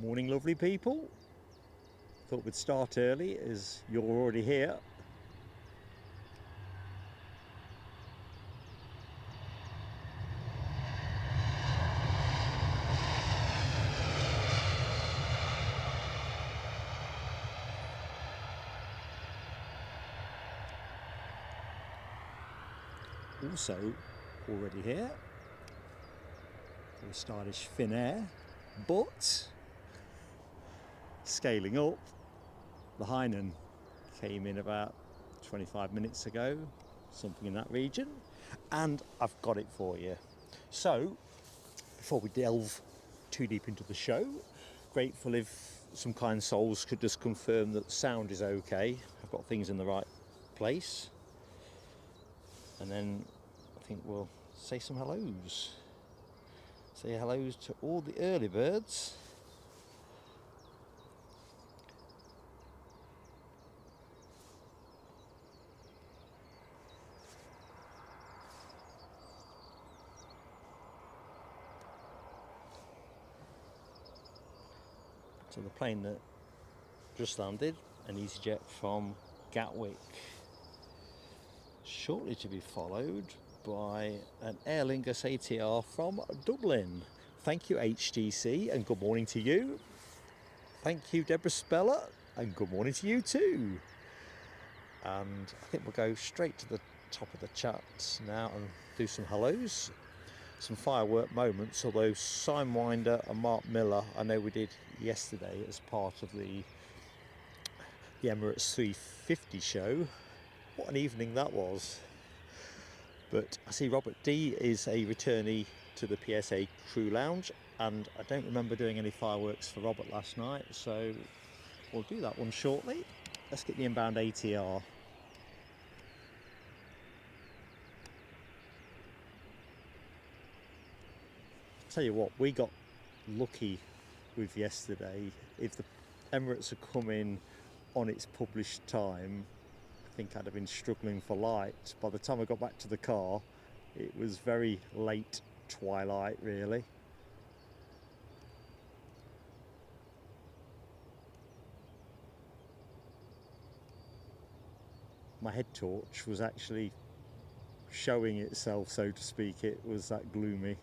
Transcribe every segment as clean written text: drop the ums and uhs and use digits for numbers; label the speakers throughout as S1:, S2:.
S1: Morning, lovely people. Thought we'd start early as you're already here. Also already here, very stylish Finnair, but scaling up, the Hainan came in about 25 minutes ago, something in that region, and I've got it for you. So before we delve too deep into the show, grateful if some kind souls could just confirm that the sound is okay, I've got things in the right place, and then I think we'll say some hellos. Say hellos to all the early birds. So the plane that just landed, an EasyJet from Gatwick, shortly to be followed by an Aer Lingus ATR from Dublin. Thank you HTC, and good morning to you. Thank you Deborah Speller, and good morning to you too. And I think we'll go straight to the top of the chat now and do some hellos. Some firework moments, although Sidewinder and Mark Miller I know we did yesterday as part of the Emirates 350 show. What an evening that was. But I see Robert D is a returnee to the PSA Crew Lounge, and I don't remember doing any fireworks for Robert last night, so we'll do that one shortly. Let's get the inbound ATR. Tell you what, we got lucky with yesterday. If the Emirates had come in on its published time, I think I'd have been struggling for light. By the time I got back to the car, it was very late twilight really. My head torch was actually showing itself, so to speak. It was that gloomy.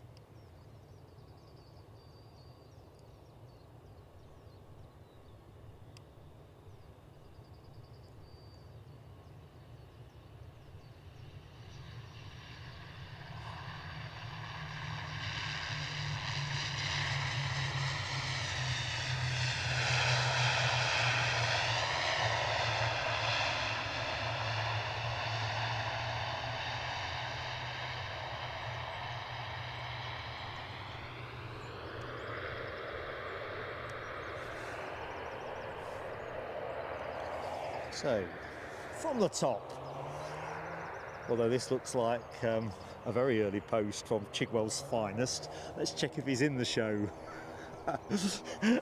S1: So, from the top, although this looks like a very early post from Chigwell's finest, let's check if he's in the show.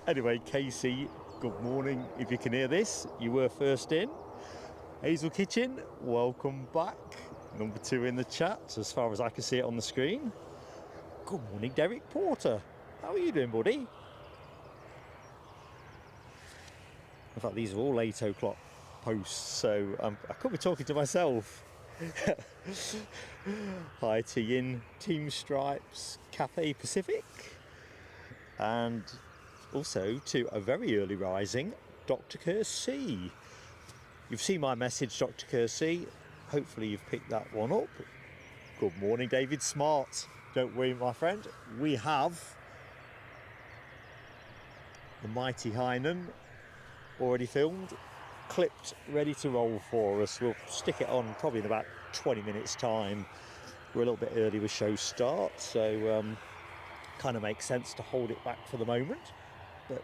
S1: Anyway, Casey, good morning. If you can hear this, you were first in. Hazel Kitchen, welcome back. Number 2 in the chat, as far as I can see it on the screen. Good morning, Derek Porter. How are you doing, buddy? In fact, these are all 8 o'clock posts, so I could be talking to myself. Hi to Yin, Team Stripes, Cathay Pacific, and also to a very early rising Dr. Kersey. You've seen my message, Dr. Kersey. Hopefully you've picked that one up. Good morning, David Smart. Don't worry, my friend, we have the mighty Hainan already filmed, clipped, ready to roll for us. We'll stick it on probably in about 20 minutes time. We're a little bit early with show start, so kind of makes sense to hold it back for the moment. But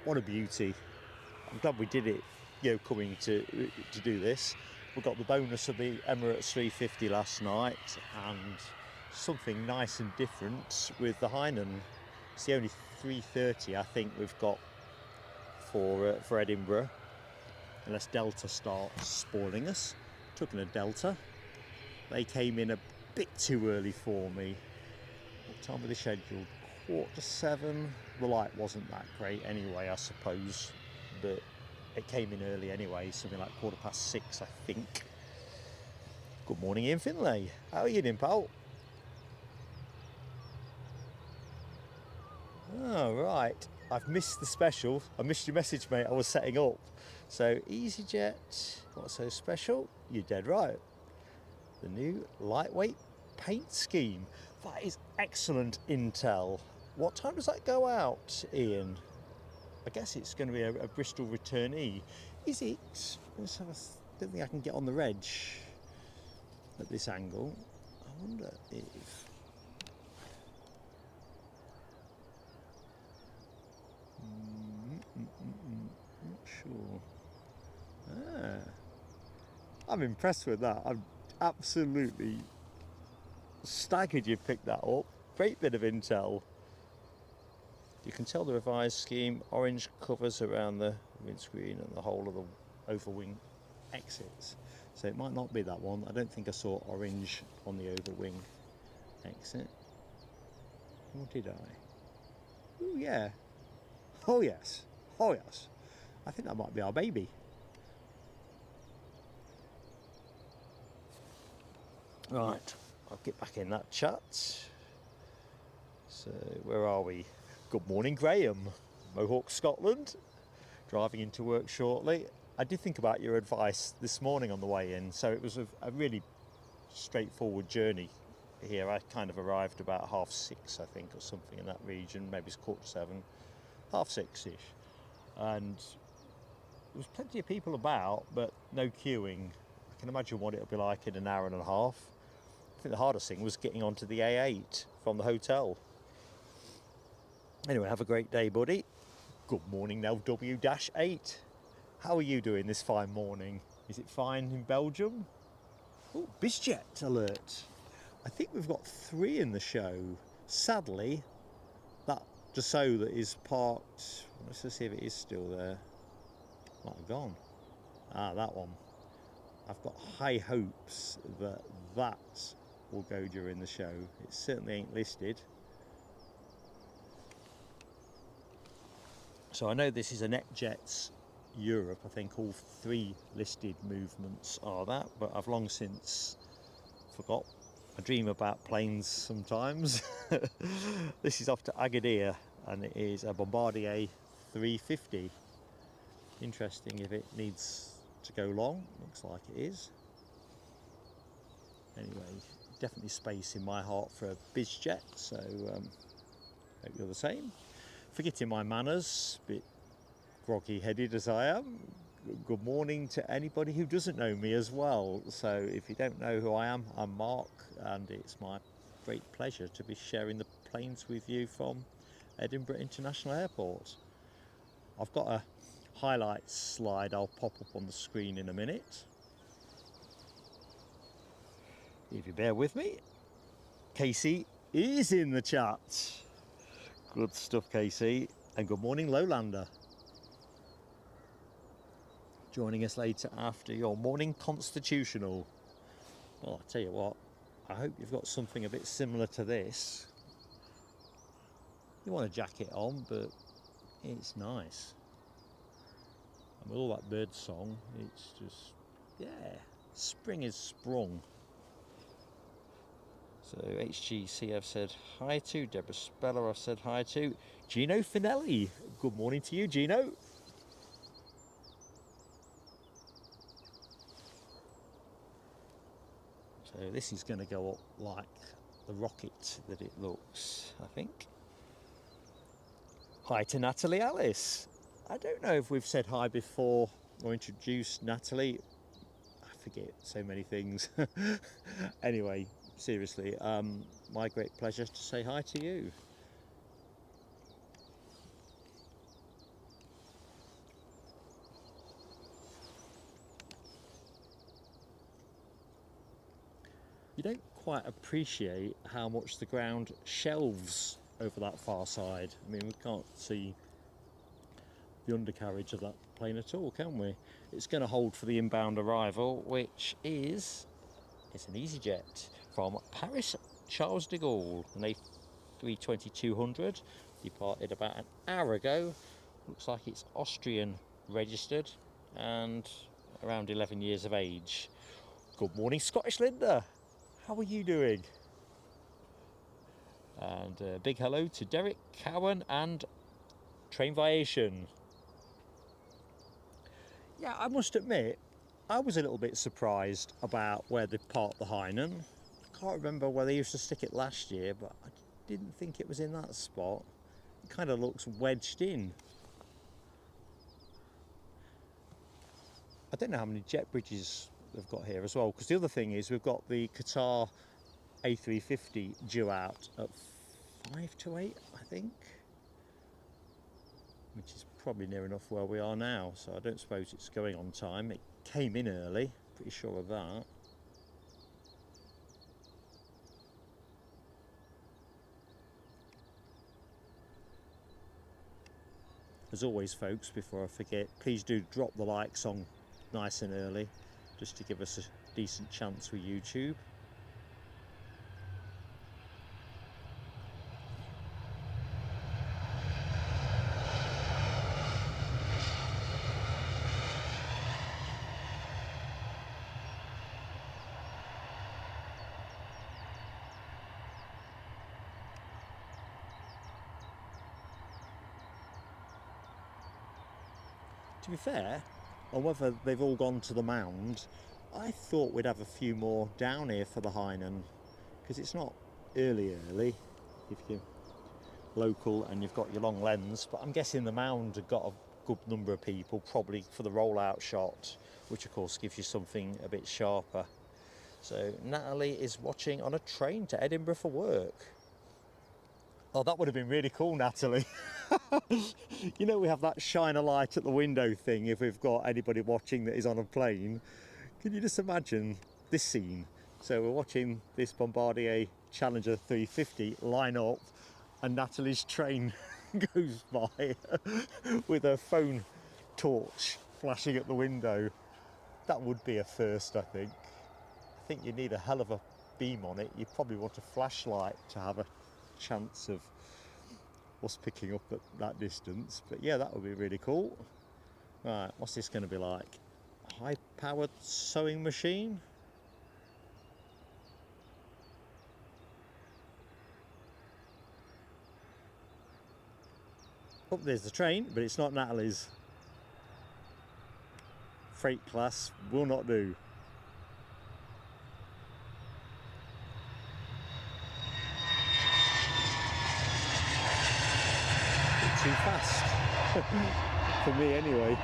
S1: what a beauty. I'm glad we did it, you know, coming to do this. We got the bonus of the Emirates 350 last night, and something nice and different with the Hainan. It's the only 330 I think we've got for Edinburgh, unless Delta starts spoiling us. Took in a Delta. They came in a bit too early for me. What time were they scheduled? 7:15. The light wasn't that great anyway, I suppose, but it came in early anyway, something like 6:15, I think. Good morning, Ian Finlay. How are you doing, pal? Oh, right. I've missed the special. I missed your message, mate. I was setting up. So, EasyJet, what's so special? You're dead right. The new lightweight paint scheme. That is excellent intel. What time does that go out, Ian? I guess it's going to be a Bristol returnee. Is it? Let's have don't think I can get on the reg at this angle. I wonder if... not sure. I'm impressed with that. I'm absolutely staggered you picked that up. Great bit of intel. You can tell the revised scheme. Orange covers around the windscreen and the whole of the overwing exits. So it might not be that one. I don't think I saw orange on the overwing exit. Or did I? Oh yeah. Oh yes. Oh yes. I think that might be our baby. Right, I'll get back in that chat. So where are we? Good morning, Graham. Mohawk, Scotland. Driving into work shortly. I did think about your advice this morning on the way in, so it was a really straightforward journey here. I kind of arrived about 6:30, I think, or something in that region. Maybe it's 7:15, 6:30-ish. And there was plenty of people about, but no queuing. I can imagine what it'll be like in an hour and a half. I think the hardest thing was getting onto the A8 from the hotel. Anyway, have a great day, buddy. Good morning now, W-8. How are you doing this fine morning? Is it fine in Belgium? Oh, BizJet alert. I think we've got 3 in the show. Sadly, that Dassault that is parked, let's just see if it is still there. Might have gone. Ah, that one. I've got high hopes that that will go during the show. It certainly ain't listed. So I know this is a NetJets Europe. I think all 3 listed movements are that, but I've long since forgot. I dream about planes sometimes. This is off to Agadir and it is a Bombardier 350. Interesting if it needs to go long. Looks like it is. Anyway, definitely space in my heart for a BizJet, so hope you're the same. Forgetting my manners, a bit groggy headed as I am. Good morning to anybody who doesn't know me as well. So if you don't know who I am, I'm Mark, and it's my great pleasure to be sharing the planes with you from Edinburgh International Airport. I've got a highlights slide I'll pop up on the screen in a minute. If you bear with me, Casey is in the chat. Good stuff, Casey. And good morning, Lowlander. Joining us later after your morning constitutional. Well, I tell you what, I hope you've got something a bit similar to this. You want a jacket on, but it's nice. And with all that bird song, it's just, yeah, spring is sprung. So HGC I've said hi to, Deborah Speller I've said hi to, Gino Finelli, good morning to you, Gino. So this is going to go up like the rocket that it looks, I think. Hi to Natalie Alice. I don't know if we've said hi before or introduced Natalie. I forget so many things. Anyway, seriously, my great pleasure to say hi to you. You don't quite appreciate how much the ground shelves over that far side. I mean, we can't see the undercarriage of that plane at all, can we? It's going to hold for the inbound arrival, which is, it's an EasyJet from Paris Charles de Gaulle, and they 320-200, departed about an hour ago. Looks like it's Austrian registered and around 11 years of age. Good morning, Scottish Linda. How are you doing? And a big hello to Derek, Cowan and Aviation. Yeah, I must admit, I was a little bit surprised about where they parked the Hainan. I can't remember where they used to stick it last year, but I didn't think it was in that spot. It kind of looks wedged in. I don't know how many jet bridges they've got here as well, because the other thing is we've got the Qatar A350 due out at 5 to 8, I think, which is probably near enough where we are now, so I don't suppose it's going on time. It came in early, pretty sure of that. As always, folks, before I forget, please do drop the likes on nice and early, just to give us a decent chance with YouTube. To be fair, on whether they've all gone to the mound, I thought we'd have a few more down here for the Hainan, because it's not early if you're local and you've got your long lens, but I'm guessing the mound have got a good number of people, probably for the rollout shot, which of course gives you something a bit sharper. So Natalie is watching on a train to Edinburgh for work. Oh, that would have been really cool, Natalie. You know, we have that shine a light at the window thing if we've got anybody watching that is on a plane. Can you just imagine this scene? So we're watching this Bombardier Challenger 350 line up and Natalie's train goes by with her phone torch flashing at the window. That would be a first, I think. I think you need a hell of a beam on it. You probably want a flashlight to have a chance of us picking up at that distance, but yeah, that would be really cool. Right, what's this going to be like? High powered sewing machine? Oh, there's the train, but it's not Natalie's. Freight class will not do. Too fast for me anyway.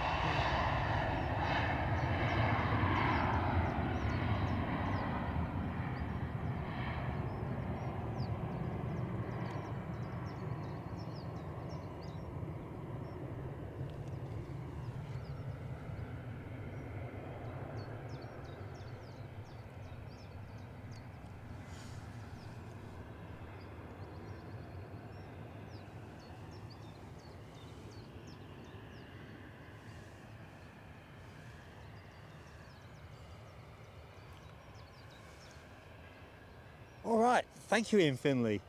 S1: All right, thank you, Ian Finley.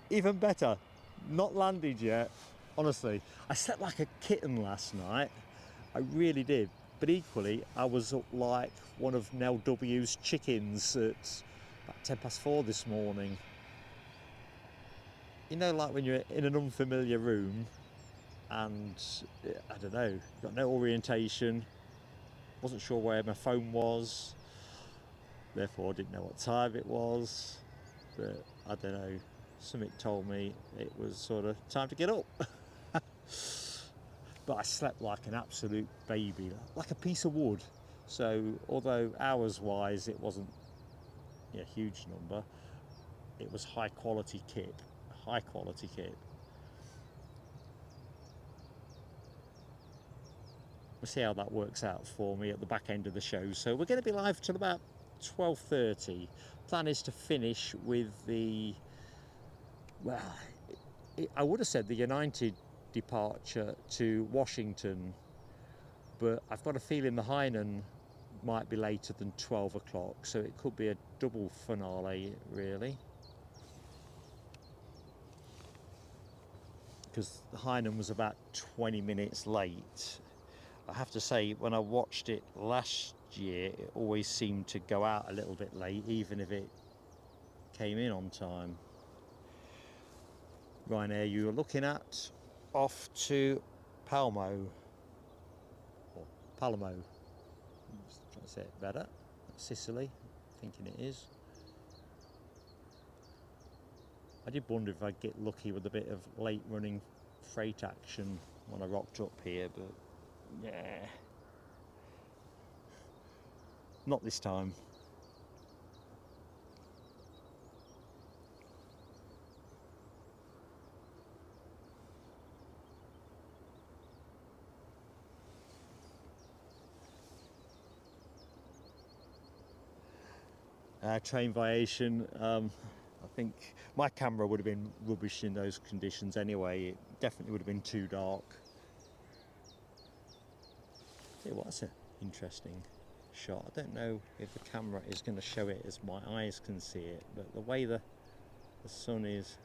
S1: Even better, not landed yet. Honestly, I slept like a kitten last night. I really did. But equally, I was up like one of Nell W's chickens at about 4:10 this morning. You know, like when you're in an unfamiliar room and, I don't know, got no orientation, wasn't sure where my phone was, therefore I didn't know what time it was. But I don't know, something told me it was sort of time to get up. But I slept like an absolute baby, like a piece of wood. So although hours wise it wasn't a huge number, it was high quality kit. We'll see how that works out for me at the back end of the show. So we're going to be live till about 12:30. Plan is to finish with the, well, I would have said the United departure to Washington, but I've got a feeling the Hainan might be later than 12 o'clock, so it could be a double finale really. because Hainan was about 20 minutes late. I have to say, when I watched it last year, it always seemed to go out a little bit late, even if it came in on time. Ryanair you were looking at, off to Palmo, or Palermo, trying to say it better, Sicily, thinking it is. I did wonder if I'd get lucky with a bit of late running freight action when I rocked up here, but yeah, not this time. Train Aviation, I think my camera would have been rubbish in those conditions anyway. It definitely would have been too dark. Tell you what, that's an interesting shot. I don't know if the camera is going to show it as my eyes can see it, but the way the sun is,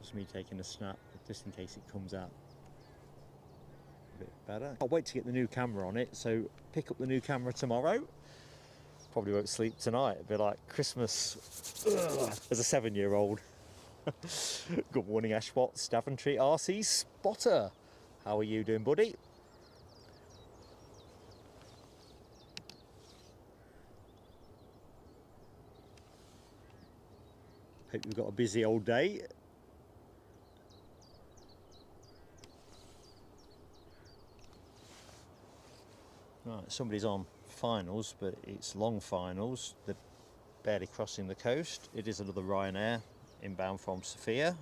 S1: just me taking a snap just in case it comes out a bit better. I'll wait to get the new camera on it, so pick up the new camera tomorrow. Probably won't sleep tonight. It'll be like Christmas as a 7-year-old. Good morning, Ash Watts, Daventry RC Spotter. How are you doing, buddy? Hope you've got a busy old day. Right, somebody's on finals, but it's long finals. They're barely crossing the coast. It is another Ryanair inbound from Sofia,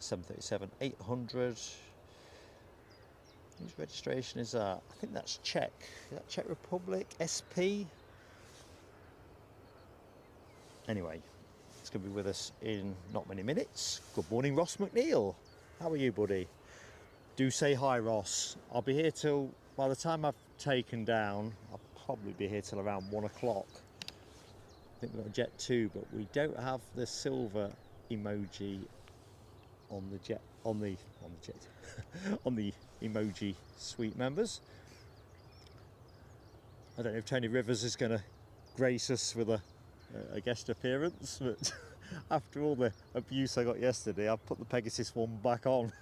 S1: 737-800. Whose registration is that? I think that's Czech. Is that Czech Republic? SP? Anyway, it's going to be with us in not many minutes. Good morning, Ross McNeil. How are you, buddy? Do say hi, Ross. I'll be here till, by the time I've taken down, I'll probably be here till around 1 o'clock. I think we've got a Jet 2, but we don't have the silver emoji on the jet on the emoji suite members. I don't know if Tony Rivers is going to grace us with a guest appearance, but after all the abuse I got yesterday, I've put the Pegasus one back on.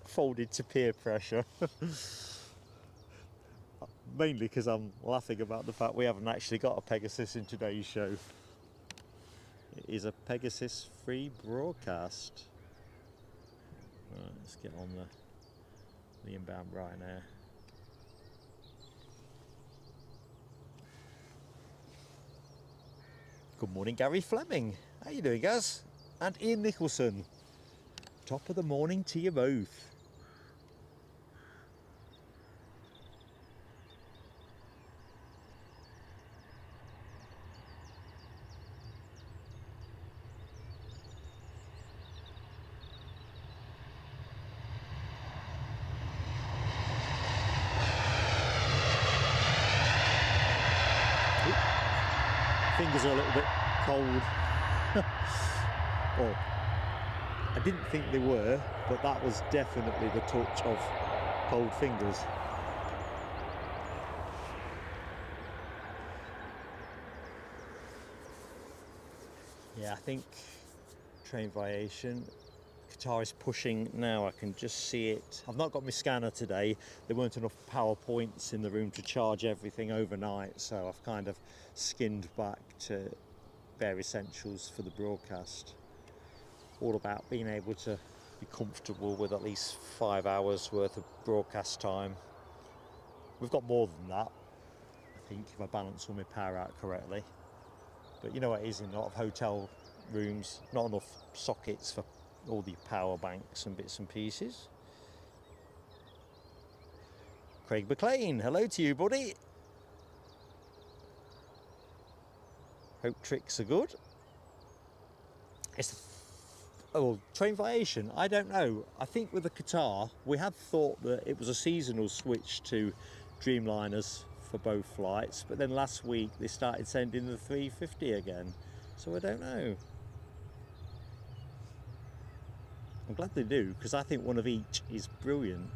S1: Folded to peer pressure. Mainly because I'm laughing about the fact we haven't actually got a Pegasus in today's show. It is a Pegasus free broadcast. Right, let's get on the inbound Ryanair. Good morning, Gary Fleming. How you doing, guys? And Ian Nicholson. Top of the morning to you both. Fingers are a little bit cold. Well, I didn't think they were, but that was definitely the touch of cold fingers. Yeah, I think Train Aviation, Qatar is pushing now. I can just see it. I've not got my scanner today. There weren't enough power points in the room to charge everything overnight, so I've kind of skinned back to bare essentials for the broadcast. All about being able to be comfortable with at least 5 hours worth of broadcast time. We've got more than that, I think, if I balance all my power out correctly. But you know what it is in a lot of hotel rooms, not enough sockets for all the power banks and bits and pieces. Craig McLean, hello to you, buddy. Hope tricks are good. Train Aviation, I don't know. I think with the Qatar, we had thought that it was a seasonal switch to Dreamliners for both flights, but then last week they started sending the 350 again, so I don't know. I'm glad they do, because I think one of each is brilliant.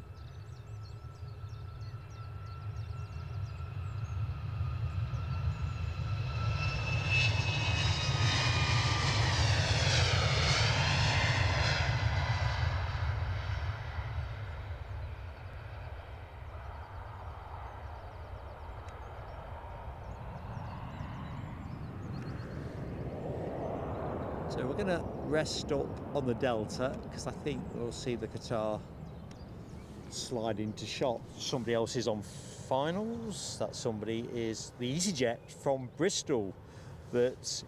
S1: So we're going to rest up on the Delta, because I think we'll see the Qatar slide into shot. Somebody else is on finals. That somebody is the EasyJet from Bristol that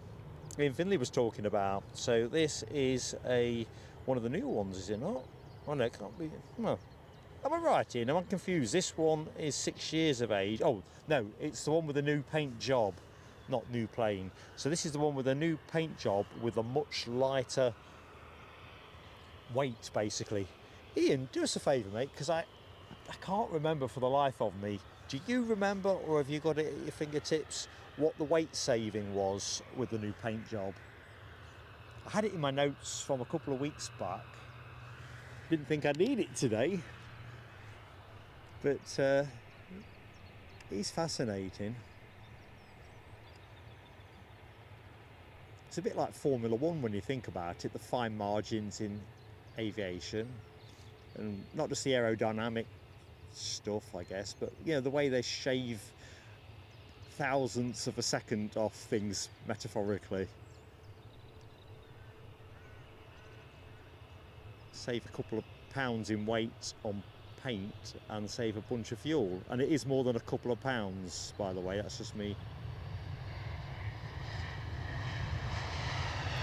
S1: Ian Finley was talking about. So this is one of the new ones, is it not? Oh no, it can't be. No. Am I right, Ian? Am I confused? This one is 6 years of age. Oh no, it's the one with the new paint job. Not new plane. So this is the one with a new paint job with a much lighter weight, basically. Ian, do us a favour, mate, because I can't remember for the life of me. Do you remember, or have you got it at your fingertips, what the weight saving was with the new paint job? I had it in my notes from a couple of weeks back. Didn't think I'd need it today. But it's fascinating. It's a bit like Formula One when you think about it, the fine margins in aviation, and not just the aerodynamic stuff, I guess, but you know, the way they shave thousandths of a second off things, metaphorically. Save a couple of pounds in weight on paint and save a bunch of fuel, and it is more than a couple of pounds, by the way. That's just me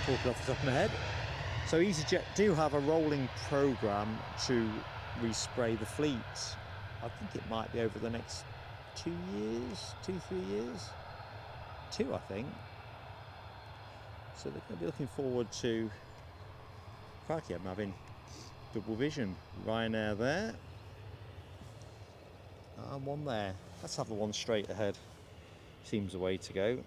S1: talking off the top of my head. So EasyJet do have a rolling programme to respray the fleet. I think it might be over the next 2 years, 3 years. 2, I think. So they're going to be looking forward to... Crikey, I'm having double vision. Ryanair there. And one there. Let's have the one straight ahead. Seems the way to go.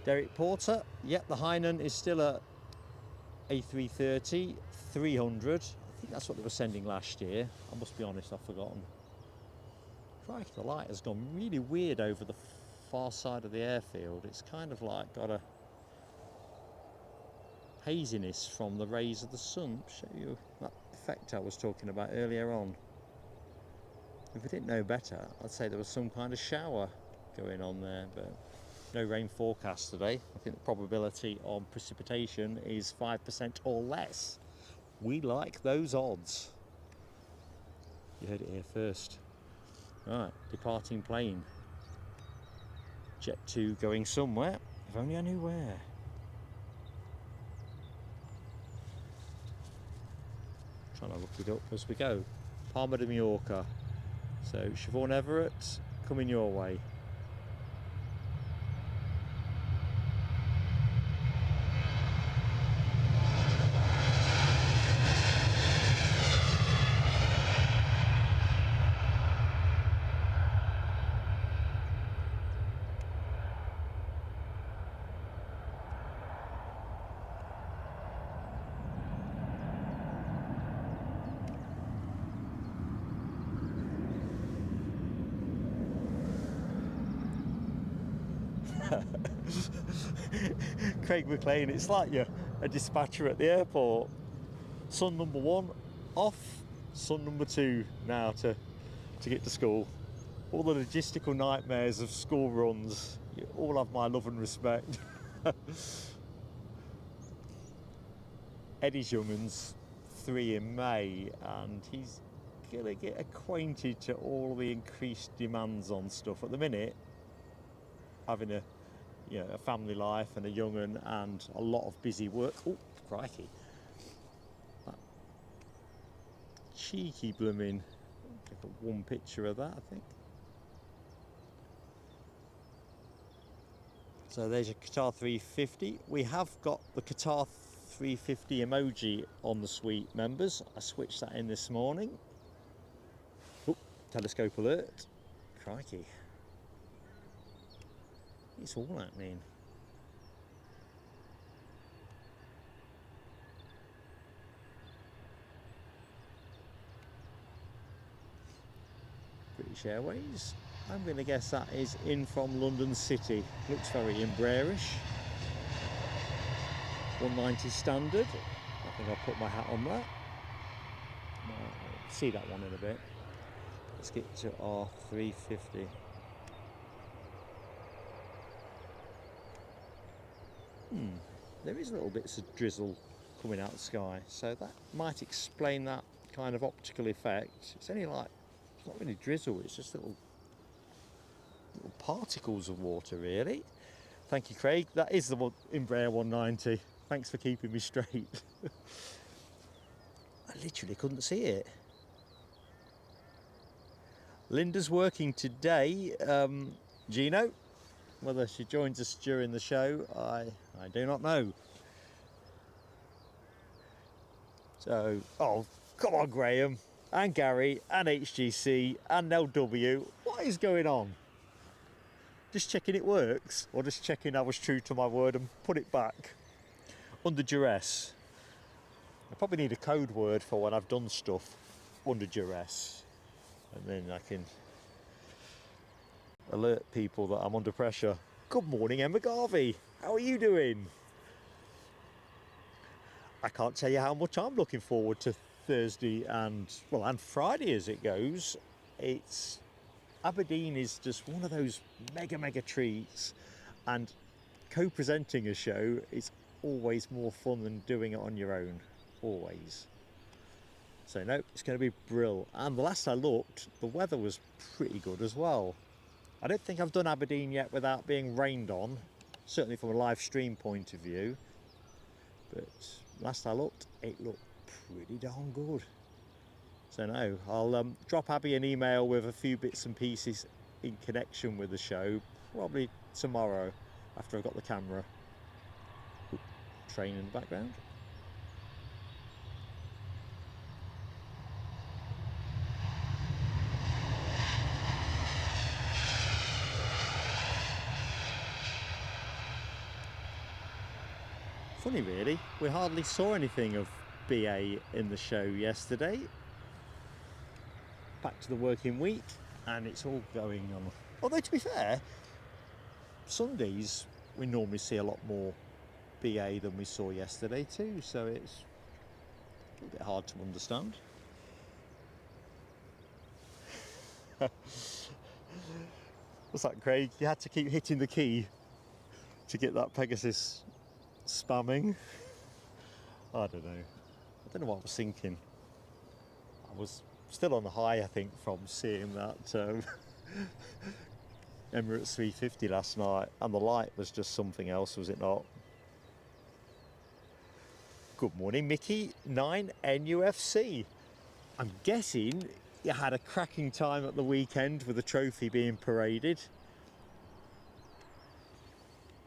S1: Derek Porter, yep, the Hainan is still a A330 300. I think that's what they were sending last year. I must be honest, I've forgotten. Crikey, the light has gone really weird over the far side of the airfield. It's kind of like got a haziness from the rays of the sun. Show you that effect I was talking about earlier on. If I didn't know better, I'd say there was some kind of shower going on there, but no rain forecast today. I think the probability of precipitation is 5% or less. We like those odds. You heard it here first. Right, departing plane. Jet 2 going somewhere. If only I knew where. Trying to look it up as we go. Palma de Mallorca. So Siobhan Everett coming your way. Craig McLean, it's like you're a dispatcher at the airport. Son number 1 off, son number 2 now to get to school. All the logistical nightmares of school runs, you all have my love and respect. Eddie's young'un's 3 in May, and he's gonna get acquainted to all the increased demands on stuff. At the minute, having a family life and a young'un and a lot of busy work. Oh, crikey. That cheeky blooming. I've got one picture of that, I think. So there's your Qatar 350. We have got the Qatar 350 emoji on the suite, members. I switched that in this morning. Oh, telescope alert. Crikey. It's all happening. British Airways. I'm going to guess that is in from London City. Looks very Embraerish. 190 standard. I think I'll put my hat on that. I'll see that one in a bit. Let's get to our 350. There is little bits of drizzle coming out of the sky, so that might explain that kind of optical effect. It's only like, it's not really drizzle, it's just little particles of water, really. Thank you, Craig. That is the Embraer 190. Thanks for keeping me straight. I literally couldn't see it. Linda's working today. Gino, whether she joins us during the show, I do not know. So, oh, come on, Graham, and Gary, and HGC, and LW. What is going on? Just checking it works, or just checking I was true to my word and put it back under duress. I probably need a code word for when I've done stuff under duress, and then I can alert people that I'm under pressure. Good morning, Emma Garvey. How are you doing? I can't tell you how much I'm looking forward to Thursday and Friday as it goes. Aberdeen is just one of those mega treats, and co-presenting a show is always more fun than doing it on your own, always. So no, it's going to be brilliant. And the last I looked, the weather was pretty good as well. I don't think I've done Aberdeen yet without being rained on, certainly from a live stream point of view, but last I looked, it looked pretty darn good. So no, I'll drop Abby an email with a few bits and pieces in connection with the show, probably tomorrow after I've got the camera. Ooh, train in the background. Funny really, we hardly saw anything of BA in the show yesterday. Back to the working week, and it's all going on. Although to be fair, Sundays we normally see a lot more BA than we saw yesterday too, so it's a little bit hard to understand. What's that, Craig? You had to keep hitting the key to get that Pegasus spamming. I don't know. I don't know what I was thinking. I was still on the high, I think, from seeing that Emirates 350 last night, and the light was just something else, was it not? Good morning, Mickey 9NUFC. I'm guessing you had a cracking time at the weekend with the trophy being paraded.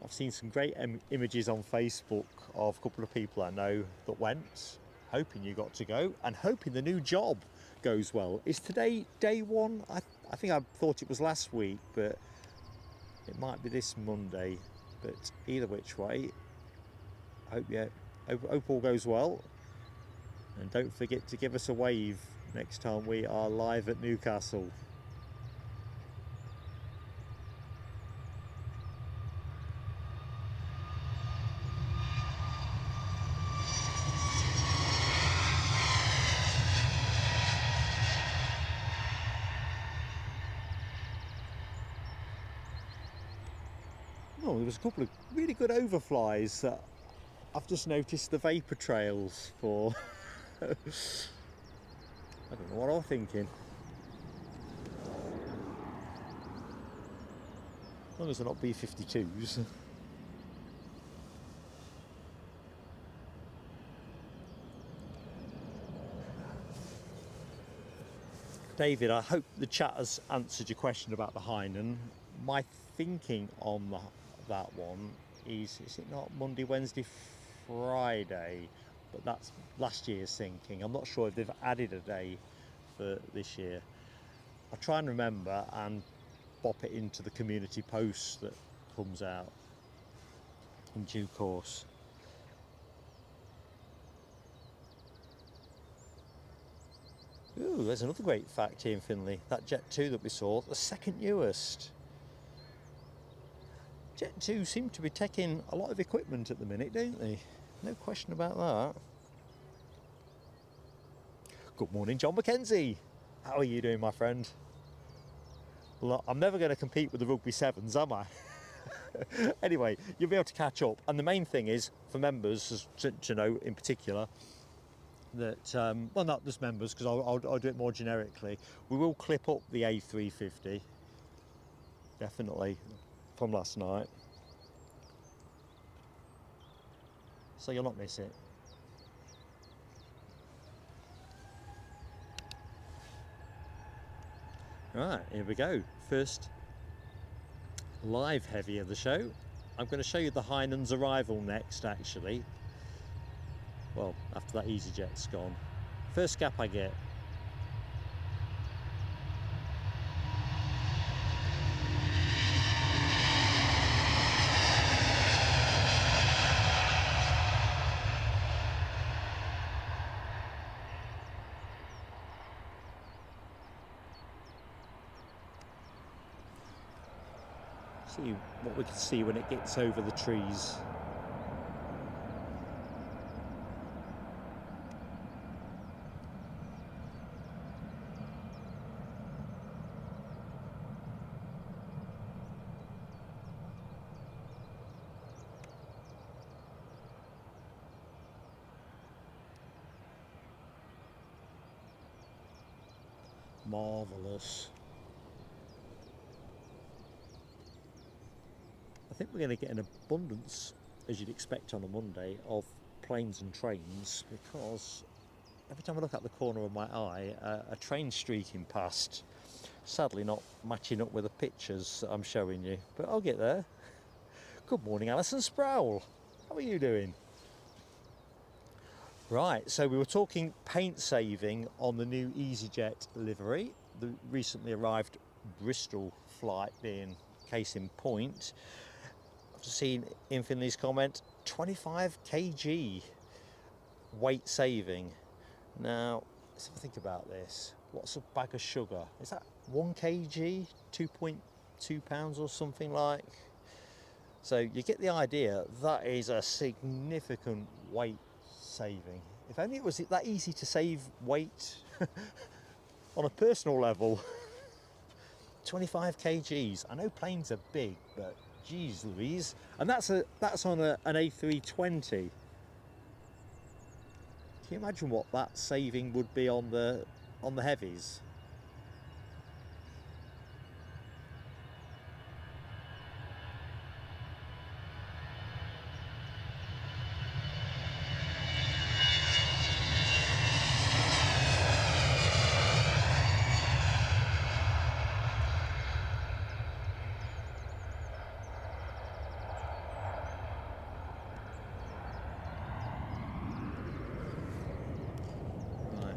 S1: I've seen some great images on Facebook of a couple of people I know that went, hoping you got to go and hoping the new job goes well. Is today day one? I think I thought it was last week, but it might be this Monday. But either which way, hope all goes well. And don't forget to give us a wave next time we are live at Newcastle. Oh, there was a couple of really good overflies that I've just noticed the vapour trails for. I don't know what I'm thinking. As long as they're not B-52s. David, I hope the chat has answered your question about the Hainan. My thinking on that one is it not Monday, Wednesday, Friday? But that's last year's thinking. I'm not sure if they've added a day for this year. I'll try and remember and bop it into the community post that comes out in due course. Ooh, there's another great fact here in Finley. That Jet 2 that we saw, the second newest. Jet 2 seem to be taking a lot of equipment at the minute, don't they? No question about that. Good morning, John Mackenzie. How are you doing, my friend? Well, I'm never going to compete with the Rugby Sevens, am I? Anyway, you'll be able to catch up. And the main thing is, for members, to know in particular, that, well, not just members, because I'll do it more generically, we will clip up the A350, definitely, from last night. So you'll not miss it. Right, here we go. First live heavy of the show. I'm going to show you the Hainan's arrival next, actually. Well, after that EasyJet's gone. First gap I get. See what we can see when it gets over the trees. Marvellous. I think we're going to get an abundance, as you'd expect on a Monday, of planes and trains, because every time I look out the corner of my eye, a train streaking past, sadly not matching up with the pictures I'm showing you, but I'll get there. Good morning, Alison Sproul. How are you doing? Right, so we were talking paint saving on the new EasyJet livery, the recently arrived Bristol flight being case in point. I've just seen in Finley's comment, 25 kg weight saving. Now, let's have a think about this. What's a bag of sugar? Is that 1 kg, 2.2 pounds or something like? So you get the idea, that is a significant weight saving. If only it was that easy to save weight on a personal level. 25 kgs. I know planes are big, but geez Louise. And that's on an A320. Can you imagine what that saving would be on the heavies?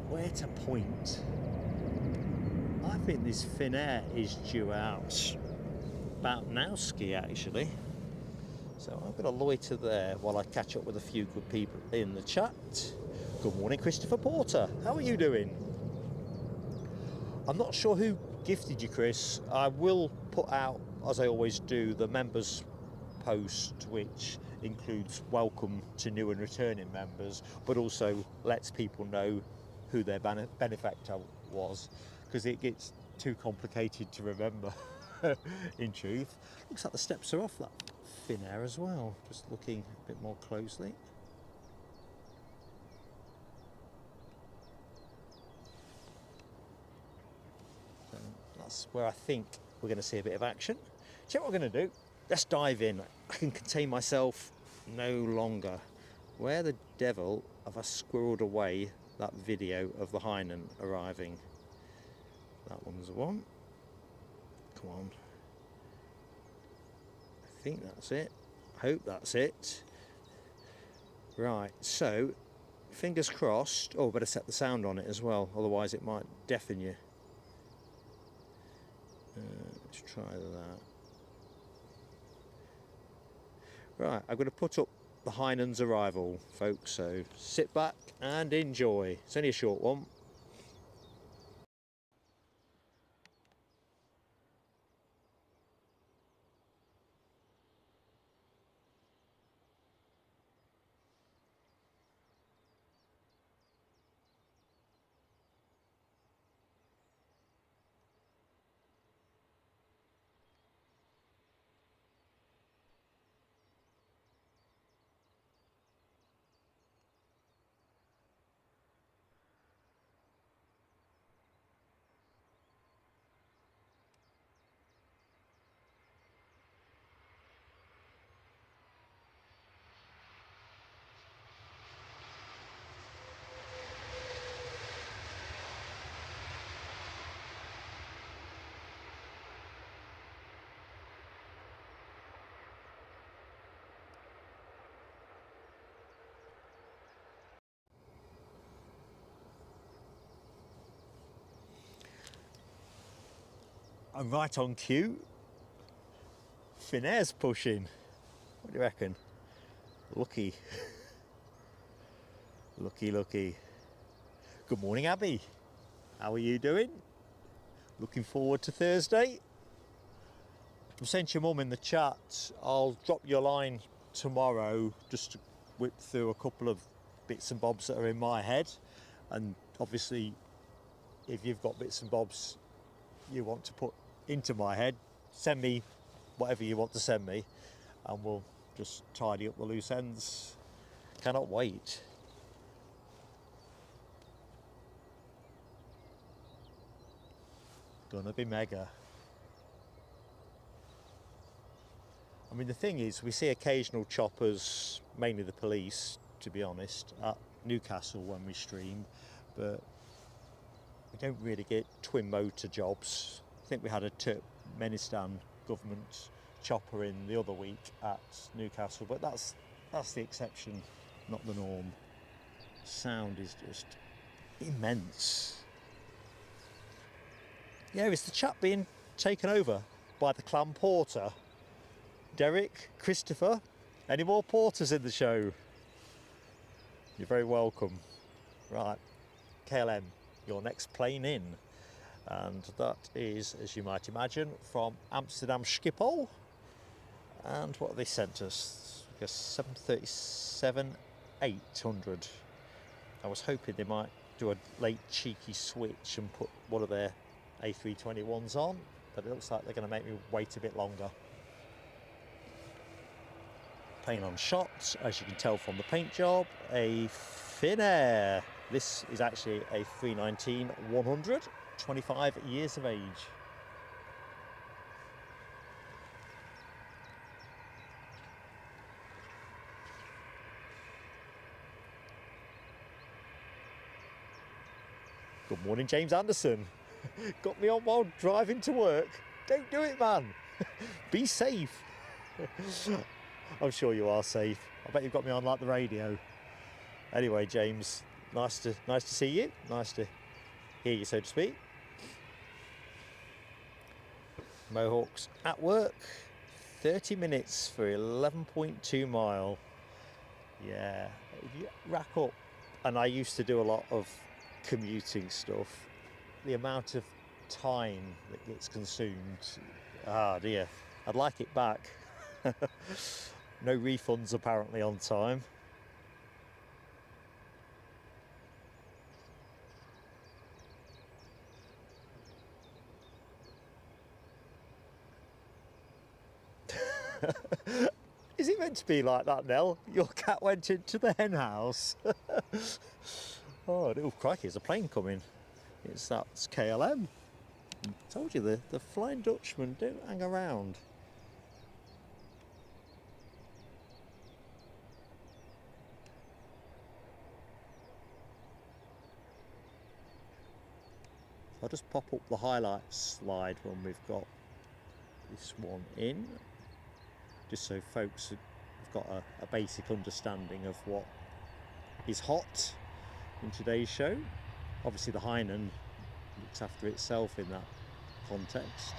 S1: Where to point? I think this Finnair is due out about Nowski actually. So I'm going to loiter there while I catch up with a few good people in the chat. Good morning, Christopher Porter. How are you doing? I'm not sure who gifted you, Chris. I will put out, as I always do, the members post, which includes welcome to new and returning members, but also lets people know who their benefactor was, because it gets too complicated to remember. In truth, looks like the steps are off that Finnair as well. Just looking a bit more closely. So that's where I think we're going to see a bit of action. So what we're going to do? Let's dive in. I can contain myself no longer. Where the devil have I squirreled away that video of the Hainan arriving? That one's the one. Come on. I think that's it. Hope that's it. Right, so fingers crossed. Oh, better set the sound on it as well, otherwise it might deafen you. Let's try that. Right, I'm going to put up the Hainan's arrival, folks, so sit back and enjoy. It's only a short one. I'm right on cue. Finnair's pushing. What do you reckon? Lucky. Lucky. Good morning, Abby. How are you doing? Looking forward to Thursday. I'm saying to your mum in the chat, I'll drop your line tomorrow just to whip through a couple of bits and bobs that are in my head. And obviously, if you've got bits and bobs you want to put into my head, send me whatever you want to send me and we'll just tidy up the loose ends. Cannot wait. Gonna be mega. I mean, the thing is, we see occasional choppers, mainly the police, to be honest, at Newcastle when we stream, but we don't really get twin motor jobs. I think we had a Turkmenistan government chopper in the other week at Newcastle, but that's the exception, not the norm. Sound is just immense. Yeah, is the chat being taken over by the clam porter? Derek, Christopher, any more porters in the show? You're very welcome. Right, KLM, your next plane in. And that is, as you might imagine, from Amsterdam Schiphol. And what have they sent us? I guess 737-800. I was hoping they might do a late cheeky switch and put one of their A321s on, but it looks like they're going to make me wait a bit longer. Plane on shot, as you can tell from the paint job, a Finnair. This is actually a 319-100, 25 years of age. Good morning, James Anderson. Got me on while driving to work. Don't do it, man. Be safe. I'm sure you are safe. I bet you've got me on like the radio. Anyway, James, nice to see you. Nice to hear you, so to speak. Mohawks at work. 30 minutes for 11.2 mile. Yeah, if you rack up, and I used to do a lot of commuting stuff, the amount of time that gets consumed, ah dear, I'd like it back. No refunds apparently on time. Is it meant to be like that, Nell? Your cat went into the hen house. Oh crikey, there's a plane coming. That's KLM. Told you, the Flying Dutchman don't hang around. I'll just pop up the highlights slide when we've got this one in, just so folks have got a basic understanding of what is hot in today's show. Obviously the Hainan looks after itself in that context.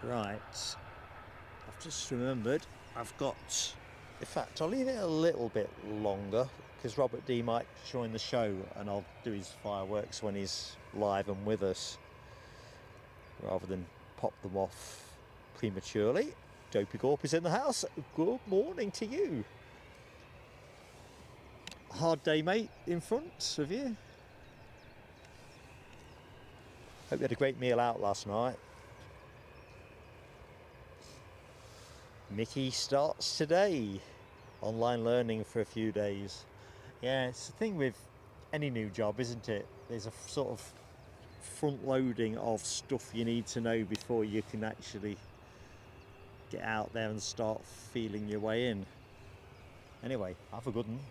S1: Right, I've just remembered I've got, in fact I'll leave it a little bit longer because Robert D might join the show and I'll do his fireworks when he's live and with us, rather than pop them off prematurely. Dopey Gorp is in the house. Good morning to you. Hard day, mate, in front of you. Hope you had a great meal out last night. Mickey starts today. Online learning for a few days. Yeah, it's the thing with any new job, isn't it? There's a sort of front loading of stuff you need to know before you can actually get out there and start feeling your way in. Anyway, have a good one.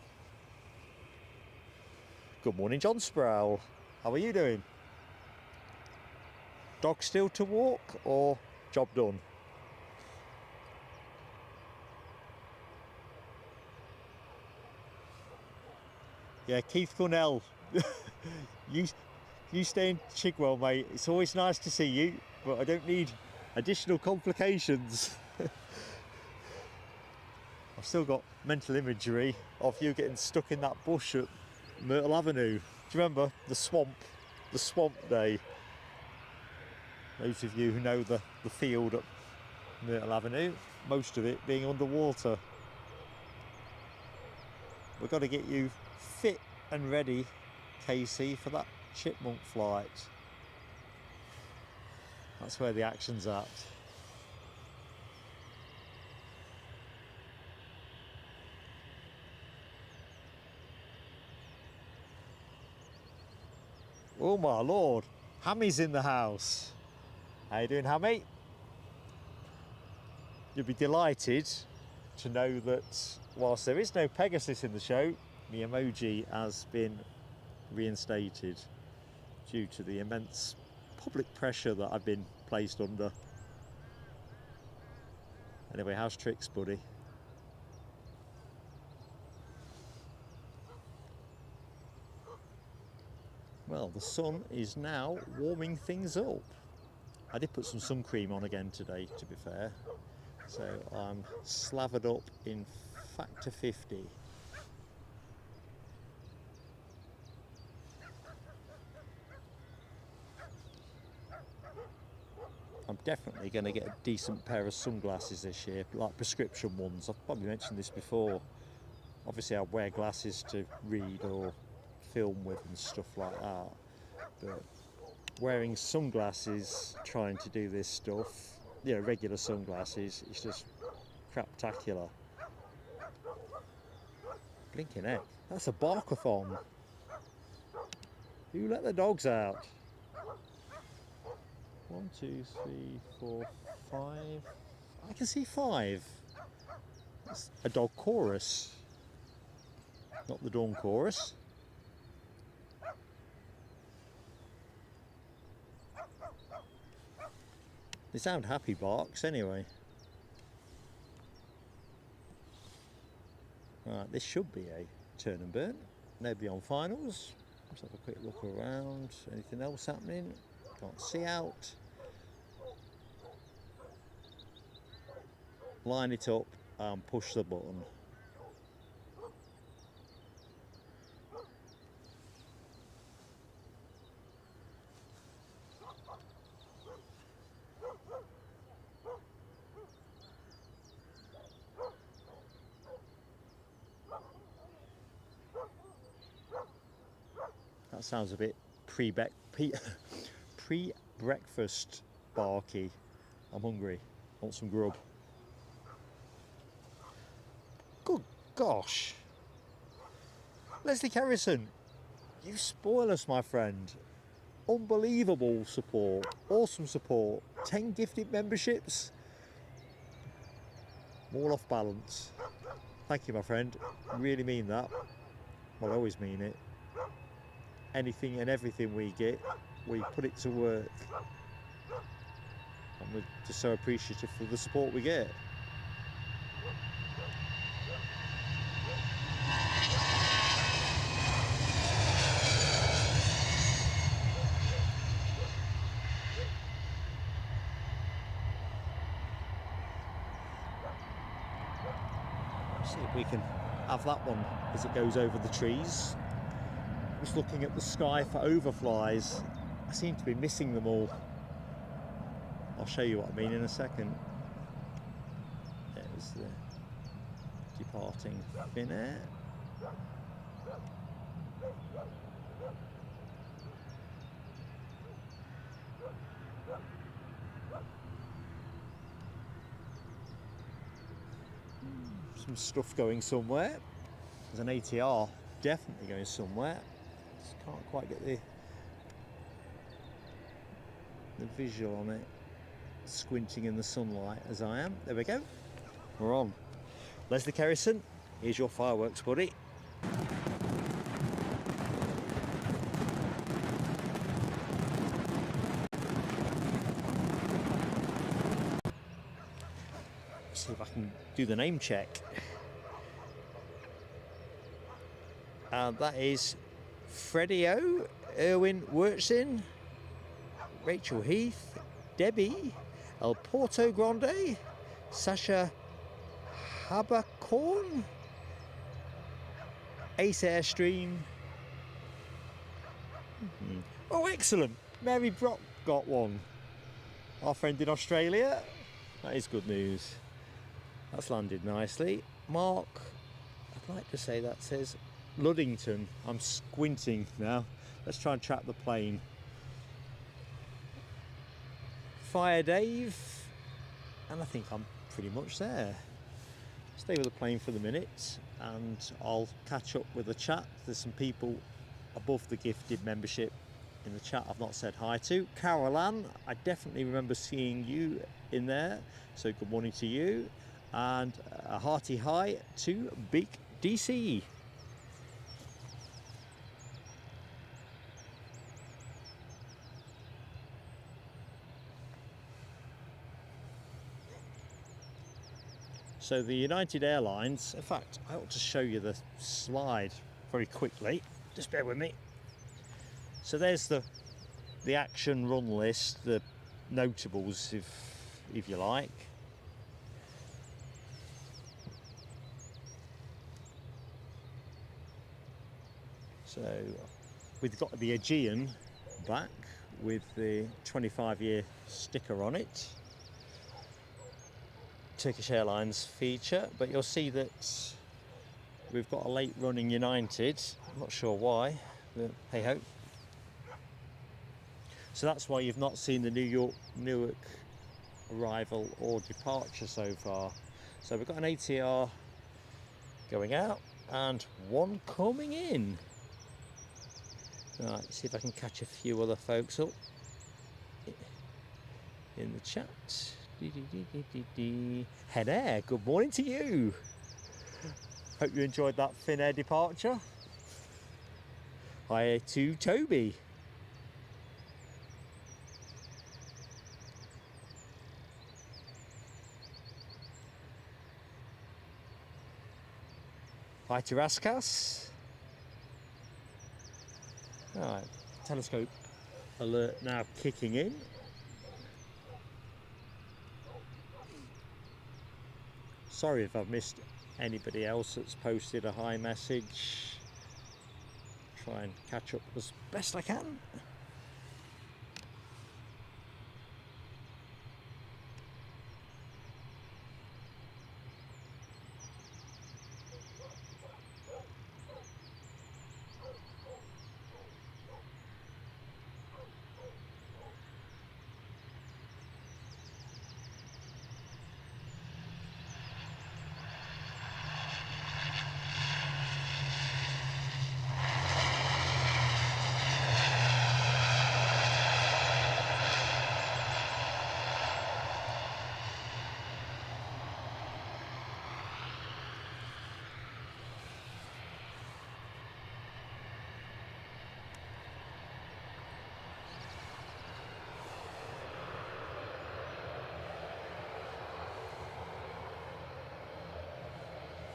S1: Good morning, John Sproul. How are you doing? Dog still to walk or job done? Yeah, Keith Cornell. you stay in Chigwell, mate. It's always nice to see you, but I don't need additional complications. I've still got mental imagery of you getting stuck in that bush at Myrtle Avenue. Do you remember the swamp day? Those of you who know the field at Myrtle Avenue, most of it being underwater. We've got to get you fit and ready, Casey, for that chipmunk flight. That's where the action's at. Oh my lord, Hammy's in the house. How you doing, Hammy? You'll be delighted to know that whilst there is no Pegasus in the show, the emoji has been reinstated due to the immense public pressure that I've been placed under. Anyway, how's tricks, buddy? Well, the sun is now warming things up. I did put some sun cream on again today, to be fair. So I'm slathered up in factor 50. I'm definitely going to get a decent pair of sunglasses this year, like prescription ones. I've probably mentioned this before. Obviously I wear glasses to read or film with and stuff like that, but wearing sunglasses trying to do this stuff, you know, regular sunglasses, it's just craptacular. Blinking heck, that's a barkathon. Who let the dogs out? 1, 2, 3, 4, 5. I can see 5. That's a dog chorus, not the dawn chorus. They sound happy barks anyway. Right, this should be a turn and burn. Nobody on finals. Let's have a quick look around. Anything else happening? Can't see out. Line it up and push the button. That sounds a bit pre-breakfast barky. I'm hungry. Want some grub. Good gosh. Leslie Harrison, you spoil us, my friend. Unbelievable support. Awesome support. 10 gifted memberships. All off balance. Thank you, my friend. Really mean that. Well, I always mean it. Anything and everything we get, we put it to work. And we're just so appreciative for the support we get. See if we can have that one as it goes over the trees. Just looking at the sky for overflies, I seem to be missing them all. I'll show you what I mean in a second. There's the departing Finnair. Some stuff going somewhere. There's an ATR definitely going somewhere. Just can't quite get the visual on it. Squinting in the sunlight as I am. There we go. We're on. Leslie Harrison, here's your fireworks, buddy. See if I can do the name check. And that is Freddie O, Erwin Wurtzin, Rachel Heath, Debbie, El Porto Grande, Sasha Habercorn, Ace Airstream. Oh, excellent. Mary Brock got one. Our friend in Australia. That is good news. That's landed nicely. Mark, I'd like to say that says Luddington. I'm squinting now. Let's try and track the plane. Fire Dave. And I think I'm pretty much there. Stay with the plane for the minute and I'll catch up with the chat. There's some people above the gifted membership in the chat I've not said hi to. Carol Ann, I definitely remember seeing you in there, so good morning to you, and a hearty hi to Big DC. So the United Airlines, in fact I ought to show you the slide very quickly, just bear with me. So there's the action run list, the notables if you like. So we've got the Aegean back with the 25-year sticker on it. Turkish Airlines feature, but you'll see that we've got a late running United. I'm not sure why, but hey ho. So that's why you've not seen the Newark arrival or departure so far. So we've got an ATR going out and one coming in. Right, see if I can catch a few other folks up in the chat. Head Air, good morning to you. Hope you enjoyed that Finnair departure. Hi to Toby. Hi to Raskas. Right, telescope alert now kicking in. Sorry if I've missed anybody else that's posted a hi message. Try and catch up as best I can.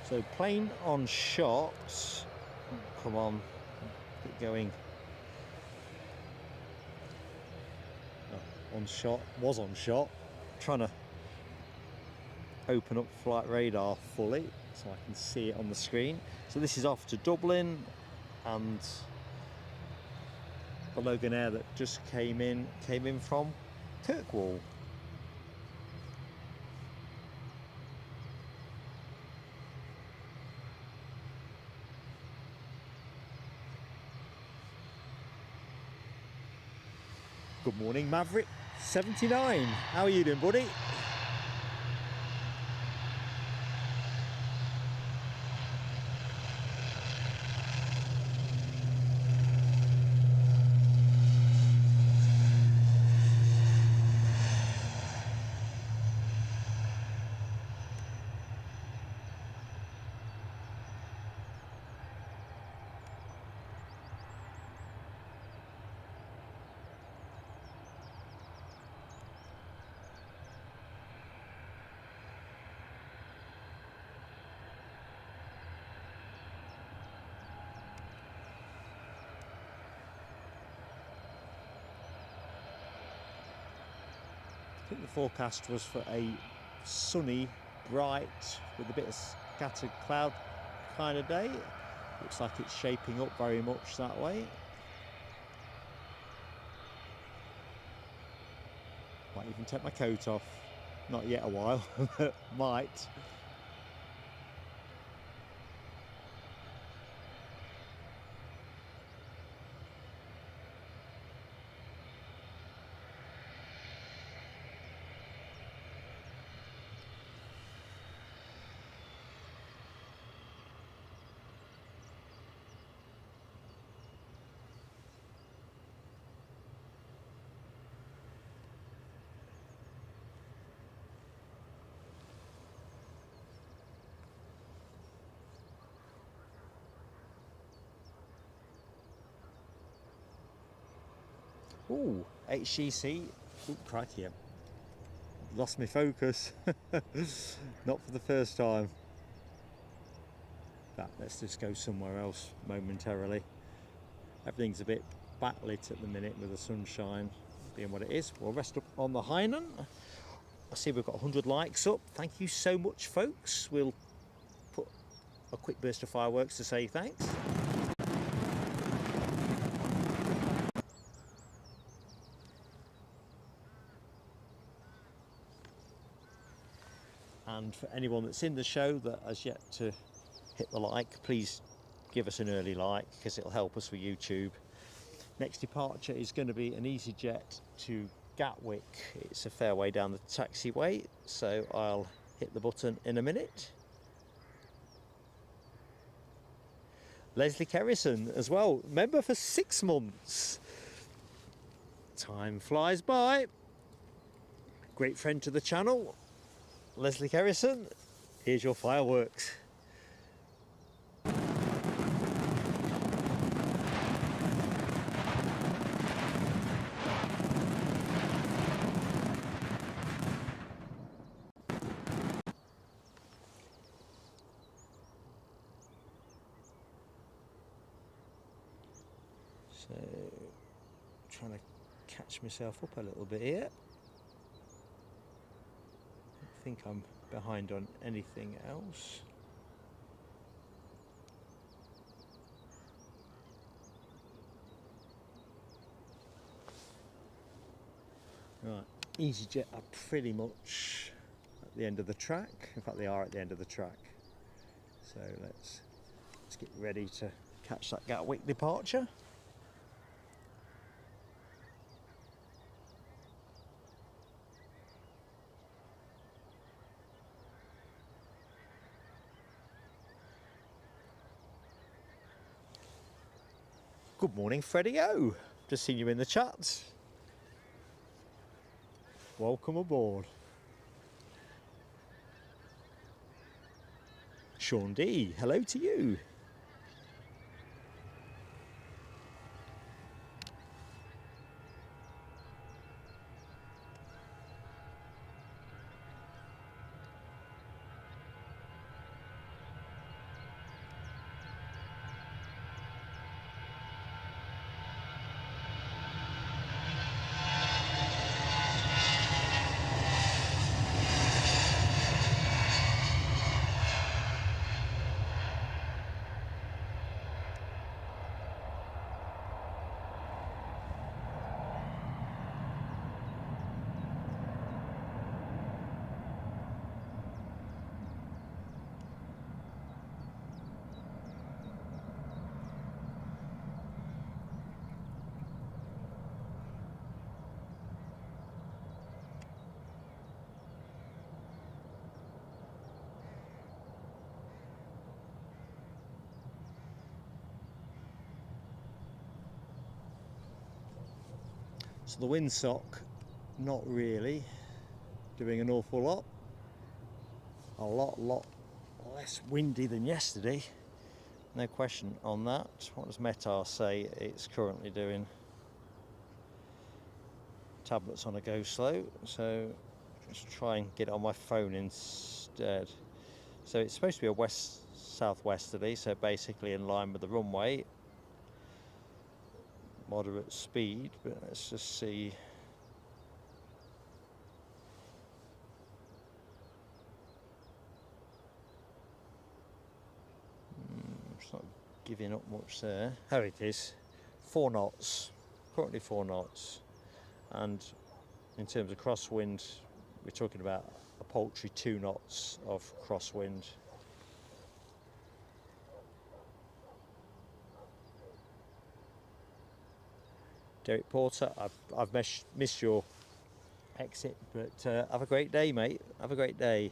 S1: So plane on shot. Come on, get going. Oh, on shot, was on shot. Trying to open up flight radar fully so I can see it on the screen. So this is off to Dublin, and the Logan Air that just came in from Kirkwall. Good morning, Maverick 79. How are you doing, buddy? I think the forecast was for a sunny, bright, with a bit of scattered cloud kind of day. Looks like it's shaping up very much that way. Might even take my coat off. Not yet a while, but might. Ooh, HGC. Ooh, crikey, I've lost my focus. Not for the first time. But let's just go somewhere else momentarily. Everything's a bit backlit at the minute with the sunshine being what it is. We'll rest up on the Hainan. I see we've got 100 likes up. Thank you so much, folks. We'll put a quick burst of fireworks to say thanks. And for anyone that's in the show that has yet to hit the like, please give us an early like because it'll help us with YouTube. Next departure is going to be an EasyJet to Gatwick. It's a fair way down the taxiway, so I'll hit the button in a minute. Leslie Kerrison as well, member for 6 months. Time flies by. Great friend to the channel. Leslie Kerrison, here's your fireworks. So, trying to catch myself up a little bit here. I think I'm behind on anything else. Right, EasyJet are pretty much at the end of the track. In fact, they are at the end of the track. So let's get ready to catch that Gatwick departure. Good morning, Freddie O. Just seen you in the chat. Welcome aboard. Sean D, hello to you. So the windsock, not really doing an awful lot. A lot less windy than yesterday. No question on that. What does METAR say it's currently doing? Tablet's on a go slow, so let's try and get it on my phone instead. So it's supposed to be a west-southwesterly, so basically in line with the runway. Moderate speed, but let's just see. It's not giving up much there. There it is. 4 knots. Currently 4 knots. And in terms of crosswind, we're talking about a paltry 2 knots of crosswind. Derek Porter, I've missed your exit, but have a great day, mate. Have a great day.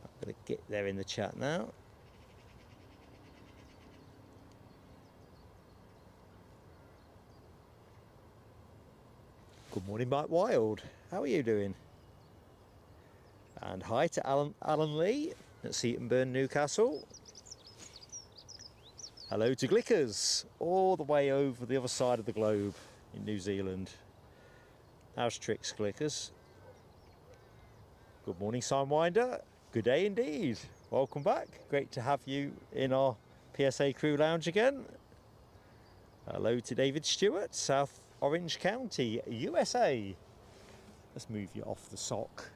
S1: I'm going to get there in the chat now. Good morning, Mike Wild. How are you doing? And hi to Alan Lee at Seatonburn, Newcastle. Hello to Glickers, all the way over the other side of the globe in New Zealand. How's tricks, Glickers? Good morning, Signwinder. Good day indeed. Welcome back. Great to have you in our PSA Crew Lounge again. Hello to David Stewart, South Orange County, USA. Let's move you off the sock.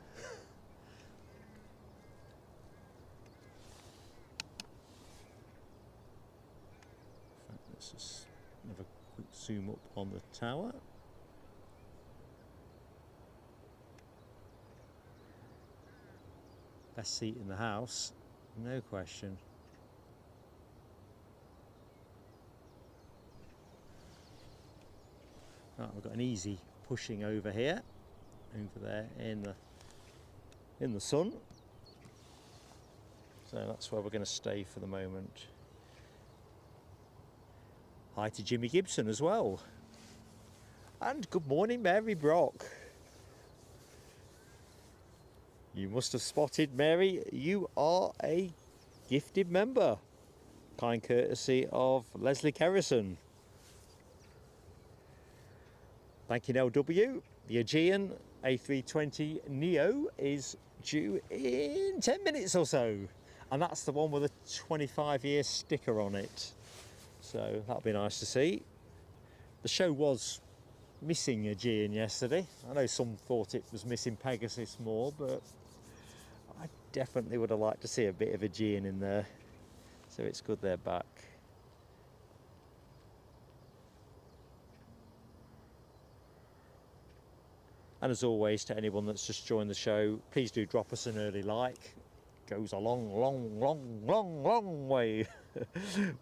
S1: Let's just have a quick zoom up on the tower. Best seat in the house, no question. Right, we've got an easy pushing over here, over there in the sun. So that's where we're going to stay for the moment. Hi to Jimmy Gibson as well. And good morning, Mary Brock. You must have spotted, Mary, you are a gifted member. Kind courtesy of Leslie Kerrison. Thank you, LW. The Aegean A320 Neo is due in 10 minutes or so. And that's the one with a 25-year sticker on it. So that'll be nice to see. The show was missing Aegean yesterday. I know some thought it was missing Pegasus more, but I definitely would have liked to see a bit of Aegean in there. So it's good they're back. And as always, to anyone that's just joined the show, please do drop us an early like. It goes a long way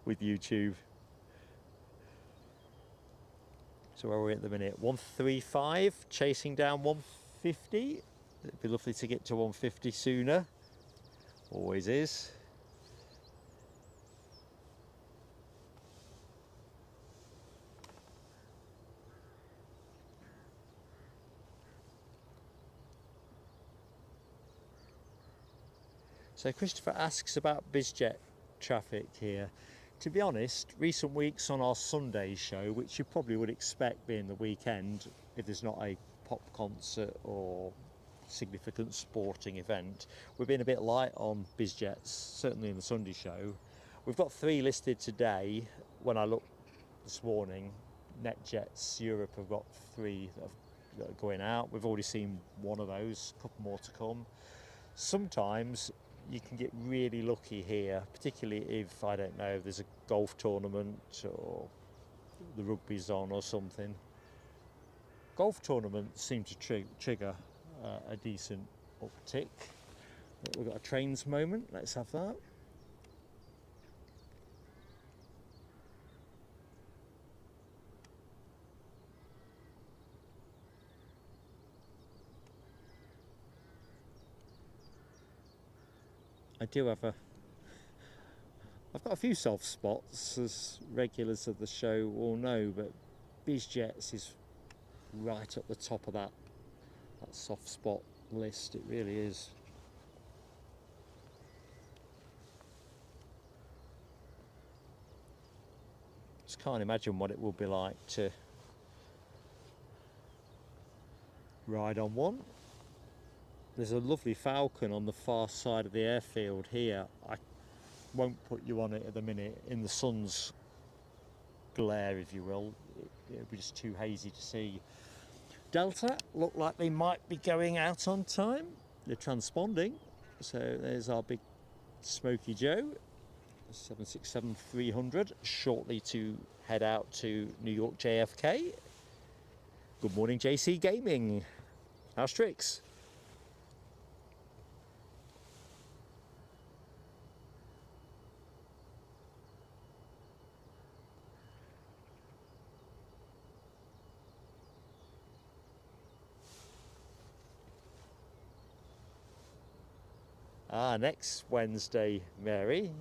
S1: with YouTube. So where are we at the minute? 135, chasing down 150. It'd be lovely to get to 150 sooner. Always is. So Christopher asks about BizJet traffic here. To be honest, recent weeks on our Sunday show, which you probably would expect being the weekend if there's not a pop concert or significant sporting event, we've been a bit light on BizJets, certainly in the Sunday show. We've got 3 listed today. When I looked this morning, NetJets Europe have got 3 that are going out. We've already seen one of those, a couple more to come. Sometimes you can get really lucky here, particularly if, I don't know, there's a golf tournament or the rugby's on or something. Golf tournaments seem to trigger a decent uptick. We've got a trains moment, let's have that. I do have I've got a few soft spots, as regulars of the show all know, but BizJets is right at the top of that soft spot list. It really is. Just can't imagine what it will be like to ride on one. There's a lovely Falcon on the far side of the airfield here. I won't put you on it at the minute in the sun's glare, if you will. It'll be just too hazy to see. Delta look like they might be going out on time. They're transponding. So there's our big Smoky Joe. 767-300, shortly to head out to New York JFK. Good morning, JC Gaming. How's tricks? Next Wednesday, Mary.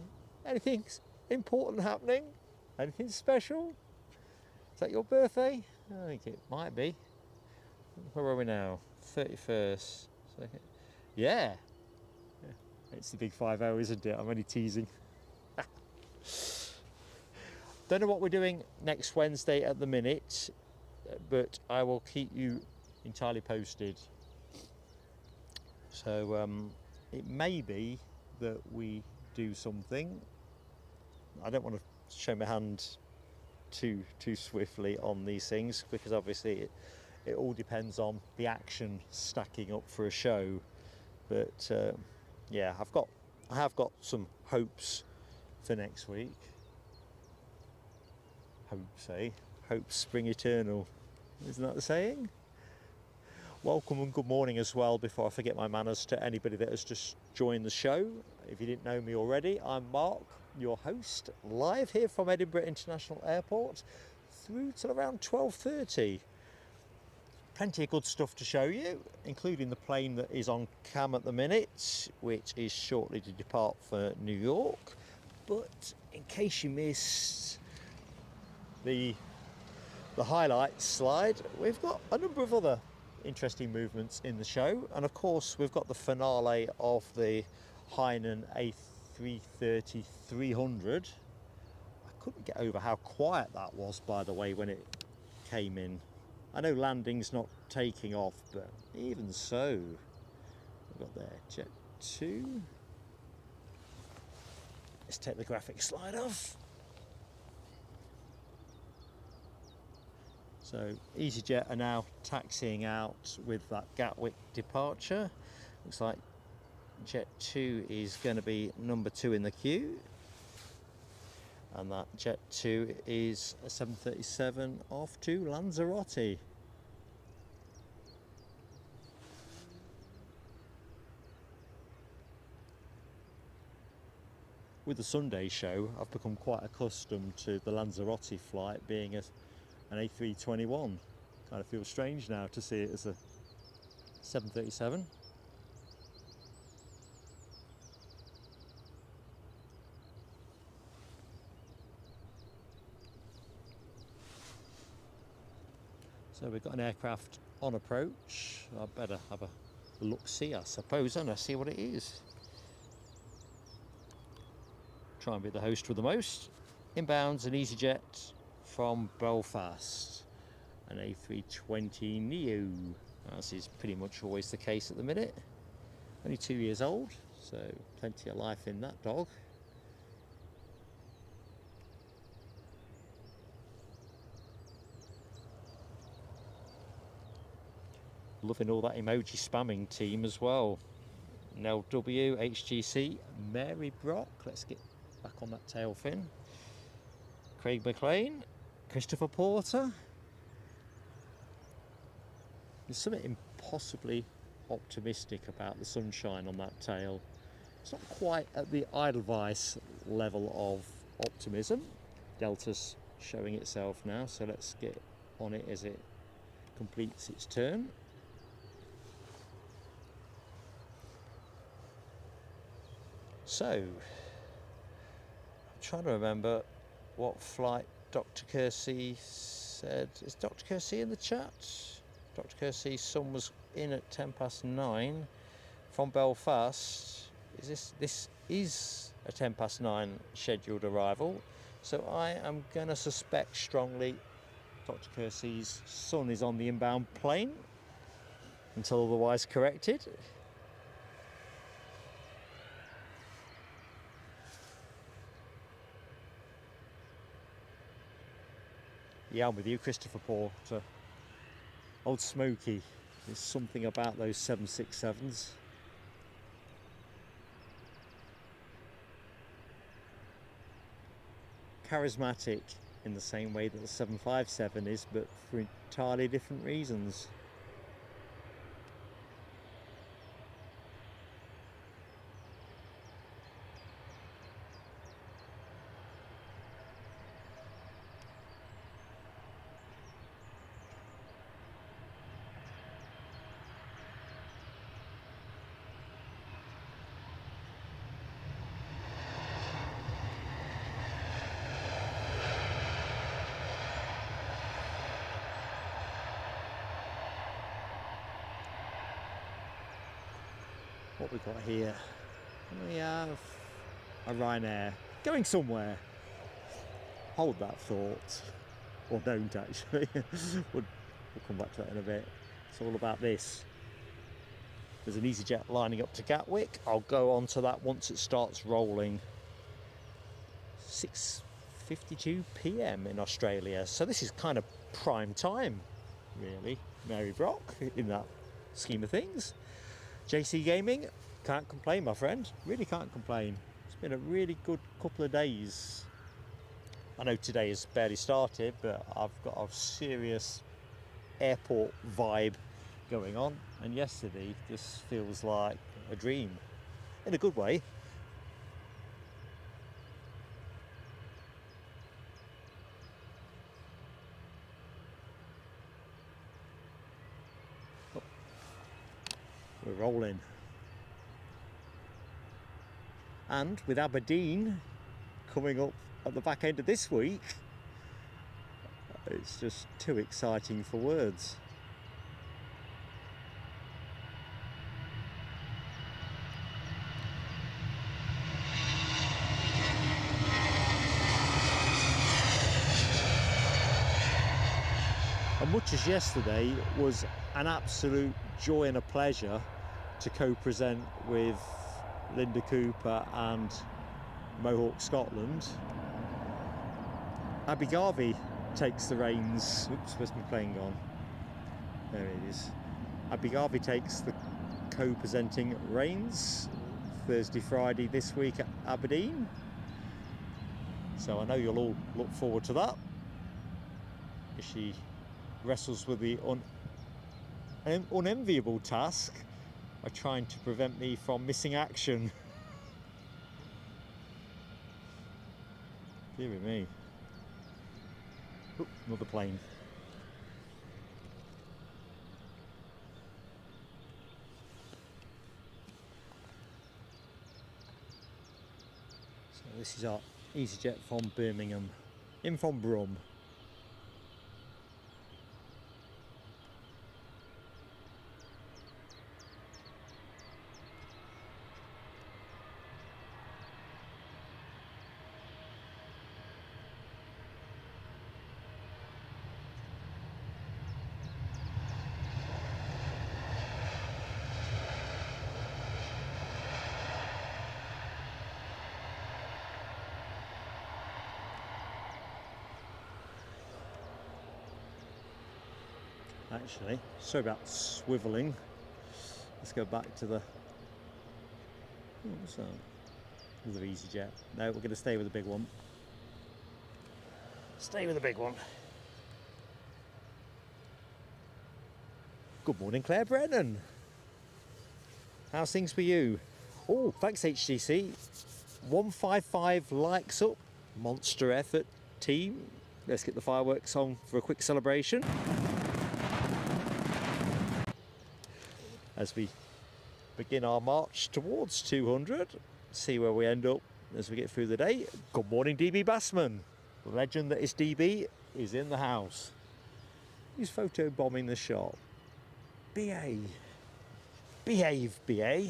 S1: Anything important happening? Anything special? Is that your birthday? I think it might be. Where are we now? 31st. Yeah. It's the big 5-0, isn't it? I'm only teasing. Don't know what we're doing next Wednesday at the minute, but I will keep you entirely posted. So it may be that we do something. I don't want to show my hand too swiftly on these things, because obviously it all depends on the action stacking up for a show. But yeah, I have got some hopes for next week. Hopes spring eternal, isn't that the saying? Welcome and good morning as well, before I forget my manners, to anybody that has just joined the show. If you didn't know me already, I'm Mark, your host, live here from Edinburgh International Airport through till around 12:30. Plenty of good stuff to show you, including the plane that is on cam at the minute, which is shortly to depart for New York. But in case you missed the highlights slide, we've got a number of other interesting movements in the show, and of course we've got the finale of the Hainan A330-300. I couldn't get over how quiet that was, by the way, when it came in. I know landing's not taking off, but even so, we've got there Jet 2. Let's take the graphic slide off. So EasyJet are now taxiing out with that Gatwick departure. Looks like Jet 2 is going to be number 2 in the queue. And that Jet 2 is a 737 off to Lanzarote. With the Sunday show, I've become quite accustomed to the Lanzarote flight being an A321. Kind of feels strange now to see it as a 737. So we've got an aircraft on approach. I better have a look-see, I suppose, and I see what it is. Try and be the host with the most. Inbounds an EasyJet from Belfast, an A320 Neo. As is pretty much always the case at the minute. Only 2 years old, so plenty of life in that dog. Loving all that emoji spamming team as well. Nell W, HGC, Mary Brock. Let's get back on that tail fin. Craig McLean, Christopher Porter. There's something impossibly optimistic about the sunshine on that tail. It's not quite at the Edelweiss level of optimism. Delta's showing itself now, so let's get on it as it completes its turn. So, I'm trying to remember what flight Dr. Kersey said. Is Dr. Kersey in the chat? Dr. Kersey's son was in at 9:10 from Belfast. This is a 9:10 scheduled arrival. So I am going to suspect strongly Dr. Kersey's son is on the inbound plane until otherwise corrected. Yeah, I'm with you, Christopher Porter. Old Smoky. There's something about those 767s. charismatic in the same way that the 757 is, but for entirely different reasons. What we've got here, we have a Ryanair going somewhere. Hold that thought, or don't actually. we'll come back to that in a bit. It's all about this. There's an EasyJet lining up to Gatwick. I'll go on to that once it starts rolling. 6:52 p.m. in Australia, so this is kind of prime time, really. Mary Brock in that scheme of things. JC Gaming, can't complain, my friend. Really can't complain. It's been a really good couple of days. I know today has barely started, but I've got a serious airport vibe going on. And yesterday just feels like a dream, in a good way. We're rolling. And with Aberdeen coming up at the back end of this week, it's just too exciting for words. And much as yesterday was an absolute joy and a pleasure to co-present with Linda Cooper and Mohawk Scotland, Abby Garvey takes the reins. Oops, where's my plane gone? There it is. Abby Garvey takes the co-presenting reins Thursday, Friday this week at Aberdeen. So I know you'll all look forward to that. She wrestles with the unenviable task of trying to prevent me from missing action. Dear me. Oop, another plane. So this is our EasyJet from Birmingham, in from Brum. Actually, sorry about swiveling. Let's go back to the what's that? Another EasyJet. No, we're going to stay with the big one. Stay with the big one. Good morning, Claire Brennan. How's things for you? Oh, thanks HTC. 155 likes up. Monster effort, team. Let's get the fireworks on for a quick celebration. As we begin our march towards 200, see where we end up as we get through the day. Good morning, DB Bassman. The legend that is DB is in the house. He's photo bombing the shot. BA. Behave, BA.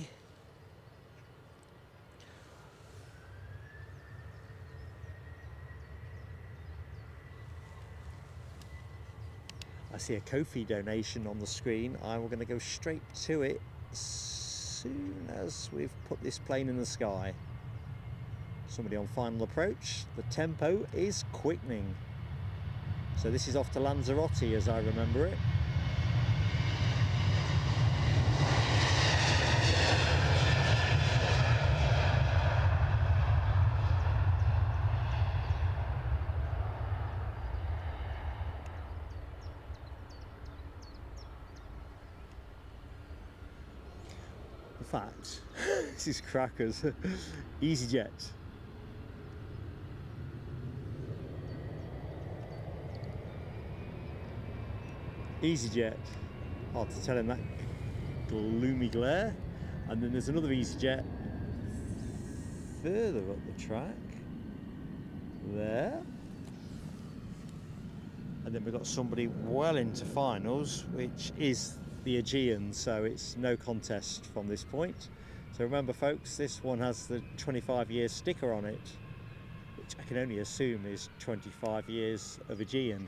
S1: I see a Ko-fi donation on the screen. I'm going to go straight to it as soon as we've put this plane in the sky. Somebody on final approach. The tempo is quickening. So this is off to Lanzarote as I remember it. In fact, this is crackers. EasyJet. EasyJet. Hard to tell in that gloomy glare. And then there's another EasyJet further up the track. There. And then we've got somebody well into finals, which is the Aegean, so it's no contest from this point. So remember folks, this one has the 25-year sticker on it, which I can only assume is 25 years of Aegean.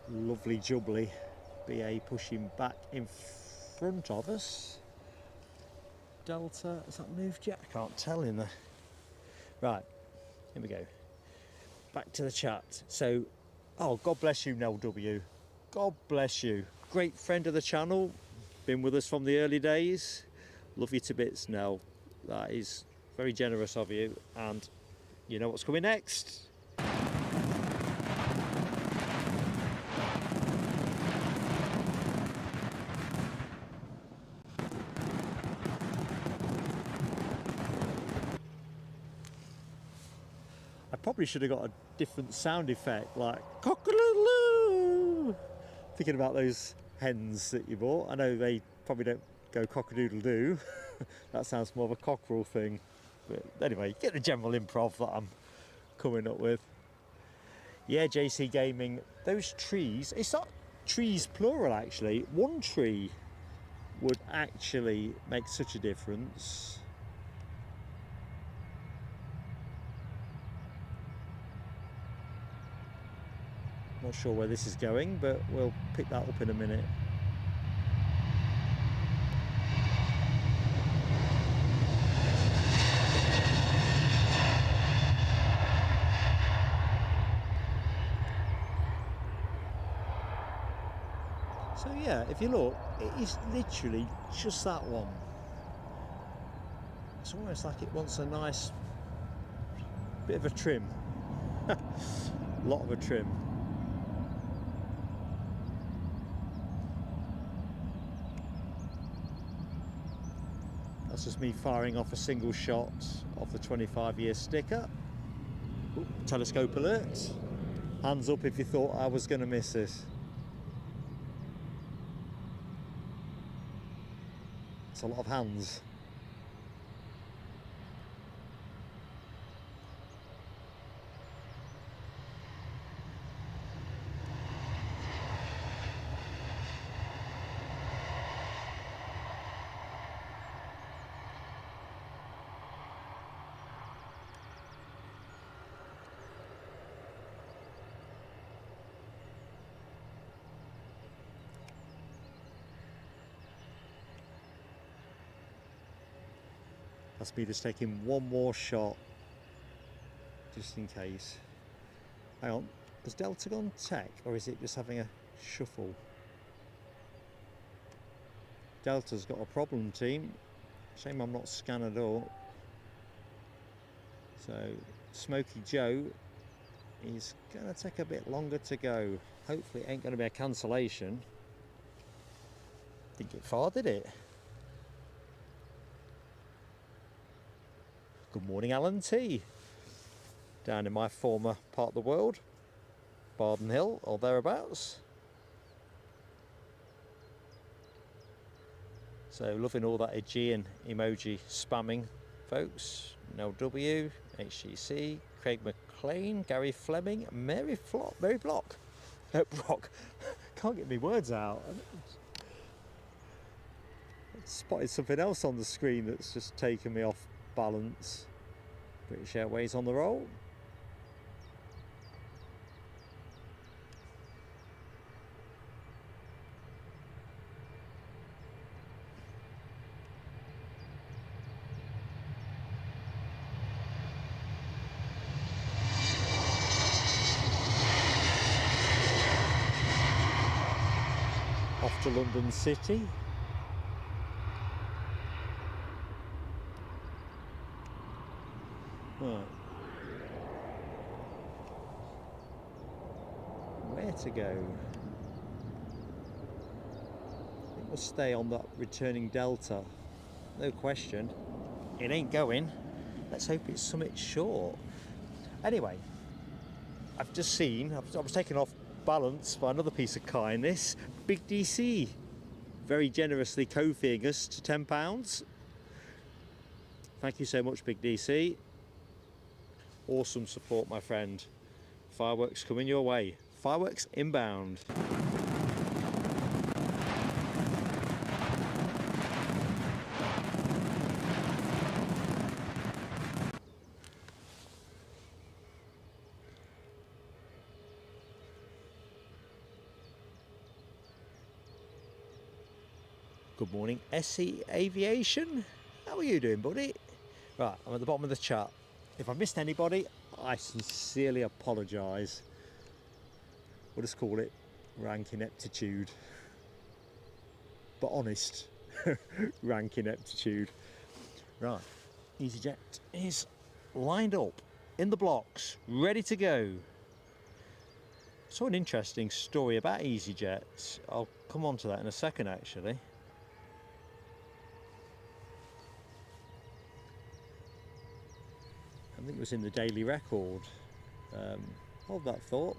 S1: Lovely jubbly BA pushing back in front of us. Delta, has that moved yet? I can't tell in there. Right, here we go. Back to the chat. So, oh, God bless you, Nell W. God bless you. Great friend of the channel. Been with us from the early days. Love you to bits, Nell. That is very generous of you. And you know what's coming next? Probably should have got a different sound effect, like cock-a-doodle-doo. Thinking about those hens that you bought. I know they probably don't go cock-a-doodle-doo. That sounds more of a cockerel thing. But anyway, you get the general improv that I'm coming up with. Yeah, JC Gaming, those trees, it's not trees plural actually. One tree would actually make such a difference. Not sure where this is going, but we'll pick that up in a minute. So yeah, if you look, it is literally just that one. It's almost like it wants a nice bit of a trim. Lot of a trim. That's just me firing off a single shot of the 25-year sticker. Ooh, telescope alert. Hands up if you thought I was going to miss this. It's a lot of hands. That's me just taking one more shot, just in case. Hang on, has Delta gone tech, or is it just having a shuffle? Delta's got a problem, team. Shame I'm not scanning at all. So, Smoky Joe is going to take a bit longer to go. Hopefully it ain't going to be a cancellation. Didn't get far, did it? Good morning, Alan T. Down in my former part of the world, Barden Hill or thereabouts. So loving all that Aegean emoji spamming, folks. Nell W, HGC, Craig McLean, Gary Fleming, Mary Block. Brock. Can't can't get my words out. I spotted something else on the screen that's just taken me off balance. British Airways on the roll. Off to London City. Right. Where to go? I think we'll stay on that returning Delta. No question. It ain't going. Let's hope it's something short. Anyway, I've just seen, I was taken off balance by another piece of kindness. Big DC very generously co-feeing us to £10. Thank you so much, Big DC. Awesome support, my friend. Fireworks coming your way. Fireworks inbound. Good morning, SE Aviation. How are you doing, buddy? Right, I'm at the bottom of the chat. If I missed anybody, I sincerely apologise. We'll just call it rank ineptitude. But honest, rank ineptitude. Right, EasyJet is lined up in the blocks, ready to go. Saw an interesting story about EasyJet. I'll come on to that in a second, actually. I think it was in the Daily Record. Hold that thought.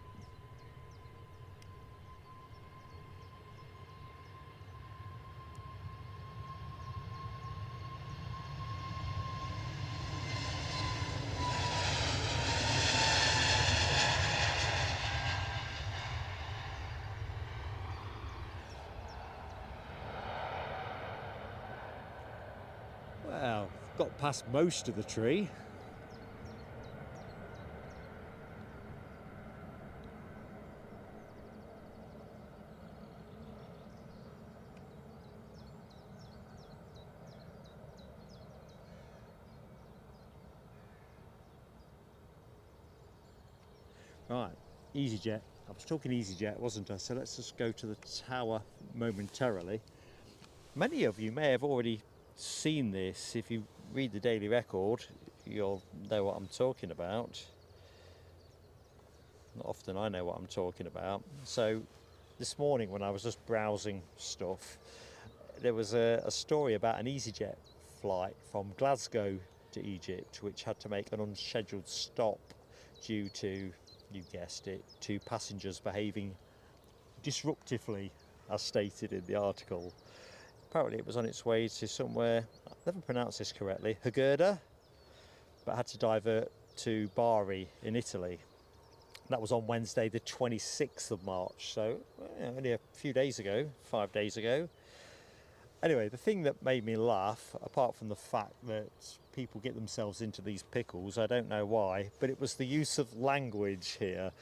S1: Well, got past most of the tree. Right, EasyJet. I was talking EasyJet, wasn't I? So let's just go to the tower momentarily. Many of you may have already seen this. If you read the Daily Record, you'll know what I'm talking about. Not often I know what I'm talking about. So this morning when I was just browsing stuff, there was a story about an EasyJet flight from Glasgow to Egypt, which had to make an unscheduled stop due to, you guessed it, to passengers behaving disruptively, as stated in the article. Apparently it was on its way to somewhere, I never pronounced this correctly, Hagurda, but had to divert to Bari in Italy. That was on Wednesday the 26th of March, so only a few days ago, 5 days ago. Anyway, the thing that made me laugh, apart from the fact that people get themselves into these pickles, I don't know why, but it was the use of language here.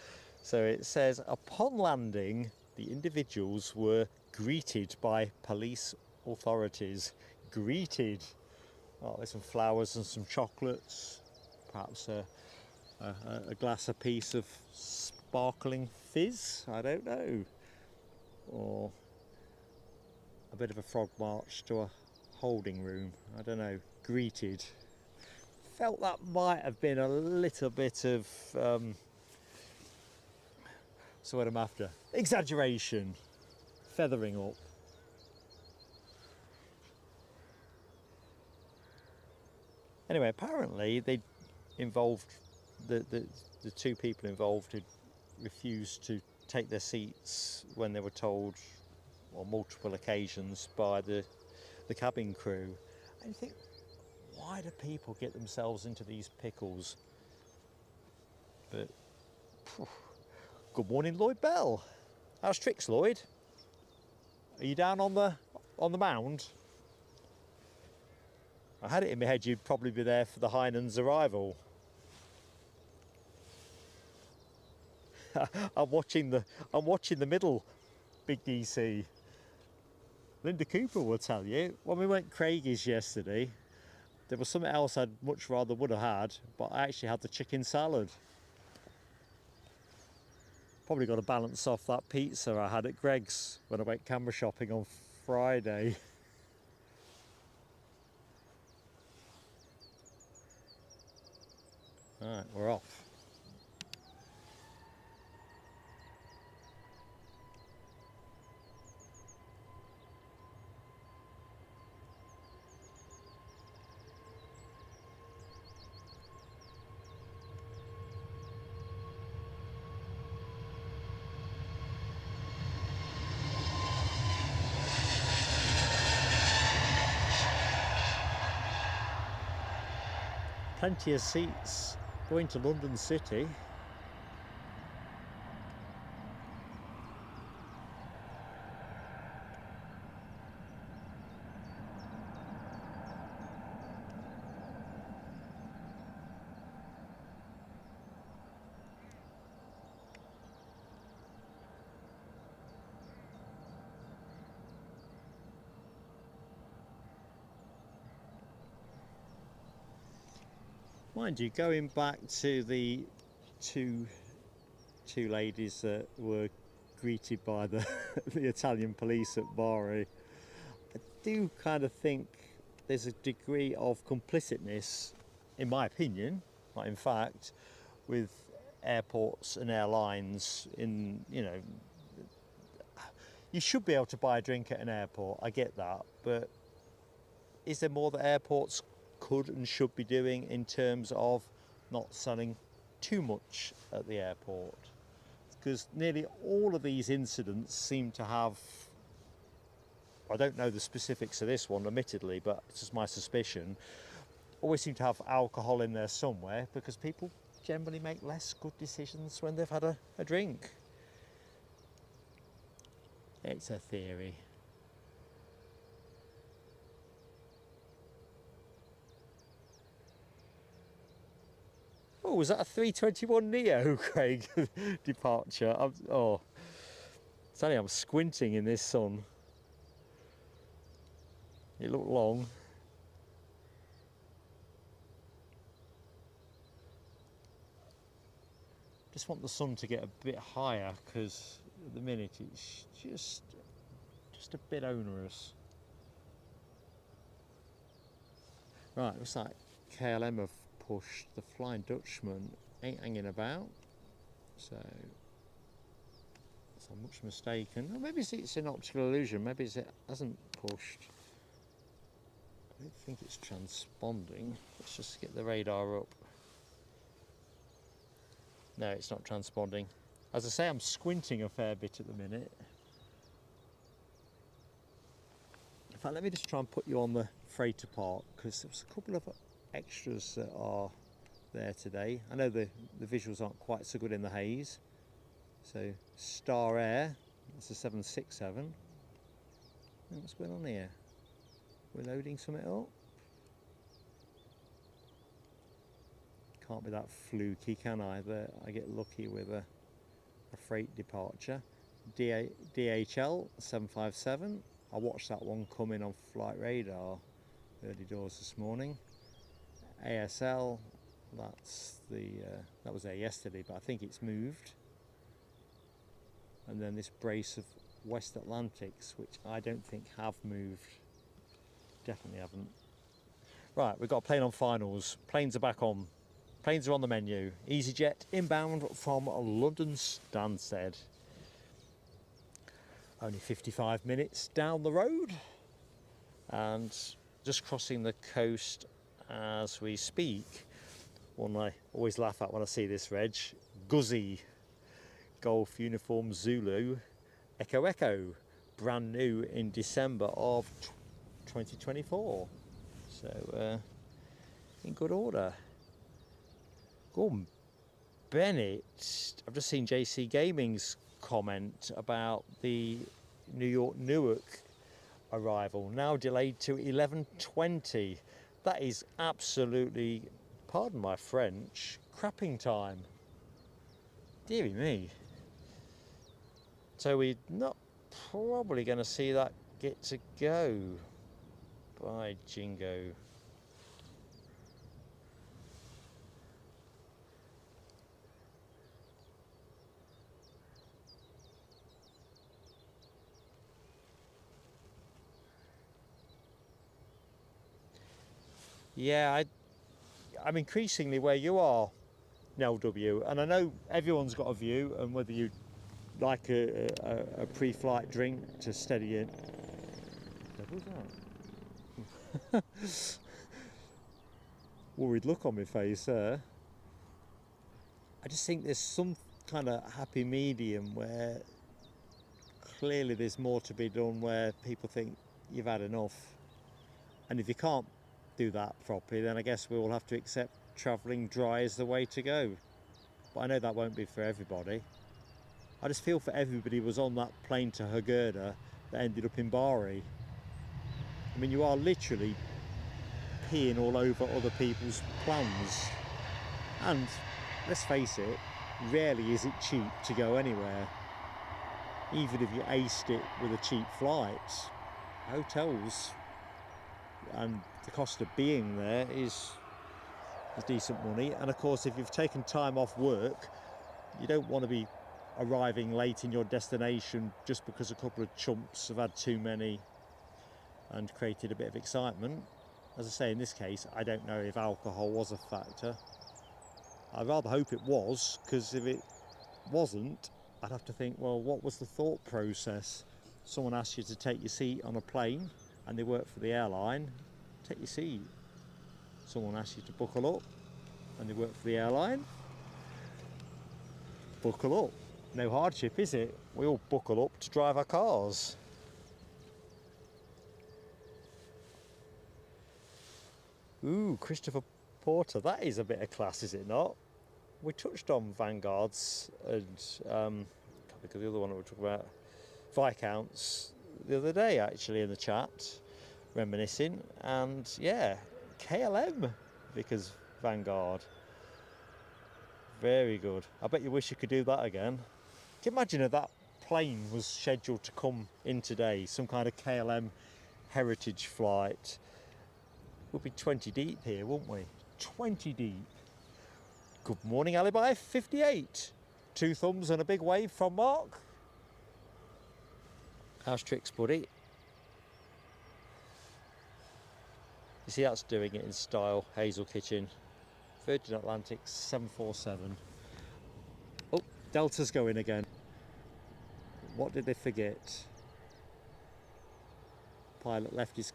S1: So it says, upon landing, the individuals were greeted by police authorities. Greeted. Oh, there's some flowers and some chocolates, perhaps a glass apiece of sparkling fizz, I don't know, or a bit of a frog march to a holding room, I don't know. Greeted. Felt that might have been a little bit of so what I'm after, exaggeration, feathering up. Anyway, apparently they involved the two people involved had refused to take their seats when they were told on multiple occasions by the cabin crew. And you think, why do people get themselves into these pickles? But good morning, Lloyd Bell. How's tricks, Lloyd? Are you down on the mound? I had it in my head you'd probably be there for the Hainan's arrival. I'm watching the middle big DC. Linda Cooper will tell you, when we went Craigie's yesterday, there was something else I'd much rather would have had, but I actually had the chicken salad. Probably got to balance off that pizza I had at Greg's when I went camera shopping on Friday. Alright, we're off. Plenty of seats going to London City. Mind you, going back to the two ladies that were greeted by the Italian police at Bari, I do kind of think there's a degree of complicitness, in my opinion, not in fact, with airports and airlines. You should be able to buy a drink at an airport, I get that, but is there more that airports could and should be doing in terms of not selling too much at the airport? Because nearly all of these incidents seem to have, I don't know the specifics of this one admittedly, but it's just my suspicion, always seem to have alcohol in there somewhere, because people generally make less good decisions when they've had a drink. It's a theory. Oh, was that a 321 Neo, Craig, departure? I'm squinting in this sun. It looked long. Just want the sun to get a bit higher, because at the minute it's just a bit onerous. Right, looks like KLM have pushed. The Flying Dutchman ain't hanging about, so I'm much mistaken. Or maybe it's an optical illusion, maybe it hasn't pushed. I don't think it's transponding. Let's just get the radar up. No, it's not transponding. As I say, I'm squinting a fair bit at the minute. In fact, let me just try and put you on the freighter part, because there's a couple of extras that are there today. I know the visuals aren't quite so good in the haze. So Star Air, that's a 767. What's going on here? We're loading something up. Can't be that fluky, can I? That I get lucky with a freight departure. DHL 757. I watched that one come in on Flight Radar early doors this morning. ASL, that was there yesterday, but I think it's moved. And then this brace of West Atlantics, which I don't think have moved. Definitely haven't. Right, we've got a plane on finals. Planes are back on. Planes are on the menu. EasyJet inbound from London Stansted. Only 55 minutes down the road, and just crossing the coast as we speak. One I always laugh at when I see this reg, Guzzi, Golf Uniform Zulu, Echo Echo, brand new in December of 2024. So in good order. Gordon Bennett, I've just seen JC Gaming's comment about the New York Newark arrival, now delayed to 11:20. That is absolutely, pardon my French, crapping time. Deary me. So we're not probably going to see that get to go. By jingo. Yeah, I'm increasingly where you are, LW, and I know everyone's got a view, and whether you like a pre-flight drink to steady in. What was that? Worried look on my face there. I just think there's some kind of happy medium where clearly there's more to be done, where people think you've had enough, and if you can't do that properly, then I guess we will have to accept travelling dry is the way to go. But I know that won't be for everybody. I just feel for everybody who was on that plane to Hurghada that ended up in Bari. I mean, you are literally peeing all over other people's plans. And let's face it, rarely is it cheap to go anywhere. Even if you aced it with a cheap flight, hotels and the cost of being there is decent money. And of course, if you've taken time off work, you don't want to be arriving late in your destination just because a couple of chumps have had too many and created a bit of excitement. As I say, in this case, I don't know if alcohol was a factor. I rather hope it was, because if it wasn't, I'd have to think, well, what was the thought process? Someone asked you to take your seat on a plane and they work for the airline, take your seat. Someone asked you to buckle up and they work for the airline, buckle up. No hardship, is it? We all buckle up to drive our cars. Ooh, Christopher Porter, that is a bit of class, is it not? We touched on Vanguards and can't think of the other one we were talking about, Viscounts, the other day actually in the chat, reminiscing, and yeah, KLM Vickers Vanguard. Very good. I bet you wish you could do that again. Can you imagine if that plane was scheduled to come in today, some kind of KLM heritage flight? We'd be 20 deep here, wouldn't we? 20 deep. Good morning, Alibi 58. 2 thumbs and a big wave from Mark. How's tricks, buddy? You see, that's doing it in style. Hazel Kitchen, Virgin Atlantic 747. Oh, Delta's going again. What did they forget? Pilot left his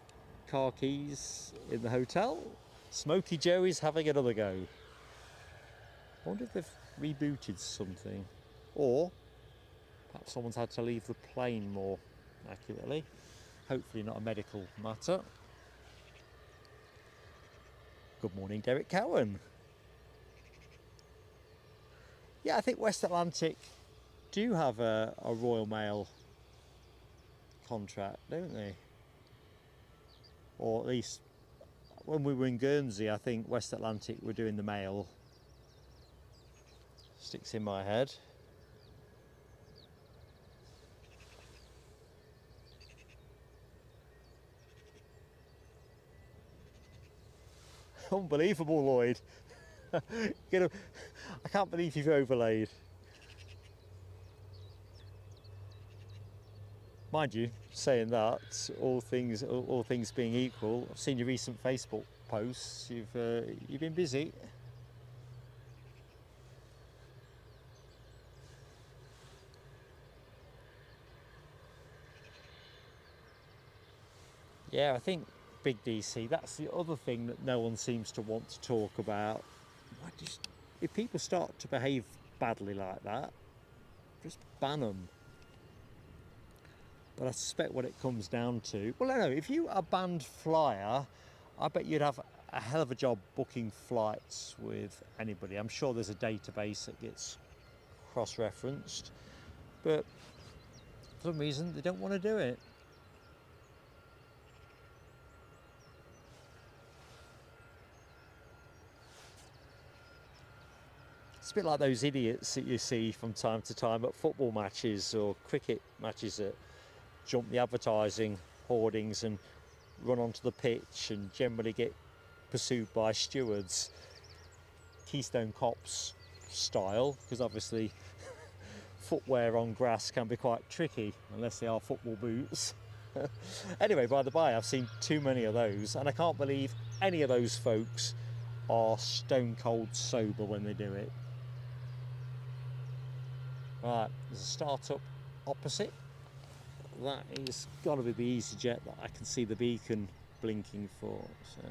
S1: car keys in the hotel. Smokey Joe is having another go. I wonder if they've rebooted something, or perhaps someone's had to leave the plane more accurately. Hopefully not a medical matter. Good morning, Derek Cowan. Yeah, I think West Atlantic do have a Royal Mail contract, don't they? Or at least when we were in Guernsey, I think West Atlantic were doing the mail. Sticks in my head. Unbelievable, Lloyd. I can't believe you've overlaid. Mind you, saying that, all things being equal, I've seen your recent Facebook posts. You've been busy. Yeah, I think Big DC, that's the other thing that no one seems to want to talk about. If people start to behave badly like that, just ban them. But I suspect what it comes down to, well, I don't know, if you are a banned flyer, I bet you'd have a hell of a job booking flights with anybody. I'm sure there's a database that gets cross-referenced, but For some reason, they don't want to do it. It's a bit like those idiots that you see from time to time at football matches or cricket matches that jump the advertising hoardings and run onto the pitch and generally get pursued by stewards, Keystone Cops style, because obviously footwear on grass can be quite tricky unless they are football boots. Anyway, by the by, I've seen too many of those, and I can't believe any of those folks are stone cold sober when they do it. Right, there's a start-up opposite. That is got to be the EasyJet that I can see the beacon blinking for. So,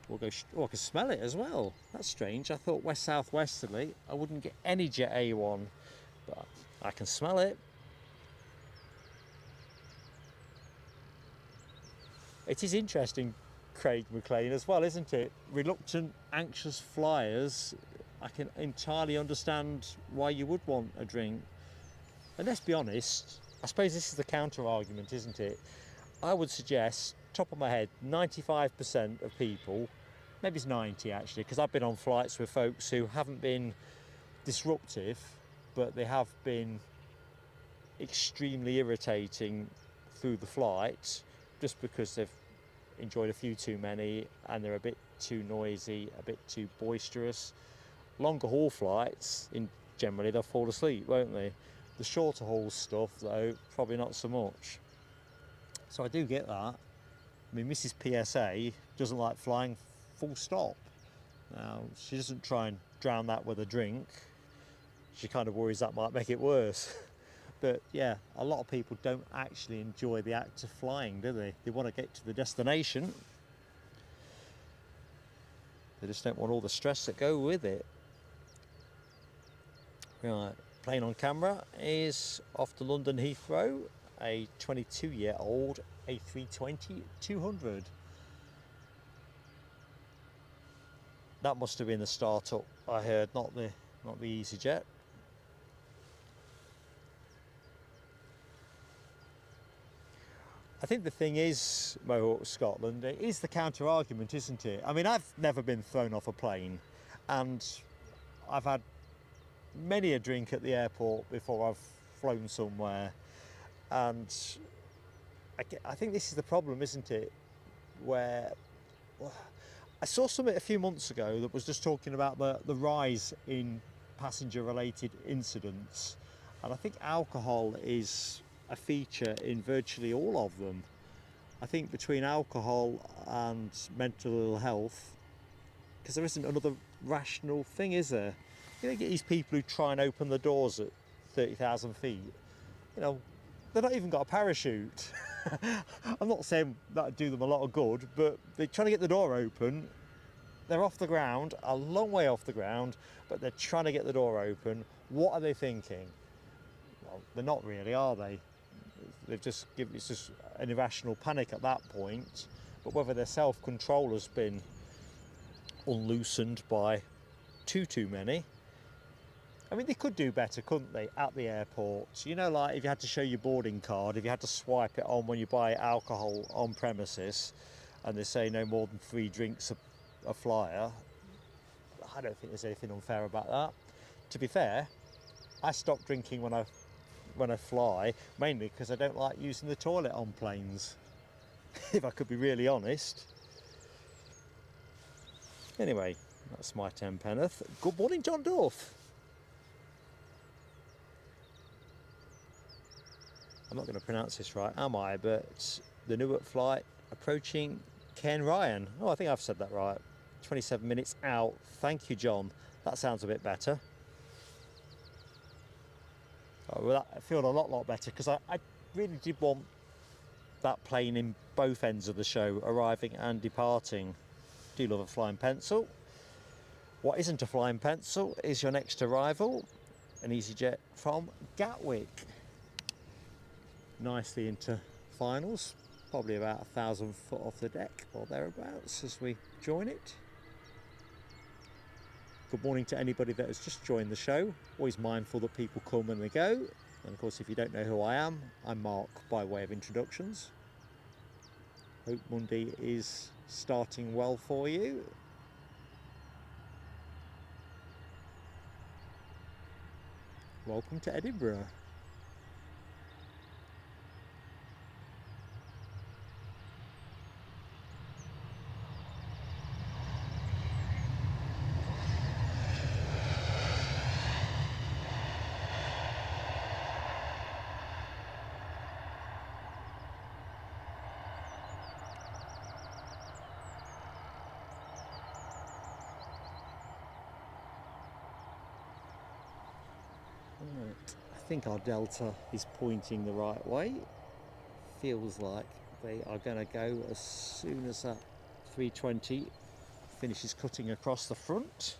S1: we'll go. Oh, I can smell it as well. That's strange. I thought west southwesterly I wouldn't get any Jet A1, but I can smell it. It is interesting, Craig McLean, as well, isn't it? Reluctant, anxious flyers. I can entirely understand why you would want a drink. And let's be honest, I suppose this is the counter argument, isn't it? I would suggest, top of my head, 95% of people, maybe it's 90 actually, because I've been on flights with folks who haven't been disruptive, but they have been extremely irritating through the flight, just because they've enjoyed a few too many and they're a bit too noisy, a bit too boisterous. Longer haul flights, generally they'll fall asleep, won't they? The shorter haul stuff though, probably not so much. So I do get that. I mean, Mrs. PSA doesn't like flying, full stop. Now, she doesn't try and drown that with a drink. She kind of worries that might make it worse. But yeah, a lot of people don't actually enjoy the act of flying, do they? They want to get to the destination. They just don't want all the stress that go with it. Right, plane on camera is off to London Heathrow, a 22-year-old A320-200. That must have been the start-up, I heard, not the EasyJet. I think the thing is, Mohawk Scotland, it is the counter argument, isn't it? I mean, I've never been thrown off a plane, and I've had many a drink at the airport before I've flown somewhere, and I think this is the problem, isn't it? Where I saw something a few months ago that was just talking about the rise in passenger-related incidents, and I think alcohol is a feature in virtually all of them. I think between alcohol and mental ill health, because there isn't another rational thing, is there? You know, get these people who try and open the doors at 30,000 feet, you know, they've not even got a parachute. I'm not saying that'd do them a lot of good, but they're trying to get the door open. They're off the ground, a long way off the ground, but they're trying to get the door open. What are they thinking? Well, they're not really, are they? It's just an irrational panic at that point. But whether their self-control has been unloosened by too many, I mean, they could do better, couldn't they, at the airport? You know, like if you had to show your boarding card, if you had to swipe it on when you buy alcohol on premises, and they say no more than 3 drinks a flyer, I don't think there's anything unfair about that. To be fair, I stopped drinking when I fly, mainly because I don't like using the toilet on planes, if I could be really honest. Anyway, that's my 10 penneth. Good morning, John Dorff. I'm not going to pronounce this right, am I? But the Newark flight approaching Ken Ryan. Oh, I think I've said that right. 27 minutes out. Thank you, John. That sounds a bit better. Oh, well, I feel a lot better, because I really did want that plane in both ends of the show, arriving and departing. Do love a flying pencil. What isn't a flying pencil is your next arrival, an EasyJet from Gatwick. Nicely into finals, probably about 1,000 foot off the deck or thereabouts as we join it. Good morning to anybody that has just joined the show. Always mindful that people come and they go. And of course, if you don't know who I am, I'm Mark by way of introductions. Hope Monday is starting well for you. Welcome to Edinburgh. I think our Delta is pointing the right way. Feels like they are going to go as soon as that 320 finishes cutting across the front.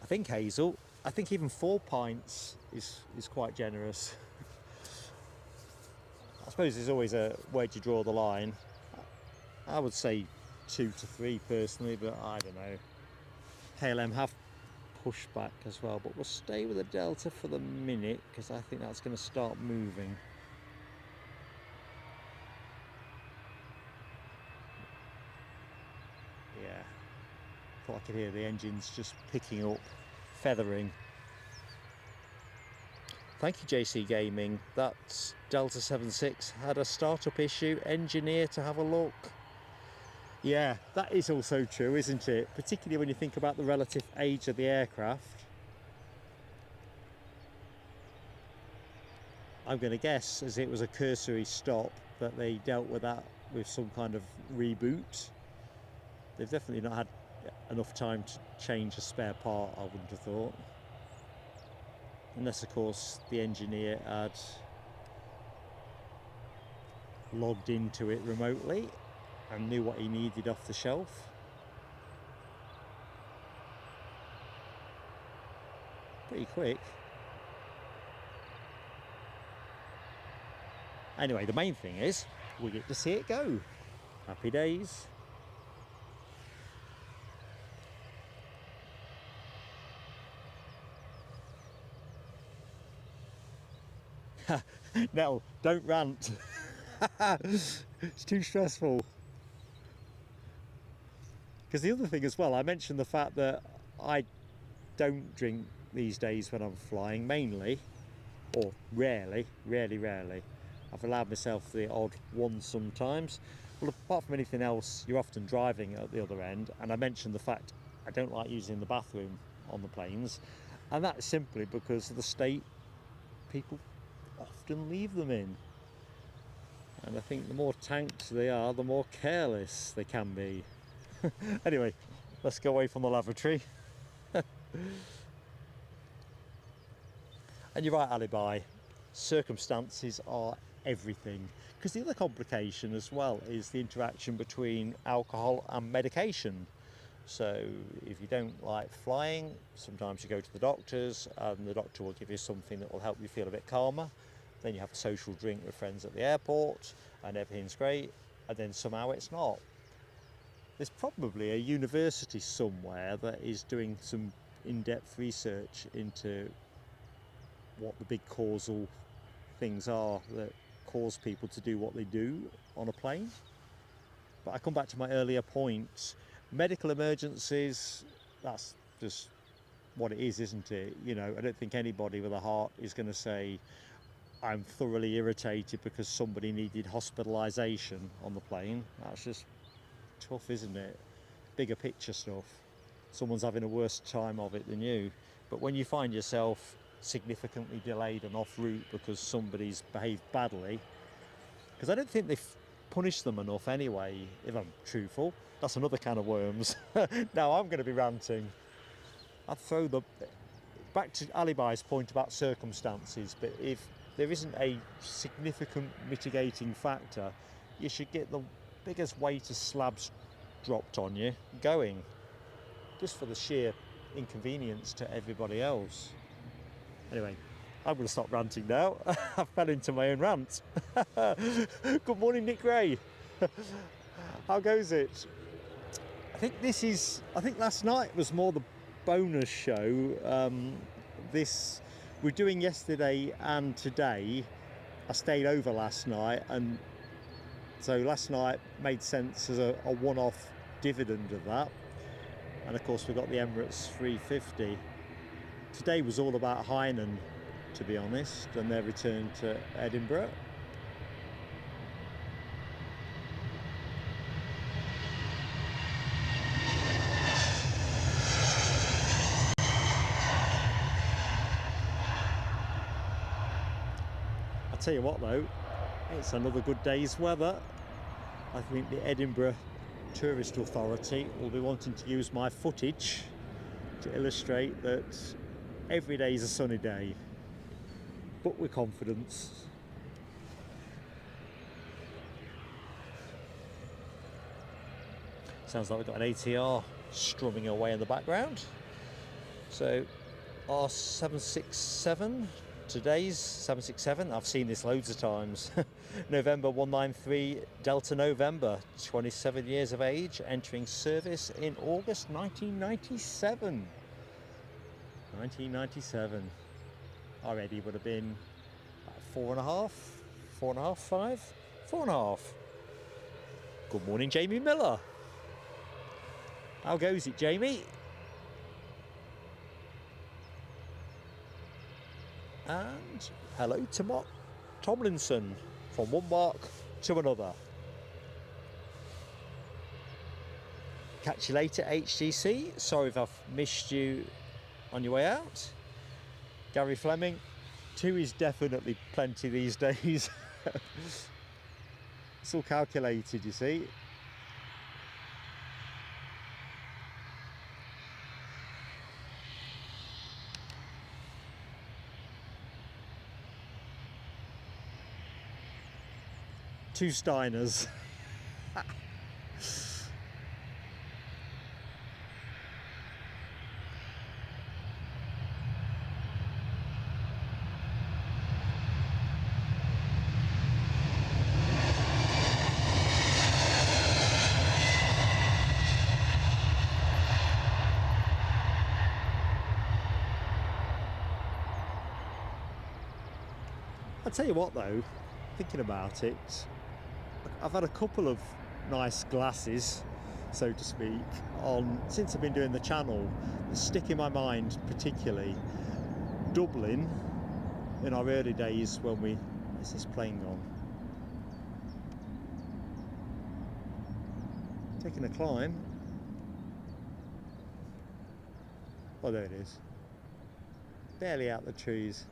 S1: I think, Hazel, I think even 4 pints is quite generous. I suppose there's always a where do you draw the line. I would say 2 to 3 personally, but I don't know. KLM have pushed back as well, but we'll stay with the Delta for the minute because I think that's going to start moving. Yeah, thought I could hear the engines just picking up, feathering. Thank you, JC Gaming. That's Delta 76 had a startup issue. Engineer to have a look. Yeah, that is also true, isn't it? Particularly when you think about the relative age of the aircraft. I'm going to guess, as it was a cursory stop, that they dealt with that with some kind of reboot. They've definitely not had enough time to change a spare part, I wouldn't have thought. Unless, of course, the engineer had logged into it remotely and knew what he needed off the shelf. Pretty quick. Anyway, the main thing is we get to see it go. Happy days. No, don't rant. It's too stressful. Because the other thing as well, I mentioned the fact that I don't drink these days when I'm flying, mainly, or rarely. I've allowed myself the odd one sometimes. Well, apart from anything else, you're often driving at the other end, and I mentioned the fact I don't like using the bathroom on the planes, and that's simply because of the state people often leave them in. And I think the more tanks they are, the more careless they can be. Anyway, let's go away from the lavatory. And you're right, Alibi, circumstances are everything. Because the other complication as well is the interaction between alcohol and medication. So if you don't like flying, sometimes you go to the doctors and the doctor will give you something that will help you feel a bit calmer. Then you have a social drink with friends at the airport and everything's great, and then somehow it's not. There's probably a university somewhere that is doing some in-depth research into what the big causal things are that cause people to do what they do on a plane. But I come back to my earlier point, medical emergencies, that's just what it is, isn't it? You know, I don't think anybody with a heart is going to say, I'm thoroughly irritated because somebody needed hospitalisation on the plane. That's just tough, isn't it? Bigger picture stuff. Someone's having a worse time of it than you. But when you find yourself significantly delayed and off route because somebody's behaved badly, because I don't think they've punished them enough anyway, if I'm truthful. That's another can of worms. Now I'm going to be ranting. I'd throw the back to Alibi's point about circumstances, but if there isn't a significant mitigating factor, you should get the biggest weight of slabs dropped on you going, just for the sheer inconvenience to everybody else. Anyway, I'm going to stop ranting now. I fell into my own rant. Good morning, Nick Gray. How goes it? I think last night was more the bonus show. We're doing yesterday and today. I stayed over last night, and so last night made sense as a one-off dividend of that. And of course, we got the Emirates 350. Today was all about Hainan, to be honest, and their return to Edinburgh. I'll tell you what though, it's another good day's weather. I think the Edinburgh Tourist Authority will be wanting to use my footage to illustrate that every day is a sunny day, but with confidence. Sounds like we've got an ATR strumming away in the background. So our 767, today's 767, I've seen this loads of times. November 193 Delta November, 27 years of age, entering service in August 1997. 1997. Already would have been about 4.5, 5, 4.5. Good morning, Jamie Miller. How goes it, Jamie? And hello to Mark Tomlinson, from one mark to another. Catch you later, HTC. Sorry if I've missed you on your way out. Gary Fleming, 2 is definitely plenty these days. It's all calculated, you see. Two Steiners. I'll tell you what though, thinking about it, I've had a couple of nice glasses, so to speak, on since I've been doing the channel. That stick in my mind particularly. Dublin, in our early days when we... Is this plane gone? Taking a climb. Oh, there it is. Barely out the trees.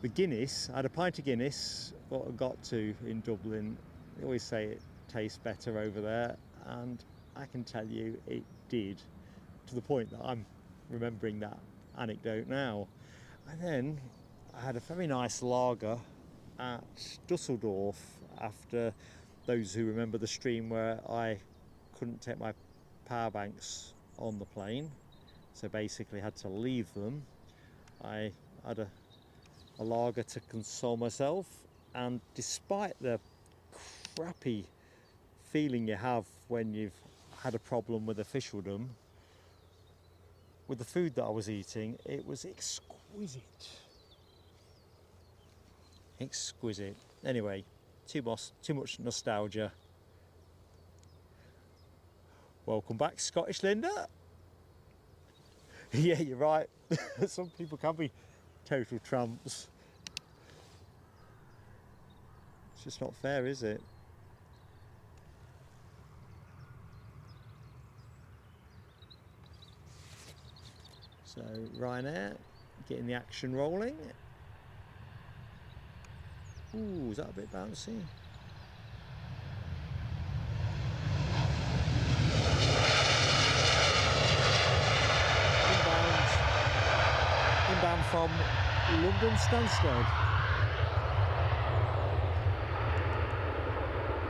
S1: The Guinness, I had a pint of Guinness, what I got to in Dublin. They always say it tastes better over there, and I can tell you it did, to the point that I'm remembering that anecdote now. And then I had a very nice lager at Dusseldorf, after those who remember the stream where I couldn't take my power banks on the plane, so basically had to leave them. I had a lager to console myself, and despite the crappy feeling you have when you've had a problem with officialdom, with the food that I was eating, it was exquisite. Exquisite. Anyway, too much nostalgia. Welcome back, Scottish Linda. Yeah, you're right. Some people can be total tramps. It's just not fair, is it? So Ryanair, getting the action rolling. Ooh, is that a bit bouncy? Inbound from London Stansted.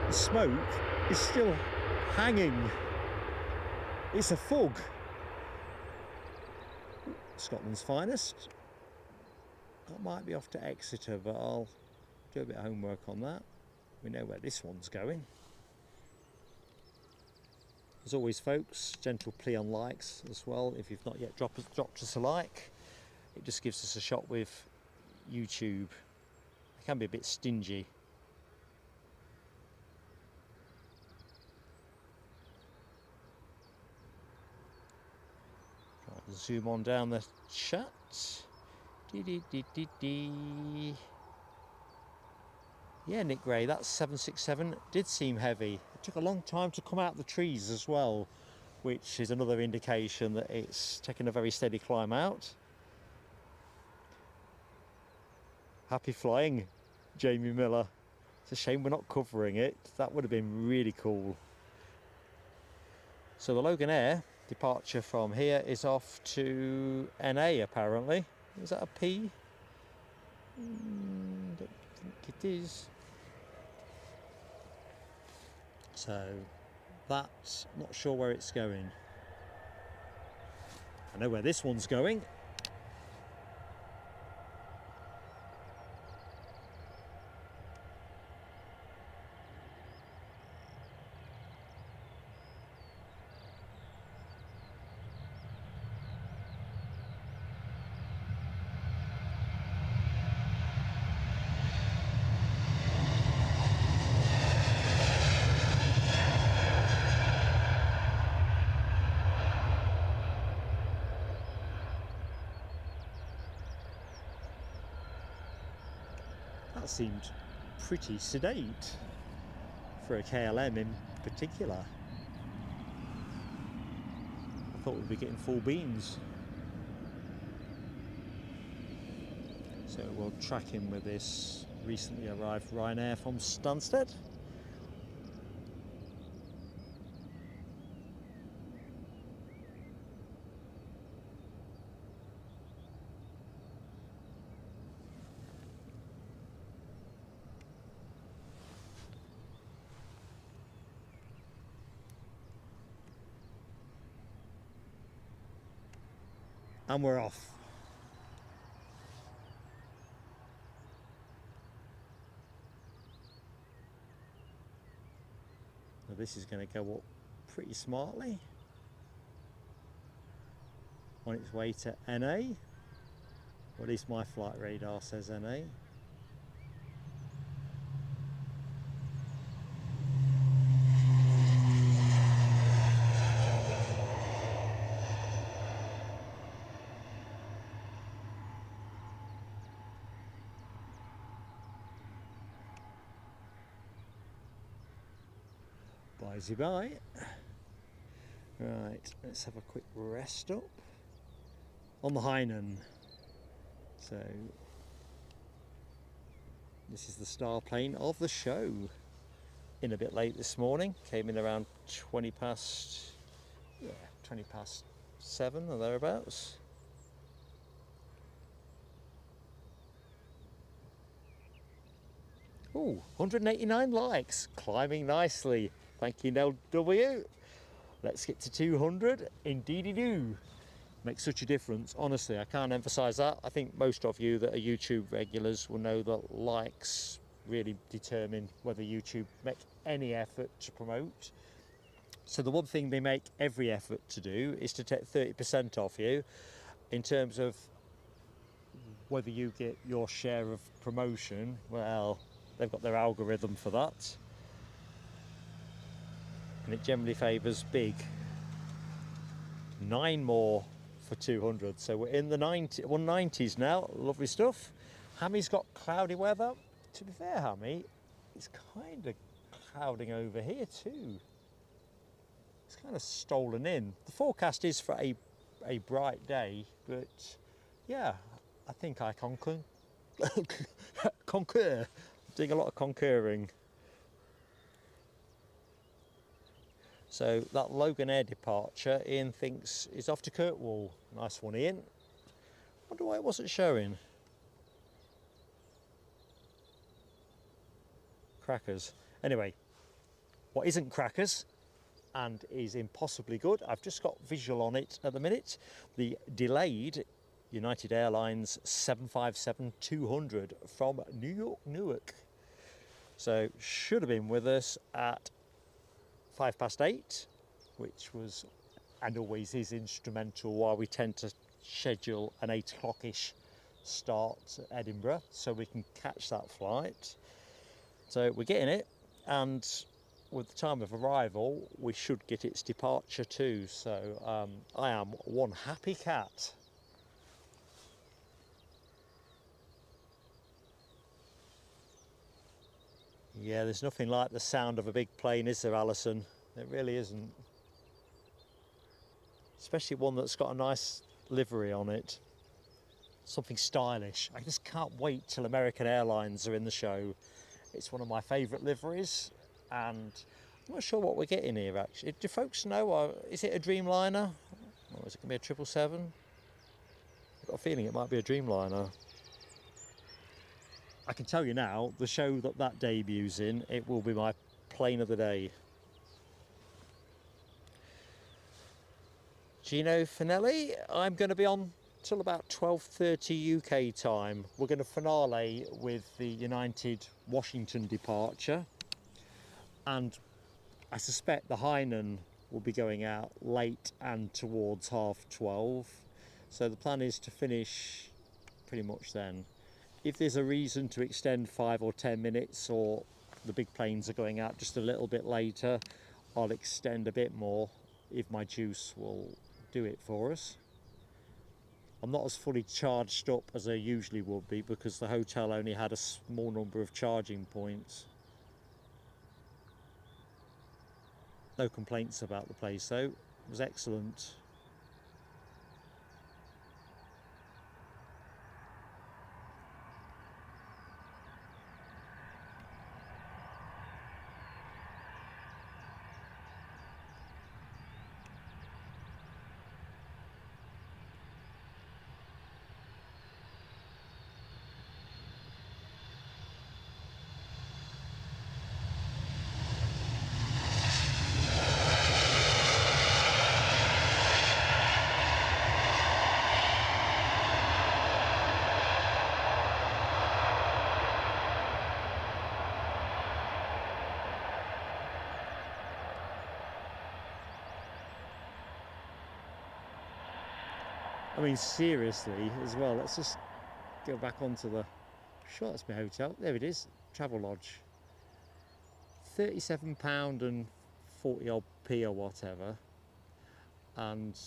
S1: The smoke is still hanging. It's a fog. Scotland's finest. That might be off to Exeter, but I'll do a bit of homework on that. We know where this one's going. As always, folks, gentle plea on likes as well. If you've not yet dropped us a like, it just gives us a shot with YouTube. It can be a bit stingy. Right, zoom on down the chat. Yeah, Nick Gray, that 767 did seem heavy. It took a long time to come out of the trees as well, which is another indication that it's taken a very steady climb out. Happy flying, Jamie Miller. It's a shame we're not covering it. That would have been really cool. So the Logan Air departure from here is off to NA apparently. Is that a P? Don't think it is. So that's not sure where it's going. I know where this one's going. That seemed pretty sedate for a KLM in particular. I thought we'd be getting full beans. So we'll track in with this recently arrived Ryanair from Stansted. And we're off. Now this is going to go up pretty smartly on its way to NA, or at least my flight radar says NA. Bye. Right, let's have a quick rest up on the Hainan. So this is the star plane of the show. In a bit late this morning, came in around 20 past 7 or thereabouts. Ooh, 189 likes, climbing nicely. Thank you, Nell W. Let's get to 200. Indeedy do. Makes such a difference. Honestly, I can't emphasize that. I think most of you that are YouTube regulars will know that likes really determine whether YouTube make any effort to promote. So the one thing they make every effort to do is to take 30% off you in terms of whether you get your share of promotion. Well, they've got their algorithm for that. And it generally favours big. 9 more for 200. So we're in the 190s now. Lovely stuff. Hammy's got cloudy weather. To be fair, Hammy, it's kind of clouding over here too. It's kind of stolen in. The forecast is for a bright day, but yeah, I think I concur. Doing a lot of concurring. So that Logan Air departure, Ian thinks is off to Kirkwall. Nice one, Ian. Wonder why it wasn't showing. Crackers. Anyway, what isn't crackers and is impossibly good, I've just got visual on it at the minute. The delayed United Airlines 757-200 from New York, Newark. So should have been with us at 8:05, which was and always is instrumental why we tend to schedule an 8 o'clock-ish start at Edinburgh so we can catch that flight. So we're getting it, and with the time of arrival we should get its departure too. So I am one happy cat. Yeah, there's nothing like the sound of a big plane, is there, Alison? It really isn't. Especially one that's got a nice livery on it. Something stylish. I just can't wait till American Airlines are in the show. It's one of my favourite liveries, and I'm not sure what we're getting here actually. Do folks know? Is it a Dreamliner? Or is it going to be a 777? I've got a feeling it might be a Dreamliner. I can tell you now, the show that debuts in, it will be my plane of the day. Gino Finelli, I'm going to be on till about 12:30 UK time. We're going to finale with the United Washington departure, and I suspect the Hainan will be going out late and towards 12:30. So the plan is to finish pretty much then. If there's a reason to extend 5 or 10 minutes, or the big planes are going out just a little bit later, I'll extend a bit more if my juice will do it for us. I'm not as fully charged up as I usually would be because the hotel only had a small number of charging points. No complaints about the place though, it was excellent. I mean, seriously, as well, let's just go back onto the... Sure, that's my hotel. There it is, Travel Lodge. £37 and 40 odd p or whatever. And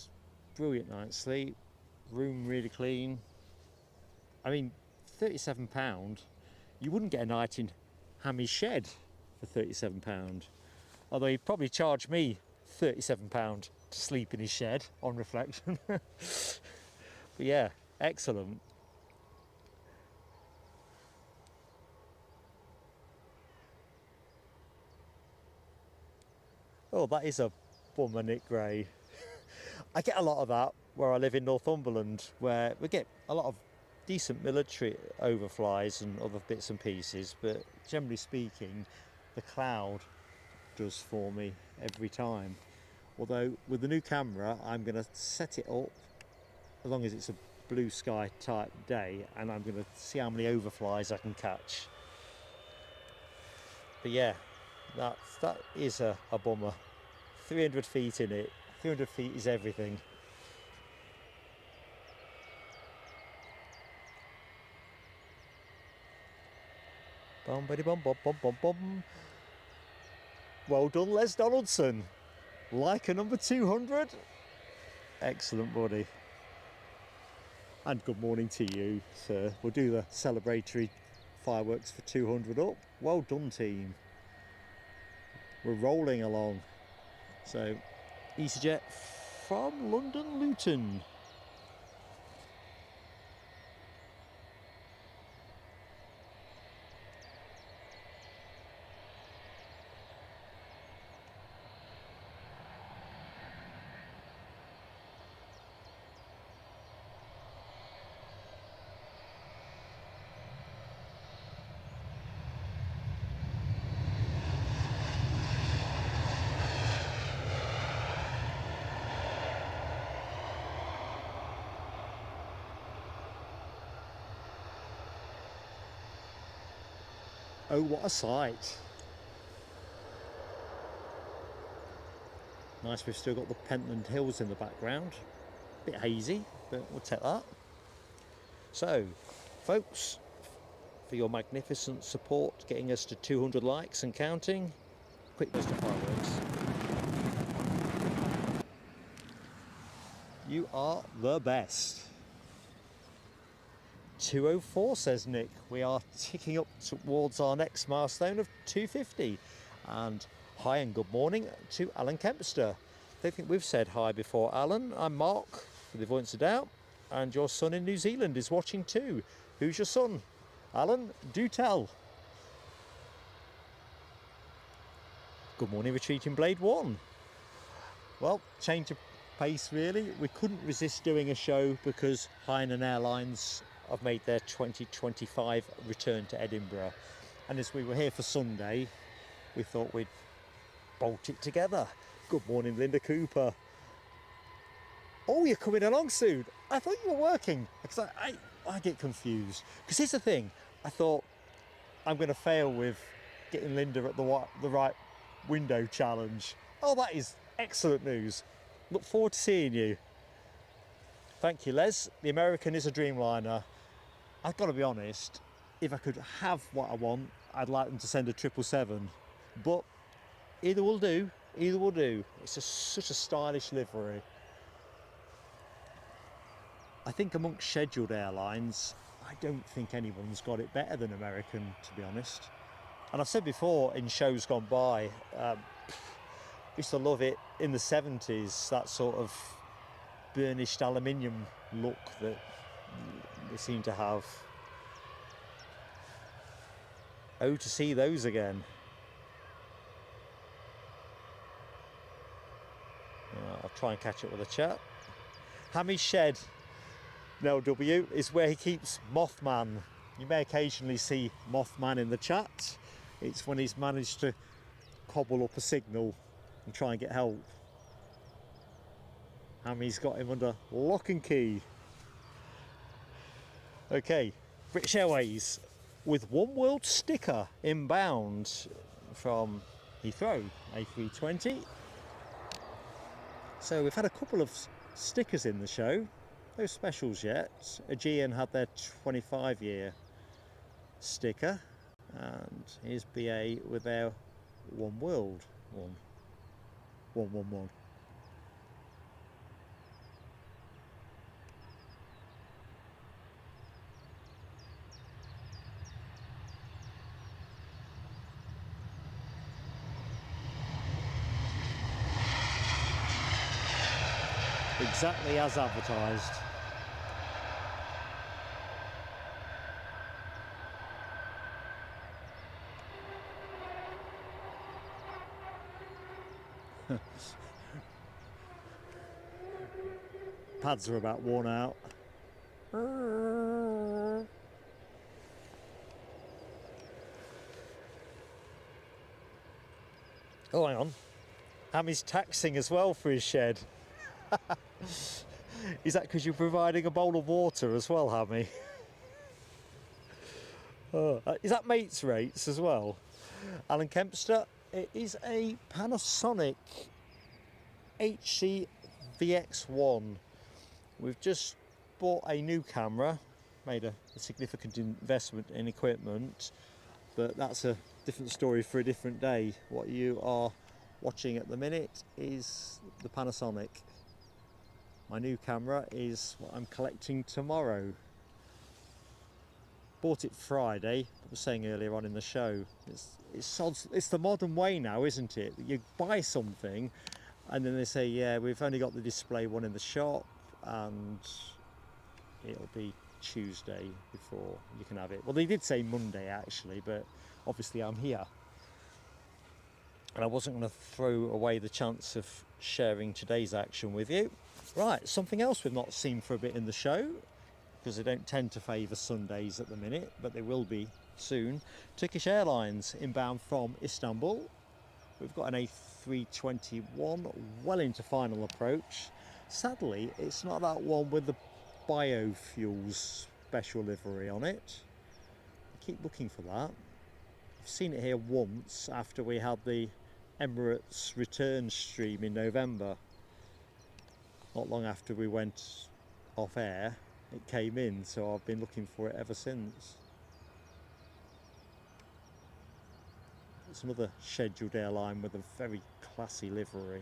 S1: brilliant night's sleep. Room really clean. I mean, £37, you wouldn't get a night in Hammy's shed for £37. Although he'd probably charge me £37 to sleep in his shed, on reflection. But yeah, excellent. Oh, that is a bummer, Nick Gray. I get a lot of that where I live in Northumberland, where we get a lot of decent military overflies and other bits and pieces, but generally speaking, the cloud does for me every time. Although with the new camera, I'm going to set it up as long as it's a blue sky type day, and I'm going to see how many overflies I can catch. But yeah, that is a bummer. 300 feet in it. 300 feet is everything. Bum, buddy, bum, bum, bum, bum, bum. Well done, Les Donaldson. Like a number 200. Excellent, buddy. And good morning to you, sir. We'll do the celebratory fireworks for 200 up. Well done, team. We're rolling along. So, EasyJet from London Luton. Oh, what a sight. Nice, we've still got the Pentland Hills in the background. Bit hazy, but we'll take that. So, folks, for your magnificent support, getting us to 200 likes and counting, quick burst of fireworks. You are the best. 204, says Nick. We are ticking up towards our next milestone of 250. And hi and good morning to Alan Kempster. Don't think we've said hi before, Alan. I'm Mark, for the avoidance of doubt, and your son in New Zealand is watching too. Who's your son? Alan, do tell. Good morning, Retreating Blade 1. Well, change of pace really. We couldn't resist doing a show because Hainan Airlines have made their 2025 return to Edinburgh. And as we were here for Sunday, we thought we'd bolt it together. Good morning, Linda Cooper. Oh, you're coming along soon. I thought you were working. Because I get confused. Because here's the thing. I thought I'm going to fail with getting Linda at the right window challenge. Oh, that is excellent news. Look forward to seeing you. Thank you, Les. The American is a Dreamliner. I've got to be honest, if I could have what I want, I'd like them to send a 777. But either will do, either will do. It's just such a stylish livery. I think amongst scheduled airlines, I don't think anyone's got it better than American, to be honest. And I've said before in shows gone by, used to love it in the 70s, that sort of burnished aluminium look that they seem to have. Oh, to see those again. I'll try and catch up with the chat. Hammy's shed, Nell W, is where he keeps Mothman. You may occasionally see Mothman in the chat. It's when he's managed to cobble up a signal and try and get help. Hammy's got him under lock and key. Okay, British Airways with One World sticker inbound from Heathrow, A320. So we've had a couple of stickers in the show, no specials yet. Aegean had their 25-year sticker, and here's BA with their One World one. 111. Exactly as advertised. Pads are about worn out. Oh, hang on. Hammy's taxing as well for his shed. Is that because you're providing a bowl of water as well, Hammy? Is that mates rates as well? Alan Kempster, it is a Panasonic HC VX1. We've just bought a new camera, made a significant investment in equipment, but that's a different story for a different day. What you are watching at the minute is the Panasonic. My new camera is what I'm collecting tomorrow. Bought it Friday, I was saying earlier on in the show. It's the modern way now, isn't it? You buy something and then they say, yeah, we've only got the display one in the shop and it'll be Tuesday before you can have it. Well, they did say Monday actually, but obviously I'm here. And I wasn't going to throw away the chance of sharing today's action with you. Right, something else we've not seen for a bit in the show, because they don't tend to favour Sundays at the minute, but they will be soon. Turkish Airlines inbound from Istanbul. We've got an A321 well into final approach. Sadly, it's not that one with the biofuels special livery on it. I keep looking for that. seen it here once after we had the Emirates return stream in November. Not long after we went off air, it came in, so I've been looking for it ever since. It's another scheduled airline with a very classy livery.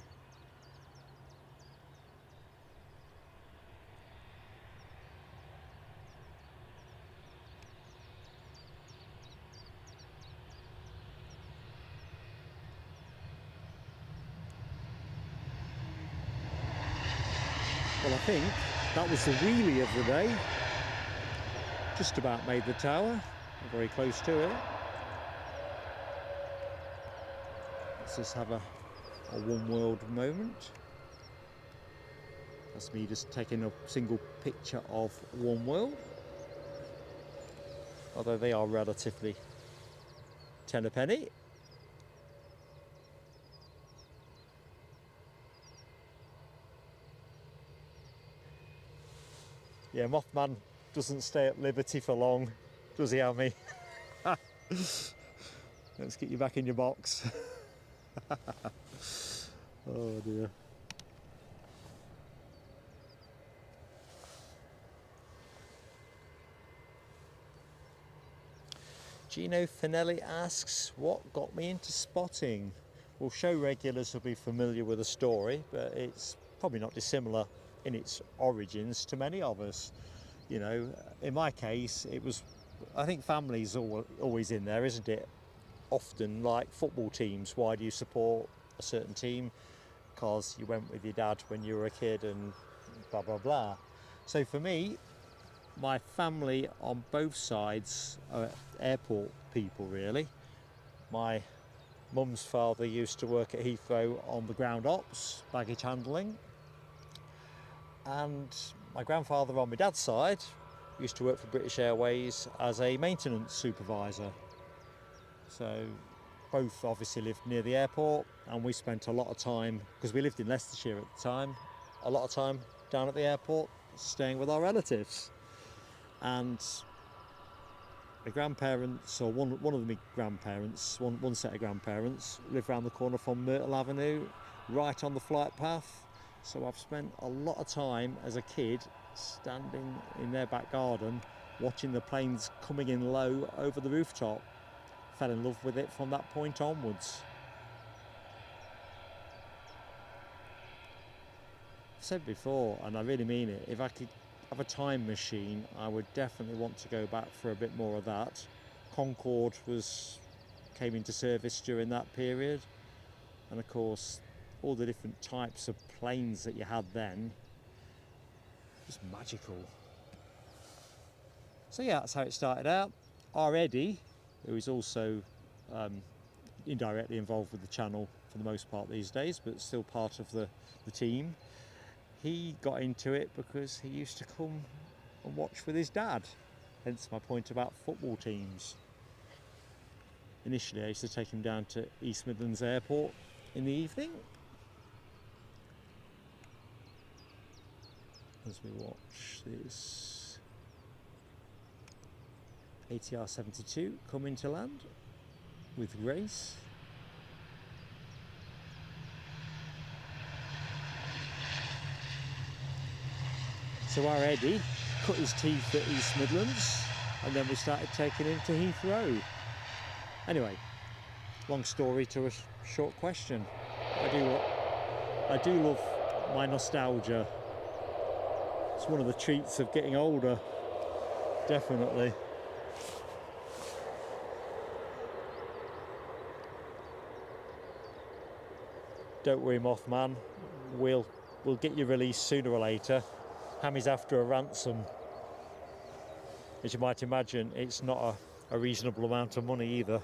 S1: Well, I think that was the wheelie of the day. Just about made the tower, very close to it. Let's just have a one world moment. That's me just taking a single picture of one world. Although they are relatively 10 a penny. Yeah, Mothman doesn't stay at liberty for long, does he, Amy? Let's get you back in your box. Oh dear. Gino Finelli asks, what got me into spotting? Well, show regulars will be familiar with the story, but it's probably not dissimilar in its origins to many of us. You know, in my case, it was, I think family's always in there, isn't it? Often like football teams, why do you support a certain team? Because you went with your dad when you were a kid and blah blah blah. So for me, my family on both sides are airport people really. My mum's father used to work at Heathrow on the ground ops, baggage handling. And my grandfather on my dad's side used to work for British Airways as a maintenance supervisor. So both obviously lived near the airport, and we spent a lot of time, because we lived in Leicestershire at the time, a lot of time down at the airport staying with our relatives. And my grandparents, or one of my grandparents, one set of grandparents, lived around the corner from Myrtle Avenue, right on the flight path. So I've spent a lot of time as a kid standing in their back garden watching the planes coming in low over the rooftop. Fell in love with it from that point onwards. I've said before, and I really mean it, if I could have a time machine, I would definitely want to go back for a bit more of that. Concorde came into service during that period, and of course all the different types of planes that you had then, just magical. So yeah, that's how it started out. Our Eddie, who is also indirectly involved with the channel for the most part these days, but still part of the team, he got into it because he used to come and watch with his dad, hence my point about football teams. Initially I used to take him down to East Midlands Airport in the evening as we watch this ATR 72 come into land with grace. So our Eddie cut his teeth at East Midlands, and then we started taking him to Heathrow. Anyway, long story to a short question. I do love my nostalgia. It's one of the treats of getting older, definitely. Don't worry, Mothman, we'll get you released sooner or later. Hammy's after a ransom. As you might imagine, it's not a reasonable amount of money either.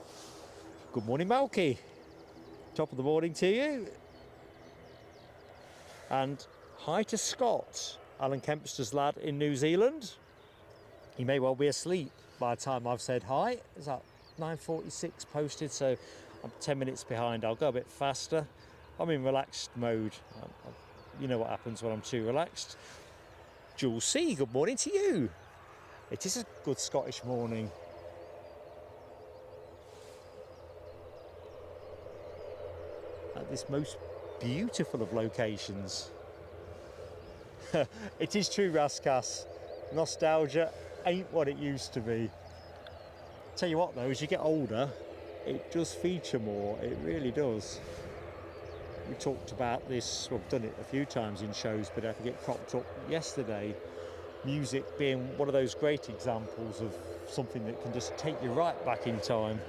S1: Good morning, Malky. Top of the morning to you. And hi to Scott, Alan Kempster's lad in New Zealand. He may well be asleep by the time I've said hi. Is that 9:46 posted? So I'm 10 minutes behind. I'll go a bit faster. I'm in relaxed mode. You know what happens when I'm too relaxed. Jules C, good morning to you. It is a good Scottish morning. this most beautiful of locations. It is true, Raskas. Nostalgia ain't what it used to be. Tell you what though, as you get older, it does feature more. It really does. We talked about this, well, I've done it a few times in shows, but I think it cropped up yesterday. Music being one of those great examples of something that can just take you right back in time.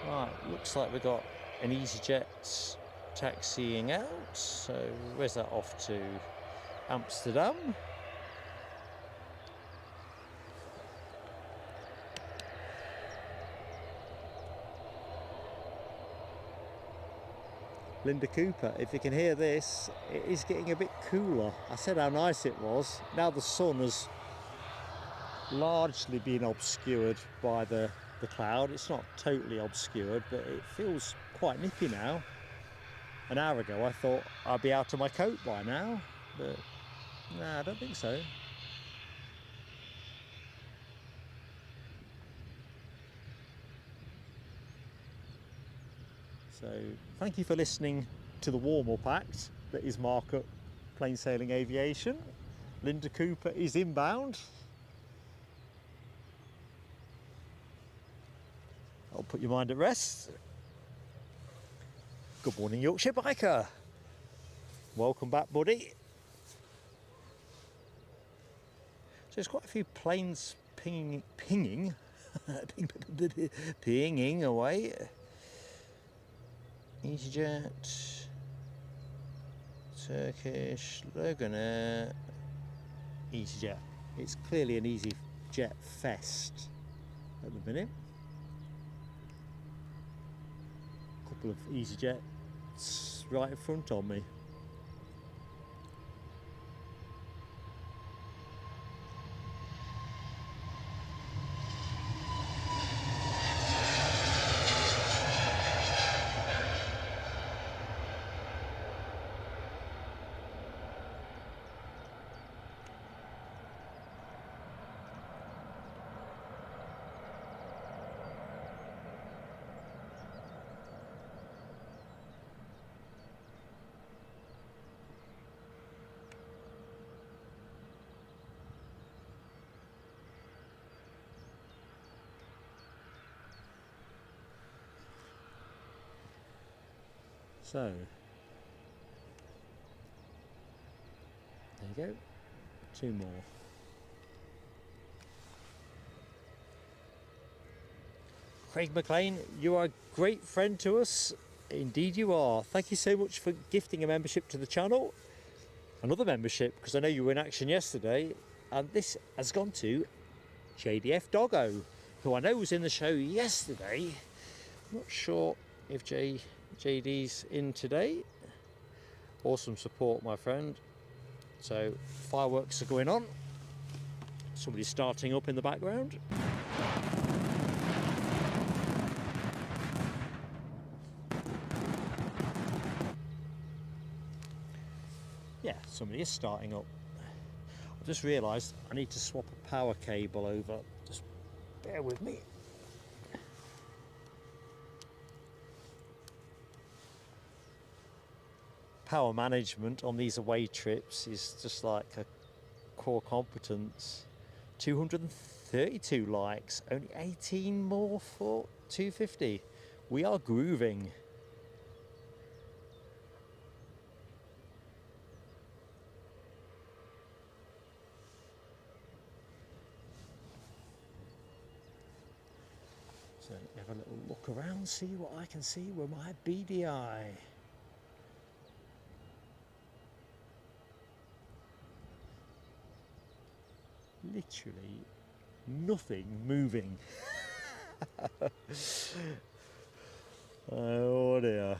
S1: Right, looks like we've got an EasyJet taxiing out. So where's that off to? Amsterdam. Linda Cooper, if you can hear this, it is getting a bit cooler. I said how nice it was. Now the sun has largely been obscured by the cloud. It's not totally obscured, but it feels quite nippy now. An hour ago I thought I'd be out of my coat by now, but no, I don't think so. So thank you for listening to the warm-up act that is Mark-up Plain Sailing Aviation. Linda Cooper is inbound. I'll put your mind at rest. Good morning, Yorkshire Biker. Welcome back, buddy. So there's quite a few planes pinging away. EasyJet, Turkish, Logan Air, EasyJet. It's clearly an EasyJet fest at the minute. A couple of EasyJets right in front of me. So, there you go, 2 more. Craig McLean, you are a great friend to us. Indeed you are. Thank you so much for gifting a membership to the channel. Another membership, because I know you were in action yesterday, and this has gone to JDF Doggo, who I know was in the show yesterday. I'm not sure if JD's in today. Awesome support, my friend. So fireworks are going on. Somebody's starting up in the background. Yeah, somebody is starting up. I've just realised I need to swap a power cable over. Just bear with me. Power management on these away trips is just like a core competence. 232 likes, only 18 more for 250. We are grooving. So have a little look around, see what I can see with my beady eye. Literally nothing moving. Oh dear.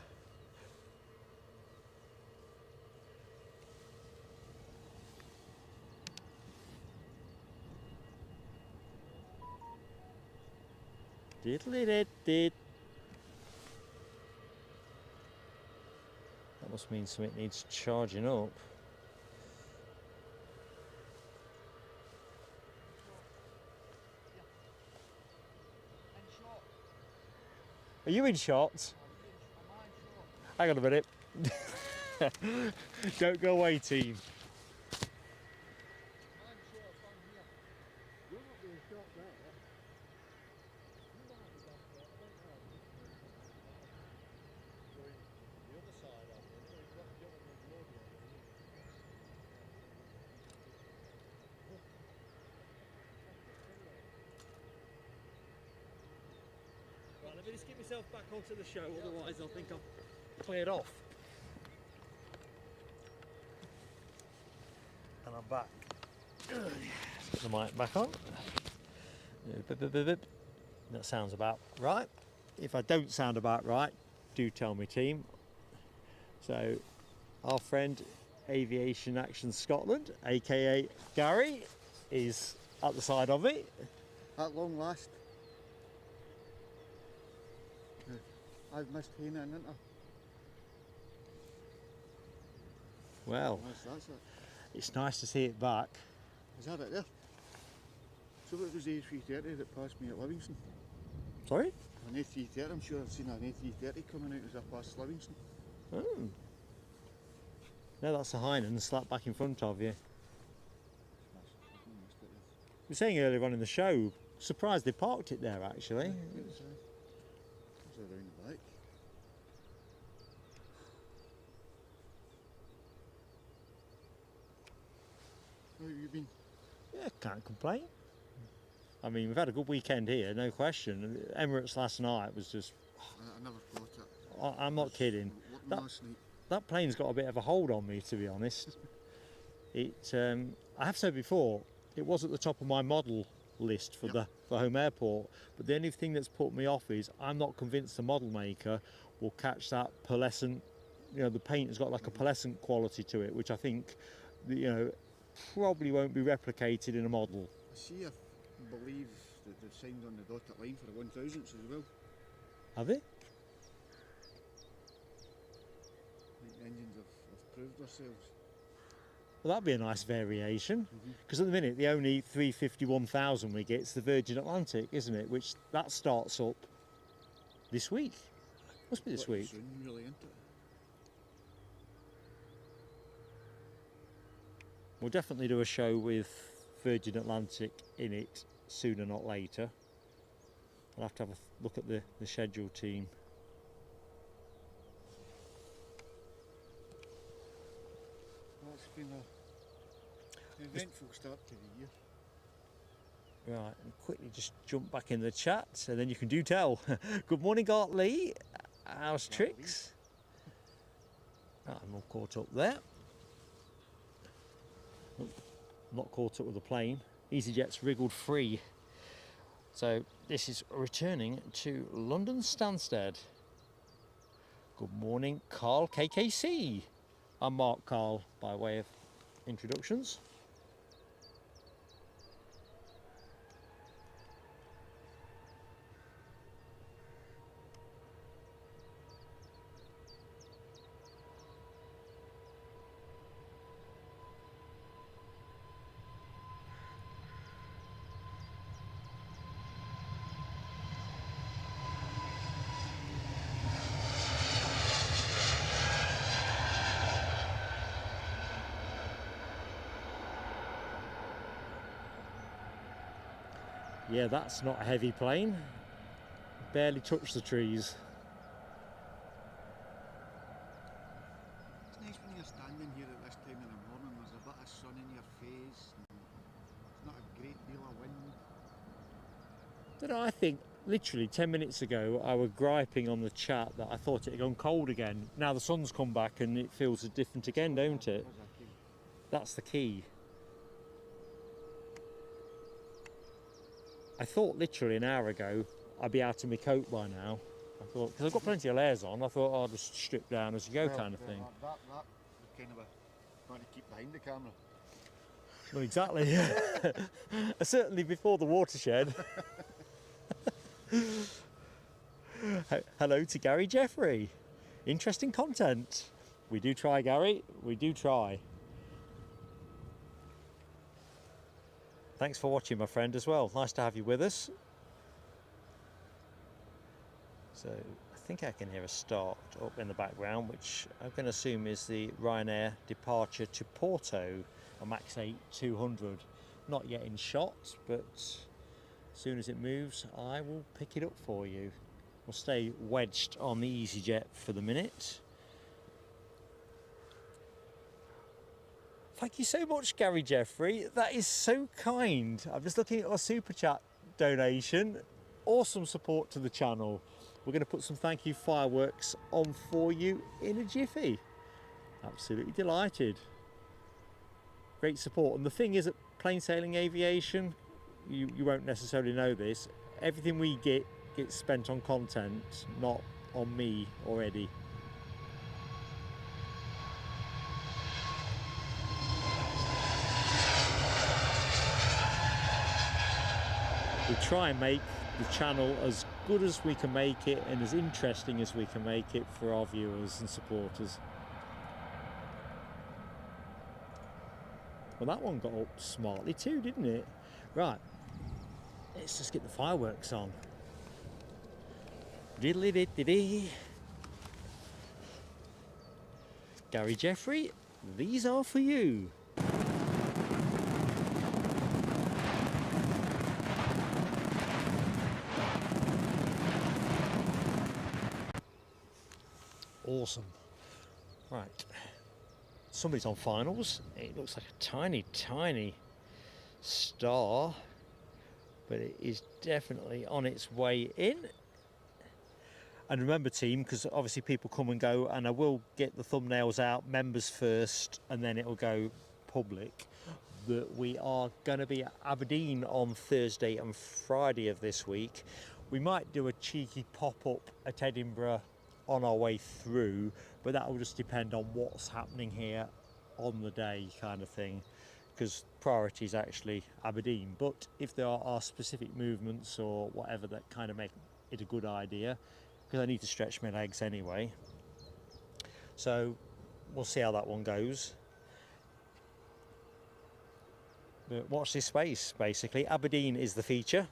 S1: Diddly-did-did. That must mean something needs charging up. Are you in shot? Hang on a minute. Don't go away, team. Right, let me just get myself back onto the show, otherwise I'll think I've cleared off. And I'm back. Let's put the mic back on. That sounds about right. If I don't sound about right, do tell me, team. So, our friend Aviation Action Scotland, aka Gary, is at the side of me.
S2: At long last. I've missed Hainan, haven't I?
S1: Well,
S2: That's it.
S1: it's nice to see it back.
S2: Is that it there? So it was the A330 that passed me at Livingston.
S1: Sorry?
S2: An A330, I'm sure I've seen an A330 coming out as I passed Livingston.
S1: Oh. No, that's a Hainan slap back in front of you. We were saying earlier on in the show, surprised they parked it there actually.
S2: It's around the back. How have you been?
S1: Yeah, can't complain. I mean, we've had a good weekend here, no question. Emirates last night was just...
S2: I never thought it.
S1: I'm not kidding.
S2: Last night.
S1: That plane's got a bit of a hold on me, to be honest. I have said before, it was at the top of my model list for the home airport, but the only thing that's put me off is I'm not convinced the model maker will catch that pearlescent, the paint has got like a pearlescent quality to it, which I think, probably won't be replicated in a model.
S2: I believe that they've signed on the dotted line for the 1000s as well.
S1: Have they?
S2: I think the engines have proved themselves.
S1: Well, that'd be a nice variation, because at the minute the only 350-1000 we get is the Virgin Atlantic, isn't it? Which that starts up this week. Must be this week.
S2: Soon, really, isn't it?
S1: We'll definitely do a show with Virgin Atlantic in it sooner, not later. I'll have to have a look at the schedule, team.
S2: Well, it's been an eventful start to the year.
S1: Right, and quickly just jump back in the chat, and then you can do tell. Good morning, Art Lee. How's tricks? Right, I'm all caught up there. Oh, not caught up with the plane. EasyJet's wriggled free. So this is returning to London Stansted. Good morning, Carl KKC. I'm Mark Carl by way of introductions. Yeah, that's not a heavy plane. Barely touched the trees.
S2: It's nice when you're standing here at this time in the morning, there's a bit of sun in your face, and it's not a great deal of wind.
S1: Don't know, I think literally 10 minutes ago I was griping on the chat that I thought it had gone cold again. Now the sun's come back and it feels different again, don't it? That's the key. I thought literally an hour ago I'd be out of my coat by now. I thought, because I've got plenty of layers on, I thought I'll just strip down as you go, kind of thing.
S2: That kind of trying to keep behind the camera.
S1: Well, exactly. Certainly before the watershed. Hello to Gary Jeffrey. Interesting content. We do try, Gary. We do try. Thanks for watching, my friend, as well. Nice to have you with us. So I think I can hear a start up in the background, which I'm going to assume is the Ryanair departure to Porto on Max 8 200. Not yet in shot, but as soon as it moves, I will pick it up for you. We'll stay wedged on the EasyJet for the minute. Thank you so much, Gary Jeffrey. That is so kind. I'm just looking at our super chat donation. Awesome support to the channel. We're going to put some thank you fireworks on for you in a jiffy. Absolutely delighted. Great support. And the thing is, at Plain Sailing Aviation, you won't necessarily know this, everything we get gets spent on content, not on me or Eddie. We try and make the channel as good as we can make it and as interesting as we can make it for our viewers and supporters. Well, that one got up smartly too, didn't it? Right, let's just get the fireworks on. Diddly-did-diddy. Gary Jeffrey, these are for you. Awesome. Right, somebody's on finals. It looks like a tiny, tiny star, but it is definitely on its way in. And remember, team, because obviously people come and go, and I will get the thumbnails out, members first, and then it'll go public, that we are going to be at Aberdeen on Thursday and Friday of this week. We might do a cheeky pop-up at Edinburgh on our way through, but that will just depend on what's happening here on the day, kind of thing, because priority is actually Aberdeen. But if there are specific movements or whatever that kind of make it a good idea, because I need to stretch my legs anyway, so we'll see how that one goes. But watch this space. Basically, Aberdeen is the feature,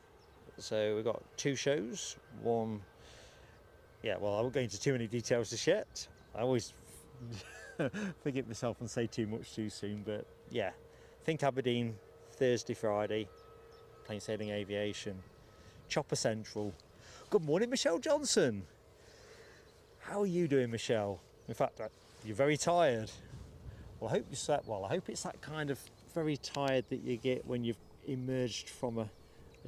S1: so we've got two shows. One, yeah, well, I won't go into too many details just yet. I always forget myself and say too much too soon, but yeah, think Aberdeen, Thursday, Friday, Plain Sailing Aviation, Chopper Central. Good morning, Michelle Johnson. How are you doing, Michelle? In fact, you're very tired. Well, I hope you slept well. I hope it's that kind of very tired that you get when you've emerged from a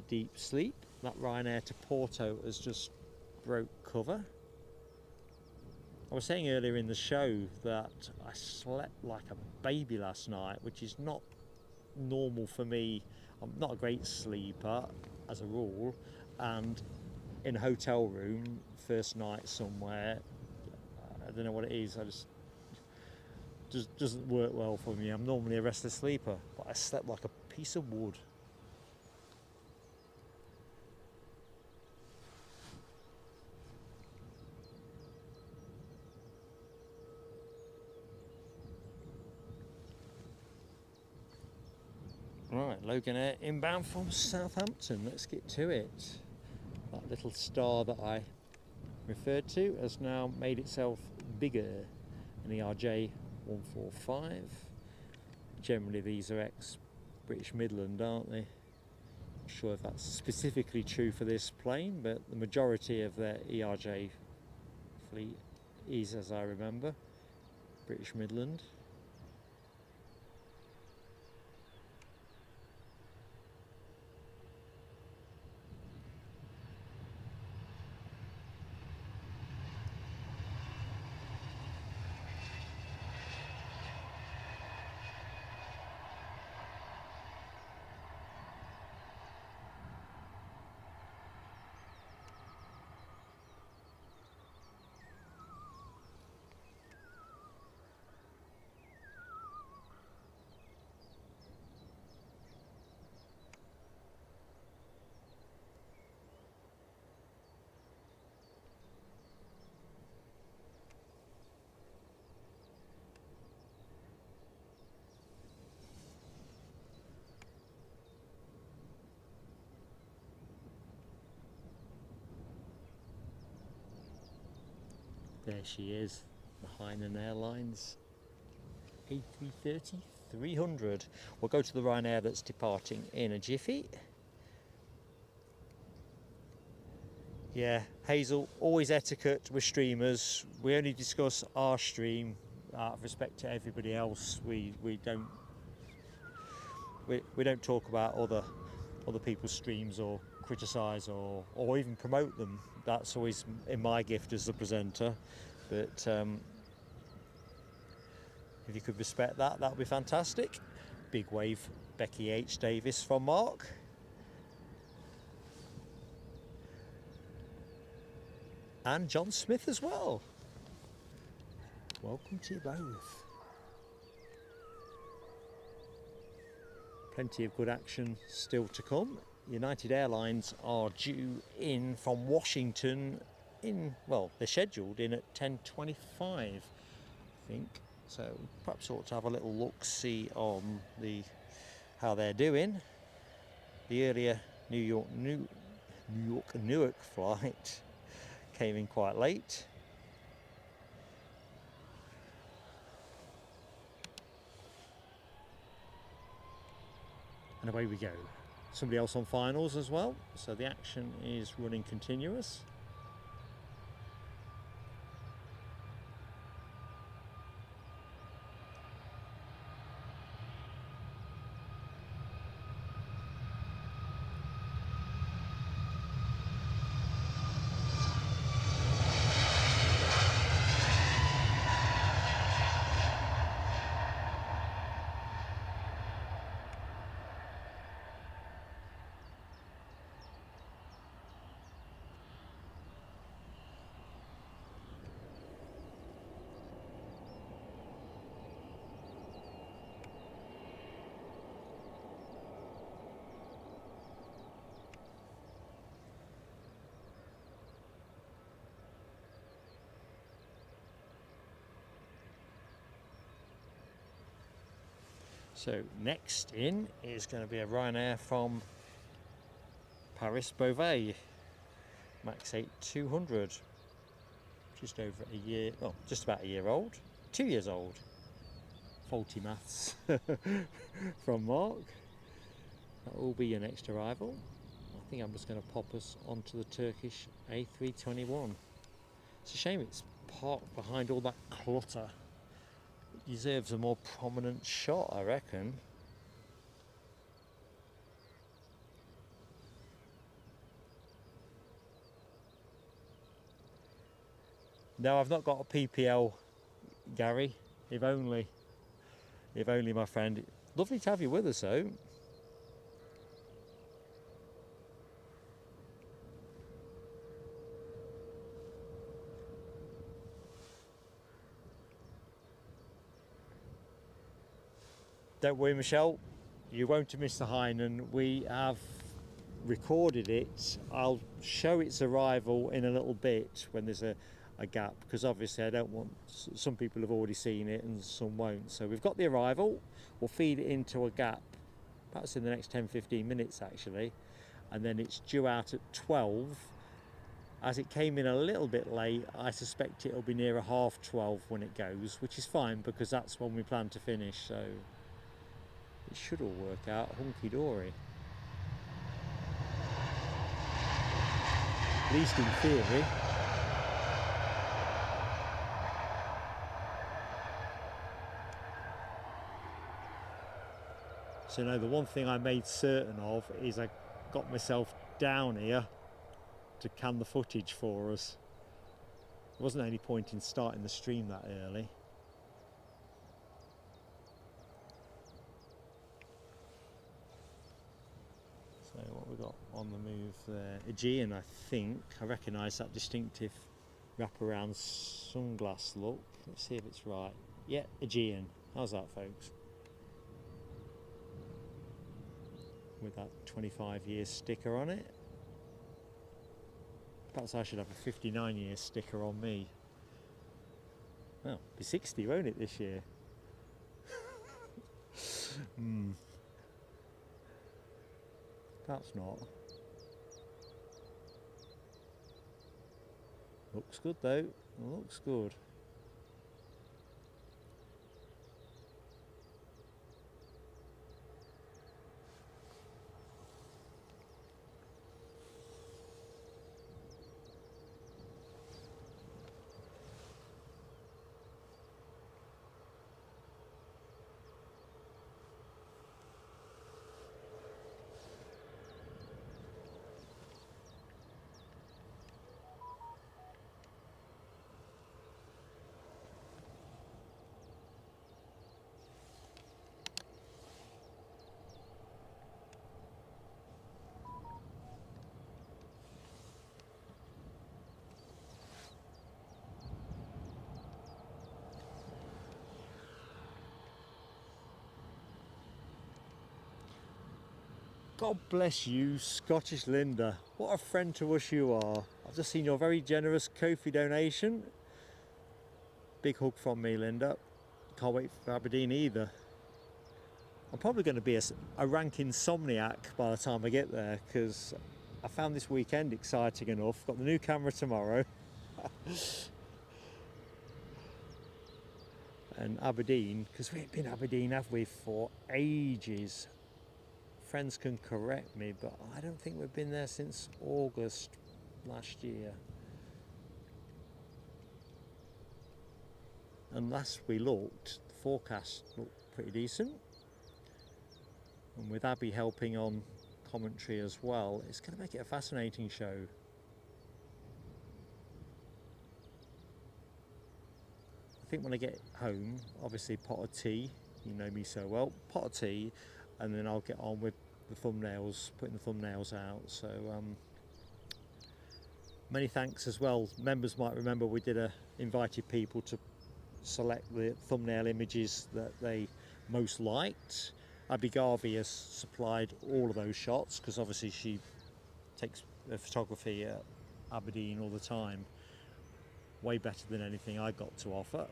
S1: deep sleep. That Ryanair to Porto has just broke cover. I was saying earlier in the show that I slept like a baby last night, which is not normal for me. I'm not a great sleeper as a rule, and in a hotel room first night somewhere, I don't know what it is, I just doesn't work well for me. I'm normally a restless sleeper, but I slept like a piece of wood. Right, Logan Air inbound from Southampton. Let's get to it. That little star that I referred to has now made itself bigger. An ERJ 145. Generally these are ex-British Midland, aren't they? Not sure if that's specifically true for this plane, but the majority of their ERJ fleet is, as I remember, British Midland. There she is, the Hainan Airlines A330-300. We'll go to the Ryanair that's departing in a jiffy. Yeah, Hazel, always etiquette with streamers. We only discuss our stream out of respect to everybody else. We don't talk about other people's streams or criticise or even promote them. That's always in my gift as the presenter. But if you could respect that, that would be fantastic. Big wave, Becky H. Davis from Mark. And John Smith as well. Welcome to you both. Plenty of good action still to come. United Airlines are due in from Washington well, they're scheduled in at 10:25, I think. So perhaps ought to have a little look-see on how they're doing. The earlier New York Newark flight came in quite late. And away we go. Somebody else on finals as well, so the action is running continuous. So next in is going to be a Ryanair from Paris Beauvais, Max 8 200, just over a year, well, just about a year old, 2 years old. Faulty maths from Mark. That will be your next arrival. I think I'm just going to pop us onto the Turkish A321. It's a shame it's parked behind all that clutter. It deserves a more prominent shot, I reckon. No, I've not got a PPL, Gary. If only, my friend. Lovely to have you with us, though. Don't worry, Michelle, you won't have missed the Hainan. We have recorded it. I'll show its arrival in a little bit when there's a gap, because obviously I don't want, some people have already seen it and some won't. So we've got the arrival, we'll feed it into a gap, perhaps in the next 10-15 minutes actually, and then it's due out at 12. As it came in a little bit late, I suspect it'll be near 12:30 when it goes, which is fine because that's when we plan to finish, so it should all work out hunky-dory. At least in theory. So now the one thing I made certain of is I got myself down here to can the footage for us. There wasn't any point in starting the stream that early. So what we got on the move there? Aegean, I think. I recognise that distinctive wraparound sunglass look. Let's see if it's right. Yeah, Aegean. How's that, folks? With that 25-year sticker on it. Perhaps I should have a 59-year sticker on me. Well, it'll be 60, won't it, this year? Perhaps not. Looks good though, looks good. God bless you, Scottish Linda. What a friend to us you are. I've just seen your very generous Ko-fi donation. Big hug from me, Linda. Can't wait for Aberdeen either. I'm probably going to be a rank insomniac by the time I get there, because I found this weekend exciting enough. Got the new camera tomorrow. And Aberdeen, because we ain't been Aberdeen, have we, for ages. Friends can correct me, but I don't think we've been there since August last year. And last we looked, the forecast looked pretty decent. And with Abby helping on commentary as well, it's going to make it a fascinating show. I think when I get home, obviously pot of tea, you know me so well, pot of tea, and then I'll get on with the thumbnails, putting the thumbnails out. So many thanks as well. Members might remember we invited people to select the thumbnail images that they most liked. Abby Garvey has supplied all of those shots, because obviously she takes photography at Aberdeen all the time, way better than anything I got to offer.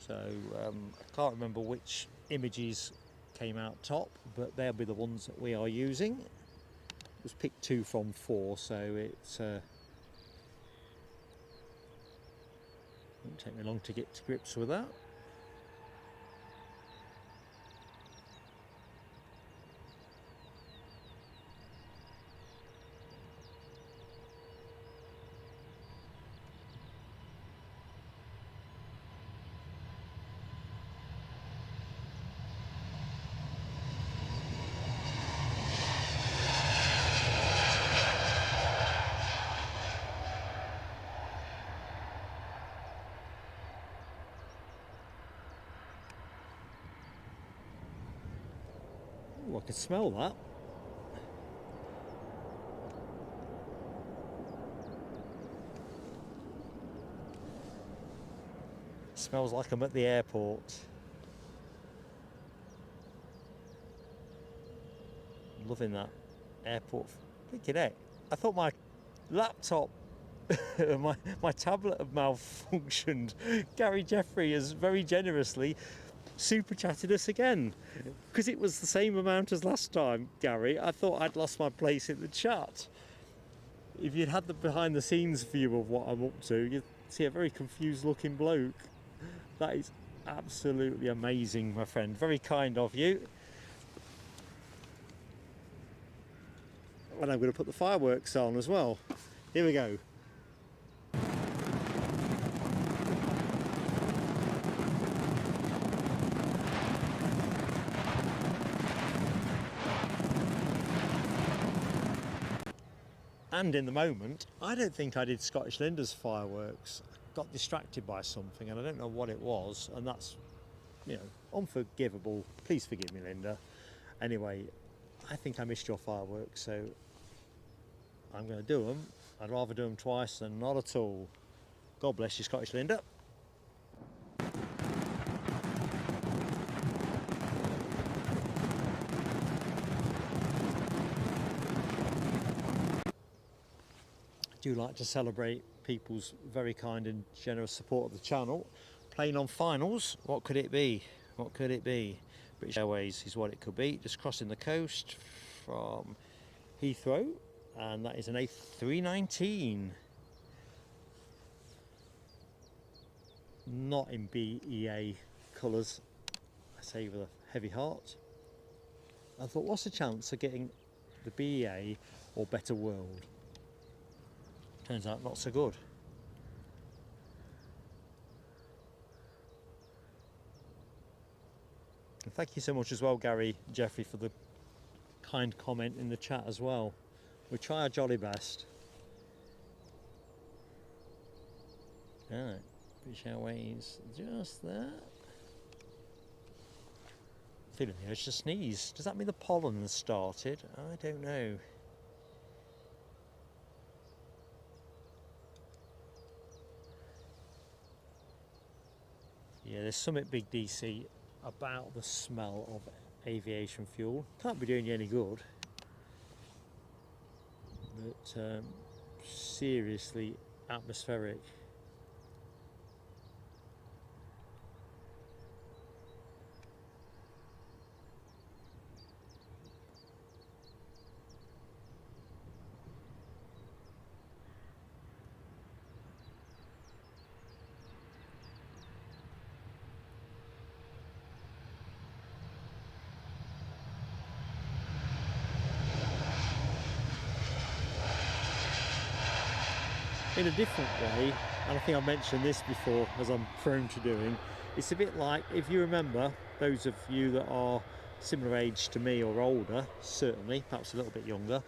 S1: So I can't remember which images came out top, but they'll be the ones that we are using. It was picked 2 from 4, so it's won't take me long to get to grips with that. Ooh, I can smell that. Smells like I'm at the airport. Loving that airport. Thinking, hey, I thought my laptop, my tablet had malfunctioned. Gary Jeffrey has very generously super chatted us again, because it was the same amount as last time, Gary. I thought I'd lost my place in the chat. If you'd had the behind the scenes view of what I'm up to, you'd see a very confused looking bloke. That is absolutely amazing, my friend. Very kind of you. And I'm going to put the fireworks on as well. Here we go. And in the moment, I don't think I did Scottish Linda's fireworks. I got distracted by something and I don't know what it was, and that's, you know, unforgivable. Please forgive me, Linda. Anyway, I think I missed your fireworks, so I'm going to do them. I'd rather do them twice than not at all. God bless you, Scottish Linda. I do like to celebrate people's very kind and generous support of the channel. Plane on finals, what could it be? What could it be? British Airways is what it could be. Just crossing the coast from Heathrow, and that is an A319. not in BEA colours, I say with a heavy heart. I thought, what's the chance of getting the BEA or Better World? Turns out not so good. And thank you so much as well, Gary, Jeffrey, for the kind comment in the chat as well. We try our jolly best. Alright, British Airways just there. Feeling the urge to sneeze. Does that mean the pollen has started? I don't know. Yeah, there's something big, DC, about the smell of aviation fuel. Can't be doing you any good. But seriously atmospheric. In a different way, and I think I mentioned this before, as I'm prone to doing, it's a bit like, if you remember, those of you that are similar age to me or older, certainly, perhaps a little bit younger,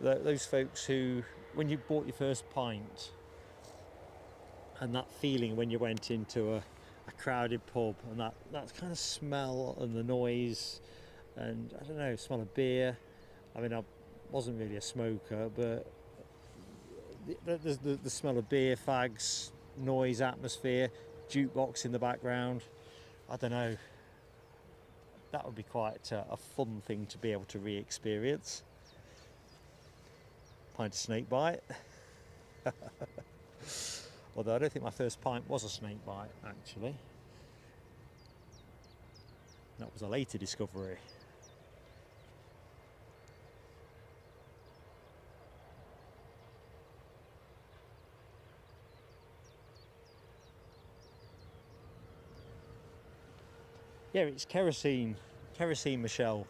S1: those folks who, when you bought your first pint, and that feeling when you went into a crowded pub, and that kind of smell and the noise, and I don't know, smell of beer. I mean, I wasn't really a smoker, but the smell of beer, fags, noise, atmosphere, jukebox in the background. I don't know. That would be quite a fun thing to be able to re-experience. Pint of snake bite. Although I don't think my first pint was a snake bite, actually. That was a later discovery. Yeah, it's kerosene, Michelle.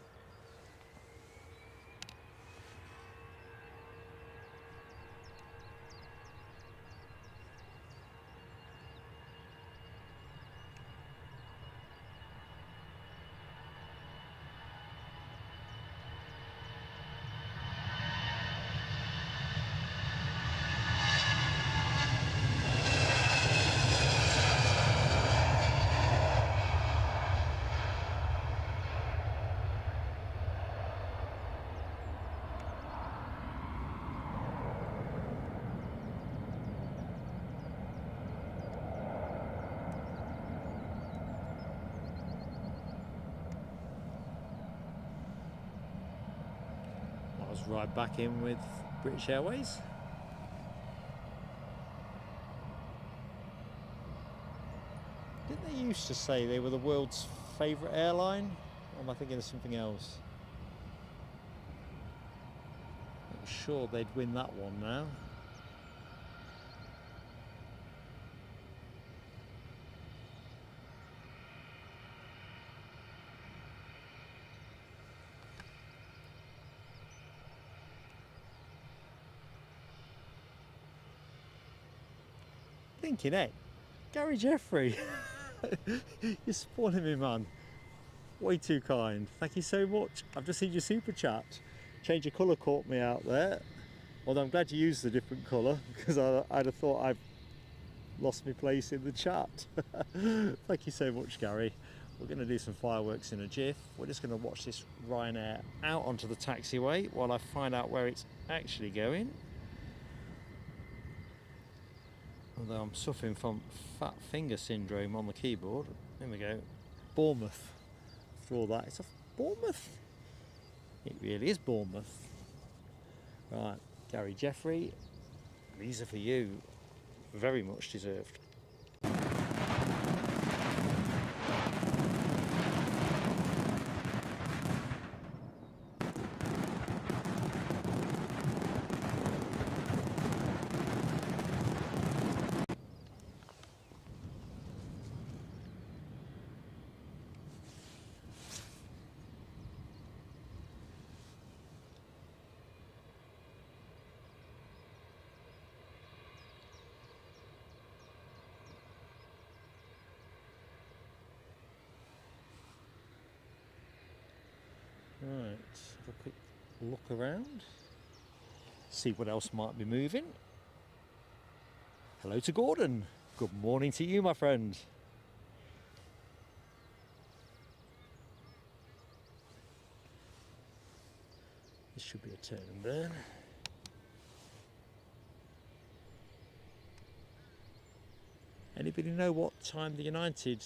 S1: Right back in with British Airways. Didn't they used to say they were the world's favourite airline? Or am I thinking of something else? I'm sure they'd win that one now. Thinking, hey, Gary Jeffrey, you're spoiling me, man. Way too kind. Thank you so much. I've just seen your super chat. Change of colour caught me out there. Although I'm glad you used a different colour, because I'd have thought I've lost my place in the chat. Thank you so much, Gary. We're going to do some fireworks in a jiff. We're just going to watch this Ryanair out onto the taxiway while I find out where it's actually going. Although I'm suffering from fat finger syndrome on the keyboard. There we go. Bournemouth. After all that, it's off Bournemouth. It really is Bournemouth. Right, Gary Jeffrey, these are for you. Very much deserved. Right, have a quick look around, see what else might be moving. Hello to Gordon. Good morning to you, my friend. This should be a turn and burn. Anybody know what time the United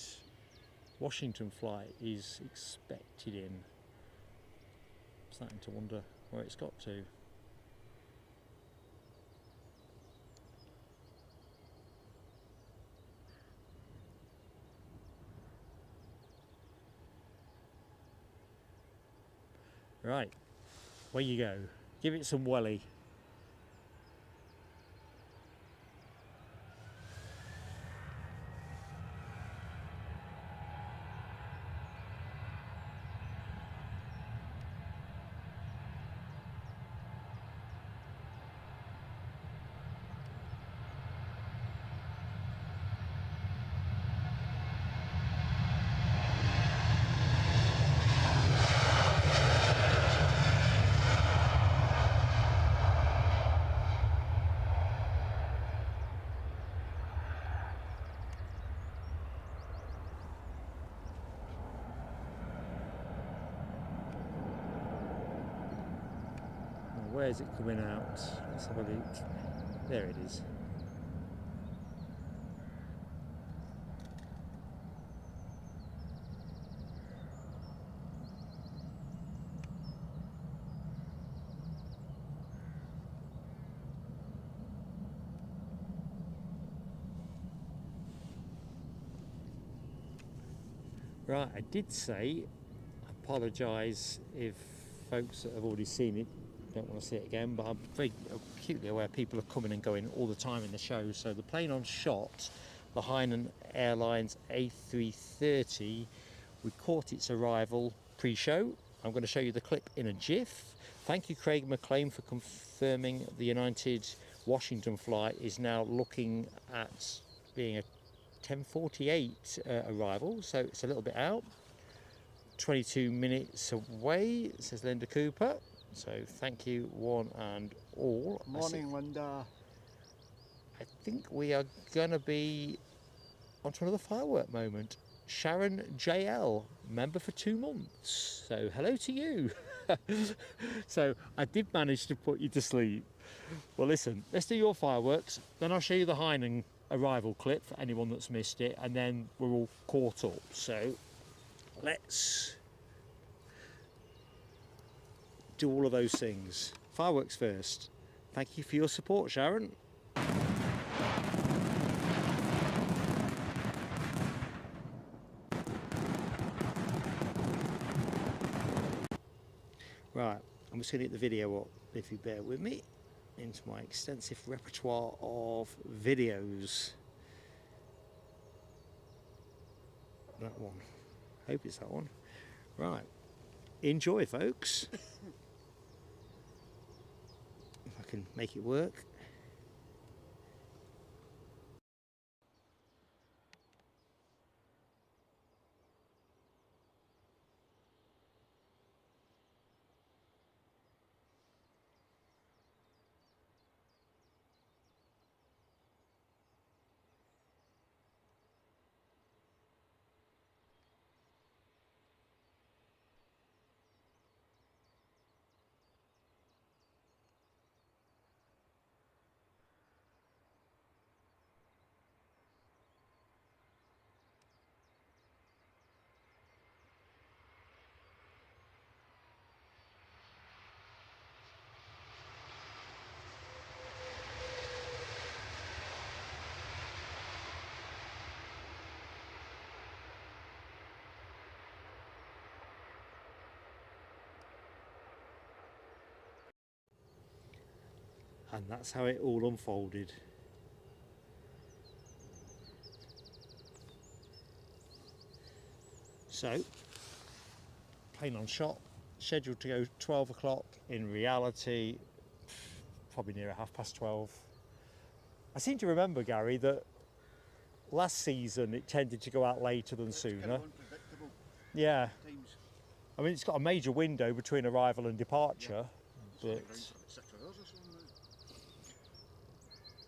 S1: Washington flight is expected in? I'm starting to wonder where it's got to. Right, where you go. Give it some welly. Where's it coming out? Let's have a look. There it is. Right, I did say, I apologise if folks that have already seen it don't want to see it again, but I'm very acutely aware people are coming and going all the time in the show. So the plane on shot, the Hainan Airlines A330, we caught its arrival pre-show. I'm going to show you the clip in a jiff. Thank you, Craig McLean, for confirming the United Washington flight is now looking at being a 10:48 arrival, so it's a little bit out. 22 minutes away, says Linda Cooper. So thank you one and all.
S2: Morning, Linda.
S1: I think we are going to be onto another firework moment. Sharon JL, member for 2 months. So hello to you. So I did manage to put you to sleep. Well, listen, let's do your fireworks. Then I'll show you the Hainan arrival clip for anyone that's missed it. And then we're all caught up. So let's do all of those things. Fireworks first. Thank you for your support, Sharon. Right, I'm just going to get the video up, if you bear with me, into my extensive repertoire of videos. That one. Hope it's that one. Right. Enjoy, folks. If I can make it work. And that's how it all unfolded. So, plane on shot, scheduled to go 12 o'clock. In reality, probably near 12:30. I seem to remember, Gary, that last season it tended to go out later than
S2: It's
S1: sooner.
S2: kind of unpredictable
S1: Yeah.
S2: times.
S1: I mean, it's got a major window between arrival and departure,
S2: It's only
S1: but
S2: around for about 6 hours or something now.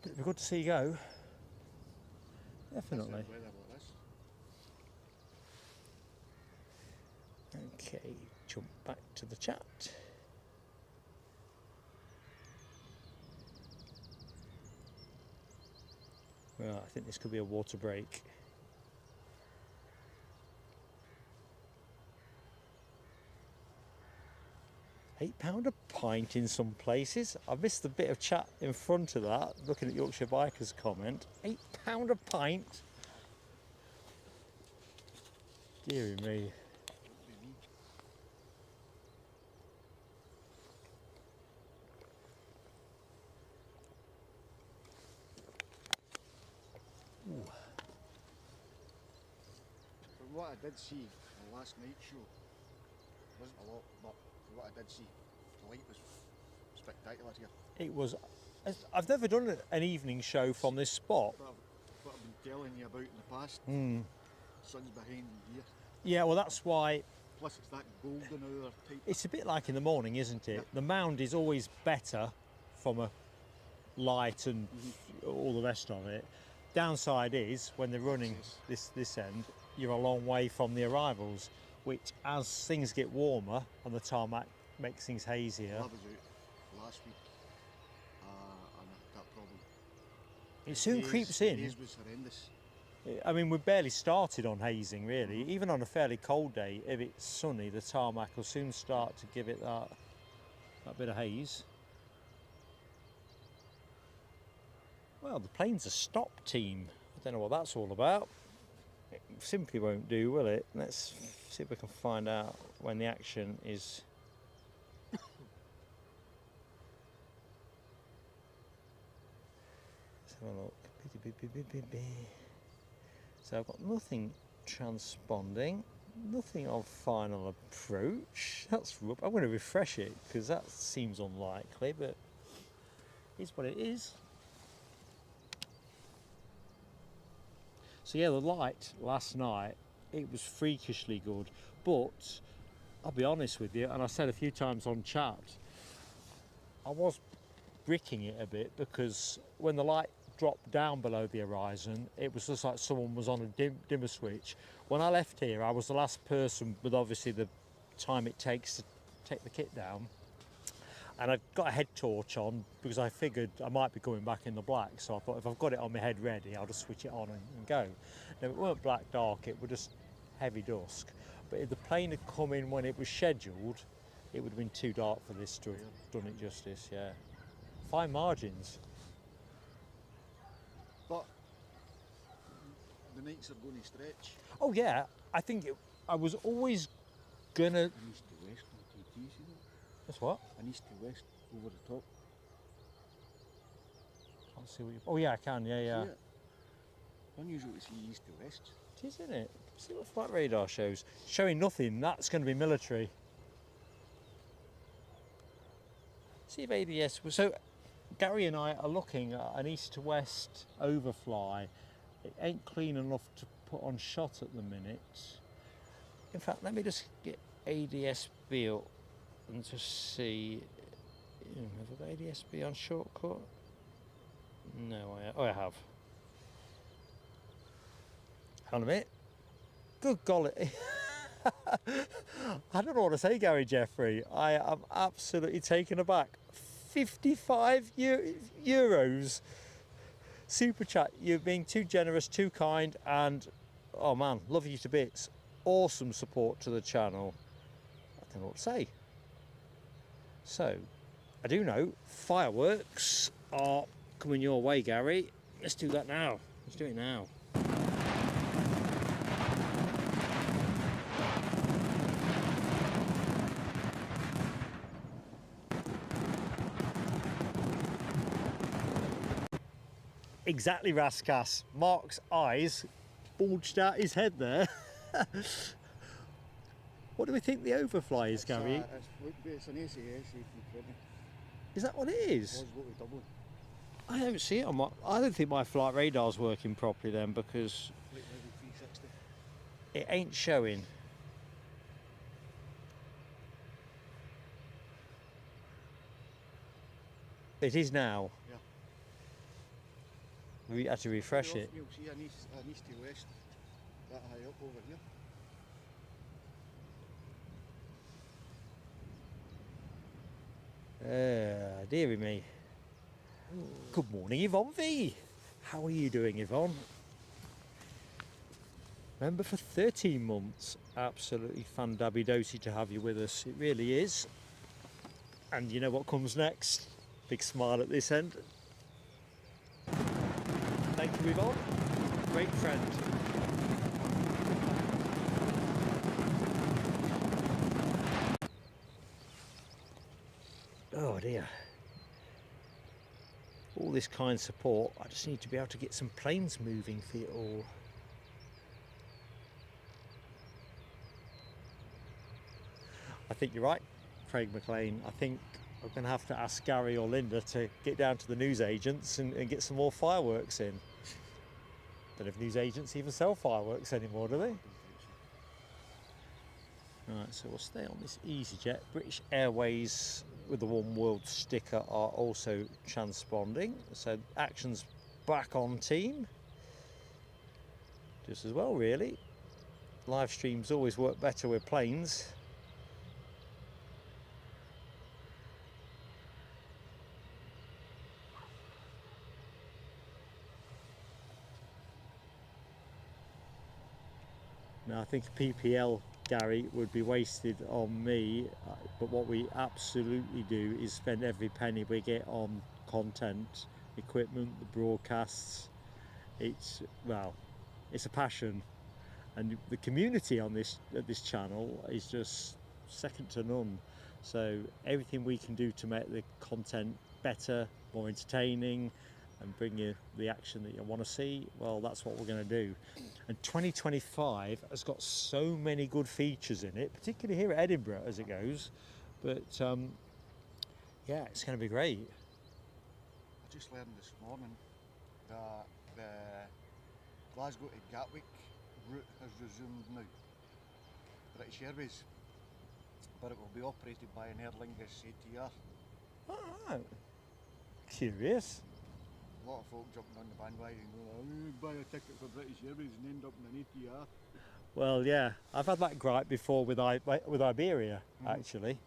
S1: it'd be good to see you go. Definitely.
S2: That's the weather like this.
S1: Okay, jump back to the chat. Well, I think this could be a water break. £8 a pint in some places. I missed a bit of chat in front of that, looking at Yorkshire Biker's comment. £8 a pint? Deary me.
S2: Be me.
S1: Ooh.
S2: From what I did see the last night show, wasn't a lot, but from what I did see, the light was spectacular here.
S1: It was. I've never done an evening show from this spot.
S2: But what I've been telling you about in the past, sun's behind here.
S1: Yeah, well, that's why
S2: Plus it's that golden hour type.
S1: it's a bit like in the morning, isn't it?
S2: Yeah.
S1: The mound is always better from a light and all the rest of it. Downside is when they're running this end, you're a long way from the arrivals, which as things get warmer and the tarmac makes things hazier,
S2: I was out last week and I had that problem.
S1: it soon
S2: Haze-
S1: creeps in.
S2: Haze was horrendous.
S1: I mean, we've barely started on hazing, really. Even on a fairly cold day, if it's sunny, the tarmac will soon start to give it that bit of haze. Well, the plane's a stop team. I don't know what that's all about. It simply won't do, will it? Let's see if we can find out when the action is. Let's have a look. So I've got nothing transponding, nothing of final approach. That's I'm going to refresh it because that seems unlikely, but it's what it is. So yeah, the light last night, it was freakishly good, but I'll be honest with you, and I said a few times on chat, I was bricking it a bit because when the light dropped down below the horizon, it was just like someone was on a dimmer switch. When I left here, I was the last person with obviously the time it takes to take the kit down. And I got a head torch on because I figured I might be going back in the black. So I thought if I've got it on my head ready, I'll just switch it on and go. Now it weren't black dark, it was just heavy dusk. But if the plane had come in when it was scheduled, it would have been too dark for this to have done it justice, yeah. Fine margins.
S2: But the nights are going to stretch.
S1: Oh yeah, I think I was always gonna...
S2: An east to west on TT, see that?
S1: That's what?
S2: An east to west over the top.
S1: Can't see what you... Oh yeah, I can, yeah.
S2: See it? Unusual to see east to west.
S1: It is, isn't it? See what flight radar shows. Showing nothing, that's going to be military. See if ADS... So Gary and I are looking at an east to west overfly. It ain't clean enough to put on shot at the minute. In fact, let me just get ADSB up and just see. Have I got ADSB on shortcut? No, I have. Hang on a minute. Good golly. I don't know what to say, Gary Jeffrey. I am absolutely taken aback. 55 euros. Super chat, you're being too generous, too kind, and oh man, love you to bits. Awesome support to the channel. I don't know what to say. So, I do know fireworks are coming your way, Gary. Let's do that now. Let's do it now. Exactly, Raskas. Mark's eyes bulged out his head there. What do we think the overfly is, Gary?
S2: It's an SAS A320.
S1: Is that what it is?
S2: Was what we Dublin.
S1: I don't see it on my... I don't think my flight radar's working properly then because
S2: Flight level 360.
S1: it ain't showing. It is now.
S2: Yeah.
S1: We had to refresh
S2: Very
S1: it.
S2: often you'll see an east to west that high up over here.
S1: Dearie me. Good morning, Yvonne V. How are you doing, Yvonne? Remember, for 13 months, absolutely fandabby-dosy to have you with us. It really is. And you know what comes next? Big smile at this end. Thank you, Yvonne. Great friend. Oh dear. All this kind support. I just need to be able to get some planes moving for it all. I think you're right, Craig McLean. I think I'm going to have to ask Gary or Linda to get down to the newsagents and get some more fireworks in. Don't know if newsagents even sell fireworks anymore, do they? Right, so we'll stay on this EasyJet. British Airways with the One World sticker are also transponding. So action's back on team. Just as well, really. Live streams always work better with planes. Now I think PPL, Gary, would be wasted on me, but what we absolutely do is spend every penny we get on content, equipment, the broadcasts. It's, well, it's a passion, and the community on this channel is just second to none. So everything we can do to make the content better, more entertaining, and bring you the action that you want to see, well, that's what we're going to do. And 2025 has got so many good features in it, particularly here at Edinburgh as it goes. But yeah, it's going to be great.
S2: I just learned this morning that the Glasgow to Gatwick route has resumed now. British Airways, but it will be operated by an Aer Lingus ATR.
S1: Oh, curious.
S2: A lot of folk jumping on the bandwagon going, buy a ticket for British Airways and end up in an ATR.
S1: Well, yeah, I've had that gripe before with Iberia, actually.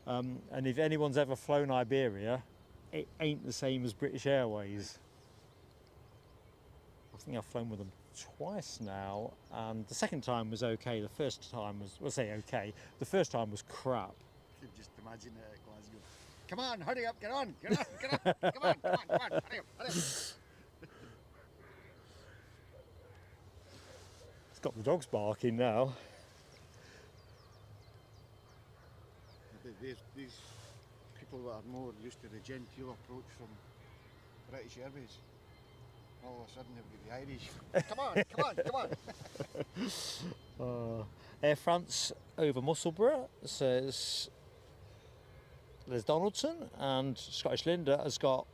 S1: And if anyone's ever flown Iberia, it ain't the same as British Airways. I think I've flown with them twice now, and the second time was okay. The first time was, we'll say okay, the first time was crap.
S2: You can just imagine it at Glasgow. Come on, hurry up, get on, get on, get on, come on, come on, come on, hurry up, hurry up.
S1: It's got the dogs barking now.
S2: These people that are more used to the genteel approach from British Airways, all of a sudden they've got the Irish. Come on, come on, come on.
S1: Air France over Musselburgh says there's Donaldson, and Scottish Linda has got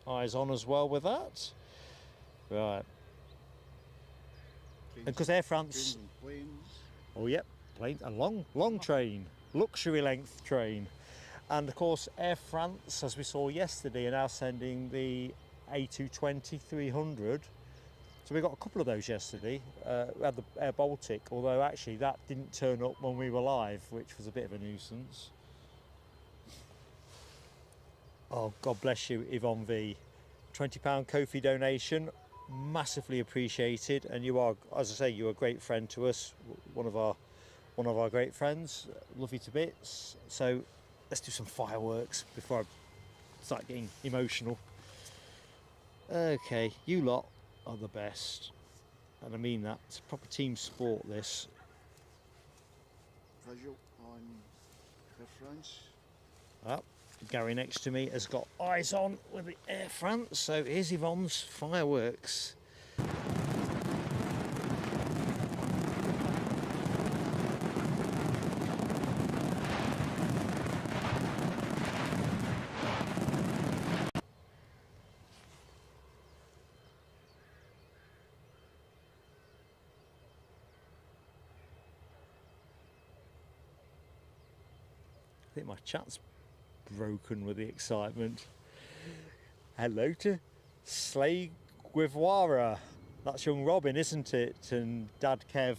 S1: eyes on as well with that. Right. Because Air France.
S2: Planes.
S1: Oh, yep, plane, a long train, luxury length train. And of course, Air France, as we saw yesterday, are now sending the A220-300. So we got a couple of those yesterday. We had the Air Baltic, although actually that didn't turn up when we were live, which was a bit of a nuisance. Oh, God bless you, Yvonne V. £20 Ko-fi donation, massively appreciated. And you are, as I say, you're a great friend to us, one of our great friends. Love you to bits. So let's do some fireworks before I start getting emotional. Okay, you lot are the best, and I mean that. It's a proper team sport, this.
S2: Visual on Air France.
S1: Oh, Gary next to me has got eyes on with the Air France, so here's Yvonne's fireworks. I think my chat's broken with the excitement. Hello to Slay Guevara. That's young Robin, isn't it? And Dad Kev.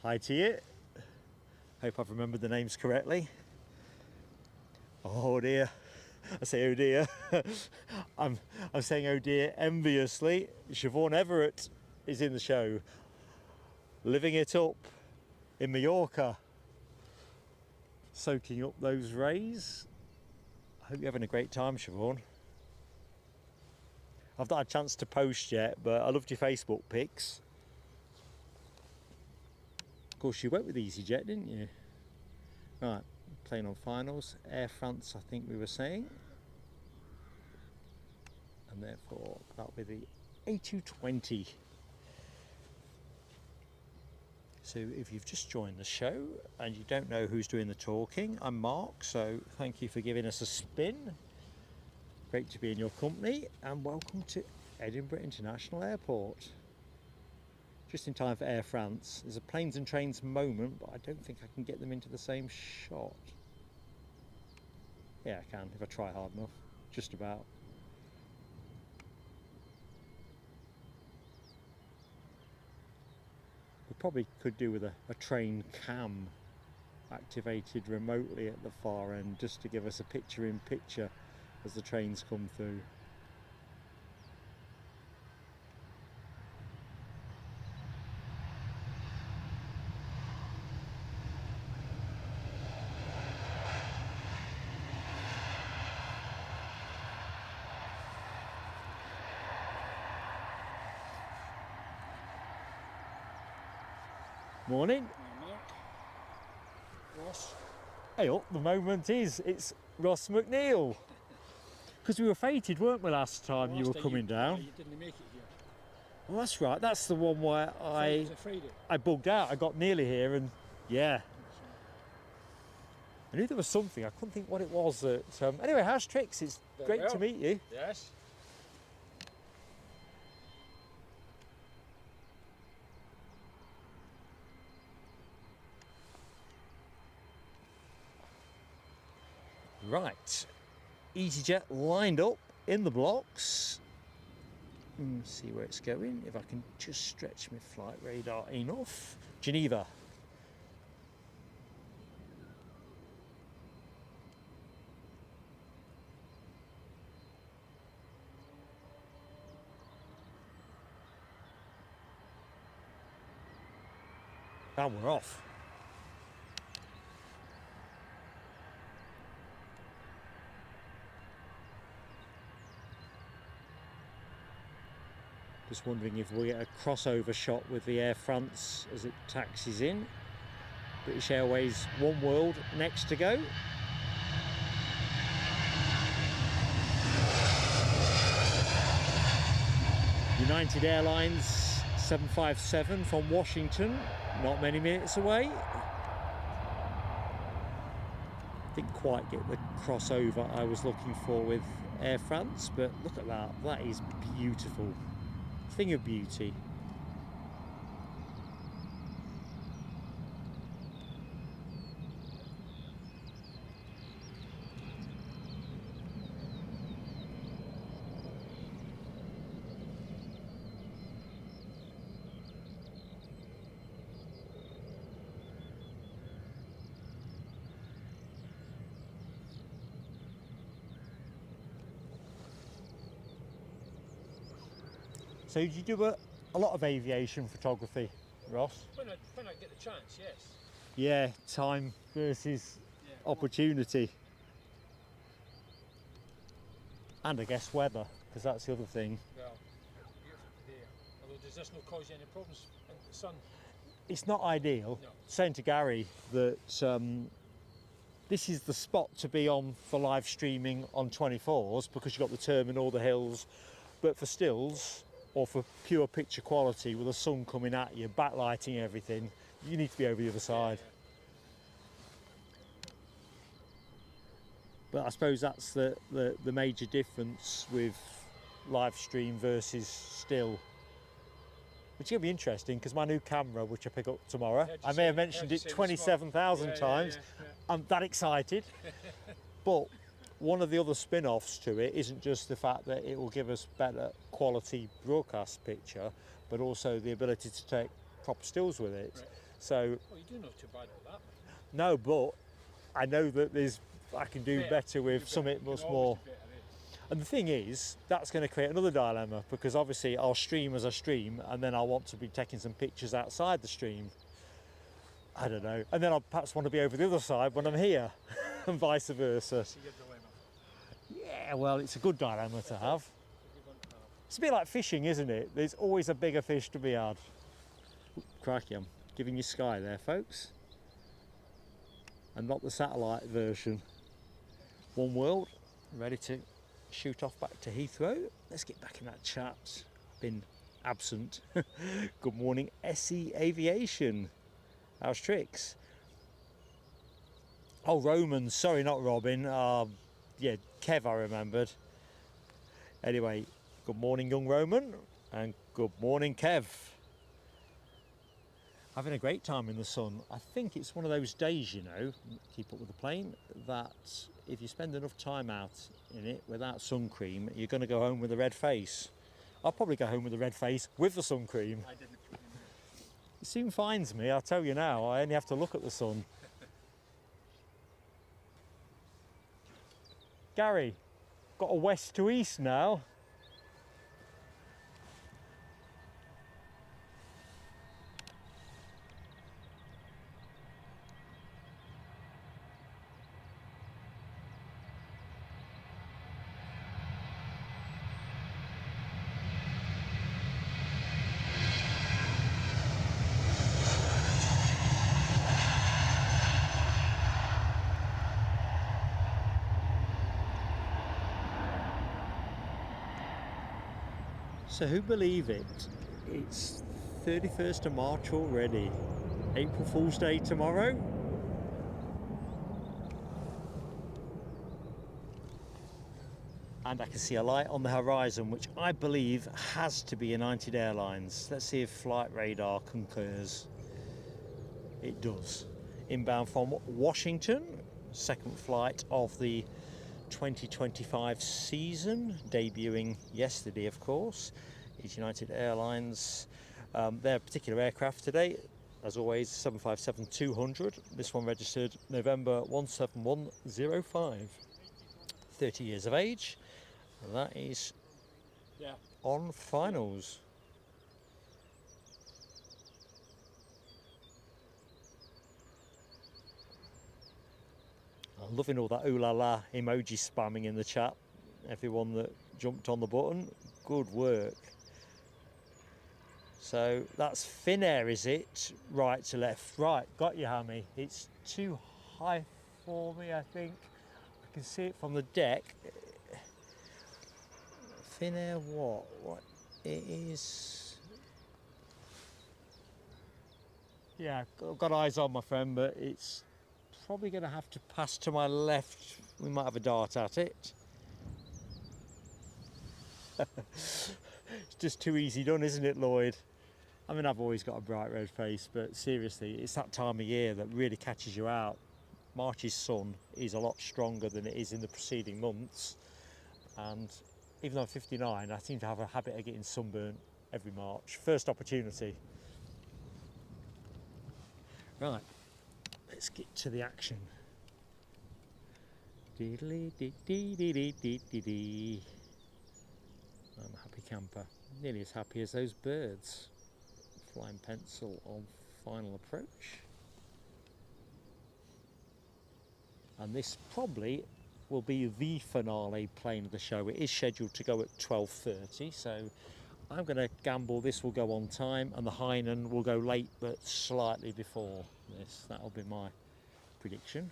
S1: Hi to you. Hope I've remembered the names correctly. Oh dear. I say oh dear. I'm saying oh dear enviously. Siobhan Everett is in the show. Living it up in Mallorca. Soaking up those rays. I hope you're having a great time, Siobhan. I've not had a chance to post yet, but I loved your Facebook pics. Of course, you went with EasyJet, didn't you? Right, playing on finals. Air France, I think we were saying. And therefore, that'll be the A220. So if you've just joined the show and you don't know who's doing the talking, I'm Mark, so thank you for giving us a spin. Great to be in your company, and welcome to Edinburgh International Airport. Just in time for Air France. There's a planes and trains moment, but I don't think I can get them into the same shot. Yeah, I can, if I try hard enough. Just about. We probably could do with a train cam activated remotely at the far end, just to give us a picture-in-picture as the trains come through. Morning.
S3: Ross.
S1: Hey up, the moment is, it's Ross McNeil. Because we were fated, weren't we, last time you were coming down?
S3: You didn't make it here.
S1: Well, that's right, that's the one where I bugged out. I got nearly here and yeah. I knew there was something, I couldn't think what it was. Anyway, how's tricks? It's great to meet you.
S3: Yes.
S1: Right, EasyJet lined up in the blocks. See where it's going, if I can just stretch my flight radar enough. Geneva. And we're off. Just wondering if we'll get a crossover shot with the Air France as it taxis in. British Airways One World next to go. United Airlines 757 from Washington, not many minutes away. Didn't quite get the crossover I was looking for with Air France, but look at that, that is beautiful. Thing of beauty. So do you do a lot of aviation photography, Ross?
S3: When I get the chance, yes.
S1: Yeah, time versus opportunity. And I guess weather, because that's the other thing.
S3: Well, beautiful today. Although does this not cause you any problems in the sun?
S1: It's not ideal.
S3: No.
S1: Saying to Gary that this is the spot to be on for live streaming on 24s because you've got the terminal, the hills, but for stills, or for pure picture quality with the sun coming at you, backlighting everything, you need to be over the other side. But I suppose that's the major difference with live stream versus still. Which is going to be interesting because my new camera, which I pick up tomorrow, I may have mentioned it 27,000 times. I'm that excited. But one of the other spin-offs to it isn't just the fact that it will give us better quality broadcast picture, but also the ability to take proper stills with it.
S3: Right.
S1: So
S3: Oh, you do know too bad with that.
S1: no, but I know that I can do better with
S3: You
S1: something
S3: can
S1: much
S3: always
S1: more.
S3: do better, eh?
S1: And the thing is, that's going to create another dilemma, because obviously I'll stream as I stream, and then I want to be taking some pictures outside the stream. I don't know. And then I'll perhaps want to be over the other side when I'm here, and vice versa.
S3: See your dilemma.
S1: Yeah, well, it's a good dilemma to have.
S3: You're going to have.
S1: It's a bit like fishing, isn't it? There's always a bigger fish to be had. Ooh, crikey, I'm giving you sky there, folks. And not the satellite version. One World, ready to shoot off back to Heathrow. Let's get back in that chat. Been absent. Good morning, SE Aviation. How's tricks? Oh, Roman, sorry, not Robin. Yeah, Kev, I remembered. Anyway, good morning, young Roman, and good morning, Kev. Having a great time in the sun. I think it's one of those days, you know, keep up with the plane, that if you spend enough time out in it without sun cream, you're going to go home with a red face. I'll probably go home with a red face with the sun cream.
S3: I didn't put in
S1: It soon finds me, I'll tell you now. I only have to look at the sun. Gary, got a west to east now. So who believe it? It's 31st of March already. April Fool's Day tomorrow. And I can see a light on the horizon, which I believe has to be United Airlines. Let's see if flight radar concurs. It does. Inbound from Washington, second flight of the 2025 season, debuting yesterday, of course, is United Airlines. Their particular aircraft today, as always, 757-200. This one registered November 17105. 30 years of age. And that is on finals. I'm loving all that ooh la la emoji spamming in the chat. Everyone that jumped on the button, good work. So that's Finnair, is it? Right to left. Right, got you, Hammy. It's too high for me, I think. I can see it from the deck. Finnair what? What it is? Yeah, I've got eyes on, my friend, but it's probably going to have to pass to my left. We might have a dart at it. It's just too easy done, isn't it, Lloyd? I mean, I've always got a bright red face, but seriously, it's that time of year that really catches you out. March's sun is a lot stronger than it is in the preceding months, and even though I'm 59, I seem to have a habit of getting sunburnt every March. First opportunity. Right, let's get to the action. Dee-dee-dee-dee-dee-dee-dee-dee. I'm a happy camper, nearly as happy as those birds. Flying pencil on final approach. And this probably will be the finale plane of the show. It is scheduled to go at 12:30, so I'm going to gamble this will go on time and the Hainan will go late but slightly before this. That'll be my prediction.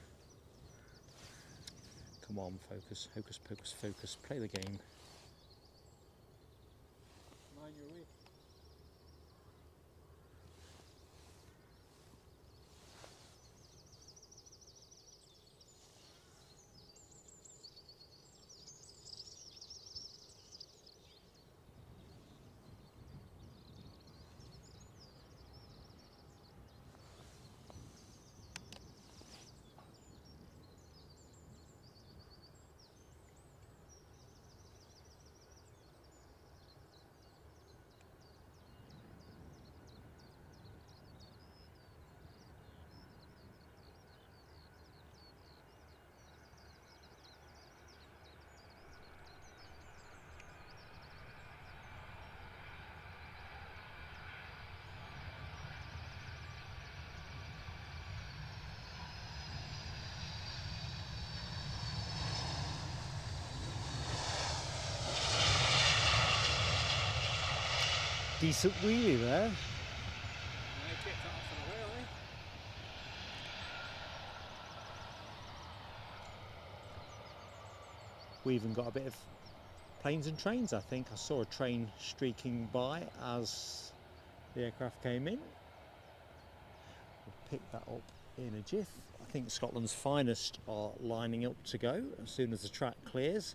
S1: Come on, focus, hocus pocus focus, play the game.
S3: Mind your way.
S1: decent wheelie there.
S3: And they kept that off and away,
S1: We even got a bit of planes and trains, I think. I saw a train streaking by as the aircraft came in. We'll pick that up in a jiff. I think Scotland's finest are lining up to go as soon as the track clears.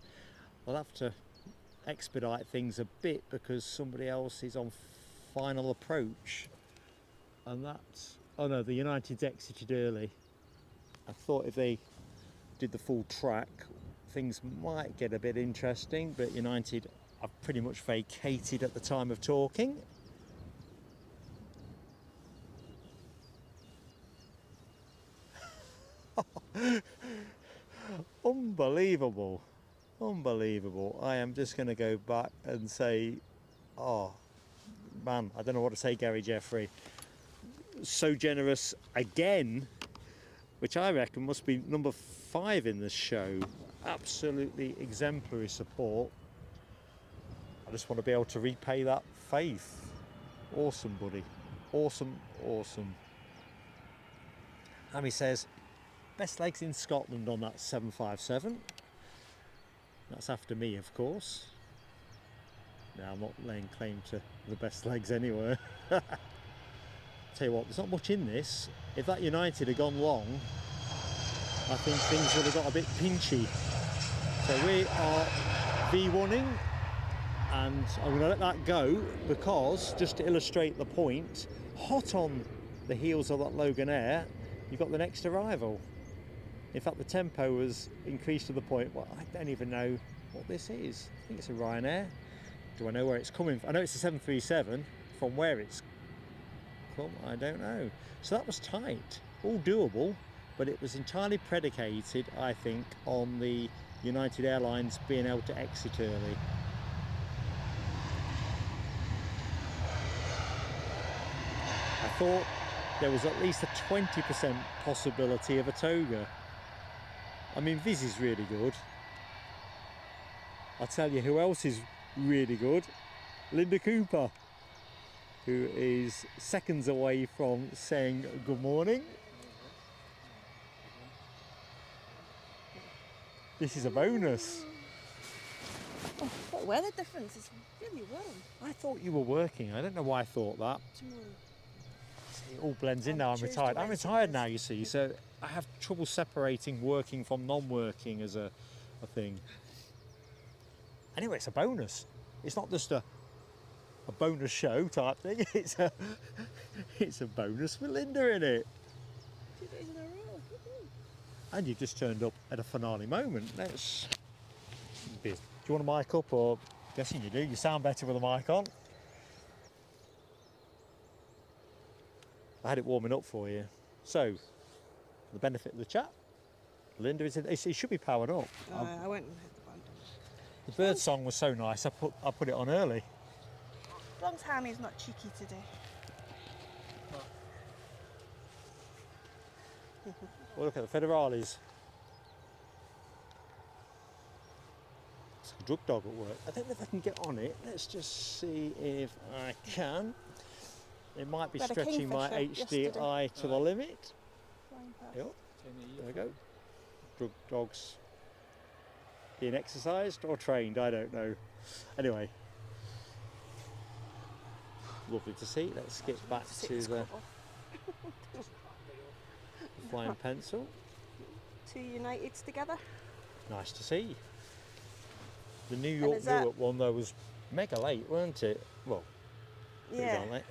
S1: I'll have to expedite things a bit because somebody else is on final approach, and that's, oh no, the United's exited early. I thought if they did the full track things might get a bit interesting, but United have pretty much vacated at the time of talking. Unbelievable, unbelievable. I am just going to go back and say, oh man, I don't know what to say, Gary Jeffrey. So generous again, which I reckon must be number 5 in this show. Absolutely exemplary support. I just want to be able to repay that faith. Awesome, buddy. Awesome, awesome. Hammy says, best legs in Scotland on that 757. That's after me, of course. Now, I'm not laying claim to the best legs anywhere. Tell you what, there's not much in this. If that United had gone long, I think things would have got a bit pinchy. So we are V1ing, and I'm going to let that go because, just to illustrate the point, hot on the heels of that Logan Air, you've got the next arrival. In fact, the tempo was increased to the point, well, I don't even know what this is. I think it's a Ryanair. Do I know where it's coming from? I know it's a 737. From where it's come, I don't know. So that was tight, all doable, but it was entirely predicated, I think, on the United Airlines being able to exit early. I thought there was at least a 20% possibility of a toga. I mean, Viz is really good. I'll tell you who else is really good. Linda Cooper, who is seconds away from saying good morning. This is a bonus.
S4: Oh, what weather difference? It's really warm.
S1: I thought you were working. I don't know why I thought that.
S4: Tomorrow.
S1: It all blends in now. I'm
S4: Tuesday,
S1: retired. I'm
S4: Wednesday,
S1: retired now, you see, so I have trouble separating working from non-working as a thing. Anyway, it's a bonus. It's not just a bonus show type thing. It's a bonus with Linda in it.
S4: 2 days in a row.
S1: And you've just turned up at a finale moment. Let's. Do you want a mic up, or? I'm guessing you do. You sound better with a mic on. I had it warming up for you. So, for the benefit of the chat, Linda is. It should be powered up.
S4: I went and hit the button.
S1: The bird song was so nice. I put it on early.
S4: As long as Hammy's not cheeky today.
S1: Well, look at the Federales. It's a drug dog at work. I don't know if I can get on it. Let's just see if I can. It might be
S4: Got a
S1: stretching my
S4: kingfisher
S1: HDI to the limit.
S4: Flying past.
S1: Yep. There we go. Drug dogs being exercised or trained, I don't know. Anyway, lovely to see. Let's get back to the flying pencil.
S4: 2 Uniteds together.
S1: Nice to see. The New York Newark one though was mega late, weren't it? Well, pretty
S4: Yeah.
S1: darn late.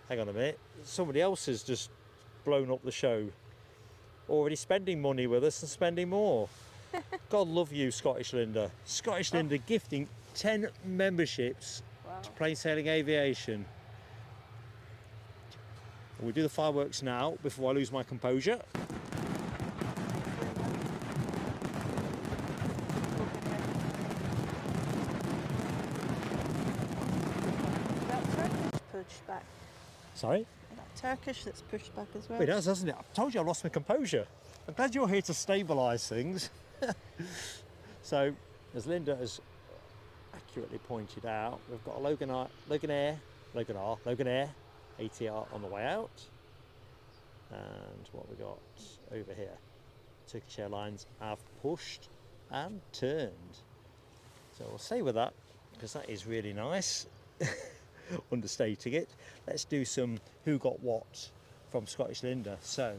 S1: Hang on a minute. Somebody else has just blown up the show. Already spending money with us and spending more. God love you, Scottish Linda. Scottish Linda gifting 10 memberships
S4: Wow.
S1: to Plain Sailing Aviation. We'll do the fireworks now before I lose my composure.
S4: That Turkish pushed back.
S1: Sorry?
S4: That Turkish that's pushed back as well.
S1: It does, doesn't it? I told you I lost my composure. I'm glad you're here to stabilise things. So, as Linda has accurately pointed out, we've got a Logan Air Logan Air, ATR on the way out. And what we got over here, Turkish Airlines have pushed and turned. So we'll stay with that because that is really nice. Understating it. Let's do some who got what from Scottish Linda. So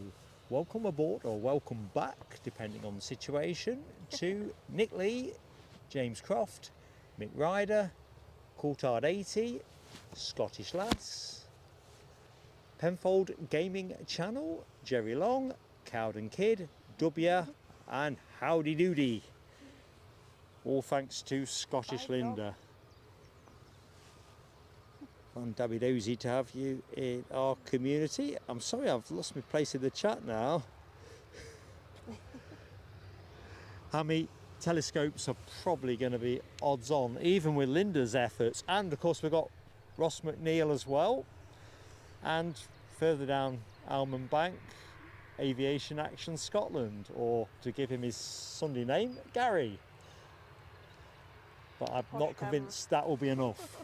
S1: welcome aboard or welcome back, depending on the situation, to Nick Lee, James Croft, Mick Ryder, Coulthard 80, Scottish Lass, Penfold Gaming Channel, Jerry Long, Cowden Kid, Dubia, and Howdy Doody. All thanks to Scottish Linda. And Dabby Dozy to have you in our community. I'm sorry I've lost my place in the chat now. How many telescopes are probably going to be odds on, even with Linda's efforts? And of course we've got Ross McNeil as well. And further down Almond Bank, Aviation Action Scotland, or to give him his Sunday name, Gary. But I'm not convinced that will be enough.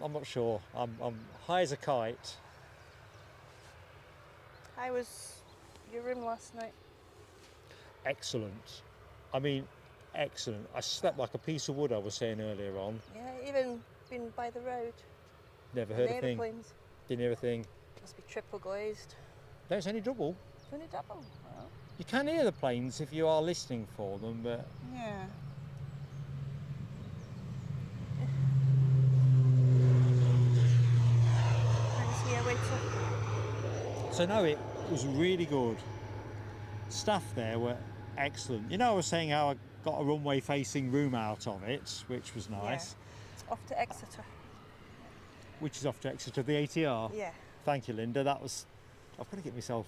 S1: I'm not sure. I'm high as a kite.
S4: How was your room last night?
S1: Excellent. I mean, excellent. I slept like a piece of wood, I was saying earlier on.
S4: Yeah, even been by the road.
S1: Never heard a thing.
S4: Aeroplanes.
S1: Didn't hear a thing.
S4: Must be triple glazed.
S1: No, it's only double.
S4: Only double. Well,
S1: You can hear the planes if you are listening for them, but
S4: yeah. Thanks here, waiter.
S1: so no, it was really good. Staff there were excellent. You know, I was saying how I got a runway facing room out of it, which was nice.
S4: Yeah. Off to Exeter.
S1: Which is off to Exeter, the ATR.
S4: Yeah.
S1: Thank you, Linda. That was. I've got to get myself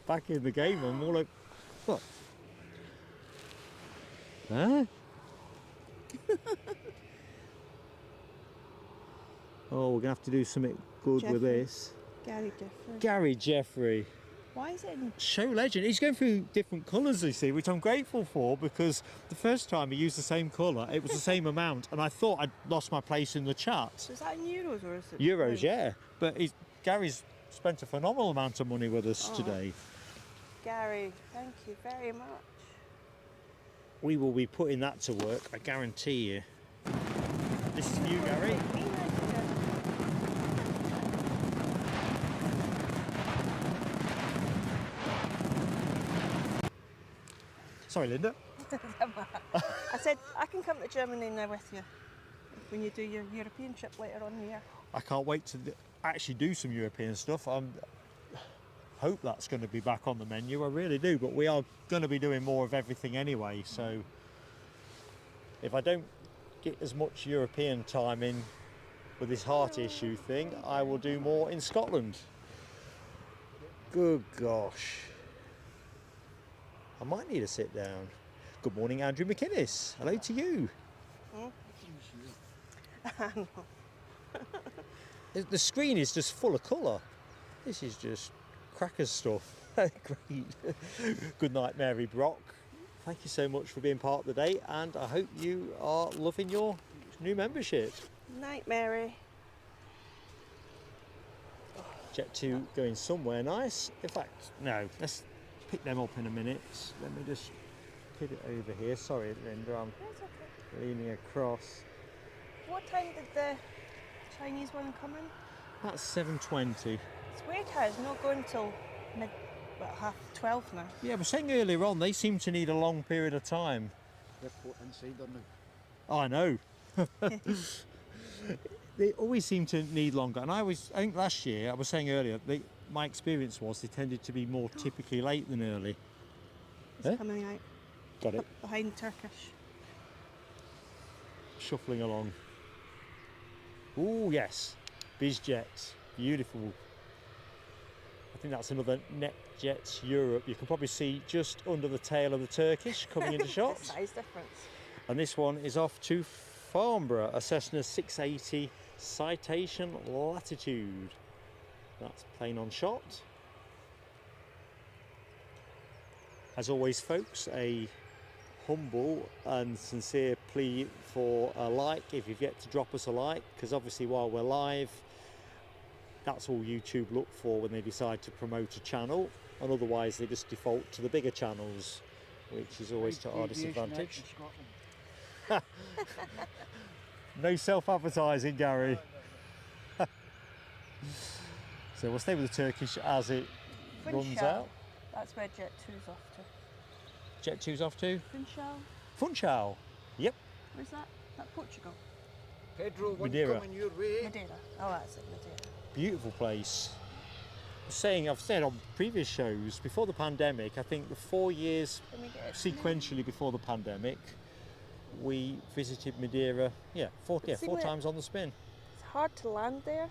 S1: back in the game. I'm all like, what? Huh? Oh, we're gonna have to do something good with
S4: Jeffrey.
S1: this.
S4: Gary Jeffrey.
S1: Gary Jeffrey,
S4: Why is it in...
S1: show legend. He's going through different colours, you see, which I'm grateful for, because the first time he used the same colour, it was the same amount, and I thought I'd lost my place in the chat.
S4: Is that in euros or is it...
S1: Euros,
S4: pounds?
S1: yeah. But Gary's spent a phenomenal amount of money with us today.
S4: Gary, thank you very much.
S1: We will be putting that to work, I guarantee you. This is for you, Gary. Sorry, Linda.
S4: I said I can come to Germany now with you when you do your European trip later on in the year.
S1: I can't wait to actually do some European stuff. I hope that's going to be back on the menu. I really do, but we are going to be doing more of everything anyway. So if I don't get as much European time in with this heart issue thing, I will do more in Scotland. Good gosh. I might need to sit down. Good morning, Andrew McInnes. Hello to you. The screen is just full of colour. This is just crackers stuff. Great. Good night, Mary Brock. Thank you so much for being part of the day, and I hope you are loving your new membership.
S4: Night, Mary.
S1: Jet 2 going somewhere nice. In fact, no, let's pick them up in a minute. Let me just put it over here. Sorry, Linda, I'm
S4: That's okay.
S1: leaning across.
S4: What time did the Chinese one come in?
S1: That's 7:20.
S4: It's weird how it's not going till half 12 now.
S1: Yeah, I was saying earlier on, they seem to need a long period of time.
S2: They're put inside or no?
S1: Oh, I know. They always seem to need longer. And I think last year, I was saying earlier, my experience was they tended to be more typically late than early.
S4: It's coming out.
S1: Got it.
S4: Behind Turkish.
S1: Shuffling along. Oh, yes. BizJet. Beautiful. I think that's another NetJets Europe. You can probably see just under the tail of the Turkish coming into shot.
S4: Size difference.
S1: And this one is off to Farnborough, a Cessna 680 Citation Latitude. That's plane on shot. As always, folks, a humble and sincere plea for a like if you've yet to drop us a like, because obviously while we're live, that's all YouTube look for when they decide to promote a channel, and otherwise they just default to the bigger channels, which is always to our
S2: Aviation
S1: disadvantage.
S2: out in Scotland.
S1: No self-advertising, Gary. So we'll stay with the Turkish as it runs
S4: Funchal.
S1: out.
S4: That's where Jet 2's off to.
S1: Jet 2's off to
S4: Funchal?
S1: Funchal. Yep.
S4: Where's that? That Portugal?
S2: Pedro, one
S1: Madeira.
S2: coming your way.
S4: Madeira. Oh, that's it, Madeira.
S1: Beautiful place. I've said on previous shows, before the pandemic, I think the 4 years
S4: Can we get it?
S1: sequentially before the pandemic, we visited Madeira, four
S4: see where-
S1: times on the spin.
S4: It's hard to land there.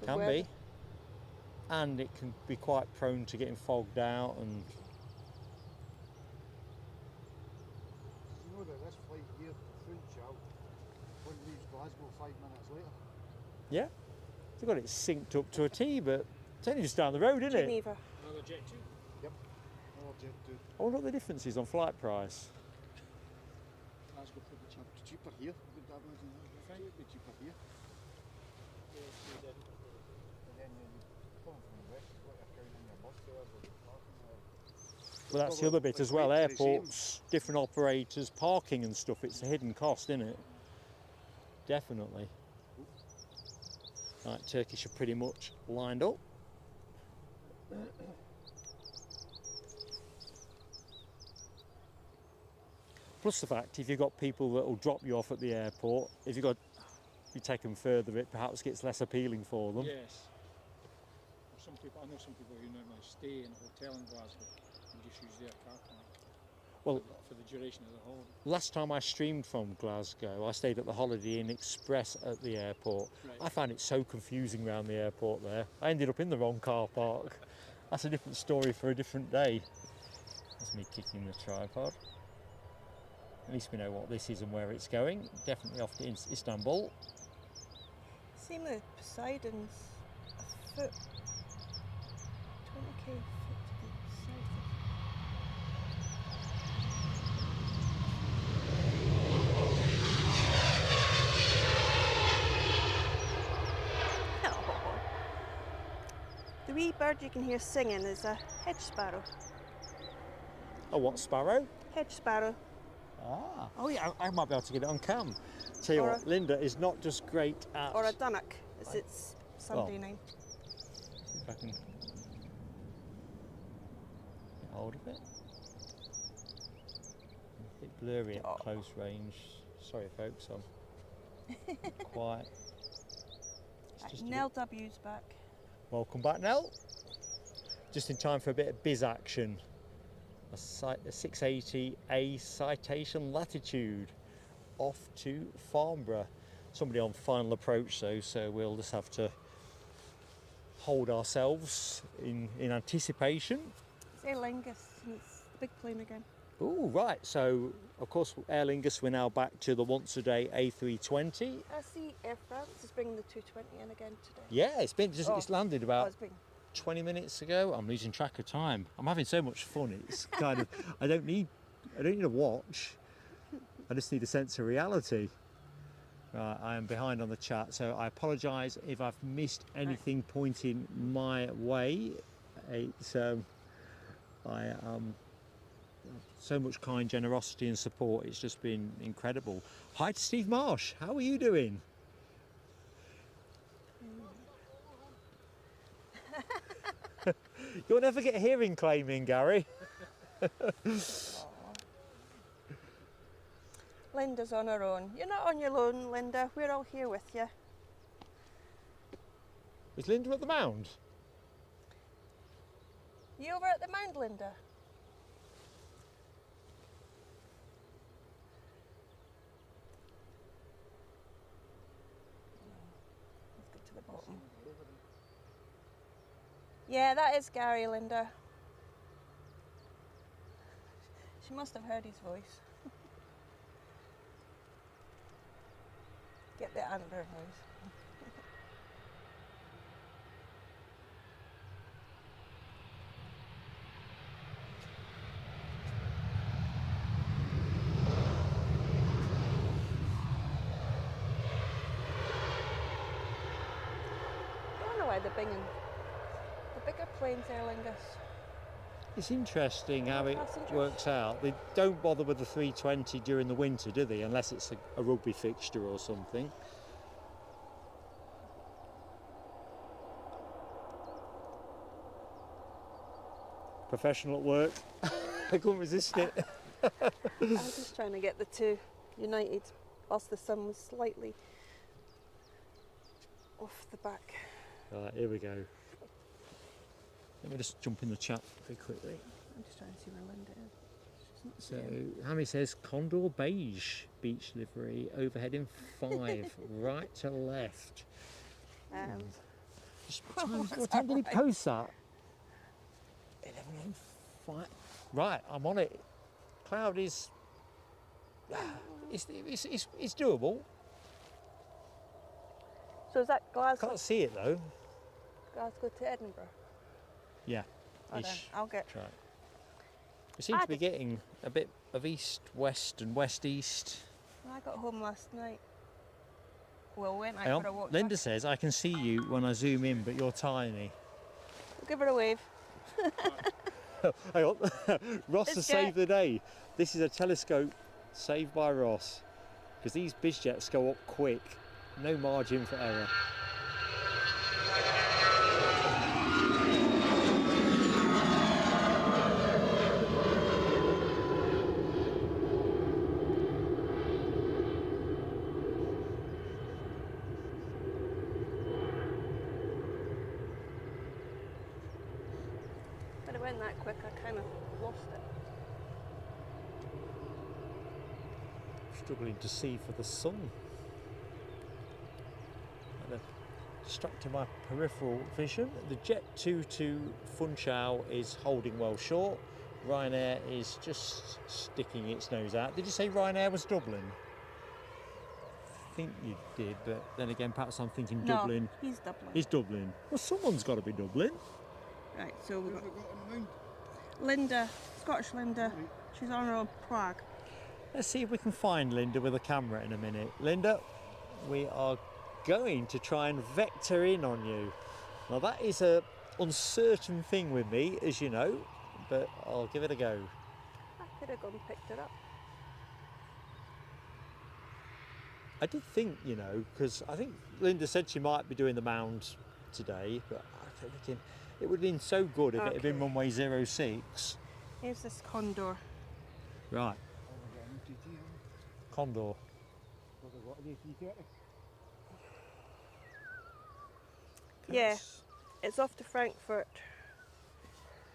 S4: The
S1: Can
S4: weather-
S1: be. And it can be quite prone to getting fogged out, and
S2: You know that this flight here to Funchal one leaves Glasgow 5 minutes later.
S1: yeah, they've got it synced up to a T, but it's only just down the road, isn't it?
S4: Geneva.
S3: Another Jet 2.
S2: Oh, Jet 2.
S1: I wonder what the difference is on flight price.
S3: Glasgow pretty cheap.
S2: Cheaper here. Would that be cheaper here? And then you come from the west, what you're counting your bus fares or the parking or...
S1: Well, that's the other bit as well.
S2: It's the same.
S1: Airports, different operators, parking and stuff. It's a hidden cost, isn't it? Definitely. Right, Turkish are pretty much lined up. Plus the fact, if you've got people that will drop you off at the airport, if you take them further, it perhaps gets less appealing for them.
S3: Yes. Or some people, I know some people who normally stay in a hotel in Glasgow and just use their car park.
S1: Well,
S3: For the duration of the holiday.
S1: last time I streamed from Glasgow, I stayed at the Holiday Inn Express at the airport.
S3: Right.
S1: I found it so confusing around the airport there. I ended up in the wrong car park. That's a different story for a different day. That's me kicking the tripod. At least we know what this is and where it's going. Definitely off to Istanbul.
S4: Same with Poseidon's a foot. 20k foot to the south. Oh. The wee bird you can hear singing is a hedge sparrow.
S1: Oh, what, sparrow?
S4: Hedge sparrow.
S1: Ah. Oh yeah, I might be able to get it on cam. Tell you
S4: Or
S1: what, Linda is not just great at...
S4: Or a dunnock, is its Sunday name.
S1: See if I can get hold of it. A bit blurry at
S4: Oh.
S1: close range. Sorry folks, I'm quite... It's
S4: Right,
S1: just a
S4: Nell
S1: bit-
S4: W's back.
S1: Welcome back, Nell. Just in time for a bit of biz action. A 680A citation latitude off to Farnborough. Somebody on final approach though, so we'll just have to hold ourselves in anticipation.
S4: It's Aer Lingus and it's the big plane again.
S1: Oh, right. So, of course, Aer Lingus, we're now back to the once a day A320.
S4: I see Air France is bringing the 220 in again today.
S1: Yeah, it's landed
S4: Oh,
S1: about
S4: it's been
S1: 20 minutes ago. I'm losing track of time. I'm having so much fun. It's kind of, I don't need a watch. I just need a sense of reality. Right, I am behind on the chat, so I apologise if I've missed anything pointing my way. It's I so much kind generosity and support. It's just been incredible. Hi to Steve Marsh. How are you doing? You'll never get hearing claiming, Gary.
S4: Linda's on her own. You're not on your own, Linda. We're all here with you.
S1: Is Linda at the mound?
S4: You over at the mound, Linda? Let's get to the bottom. Yeah, that is Gary, Linda. She must have heard his voice. Get the under voice. the binging. The bigger planes, Aer Lingus.
S1: It's interesting how it
S4: Passengers.
S1: works out. They don't bother with the 320 during the winter, do they? Unless it's a rugby fixture or something. Professional at work. I couldn't resist it.
S4: I was just trying to get the two united whilst the sun was slightly off the back.
S1: Right, here we go. Let me just jump in the chat very quickly.
S4: I'm just trying to see where Linda is. She's not
S1: So,
S4: seeing.
S1: Hammy says Condor beige beach livery, overhead in 5, right to left. What time did he post that? 11:05. Right, I'm on it. Cloud is. It's doable.
S4: So is that Glasgow?
S1: Can't see it though.
S4: Glasgow to Edinburgh?
S1: Yeah.
S4: Oh, then
S1: Ish.
S4: I'll get.
S1: Try. We seem to be getting a bit of east-west and west-east.
S4: I got home last night. Well, when I
S1: Hang
S4: for a
S1: on.
S4: walk.
S1: Linda says I can see you when I zoom in, but you're tiny.
S4: Give her a wave.
S1: Hang on. Ross
S4: It's
S1: has
S4: jet.
S1: saved the day. This is a telescope saved by Ross. Because these biz jets go up quick. No margin for error.
S4: But it went that quick, I kind of lost it.
S1: Struggling to see for the sun. And distracting my peripheral vision. The Jet 2 to Funchal is holding well short. Ryanair is just sticking its nose out. Did you say Ryanair was Dublin? I think you did, but then again, perhaps I'm thinking Dublin.
S4: No, he's Dublin.
S1: Is Dublin. Well, someone's got to be Dublin.
S4: Right, so we've
S2: Who've
S4: got
S2: we got on the mount?
S4: Linda, Scottish Linda. She's on her own Prague.
S1: Let's see if we can find Linda with a camera in a minute. Linda, we are going to try and vector in on you. Now that is a uncertain thing with me, as you know, but I'll give it a go.
S4: I could have gone and picked it up.
S1: I did think, you know, because I think Linda said she might be doing the mound today, but I'm thinking it would have been so good if it had been
S4: Okay.
S1: runway 06.
S4: Here's this condor.
S1: Right,
S2: Oh, we've got an OTT on.
S1: Condor.
S2: Well, we've got an A330.
S4: Yeah, it's off to Frankfurt.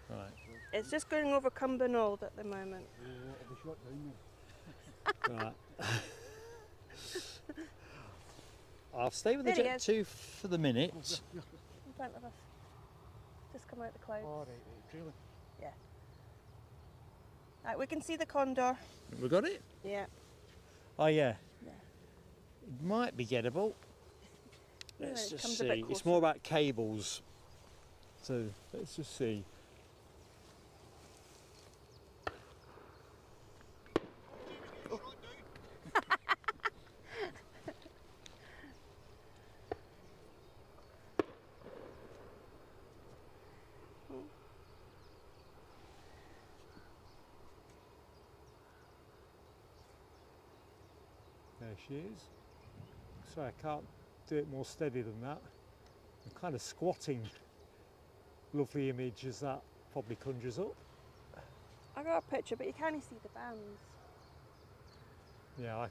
S1: Right.
S4: It's just going over Cumbernauld at the moment.
S2: Oh, it'll be shot down there.
S1: Right. I'll stay with the
S4: There he
S1: Jet
S4: is.
S1: 2 for the minute.
S4: In front of us. Just come out the clouds.
S2: Oh, right, trailer.
S4: Right, we can see the condor.
S1: We got it?
S4: Yeah.
S1: Oh yeah.
S4: Yeah.
S1: It might be gettable.
S4: Yeah,
S1: Let's
S4: it
S1: just
S4: comes a bit
S1: see. It's
S4: closer.
S1: more about cables. So let's just see. There she is. Sorry, I can't do it more steady than that. I'm kind of squatting. Lovely image as that probably conjures up.
S4: I got a picture, but you can't see the bands.
S1: Yeah, I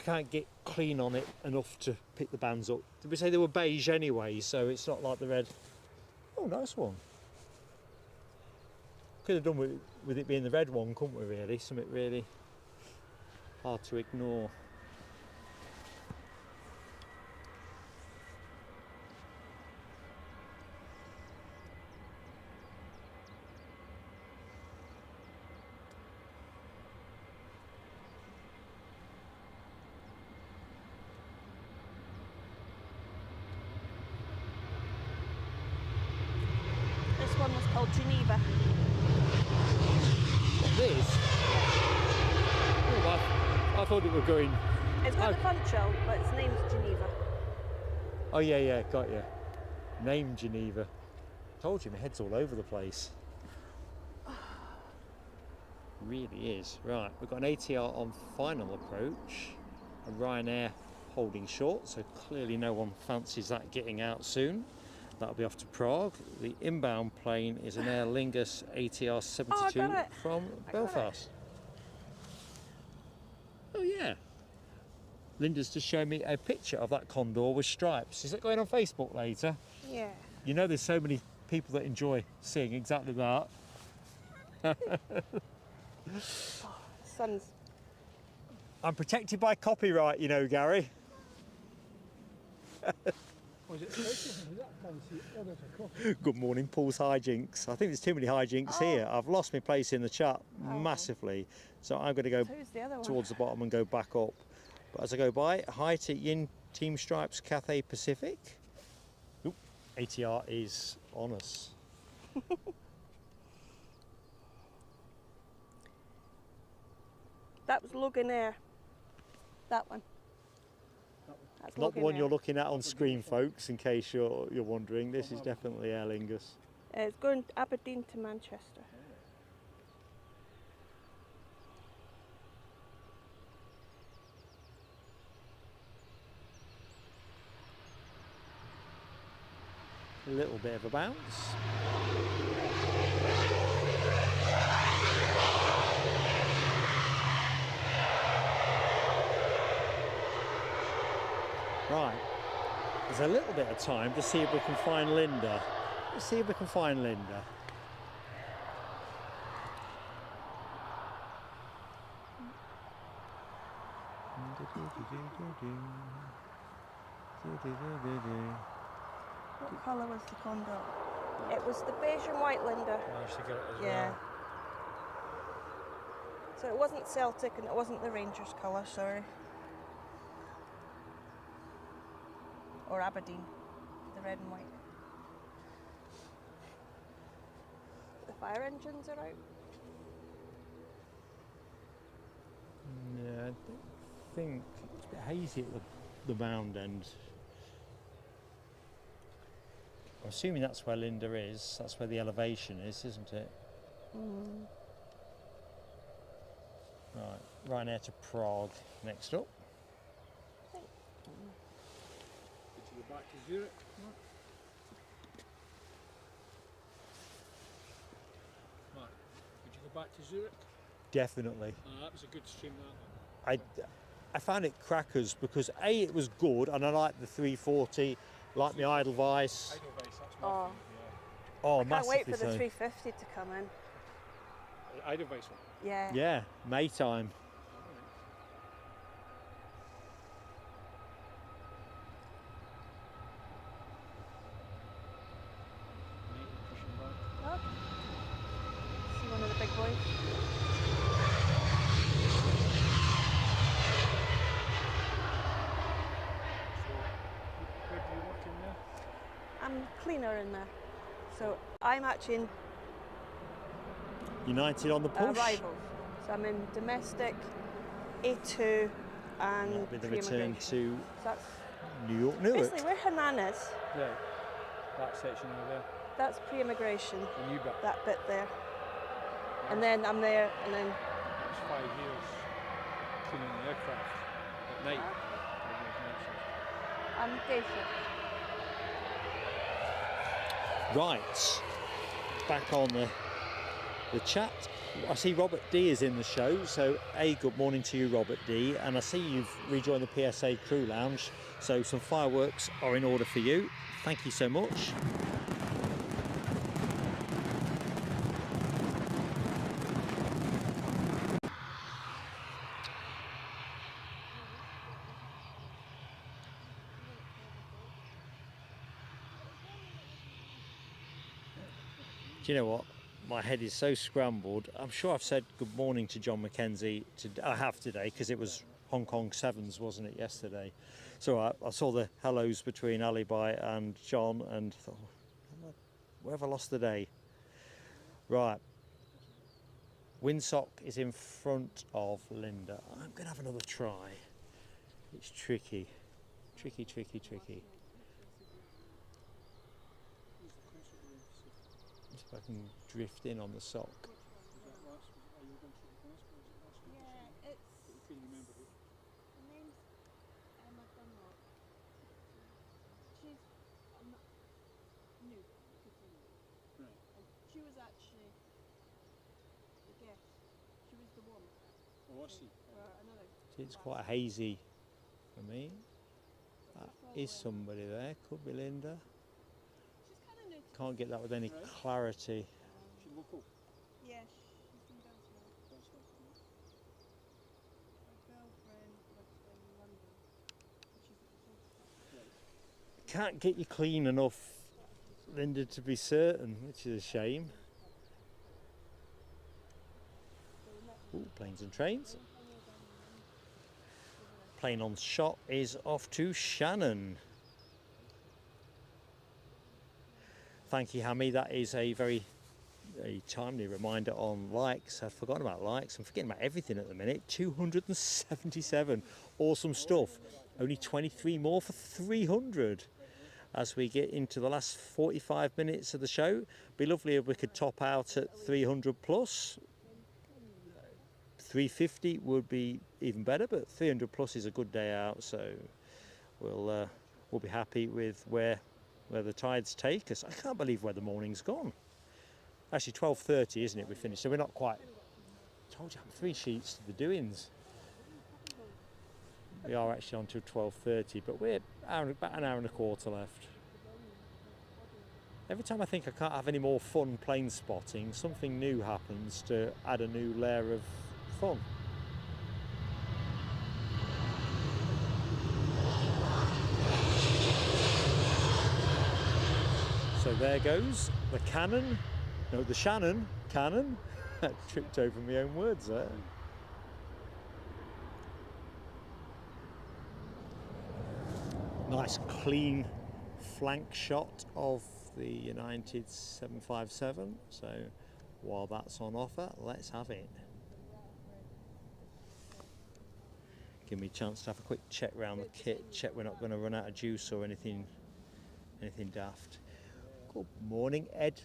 S1: can't get clean on it enough to pick the bands up. Did we say they were beige anyway, so it's not like the red? Oh, nice one. Could have done with it being the red one, couldn't we really? Something really hard to ignore.
S4: This one was called Geneva.
S1: This? Oh, I thought it were going.
S4: It's got a Funchal, but its name's Geneva.
S1: Oh yeah, yeah, got you. Name Geneva. Told you my head's all over the place. Really is. Right, we've got an ATR on final approach. A Ryanair holding short, so clearly no one fancies that getting out soon. That'll be off to Prague. The inbound plane is an Aer Lingus ATR 72 from Belfast. Oh yeah. Linda's just showing me a picture of that Condor with stripes. Is it going on Facebook later?
S4: Yeah.
S1: You know there's so many people that enjoy seeing exactly that.
S4: Oh, the sun's...
S1: I'm protected by copyright, you know, Gary.
S3: Was it special? I can't see it. Oh, there's a coffee.
S1: Good morning, Paul's hijinks. I think there's too many hijinks here. I've lost my place in the chat massively. So I'm going to go
S4: Who's the other one?
S1: towards the bottom and go back up. But as I go by, hi to Yin Team Stripes Cathay Pacific. Oop, ATR is on us.
S4: That was Logan Air. That one. That's
S1: Not the
S4: Logan
S1: one
S4: Air.
S1: you're looking at on screen, folks, in case you're wondering. This is definitely Aer Lingus.
S4: It's going Aberdeen to Manchester.
S1: A little bit of a bounce. Right, there's a little bit of time to see if we can find Linda. Let's see if we can find Linda.
S4: What colour was the Condor? It was the beige and white, Linda.
S1: Managed to get it as
S4: Yeah.
S1: well.
S4: So it wasn't Celtic and it wasn't the Rangers colour, sorry. Or Aberdeen, the red and white. The fire engines are out.
S1: Yeah, I think it's a bit hazy at the mound end. I'm assuming that's where Linda is. That's where the elevation is, isn't it?
S4: Mm.
S1: Right, Ryanair to Prague next up.
S3: Did you go back to Zurich? Mark, would you go back to Zurich?
S1: Definitely.
S3: That was a good stream, that one.
S1: I found it crackers because A, it was good, and I like the 340, like my Edelweiss.
S3: Edelweiss, that's my
S4: Oh.
S3: favourite, yeah.
S1: Oh,
S4: I can't wait for the
S1: massively so.
S4: 350 to come in.
S3: The Edelweiss one.
S4: Yeah.
S1: Yeah, May time.
S3: Pushing back.
S4: Okay. See one of the big boys.
S3: So, where do you work in there?
S4: I'm cleaner in there. So I'm actually in
S1: United on the push.
S4: arrivals. So I'm in domestic, A2 and
S1: That'll be the return
S4: pre-immigration.
S1: to
S4: So that's
S1: New York, Newark.
S4: basically where Hainan is.
S3: Right. That section over there.
S4: That's pre-immigration,
S3: The new bit.
S4: that bit there. And then I'm there, and then
S3: That's 5 years cleaning the aircraft at night.
S4: I'm day shift.
S1: Right, back on the chat. I see Robert D is in the show, so A, good morning to you, Robert D. And I see you've rejoined the PSA Crew Lounge, so some fireworks are in order for you. Thank you so much. Do you know what? My head is so scrambled. I'm sure I've said good morning to John Mackenzie. I have today because it was Hong Kong Sevens, wasn't it, yesterday? So I saw the hellos between Alibi and John and thought, where have I lost the day? Right. Windsock is in front of Linda. I'm going to have another try. It's tricky. Tricky, tricky, tricky. can drift in on the sock.
S3: Is that last, are you going to the transport? Is it last week?
S5: Yeah, it's.
S3: You can remember who.
S5: Her name's Emma Dunlop. She's not new,
S3: Right.
S5: and she was actually the guest. She was the one
S3: Oh, I see.
S5: for another.
S1: It's quite hazy for me. That is
S5: following.
S1: somebody there, could be Linda.
S5: She's kind of new. To
S1: Can't get that with any
S3: Right.
S1: clarity.
S3: She local.
S5: Yeah, she's from Delsmere.
S3: That's not
S5: Her girlfriend lives in London. She's a photographer.
S3: right.
S1: Can't get you clean enough, Linda, to be certain, which is a shame. Ooh, planes and trains. Plane on shot is off to Shannon. Thank you, Hammy. That is a very timely reminder on likes. I've forgotten about likes. I'm forgetting about everything at the minute. 277. Awesome stuff. Only 23 more for 300. As we get into the last 45 minutes of the show, be lovely if we could top out at 300 plus. 350 would be even better, but 300 plus is a good day out, so we'll be happy with where the tides take us. I can't believe where the morning's gone. Actually 12:30, isn't it? We finished, so we're not quite. Told you I'm 3 sheets to the doings. We are actually on to 12:30, but we're about an hour and a quarter left. Every time I think I can't have any more fun plane spotting, something new happens to add a new layer of fun. So there goes the Cannon, no, the Shannon Cannon. Tripped over my own words there. Nice clean flank shot of the United 757. So while that's on offer, let's have it. Give me a chance to have a quick check around the kit, check we're not going to run out of juice or anything daft. Good morning, Ed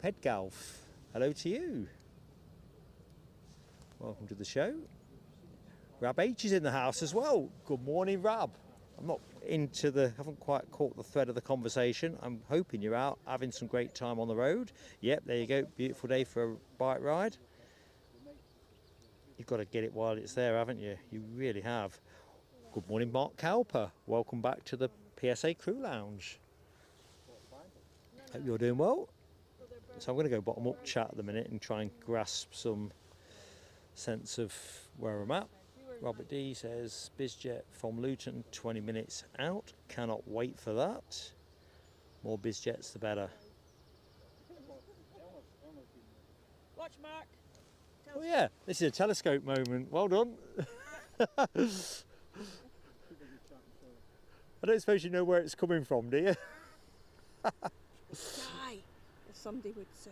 S1: Pedgalf. Hello to you. Welcome to the show. Rab H is in the house as well. Good morning, Rab. I'm not haven't quite caught the thread of the conversation. I'm hoping you're out having some great time on the road. Yep, there you go. Beautiful day for a bike ride. You've got to get it while it's there, haven't you? You really have. Good morning, Mark Cowper. Welcome back to the PSA Crew Lounge. Hope you're doing well. So I'm going to go bottom up chat at the minute and try and grasp some sense of where I'm at. Robert D says, Bizjet from Luton, 20 minutes out. Cannot wait for that. More Bizjets, the better.
S4: Watch, Mark.
S1: Oh yeah, this is a telescope moment. Well done. I don't suppose you know where it's coming from, do you?
S4: Die, as somebody would say.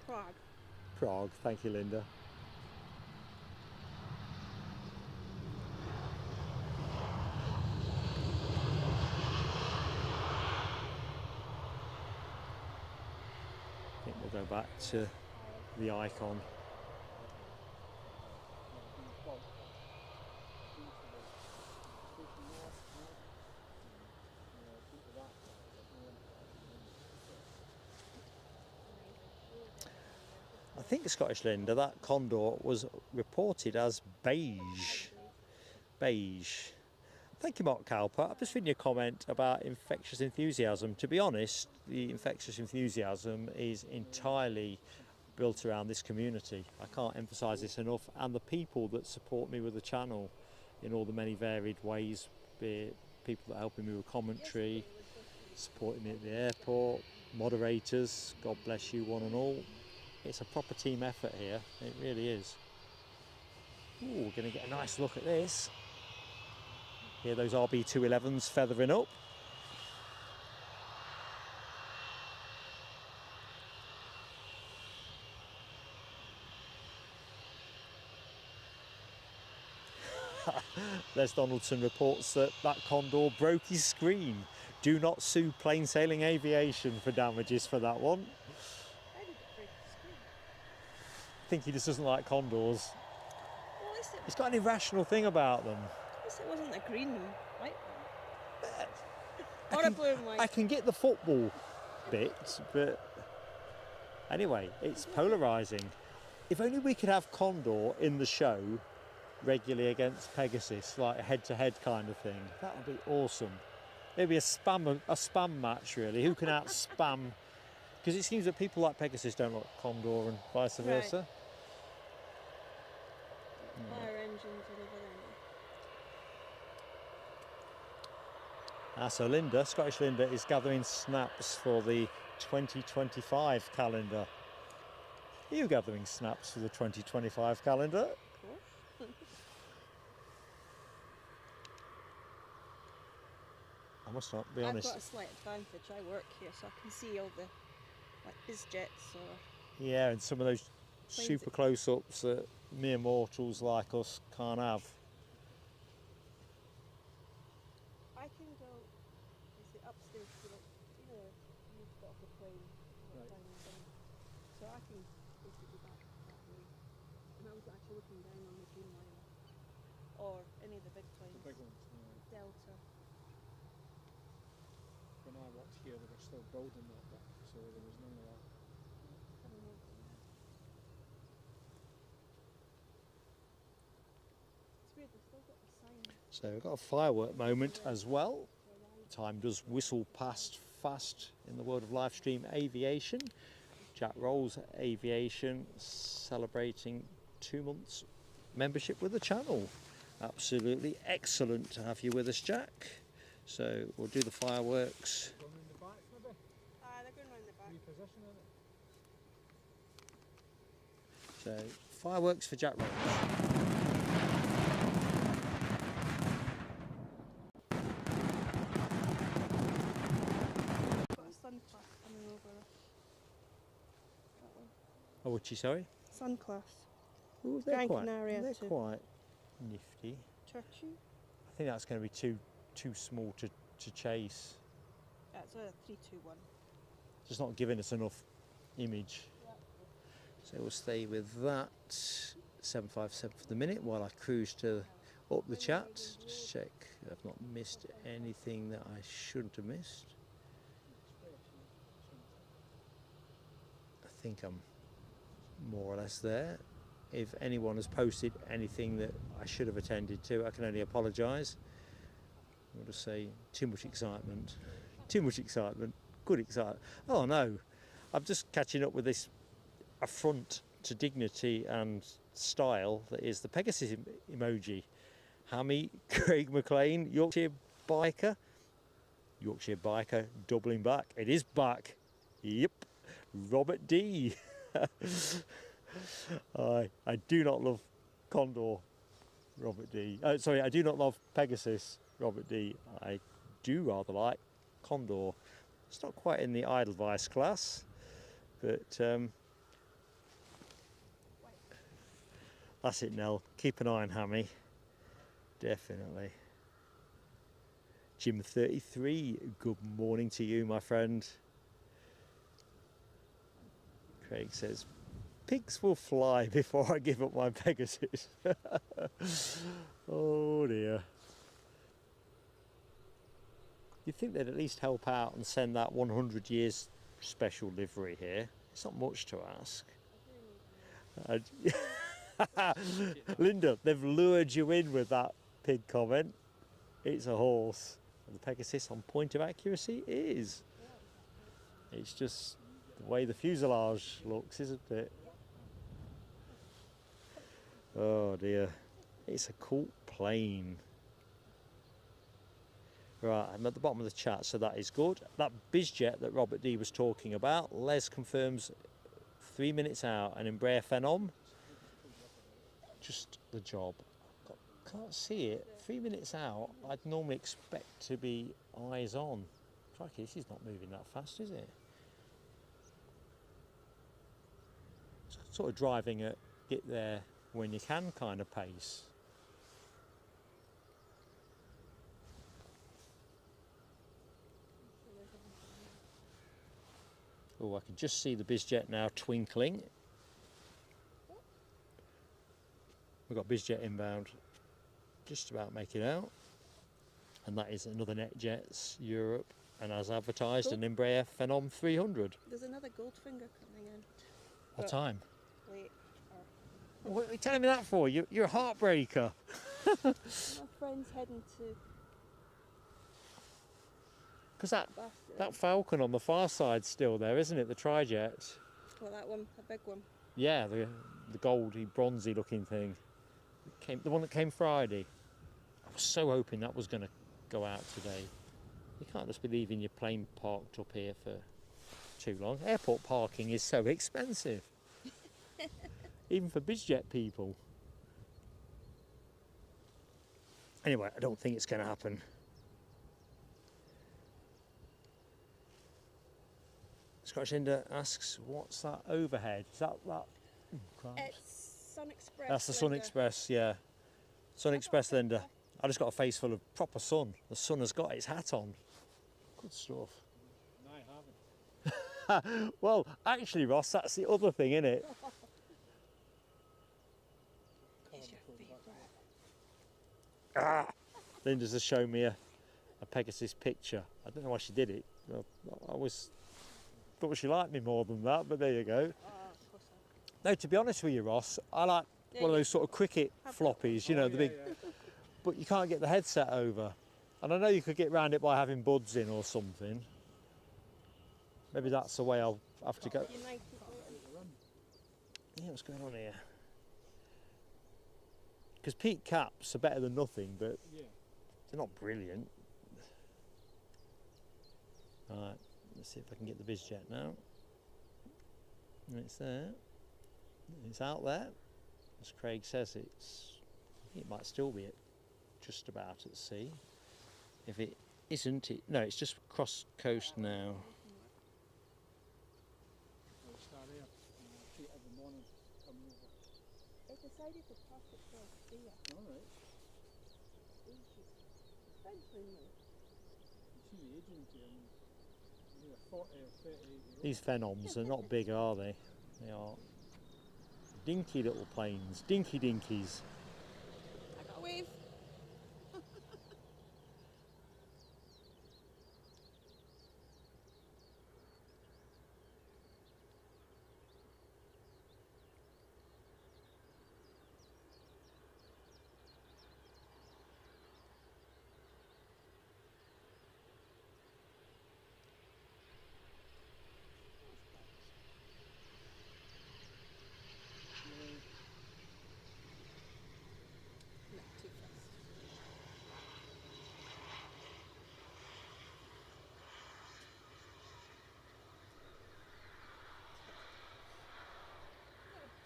S4: Prague.
S1: Prague, thank you, Linda. I think we'll go back to the icon. I think, Scottish Linda, that Condor was reported as beige. Beige. Thank you, Mark Cowper. I've just reading your comment about infectious enthusiasm. To be honest, the infectious enthusiasm is entirely built around this community. I can't emphasise this enough. And the people that support me with the channel in all the many varied ways, be it people that are helping me with commentary, supporting me at the airport, moderators, God bless you one and all. It's a proper team effort here, it really is. Ooh, we're going to get a nice look at this. Hear those RB211s feathering up. Les Donaldson reports that condor broke his screen. Do not sue plain sailing aviation for damages for that one.
S4: How did it break the screen?
S1: I think he just doesn't like condors.
S4: Well, at least
S1: It's got an irrational thing about them.
S4: it wasn't a green and white one. Or a blue and white.
S1: I can get the football bit, but anyway, it's polarising. If only we could have condor in the show regularly against Pegasus, like a head-to-head kind of thing. That would be awesome. It'd be a spam match, really. Who can out-spam? Because it seems that people like Pegasus don't like condor and vice versa.
S4: Fire engines are over there.
S1: So Linda, Scottish Linda, is gathering snaps for the 2025 calendar. Are you gathering snaps for the 2025 calendar?
S4: Of course.
S1: I must not be honest.
S4: I've got a slight advantage. I work here, so I can see all the like BizJets or.
S1: Yeah, and some of those
S4: Planes
S1: super close-ups that mere mortals like us can't have.
S4: I can go. Is it upstairs to like, you've got off the plane,
S3: Right.
S4: so I can basically back that way. And I was actually looking down on the Dreamliner or any of the big planes.
S3: The big ones.
S4: Delta.
S3: When I worked here, they were still building that bit, so there was none of that.
S4: I don't know. It's weird. They've still got the sign.
S1: So we've got a firework moment as well. Time does whistle past fast in the world of live stream aviation. Jack Rolls Aviation celebrating 2 months membership with the channel. Absolutely excellent to have you with us, Jack. So we'll do the fireworks.
S3: Going in the back, maybe?
S4: They're going round the back.
S3: Repositioning it.
S1: So fireworks for Jack Rolls.
S4: Got a sun class coming over. That one.
S1: Oh, what's she, sorry?
S4: Sun class.
S1: Ooh,
S4: Gran Canaria
S1: they're
S4: too.
S1: quite nifty.
S4: Turkey.
S1: I think that's going to be too small to chase.
S4: That's a 321.
S1: Just not giving us enough image. So we'll stay with that 757 for the minute while I cruise to up the chat. Just check I've not missed anything that I shouldn't have missed. I think I'm more or less there. If anyone has posted anything that I should have attended to, I can only apologise. I'll just say too much excitement. Too much excitement. Good excitement. Oh no, I'm just catching up with this affront to dignity and style that is the Pegasus emoji. Hammy, Craig McLean, Yorkshire biker doubling back. It is back. Yep, Robert D. I do not love Condor, Robert D. Sorry, I do not love Pegasus, Robert D. I do rather like Condor. It's not quite in the Edelweiss class, but that's it, Nell. Keep an eye on Hammy. Definitely. Jim 33, good morning to you, my friend. Craig says, pigs will fly before I give up my Pegasus. Oh dear. You'd think they'd at least help out and send that 100 years special livery here. It's not much to ask. Linda, they've lured you in with that pig comment. It's a horse. And the Pegasus on point of accuracy is. It's just the way the fuselage looks, isn't it? Oh dear. It's a cool plane. Right, I'm at the bottom of the chat, so that is good. That BizJet that Robert D was talking about, Les confirms 3 minutes out, and Embraer Phenom. Just the job. Can't see it. 3 minutes out, I'd normally expect to be eyes on. Crikey, this is not moving that fast, is it? It's sort of driving at get there when you can kind of pace. Oh, I can just see the BizJet now twinkling. We've got BizJet inbound, just about making out. And that is another NetJets Europe, and as advertised,
S4: Cool.
S1: an Embraer Phenom 300.
S4: There's another Goldfinger coming in.
S1: What
S4: But-
S1: time?
S4: Wait.
S1: What are you telling me that for? You're a heartbreaker.
S4: My friend's heading to
S1: Because that
S4: Bastard.
S1: Falcon on the far side's still there, isn't it? The Trijet.
S4: Well, that one, a big one.
S1: Yeah, the goldy, bronzy looking thing. The one that came Friday. I was so hoping that was going to go out today. You can't just be leaving your plane parked up here for too long. Airport parking is so expensive. Even for BizJet people. Anyway, I don't think it's going to happen. Scottish Inder asks, what's that overhead? Is that? Oh, Christ.
S4: It's Sun Express.
S1: That's the Sun
S4: Linda.
S1: Express, yeah. Sun Express, Linda. I just got a face full of proper sun. The sun has got its hat on. Good stuff.
S3: No, I haven't.
S1: Well, actually, Ross, that's the other thing, isn't it?
S4: It's your favourite.
S1: Ah! Linda's just shown me a Pegasus picture. I don't know why she did it. I always thought she liked me more than that, but there you go.
S4: Oh, of course not.
S1: No, to be honest with you, Ross, I like
S4: Yeah,
S1: one of
S4: you
S1: those sort of cricket
S4: have
S1: floppies, you know, the big, but you can't get the headset over. And I know you could get round it by having buds in or something. Maybe that's the way I'll have to go.
S4: United.
S1: Yeah, what's going on here? Because peak caps are better than nothing, but
S3: Yeah.
S1: they're not brilliant. Right, let's see if I can get the BizJet now. And it's there. It's out there. As Craig says, it might still be at just about at sea. If it isn't, no, it's just cross coast now.
S3: I'll start there. Treat every morning coming over.
S4: I decided to park it for here.
S3: Alright.
S4: Eventually, no.
S3: You see the agent here. I mean, you're 40 or 38
S1: These Phenoms are not big, are they? They are dinky little planes, dinky dinkies.
S4: I got a wave. Not too fast.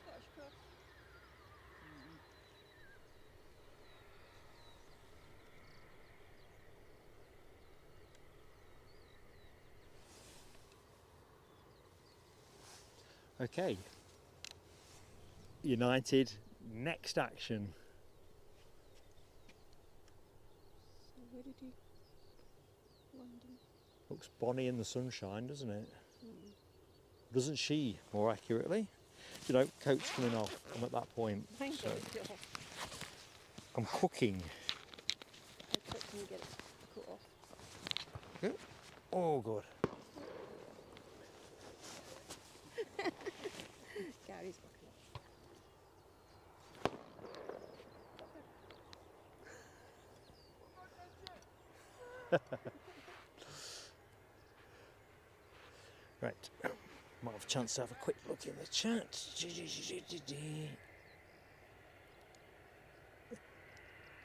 S4: Scottish Cross.
S1: Okay. United, next action.
S4: So where did he? London.
S1: Looks bonny in the sunshine, doesn't it?
S4: Hmm.
S1: Doesn't she, more accurately? You know, coat's coming off. I'm at that point.
S4: Thank
S1: So
S4: you.
S1: I'm cooking.
S4: How quick can you get it cut off?
S1: Oh, good.
S4: Gary's working up.
S1: Right. Might have a chance to have a quick look in the chat.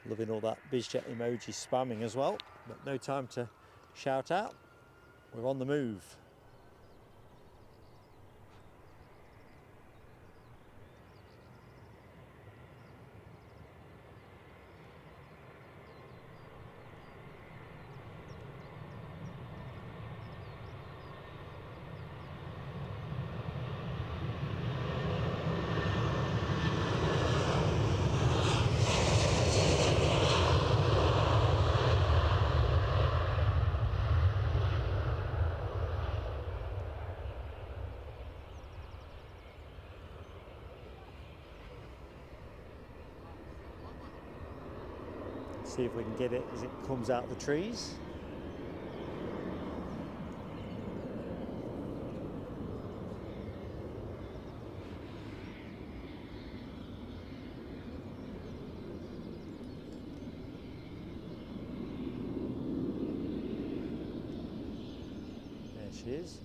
S1: Loving all that BizJet emoji spamming as well, but no time to shout out. We're on the move. See if we can get it as it comes out of the trees. There she is.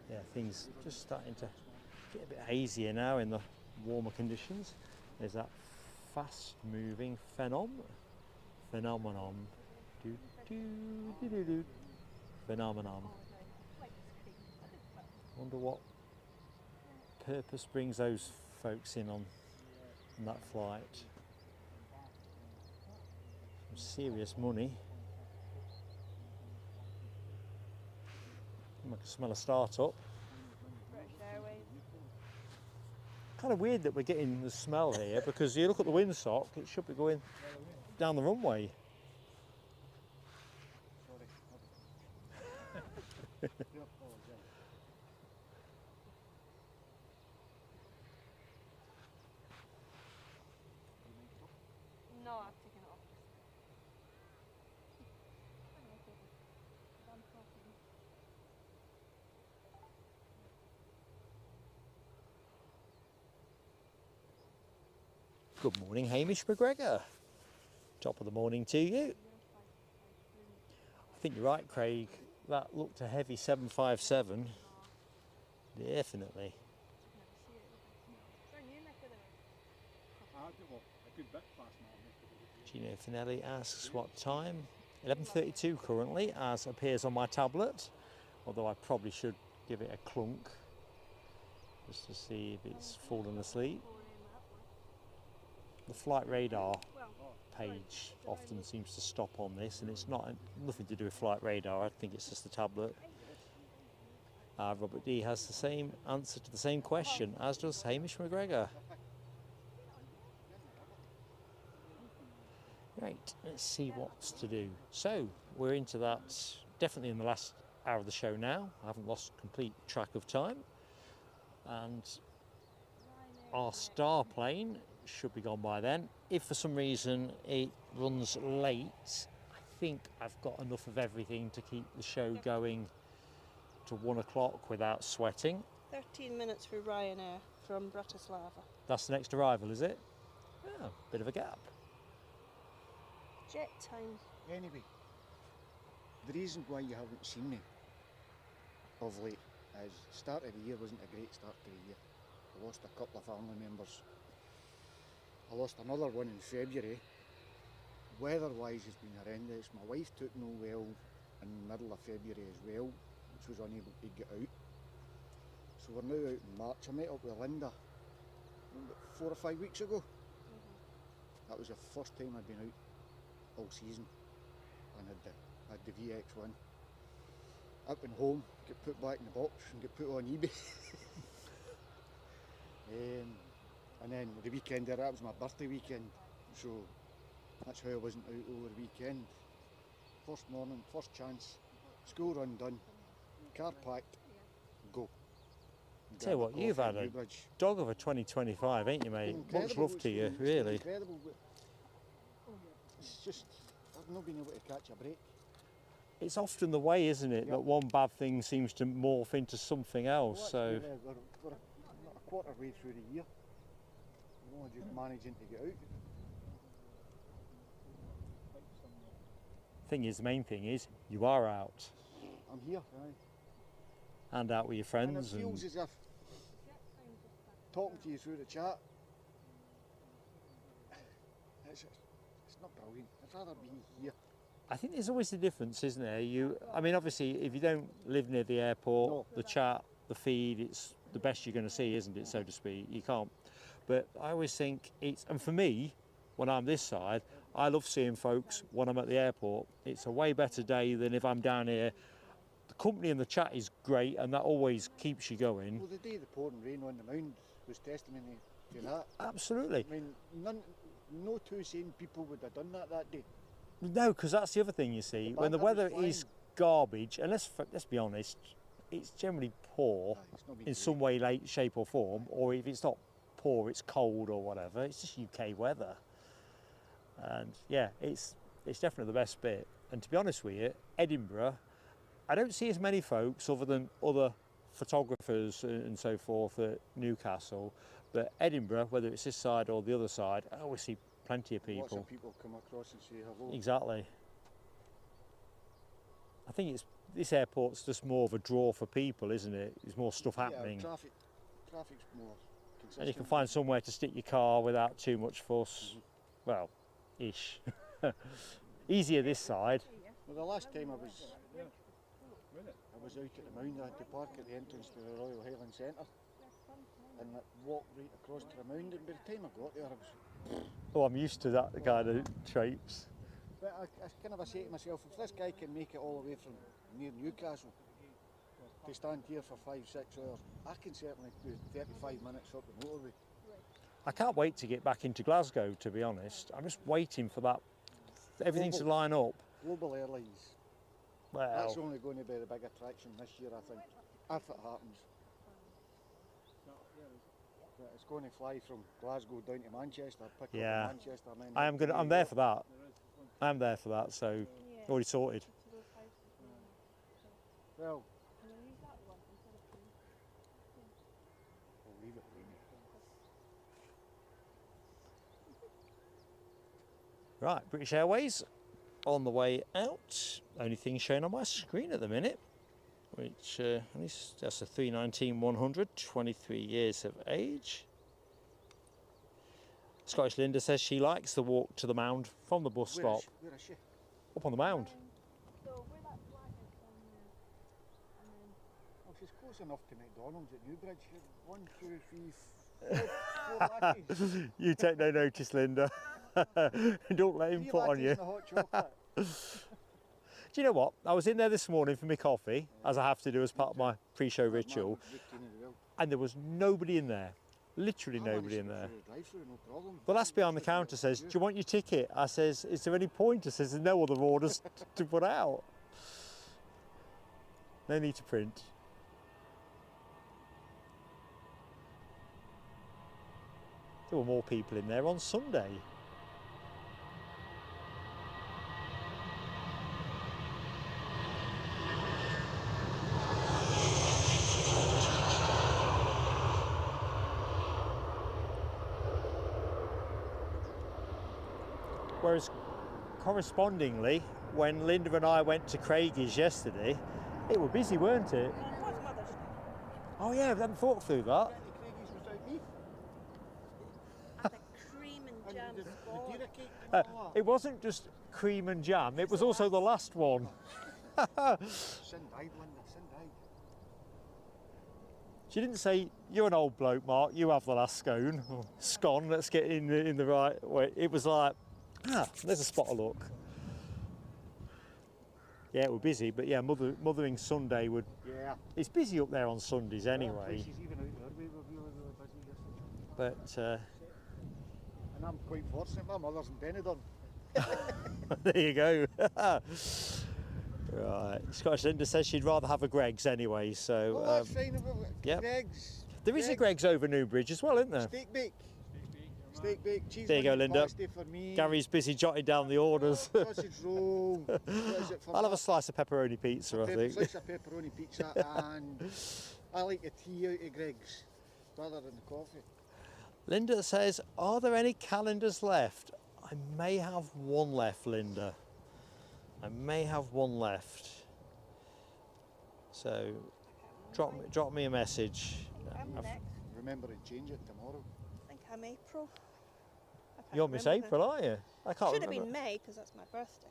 S1: Yeah, things just starting to get a bit hazier now in the warmer conditions. There's that fast-moving phenomenon. Do, do, do, do, do. Phenomenon. Wonder what purpose brings those folks in on that flight. Some serious money. I can smell a start-up.
S4: British Airways.
S1: Kind of weird that we're getting the smell here because you look at the windsock, it should be going down the runway.
S2: Sorry. Do apologise.
S4: No, I've taken it off. I'm talking.
S1: Good morning, Hamish McGregor. Top of the morning to you. I think you're right, Craig. That looked a heavy 757. Definitely.
S3: I had a good bit past now.
S1: Gino Finelli asks what time. 11:32 currently, as appears on my tablet. Although I probably should give it a clunk just to see if it's fallen asleep. The flight radar page often seems to stop on this, and it's nothing to do with flight radar. I think it's just the tablet. Robert D has the same answer to the same question, as does Hamish McGregor. Right, let's see what's to do. So we're into that, definitely in the last hour of the show now. I haven't lost complete track of time, and our star plane should be gone by then. If for some reason it runs late, I think I've got enough of everything to keep the show going to 1 o'clock without sweating.
S4: 13 minutes for Ryanair from Bratislava.
S1: That's the next arrival, is it? Oh, bit of a gap.
S4: Jet time.
S2: Anyway, the reason why you haven't seen me of late is start of the year wasn't a great start to the year. I lost a couple of family members. I lost another one in February. Weather-wise has been horrendous. My wife took no well in the middle of February as well, which was unable to get out. So we're now out in March. I met up with Linda about 4 or 5 weeks ago. That was the first time I'd been out all season, and had the VX1. Up and home, get put back in the box and get put on eBay. And then the weekend there, that was my birthday weekend, so that's how I wasn't out over the weekend. First morning, first chance, school run done, car packed, go.
S1: Tell you what, you've had a dog of a 2025, ain't you, mate? Much love to you, really.
S2: Incredible, but it's just, I've not been able to catch a break.
S1: It's often the way, isn't it,
S2: Yep.
S1: that one bad thing seems to morph into something else.
S2: Well,
S1: So
S2: we're a quarter way through the year. We're only just managing to get out.
S1: the main thing is, you are out
S2: I'm here, aye.
S1: and out with your
S2: And it
S1: friends. And
S2: feels as if talking to you through the chat, it's not brilliant. I'd rather be here.
S1: I think there's always a difference, isn't there? I mean, obviously, if you don't live near the airport,
S2: No.
S1: the chat, the feed, it's the best you're going to see, isn't it, so to speak? You can't. But I always think and for me, when I'm this side, I love seeing folks when I'm at the airport. It's a way better day than if I'm down here. The company and the chat is great, and that always keeps you going.
S2: Well, the day the pouring rain on the mound was testimony to that.
S1: Absolutely.
S2: I mean, no two sane people would have done that day.
S1: No, because that's the other thing you see. When the
S2: banter
S1: weather
S2: was
S1: is garbage, and let's be honest, it's generally poor
S2: Aye, it's not been
S1: in
S2: great.
S1: some way, shape or form, or if it's not poor, it's cold or whatever. It's just UK weather. And yeah, it's definitely the best bit. And to be honest with you, Edinburgh, I don't see as many folks other than other photographers and so forth at Newcastle, but Edinburgh, whether it's this side or the other side, I always see plenty of people.
S2: Lots of people come across and say hello.
S1: Exactly. I think this airport's just more of a draw for people, isn't it? There's more stuff happening.
S2: Yeah, traffic's more consistent.
S1: And you can find somewhere to stick your car without too much fuss. Well, ish. Easier this side.
S2: Well, the last time I was out at the Mound, I had to park at the entrance to the Royal Highland Centre and walk right across to the Mound, and by the time I got there I was...
S1: Oh, I'm used to that kind of traipse.
S2: But I kind of say to myself, if this guy can make it all the way from near Newcastle to stand here for 5-6 hours, I can certainly do 35 minutes up the motorway.
S1: I can't wait to get back into Glasgow, to be honest. I'm just waiting for that, everything to line up.
S2: Global Airlines. That's
S1: Well,
S2: only going to be the big attraction this year, I think, if it happens. But it's going to fly from Glasgow down to Manchester, pick
S1: Yeah.
S2: up in Manchester, and then
S1: I'm there for that. I'm there for that, so already sorted.
S2: Well,
S4: Can I use that one instead of green?
S2: we'll leave it green.
S1: Right, British Airways on the way out. Only thing shown on my screen at the minute, which at least that's a 319-100, 23 years of age. Scottish Linda says she likes the walk to the Mound from the bus stop
S2: Where is she?
S1: up on the Mound.
S4: So where that flag is on there, and then
S2: Oh, she's close enough to McDonald's at Newbridge. 1, 2, 3, 4 lackeys.
S1: You take no notice, Linda. Don't let him
S2: 3
S1: put on
S2: lackeys
S1: you.
S2: and a hot chocolate.
S1: Do you know what? I was in there this morning for my coffee, as I have to do as part of my pre-show ritual, and there was nobody in there. Literally nobody in there. The lass behind the counter says, "Do you want your ticket?" I says, "Is there any point?" I says, "There's no other orders to put out. No need to print." There were more people in there on Sunday. Whereas correspondingly, when Linda and I went to Craigie's yesterday, it was busy, weren't it?
S4: what's Mother's Day?
S1: Oh yeah, we hadn't thought through that.
S4: And the cream and jam squall.
S1: It wasn't just cream and jam, it was also the last one.
S2: Sin died, Linda, sin died.
S1: She didn't say, "You're an old bloke, Mark, you have the last scone." Or, "Scone, let's get in the right way." It was like, there's a spot of luck. Yeah, we're busy, but yeah, Mothering Sunday would...
S2: Yeah.
S1: It's busy up there on Sundays anyway.
S2: Places even out there, we were really busy yesterday.
S1: But
S2: And I'm quite fortunate, my mother's in Benidorm.
S1: there you go. Right, Scottish Linda says she'd rather have a Greggs anyway, so...
S2: Oh, that's fine.
S1: yep.
S2: Greggs.
S1: There is a Greggs over Newbridge as well, isn't there?
S2: Steak bake. Steak bake, cheese
S1: There you go,
S2: onion
S1: Linda.
S2: pasty for me.
S1: Gary's busy jotting down the orders.
S2: Sausage roll. What is it for
S1: I'll have a
S2: that?
S1: slice of pepperoni pizza, I think.
S2: Slice of pepperoni pizza, and I like the tea out of Greggs rather than the coffee.
S1: Linda says, "Are there any calendars left?" I may have one left, Linda. I may have one left. So, drop me a message.
S4: I'm next.
S2: Remember to change it tomorrow.
S4: I think I'm April. I can't
S1: You're Miss
S4: remember.
S1: April, aren't you? I can't
S4: Should have
S1: remember.
S4: been May because that's my birthday.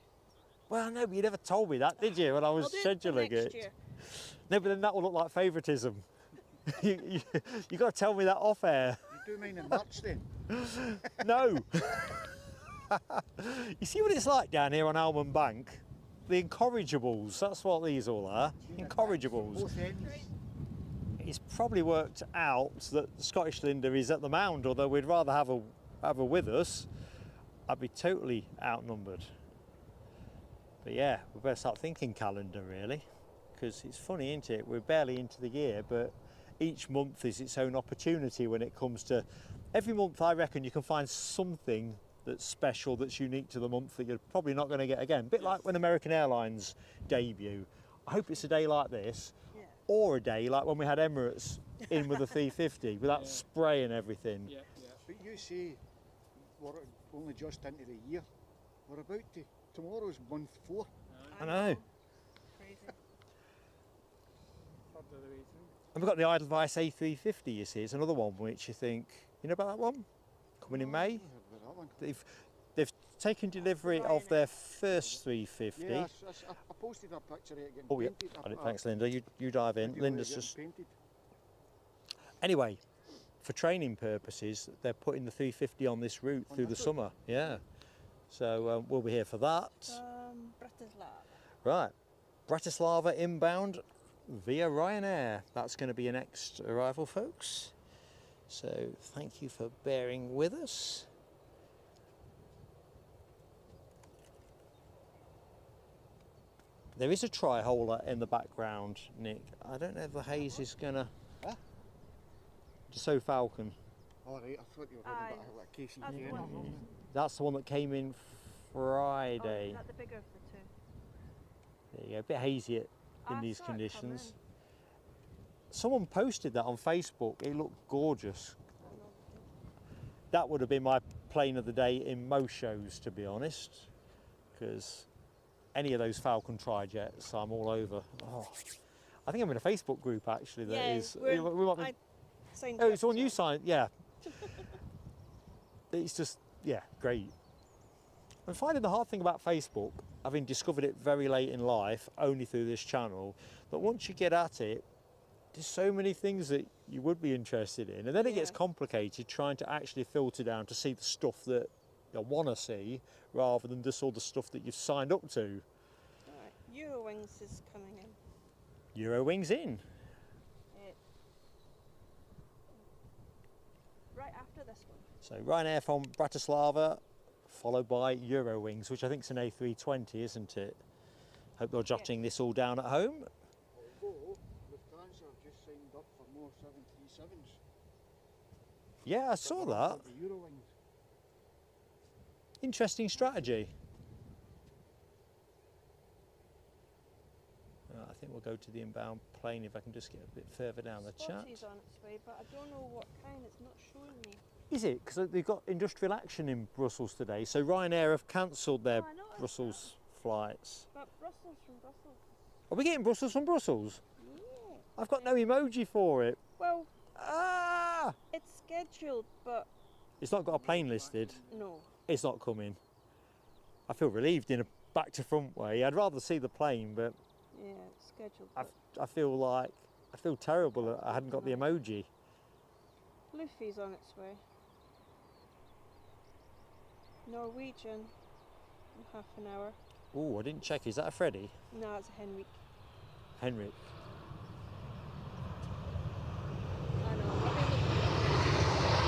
S1: Well, no, but you never told me that, did you, when I was
S4: I'll do it for
S1: scheduling
S4: next
S1: it?
S4: year.
S1: No, but then that will look like favouritism. you got to tell me that off air.
S2: You do mine in March then?
S1: No. You see what it's like down here on Almond Bank? The incorrigibles, that's what these all are. Incorrigibles.
S2: Both ends.
S1: It's probably worked out that Scottish Linda is at the Mound, although we'd rather have her with us. I'd be totally outnumbered. But yeah, we better start thinking calendar really, because it's funny, isn't it? We're barely into the year, but each month is its own opportunity when it comes to, every month I reckon you can find something that's special, that's unique to the month that you're probably not going to get again. A bit like when American Airlines debut. I hope it's a day like this,
S4: Yeah.
S1: or a day like when we had Emirates in with the 350 with that
S3: Yeah.
S1: spray and everything.
S3: Yeah, yeah.
S2: But you say we're only just into the year. We're about to. Tomorrow's month 4.
S1: I know.
S4: Crazy.
S3: Third of the way through.
S1: And we've got the Edelweiss A350, you see, it's another one which you think, you know about that one? Coming in May.
S2: That one.
S1: They've taken delivery of their first 350.
S2: Yeah, I posted a picture of it getting
S1: Oh yeah,
S2: painted.
S1: thanks Linda, you dive in.
S2: Video
S1: Linda's
S2: getting
S1: just...
S2: painted.
S1: Anyway, for training purposes, they're putting the 350 on this route
S2: On
S1: through the
S2: this route?
S1: summer, yeah. So we'll be here for that.
S4: Bratislava.
S1: Right, Bratislava inbound via Ryanair. That's going to be your next arrival, folks. So thank you for bearing with us. There is a tri-holer in the background, Nick. I don't know if the haze is going to...
S2: Huh?
S1: Dassault Falcon.
S2: All right, I thought you were
S4: Aye.
S2: talking about like KC
S4: That's
S2: Ken.
S4: one of them.
S1: That's the one that came in
S4: Oh,
S1: Friday.
S4: is that the bigger of the two?
S1: There you go, a bit hazy in
S4: I
S1: these
S4: saw it come
S1: conditions. Someone posted that on Facebook. It looked gorgeous.
S4: I know.
S1: That would have been my plane of the day in most shows, to be honest, because any of those Falcon tri-jets, I'm all over. Oh, I think I'm in a Facebook group actually. That
S4: Yeah,
S1: is.
S4: we're-
S1: we might be-
S4: I signed
S1: oh,
S4: up
S1: it's on
S4: to
S1: you
S4: it.
S1: sign. Yeah. It's just, yeah, great. I'm finding the hard thing about Facebook, having discovered it very late in life, only through this channel, that once you get at it, there's so many things that you would be interested in, and then it gets
S4: Yeah.
S1: complicated trying to actually filter down to see the stuff that you want to see, rather than just all the stuff that you've signed up to.
S4: Alright, Eurowings is coming in.
S1: Eurowings in.
S4: It, right after this one.
S1: So Ryanair from Bratislava, followed by Eurowings, which I think is an A320, isn't it? Hope you're jotting this all down at home.
S2: Although Lufthansa have just signed up for more 737s.
S1: Yeah, I saw that.
S2: The Eurowings.
S1: Interesting strategy. I think we'll go to the inbound plane if I can just get a bit further down the chat.
S4: Spotty's on its way, but I don't know what kind. It's not showing me.
S1: Is it? Because they've got industrial action in Brussels today, so Ryanair have cancelled their
S4: Oh, I noticed
S1: Brussels flights.
S4: But Brussels from Brussels.
S1: Are we getting Brussels from Brussels?
S4: Yeah.
S1: I've got no emoji for it.
S4: Well,
S1: Ah!
S4: it's scheduled, but
S1: It's not got a plane listed.
S4: no.
S1: It's not coming. I feel relieved in a back to front way. I'd rather see the plane, but
S4: Yeah, it's scheduled.
S1: I feel terrible that I hadn't got the emoji.
S4: Luffy's on its way. Norwegian in half an hour.
S1: Oh, I didn't check. Is that a Freddie?
S4: No, it's a Henrik.
S1: Henrik.
S4: I know. I've been looking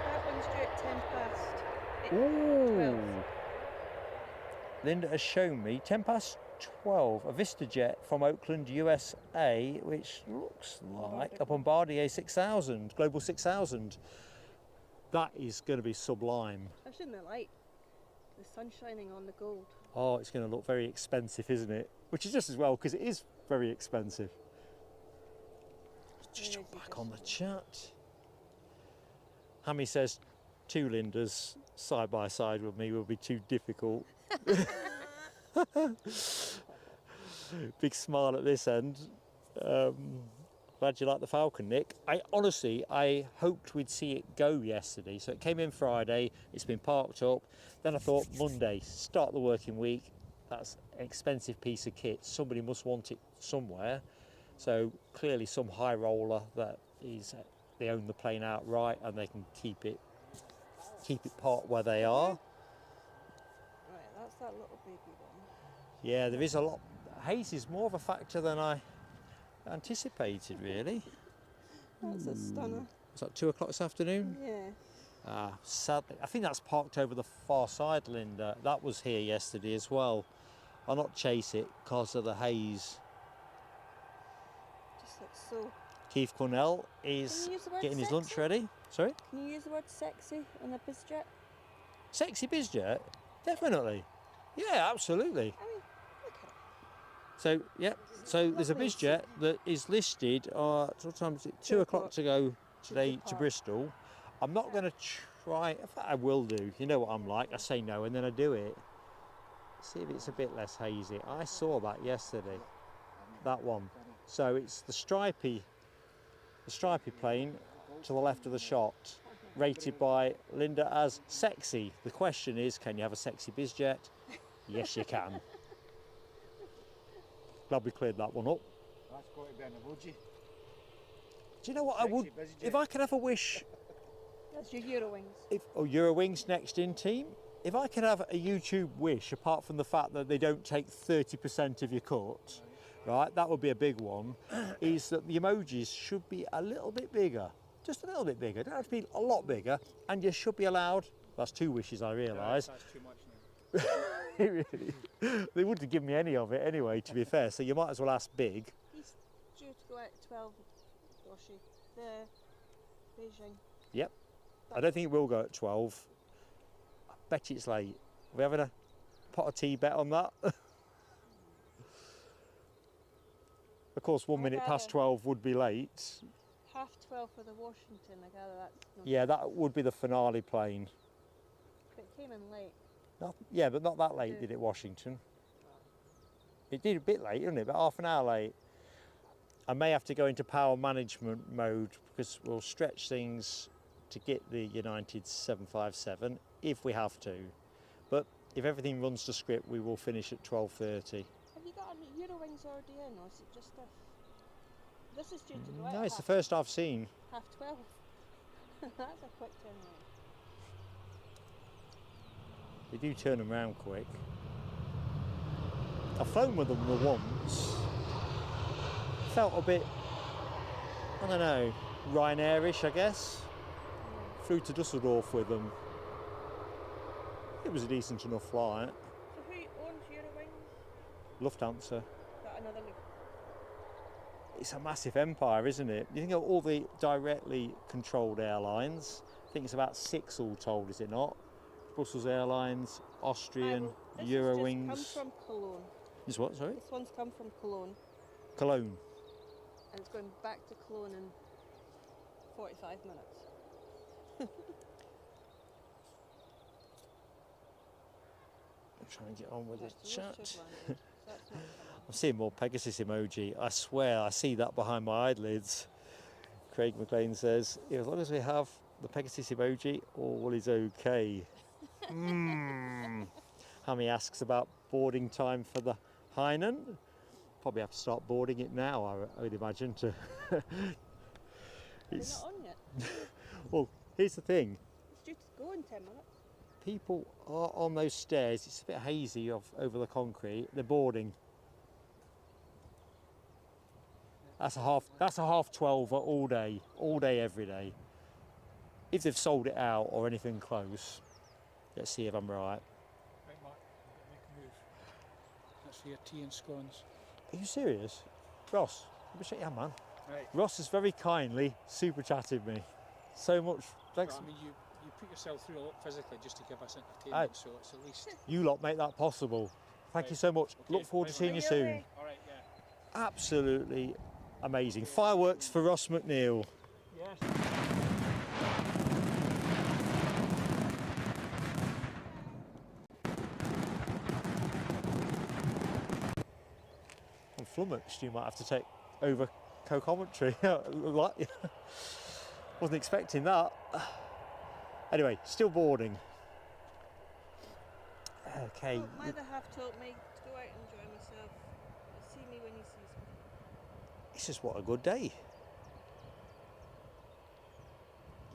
S4: that one's due at 10 past.
S1: Ooh.
S4: 12.
S1: Linda has shown me 10 past 12, a VistaJet from Oakland, USA, which looks like a Bombardier 6000, Global 6000. That is going to be sublime.
S4: I've seen the light. The sun shining on the gold.
S1: Oh, it's going to look very expensive, isn't it? Which is just as well, because it is very expensive. Just jump back on the chat. Hammy says 2 Lindas side by side with me will be too difficult. Big smile at this end. Glad you like the Falcon, Nick. I hoped we'd see it go yesterday. So it came in Friday, it's been parked up. Then I thought Monday, start the working week. That's an expensive piece of kit. Somebody must want it somewhere. So clearly some high roller that is, they own the plane outright and they can keep it parked where they are.
S4: Right, that's that little baby one.
S1: Yeah, there is a lot. Haze is more of a factor than I anticipated, really.
S4: That's a stunner.
S1: Was that 2 o'clock this afternoon?
S4: Yeah.
S1: Sadly, I think that's parked over the far side, Linda. That was here yesterday as well. I'll not chase it because of the haze.
S4: Just looks so.
S1: Keith Cornell is
S4: Can you use the word
S1: getting his lunch
S4: sexy?
S1: ready. Sorry?
S4: Can you use the word sexy on a bizjet?
S1: Sexy bizjet? Definitely. Yeah, absolutely.
S4: I mean, look at it.
S1: So, yeah. So there's a
S4: Lovely.
S1: bizjet that is listed. What time is it? 2 o'clock to go today to
S4: depart.
S1: Bristol. I'm not going to try. In fact, I will do. You know what I'm like. I say no and then I do it. See if it's a bit less hazy. I saw that yesterday. That one. So it's the stripy plane to the left of the shot, rated by Linda as sexy. The question is, can you have a sexy bizjet? Yes, you can. Glad we cleared that one up.
S2: That's got to be an emoji.
S1: Do you know what I would,
S2: Sexy bizjet.
S1: if I could have a wish,
S4: That's your Eurowings.
S1: Eurowings next in team, if I could have a YouTube wish, apart from the fact that they don't take 30% of your cut, right, that would be a big one, is that the emojis should be a little bit bigger. Just a little bit bigger. Don't have to be a lot bigger, and you should be allowed. That's 2 wishes, I realise.
S3: That's too much now.
S1: Really? They wouldn't give me any of it anyway, to be fair, so you might as well ask big.
S4: He's due to go out at 12, Doshi. The Beijing.
S1: Yep. I don't think it will go at 12. I bet it's late. Are we having a pot of tea bet on that? Of course, 1 minute past 12 would be late.
S4: 12:30 for the Washington, I gather that's not.
S1: Yeah, that would be the finale plane.
S4: But it came in late.
S1: Yeah, but not that late, did it, Washington? It did a bit late, didn't it? About half an hour late. I may have to go into power management mode because we'll stretch things to get the United 757 if we have to. But if everything runs to script, we will finish at 12:30.
S4: Have you got a Eurowings already in, or is it just a... This is due to go out
S1: No,
S4: at
S1: it's the first I've seen.
S4: 12:30. That's a quick turnaround.
S1: They do turn them around quick. I've flown with them the once. Felt a bit, I don't know, Ryanair-ish, I guess. Flew to Dusseldorf with them. It was a decent enough flight.
S4: So who owns Eurowings?
S1: Lufthansa.
S4: Got another look.
S1: It's a massive empire, isn't it? You think of all the directly controlled airlines. I think it's about 6 all told, is it not? Brussels Airlines, Austrian,
S4: This
S1: Eurowings.
S4: has just come from Cologne.
S1: Is what, sorry?
S4: This one's come from Cologne,
S1: Cologne.
S4: and it's going back to Cologne in 45 minutes.
S1: I'm trying to get on with the
S4: Right, so those
S1: chat.
S4: should land good. So that's not coming.
S1: I'm seeing more Pegasus emoji. I swear I see that behind my eyelids. Craig McLean says, as long as we have the Pegasus emoji, all is okay. Hammy asks about boarding time for the Hainan. Probably have to start boarding it now, I would imagine. To
S4: They're
S1: it's,
S4: not on yet.
S1: well, here's the thing.
S4: It's due to go in 10 minutes.
S1: People are on those stairs. It's a bit hazy over the concrete. They're boarding. That's a half 12 all day, every day. If they've sold it out or anything close. Let's see if I'm right.
S3: Right, Mark, make a move. That's for your tea and scones.
S1: Are you serious? Ross, let me shake your hand, man.
S3: Right.
S1: Ross has very kindly super chatted me. So much. Thanks.
S3: So, I mean, you put yourself through a lot physically just to give us entertainment, so it's at least...
S1: You lot make that possible. Thank you
S3: Right.
S1: so much.
S3: Okay,
S1: Look forward to
S3: bye-bye.
S1: seeing you soon.
S4: Really?
S3: All right, yeah.
S1: Absolutely amazing. Fireworks for Ross McNeil.
S3: Yes.
S1: I'm flummoxed. You might have to take over co-commentary. Wasn't expecting that. Anyway, still boarding. Okay.
S4: Well, my other half told me to go out and enjoy myself. See me when he sees me.
S1: This is what a good day.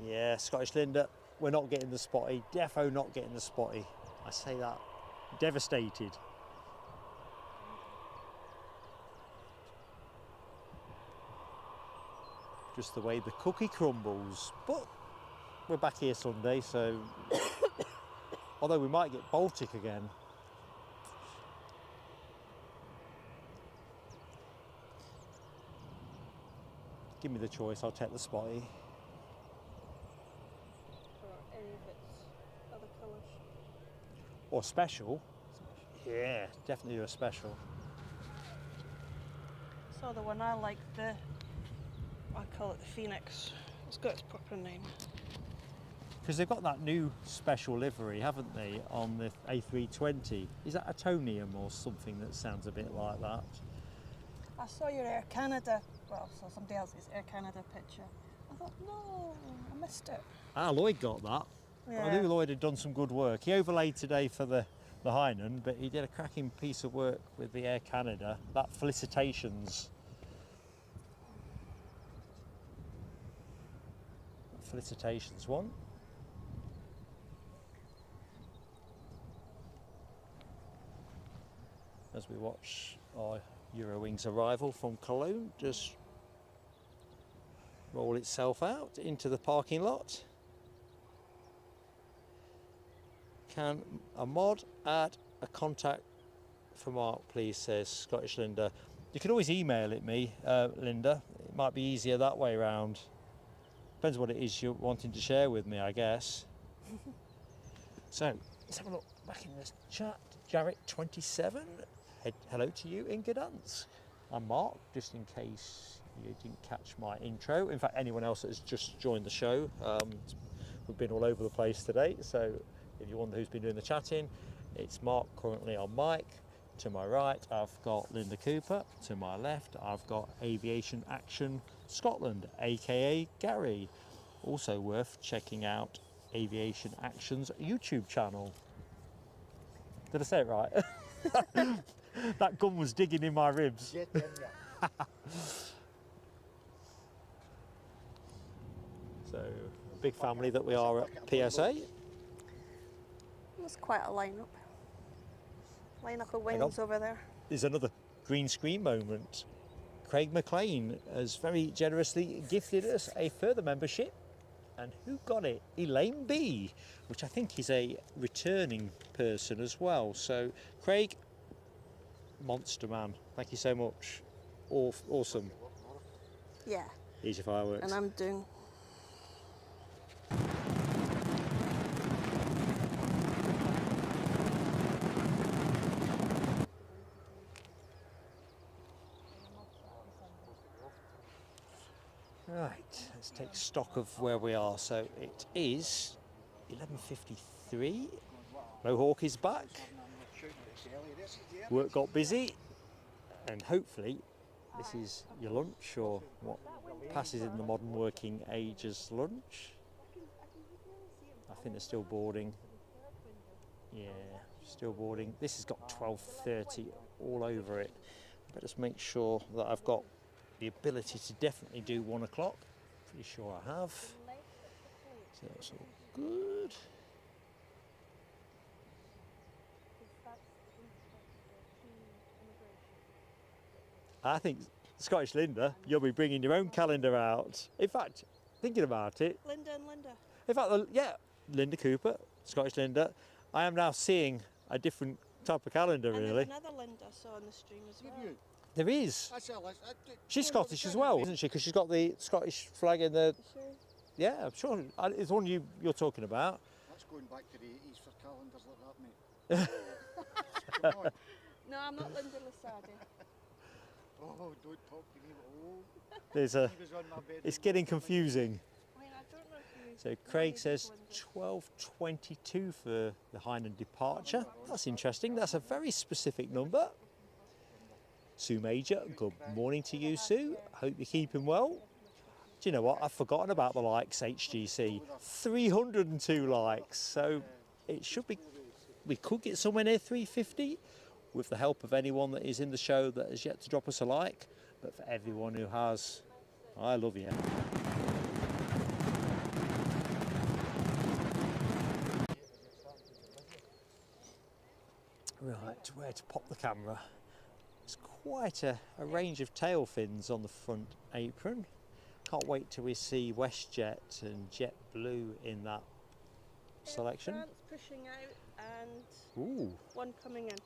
S1: Yeah, Scottish Linda, we're not getting the spotty. Defo not getting the spotty. I say that. Devastated. just the way the cookie crumbles. But we're back here Sunday, so although we might get Baltic again. Give me the choice, I'll take the Spotty.
S4: Or any of its other colours.
S1: Or special. Yeah, definitely do a special.
S4: So the one I like, I call it the Phoenix. It's got its proper name.
S1: Because they've got that new special livery, haven't they, on the A320. Is that Atonium or something that sounds a bit like that?
S4: I saw your Air Canada, well, I saw somebody else's Air Canada picture. I thought, no, I missed it.
S1: Ah, Lloyd got that.
S4: Yeah.
S1: I knew Lloyd had done some good work. He overlaid today for the Hainan, but he did a cracking piece of work with the Air Canada. That Felicitations. Felicitations one. As we watch our Eurowings arrival from Cologne just roll itself out into the parking lot. Can a mod add a contact for Mark, please, says Scottish Linda. You can always email it me, Linda. It might be easier that way round. Depends what it is you're wanting to share with me, I guess. So, let's have a look back in this chat. Jarrett27, hello to you in Gdansk. I'm Mark, just in case you didn't catch my intro. In fact, anyone else that has just joined the show, we've been all over the place today, so if you wonder who's been doing the chatting, it's Mark currently on mic. To my right, I've got Linda Cooper. To my left, I've got Aviation Action Scotland, aka Gary. Also worth checking out Aviation Action's YouTube channel. Did I say it right? That gun was digging in my ribs. So, big family that we are at PSA.
S4: It's quite a lineup. Lineup of wings over there.
S1: There's another green screen moment. Craig McLean has very generously gifted us a further membership. And who got it? Elaine B, which I think is a returning person as well. So, Craig, monster man, thank you so much. Awesome.
S4: Yeah.
S1: Here's your fireworks.
S4: And I'm doing.
S1: Right, let's take stock of where we are. So it is 11:53. Mohawk is back. Work got busy, and hopefully this is your lunch, or what passes in the modern working age as lunch. I think they're still boarding. Yeah, still boarding. This has got 12:30 all over it. But just make sure that I've got the ability to definitely do 1 o'clock. Pretty sure I have. So that's all good. I think, Scottish Linda, you'll be bringing your own calendar out. In fact, thinking about it.
S4: Linda and Linda.
S1: In fact, yeah, Linda Cooper, Scottish Linda. I am now seeing a different type of calendar,
S4: And
S1: really.
S4: there's another Linda I saw on the stream as well.
S1: There is.
S2: That's it,
S1: She's Scottish as well, isn't she? Because she's got the Scottish flag in the.
S4: Sure.
S1: Yeah, I'm sure. It's the one you're talking about.
S2: That's going back to the 80s for calendars like that, mate. Come on.
S4: No, I'm not Linda Lasardi.
S2: Oh, don't talk to me. Oh,
S1: There's a.
S2: he was on my bed.
S1: It's getting confusing.
S4: I mean, I don't know if
S1: So
S4: you.
S1: Craig says 12:22 for the Hainan departure. That's interesting. That's a very specific number. Sue Major, good morning to you, Sue. Hope you're keeping well. Do you know what? I've forgotten about the likes, HGC. 302 likes. So it should be. We could get somewhere near 350 with the help of anyone that is in the show that has yet to drop us a like. But for everyone who has, I love you. Right, where to pop the camera? There's quite a range of tail fins on the front apron. Can't wait till we see WestJet and JetBlue in that selection.
S4: Air France pushing out and
S1: Ooh,
S4: one coming in.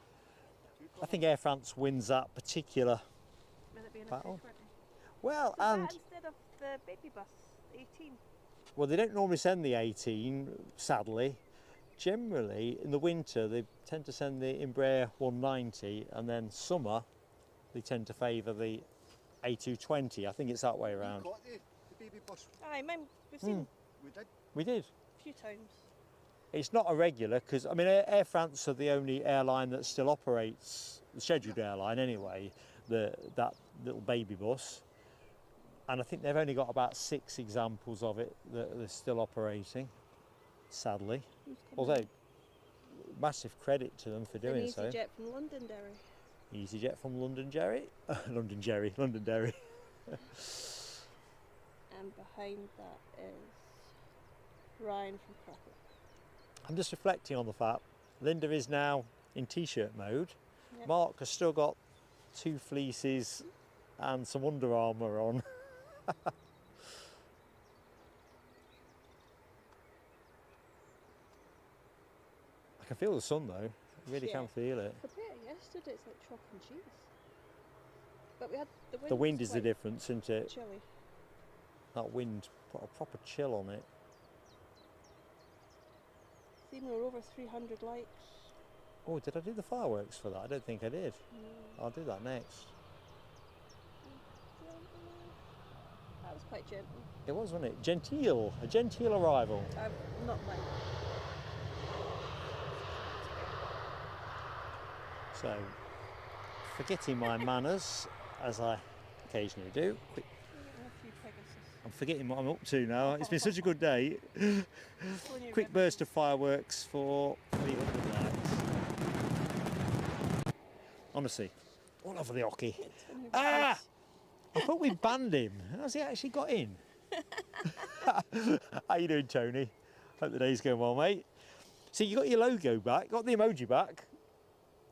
S1: I think Air France wins that particular
S4: Will it be an
S1: battle.
S4: A320?
S1: Well,
S4: So
S1: and
S4: that instead of the baby bus, 18.
S1: well, they don't normally send the 18, sadly. Generally, in the winter, they tend to send the Embraer 190, and then summer, they tend to favour the A220. I think it's that way around.
S2: We got the baby bus.
S4: Aye, mine, we've seen
S2: We did.
S1: We did.
S4: a few times.
S1: It's not a regular, because, I mean, Air France are the only airline that still operates, the scheduled airline anyway, that little baby bus. And I think they've only got about 6 examples of it that they're still operating, sadly.
S4: Who's coming
S1: Although, massive credit to them for
S4: in? An
S1: doing so.
S4: EasyJet from Londonderry.
S1: EasyJet from Londonderry. Londonderry.
S4: And behind that is Ryan from Crackle.
S1: I'm just reflecting on the fact Linda is now in t-shirt mode.
S4: Yep.
S1: Mark has still got 2 fleeces and some Under Armour on. I can feel the sun though. I really can feel it.
S4: Compared to yesterday, it's like chalk and cheese. But we had the wind.
S1: The wind
S4: was
S1: is the
S4: quite
S1: difference, isn't it?
S4: chilly.
S1: That wind put a proper chill on it.
S4: Seen we're over 300 likes.
S1: Oh, did I do the fireworks for that? I don't think I did.
S4: Mm.
S1: I'll do that next.
S4: That was quite gentle.
S1: It was, wasn't it? Genteel. A genteel arrival.
S4: Not mine.
S1: So, forgetting my manners, as I occasionally do, quick,
S4: A few Pegasus.
S1: I'm forgetting what I'm up to now. It's been such a good day.
S4: When you're
S1: Quick
S4: ready.
S1: burst of fireworks for 300 likes. Honestly, all over the hockey.
S4: When you're
S1: Ah!
S4: ready.
S1: I thought we banned him. Has he actually got in? How you doing, Tony? Hope the day's going well, mate. See, you got your logo back, got the emoji back.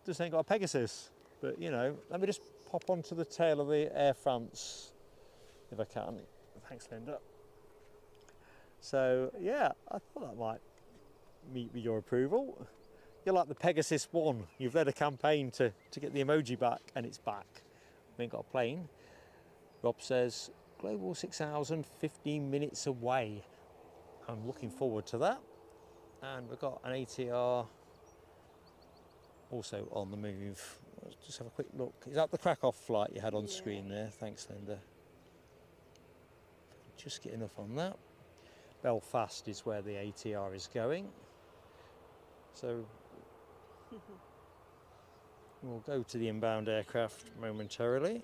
S1: Just ain't got a Pegasus. But, you know, let me just pop onto the tail of the Air France, if I can. Thanks, Linda. So, yeah, I thought that might meet with your approval. You're like the Pegasus one. You've led a campaign to get the emoji back, and it's back. We ain't got a plane. Rob says, global 6 hours and 15 minutes away. I'm looking forward to that. And we've got an ATR also on the move. Let's just have a quick look. Is that the Krakow flight you had on screen there? Thanks, Linda. Just get enough on that. Belfast is where the ATR is going. So we'll go to the inbound aircraft momentarily. In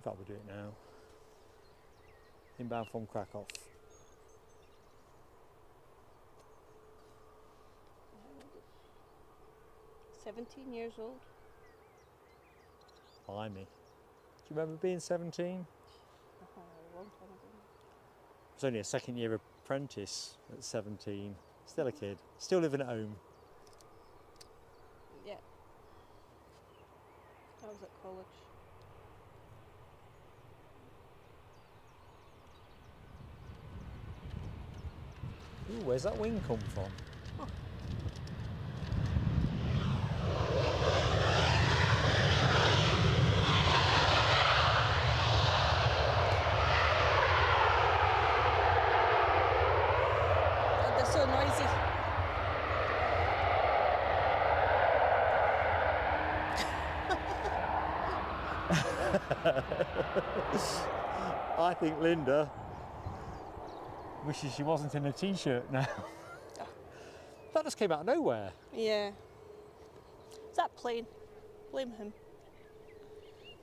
S1: fact, we'll do it now. Inbound from Krakow.
S4: 17 years old.
S1: Blimey. Do you remember being 17?
S4: A long time ago.
S1: I was only a second year apprentice at 17. Still a kid. Still living at home.
S4: Yeah. I was at college.
S1: Ooh, where's that wing come from?
S4: God, they're so noisy.
S1: I think Linda wishes she wasn't in a t-shirt now. That just came out of nowhere.
S4: Yeah. Is that plane? Blame him.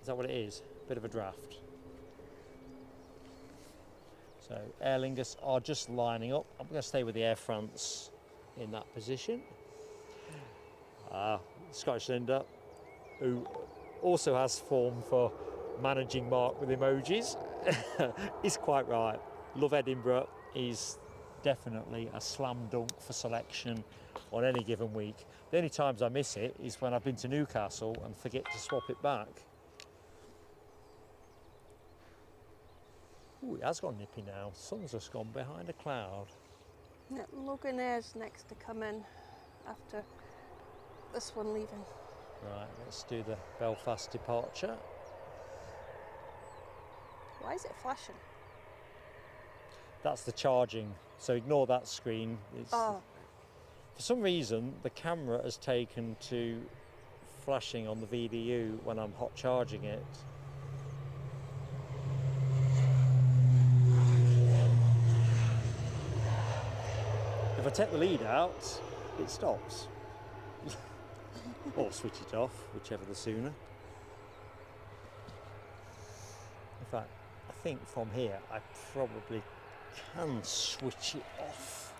S1: Is that what it is? Bit of a draft. So Aer Lingus are just lining up. I'm going to stay with the Air France in that position. Scottish Linda, who also has form for managing Mark with emojis, is quite right. Love Edinburgh is definitely a slam dunk for selection on any given week. The only times I miss it is when I've been to Newcastle and forget to swap it back. Ooh, it has gone nippy now. Sun's just gone behind a cloud.
S4: Yeah, Logan Air's next to come in after this one leaving.
S1: Right, let's do the Belfast departure.
S4: Why is it flashing?
S1: That's the charging, so ignore that screen.
S4: Oh,
S1: For some reason, the camera has taken to flashing on the VDU when I'm hot charging it. If I take the lead out, it stops. Or switch it off, whichever the sooner. In fact, I think from here I probably can switch it off.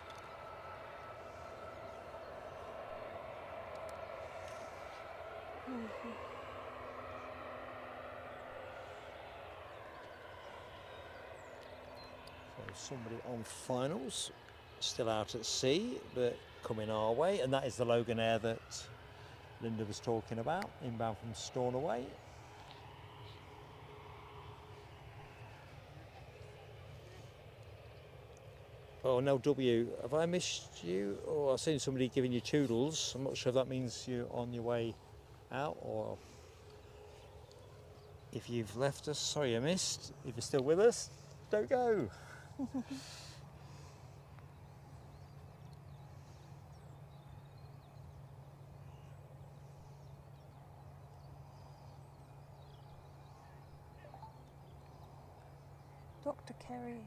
S1: So somebody on finals, still out at sea, but coming our way, and that is the Logan Air that Linda was talking about, inbound from Stornoway. Oh, no, W, have I missed you? Oh, I've seen somebody giving you toodles. I'm not sure if that means you're on your way out or if you've left us. Sorry I missed. If you're still with us, don't go.
S4: Dr. Kerry.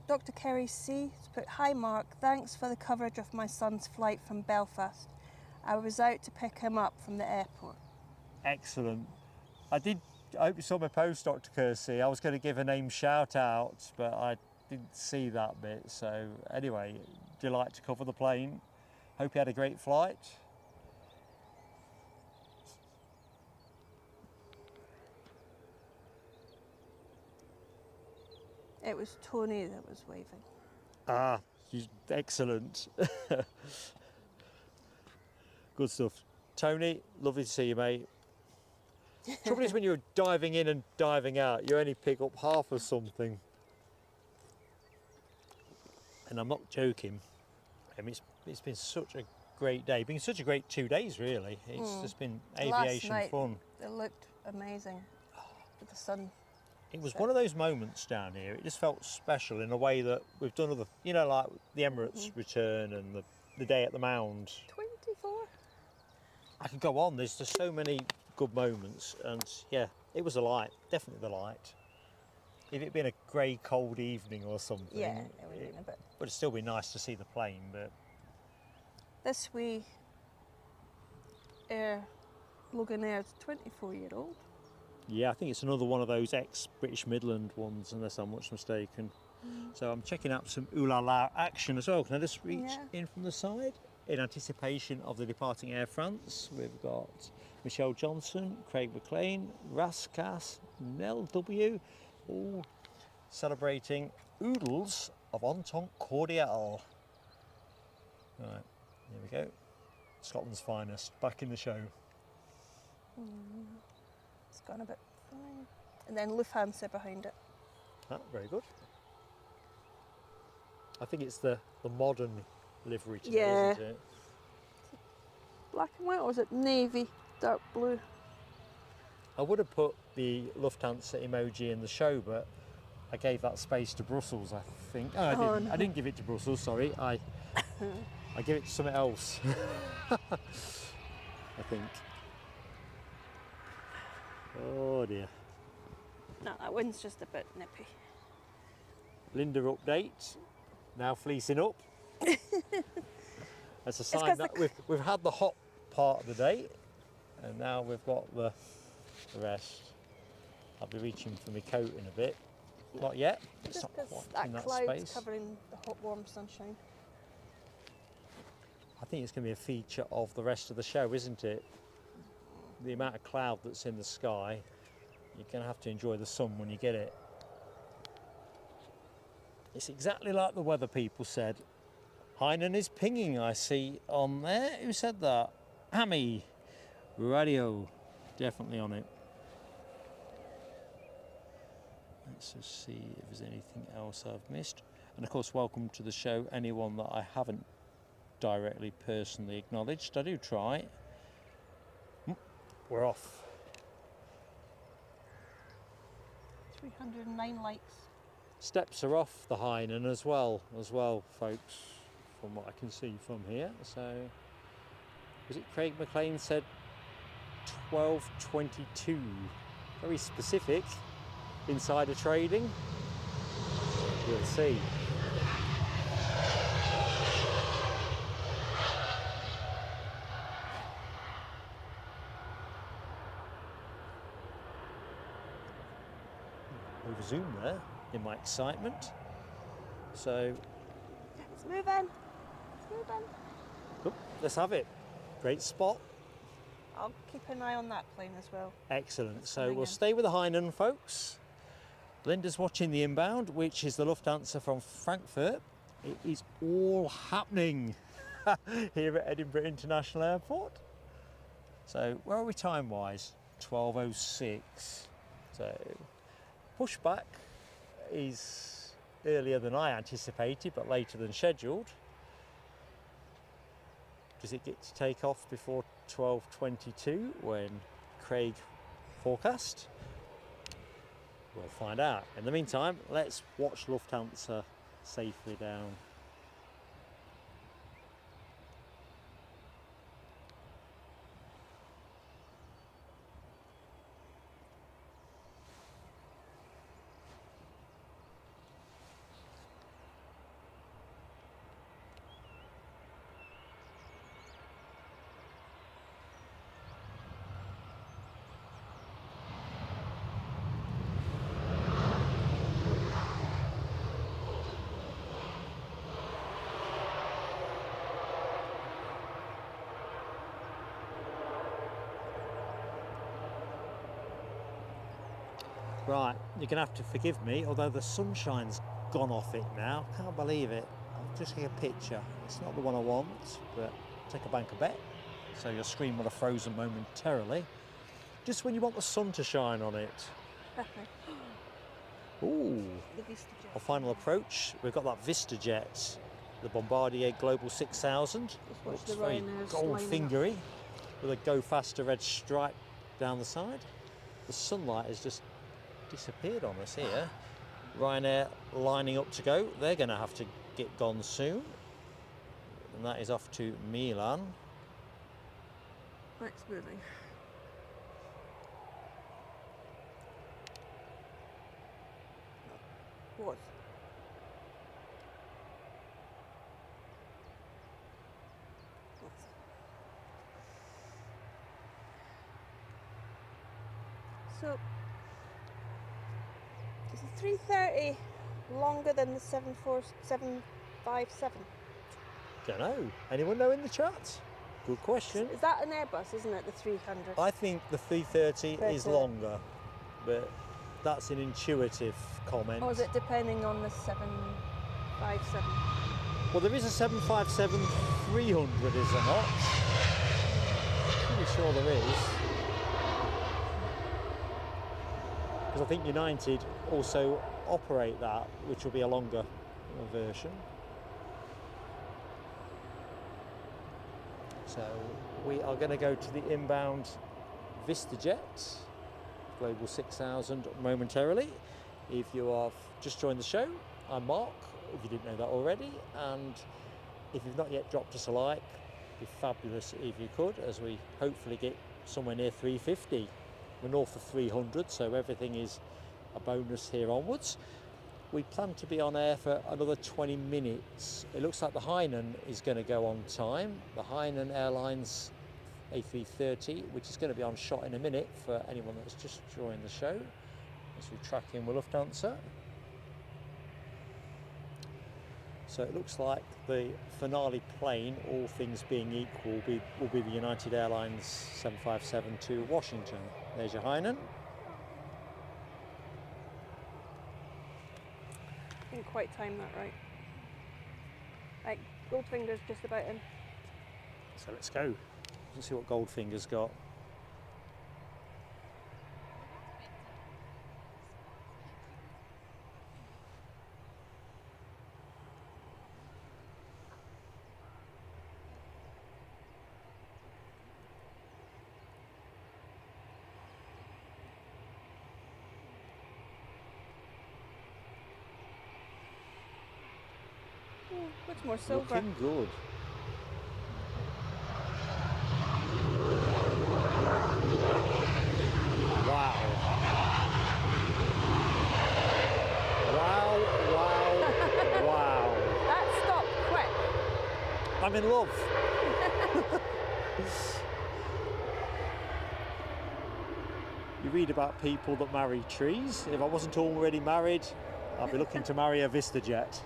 S4: Dr. Kerry C. has put, "Hi Mark, thanks for the coverage of my son's flight from Belfast. I was out to pick him up from the airport."
S1: Excellent. I hope you saw my post, Dr. Kersey. I was going to give a name shout out, but I didn't see that bit. So anyway, delight to cover the plane. Hope you had a great flight.
S4: It was Tony that was waving.
S1: Ah, excellent. Good stuff. Tony, lovely to see you, mate. Trouble is when you're diving in and diving out, you only pick up half of something. And I'm not joking. I mean, it's been such a great day. It's been such a great 2 days, really. It's just been aviation
S4: Last night,
S1: fun.
S4: it looked amazing with the sun.
S1: It was one of those moments down here. It just felt special in a way that we've done other, you know, like the Emirates return and the day at the Mound.
S4: 24?
S1: I could go on. There's just so many good moments, and yeah, it was a light, definitely the light. If it'd been a grey, cold evening or something,
S4: Yeah, it would have been a bit.
S1: would have still been nice to see the plane. But
S4: This wee Air, Logan Air's 24-year-old.
S1: yeah, I think it's another one of those ex-British Midland ones, unless I'm much mistaken. So I'm checking out some ooh la la action as well. Can I just reach in from the side? In anticipation of the departing Air France, we've got Michelle Johnson, Craig McLean, Raskas, Nell W, all celebrating oodles of Entente Cordiale. Right, here we go. Scotland's finest, back in the show.
S4: It's gone a bit funny. And then Lufthansa behind it.
S1: Ah, very good. I think it's the modern livery today,
S4: Yeah.
S1: isn't it?
S4: Black and white, or was it navy, dark blue?
S1: I would have put the Lufthansa emoji in the show, but I gave that space to Brussels, I think. Oh, I didn't.
S4: no.
S1: I didn't give it to Brussels, sorry. I gave it to something else. I think. Oh dear.
S4: No, that wind's just a bit nippy.
S1: Linda update. Now fleecing up. That's a sign
S4: 'cause
S1: that
S4: the
S1: we've had the hot part of the day, and now we've got the rest. I'll be reaching for my coat in a bit. Not yet. It's
S4: Just
S1: not
S4: because
S1: quite in
S4: that
S1: that
S4: cloud's
S1: space.
S4: covering the hot, warm sunshine.
S1: I think it's going to be a feature of the rest of the show, isn't it? The amount of cloud that's in the sky, you're going to have to enjoy the sun when you get it. It's exactly like the weather people said. Hainan is pinging, I see on there. Who said that? Hammy. Radio. Definitely on it. Let's just see if there's anything else I've missed. And of course, welcome to the show, anyone that I haven't directly personally acknowledged. I do try. We're off.
S4: 309 likes.
S1: Steps are off the Hainan as well, folks, from what I can see from here. So, was it Craig McLean said 12:22? Very specific. Insider trading. We'll see. Over zoom there in my excitement. So
S4: It's moving. It's moving.
S1: oh, let's have it. Great spot.
S4: I'll keep an eye on that plane as well.
S1: Excellent.
S4: It's
S1: So
S4: coming
S1: we'll
S4: in.
S1: stay with the Hainan, folks. Linda's watching the inbound, which is the Lufthansa from Frankfurt. It is all happening here at Edinburgh International Airport. So where are we time-wise? 12:06. So pushback is earlier than I anticipated, but later than scheduled. Does it get to take off before 12:22 when Craig forecast? We'll find out. In the meantime, let's watch Lufthansa safely down. Right, you're going to have to forgive me, although the sunshine's gone off it now. Can't believe it. I'll just take a picture. It's not the one I want, but take a bank of bet. So your screen will have frozen momentarily. Just when you want the sun to shine on it. Ooh,
S4: The Vista Jet.
S1: our final approach. We've got that Vista Jet, the Bombardier Global 6000.
S4: Just watch
S1: Looks
S4: the
S1: very
S4: Ryanair's
S1: gold
S4: lining up.
S1: fingery with a Go Faster red stripe down the side. The sunlight has just disappeared on us here. Ryanair lining up to go. They're going to have to get gone soon. And that is off to Milan.
S4: Next moving. What? So, is the 330 longer than the 757?
S1: Don't know. Anyone know in the chat? Good question.
S4: Is that an Airbus, isn't it, the 300?
S1: I think the 330 is
S4: Better.
S1: longer, but that's an intuitive comment.
S4: Or is it depending on the 757?
S1: Well, there is a 757-300, is there not? Pretty sure there is. Because I think United also operate that, which will be a longer version. So we are going to go to the inbound VistaJet Global 6000 momentarily. If you have just joined the show, I'm Mark, if you didn't know that already, and if you've not yet dropped us a like, it'd be fabulous if you could, as we hopefully get somewhere near 350. We're north of 300, so everything is a bonus here onwards. We plan to be on air for another 20 minutes. It looks like the Hainan is going to go on time. The Hainan Airlines A330, which is going to be on shot in a minute for anyone that's just joined the show, as we track in with Lufthansa. So it looks like the finale plane, all things being equal, will be the United Airlines 757 to Washington. There's your Hainan.
S4: Didn't quite time that right. Right, Goldfinger's just about in.
S1: So let's go. Let's see what Goldfinger's got.
S4: Looks more silver.
S1: Looking good. Wow. Wow, wow, wow.
S4: That stopped quick.
S1: I'm in love. You read about people that marry trees. If I wasn't already married, I'd be looking to marry a VistaJet.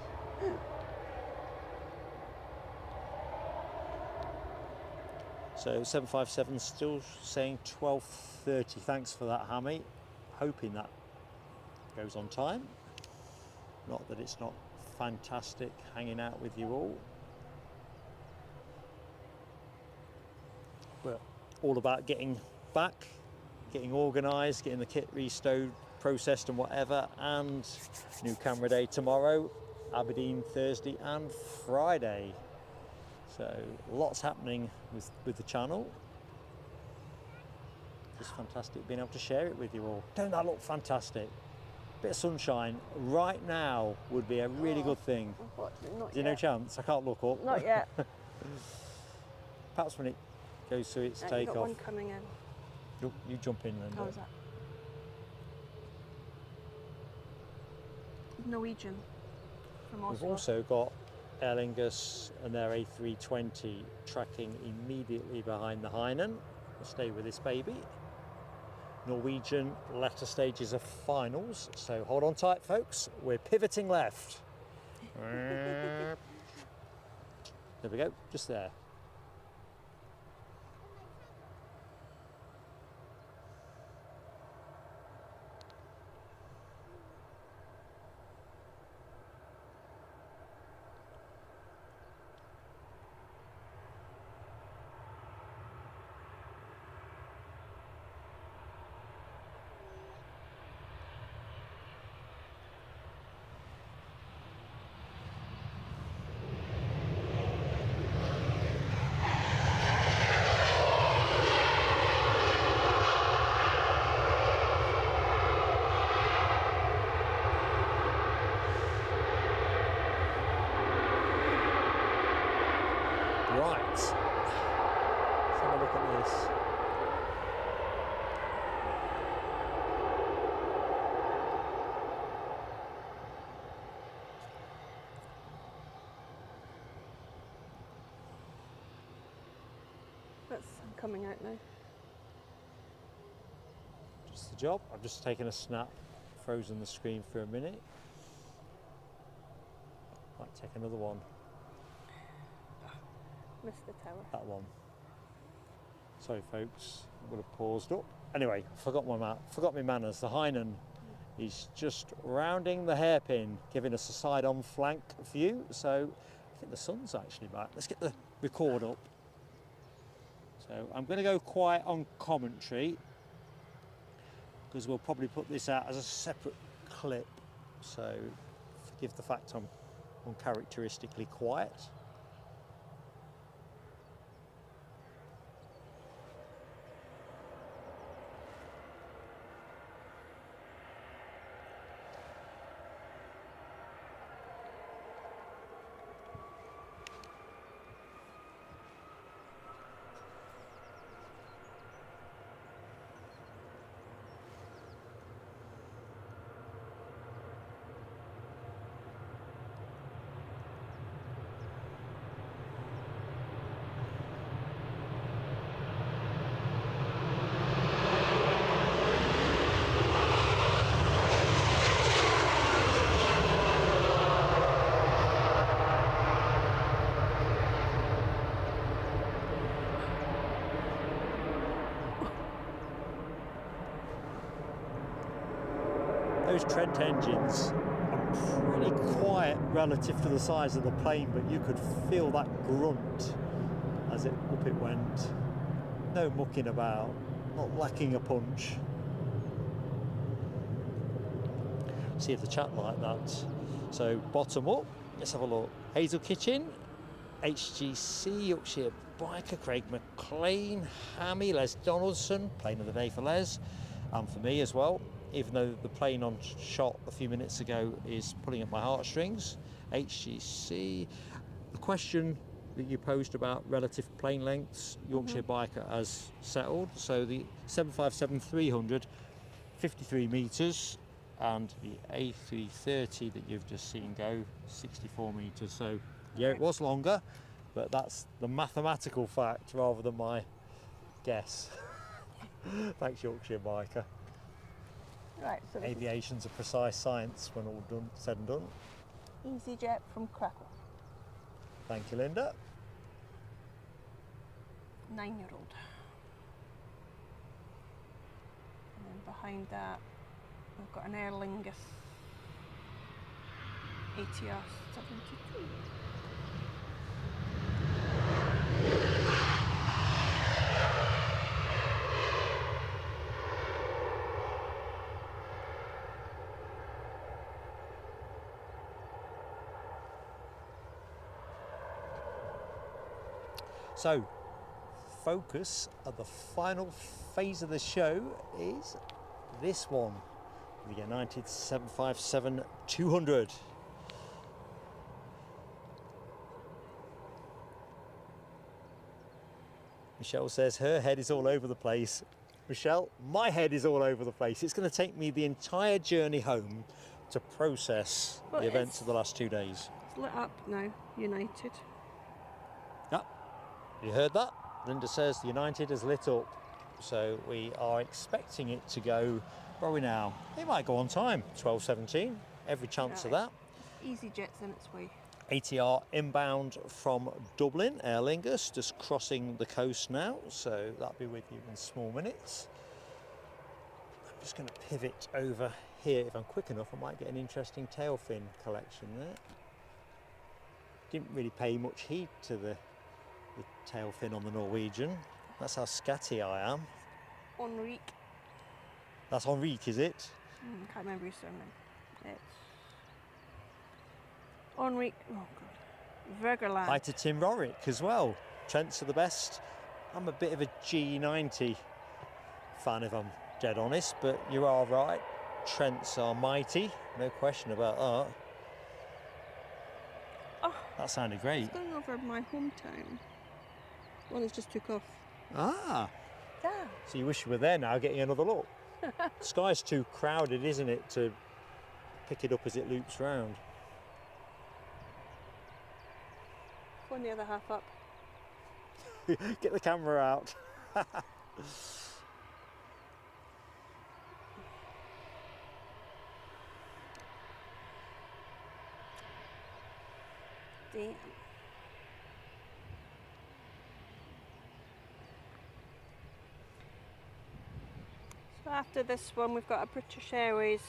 S1: So 757 still saying 12:30. Thanks for that, Hammy. Hoping that goes on time. Not that it's not fantastic hanging out with you all. But all about getting back, getting organised, getting the kit restowed, processed and whatever, and new camera day tomorrow, Aberdeen Thursday and Friday. So lots happening with the channel. Just fantastic being able to share it with you all. Don't that look fantastic? Bit of sunshine right now would be a really good thing.
S4: Unfortunately, not
S1: Is there
S4: yet.
S1: no chance? I can't look up.
S4: Not yet.
S1: Perhaps when it goes through its
S4: Right, you got
S1: takeoff.
S4: one coming in.
S1: You jump in, Linda.
S4: How was that? Norwegian from
S1: We've
S4: Oslo.
S1: also got Aer Lingus and their A320 tracking immediately behind the Hainan. We'll stay with this baby. Norwegian latter stages of finals, so hold on tight, folks. We're pivoting left. There we go, just there. Right, let's have a look at this.
S4: That's coming out now.
S1: Just the job. I've just taken a snap, frozen the screen for a minute. Might take another one.
S4: Missed the tower.
S1: That one. Sorry, folks. I would have paused up. Anyway, forgot my manners. The Hainan is just rounding the hairpin, giving us a side-on flank view. So I think the sun's actually back. Let's get the record up. So I'm going to go quiet on commentary because we'll probably put this out as a separate clip. So forgive the fact I'm uncharacteristically quiet. Those Trent engines are pretty quiet relative to the size of the plane, but you could feel that grunt as up it went. No mucking about, not lacking a punch. See if the chat like that. So bottom up, let's have a look. Hazel Kitchen, HGC, Yorkshire Biker, Craig McLean, Hammy, Les Donaldson, plane of the day for Les, and for me as well, even though the plane on shot a few minutes ago is pulling at my heartstrings. HGC, the question that you posed about relative plane lengths, Yorkshire Biker has settled. So the 757-300, 53 metres, and the A330 that you've just seen go, 64 metres. So yeah, it was longer, but that's the mathematical fact rather than my guess. Thanks, Yorkshire Biker.
S4: Right, so this
S1: Aviation's a precise science when all done, said and done.
S4: is EasyJet from Crackle.
S1: Thank you, Linda.
S4: 9-year-old. And then behind that, we've got an Aer Lingus ATR 72.
S1: So, focus of the final phase of the show is this one, the United 757-200. Michelle says her head is all over the place. Michelle, my head is all over the place. It's going to take me the entire journey home to process
S4: Well,
S1: the events
S4: it's-
S1: of the last 2 days.
S4: It's lit up now, United.
S1: Yep, you heard that? Linda says the United has lit up. So we are expecting it to go, where are we now? It might go on time, 12:17, every chance of
S4: Right.
S1: that.
S4: EasyJet's in its way.
S1: ATR inbound from Dublin, Aer Lingus, just crossing the coast now, so that'll be with you in small minutes. I'm just going to pivot over here. If I'm quick enough, I might get an interesting tail fin collection there. Didn't really pay much heed to the tail fin on the Norwegian. That's how scatty I am.
S4: Enrique.
S1: That's Enrique, is it?
S4: Can't remember his surname. It's Enrique. Oh god. Vergerland.
S1: Hi to Tim Rorick as well. Trents are the best. I'm a bit of a G90 fan, if I'm dead honest, but you are right. Trents are mighty, no question about that.
S4: Oh.
S1: That sounded great.
S4: It's going over my hometown. One that's just took off.
S1: Ah,
S4: Damn.
S1: so you wish you were there now, getting another look. Sky's too crowded, isn't it, to pick it up as it loops round.
S4: Phone the other half up.
S1: Get the camera out.
S4: Damn. So after this one, we've got a British Airways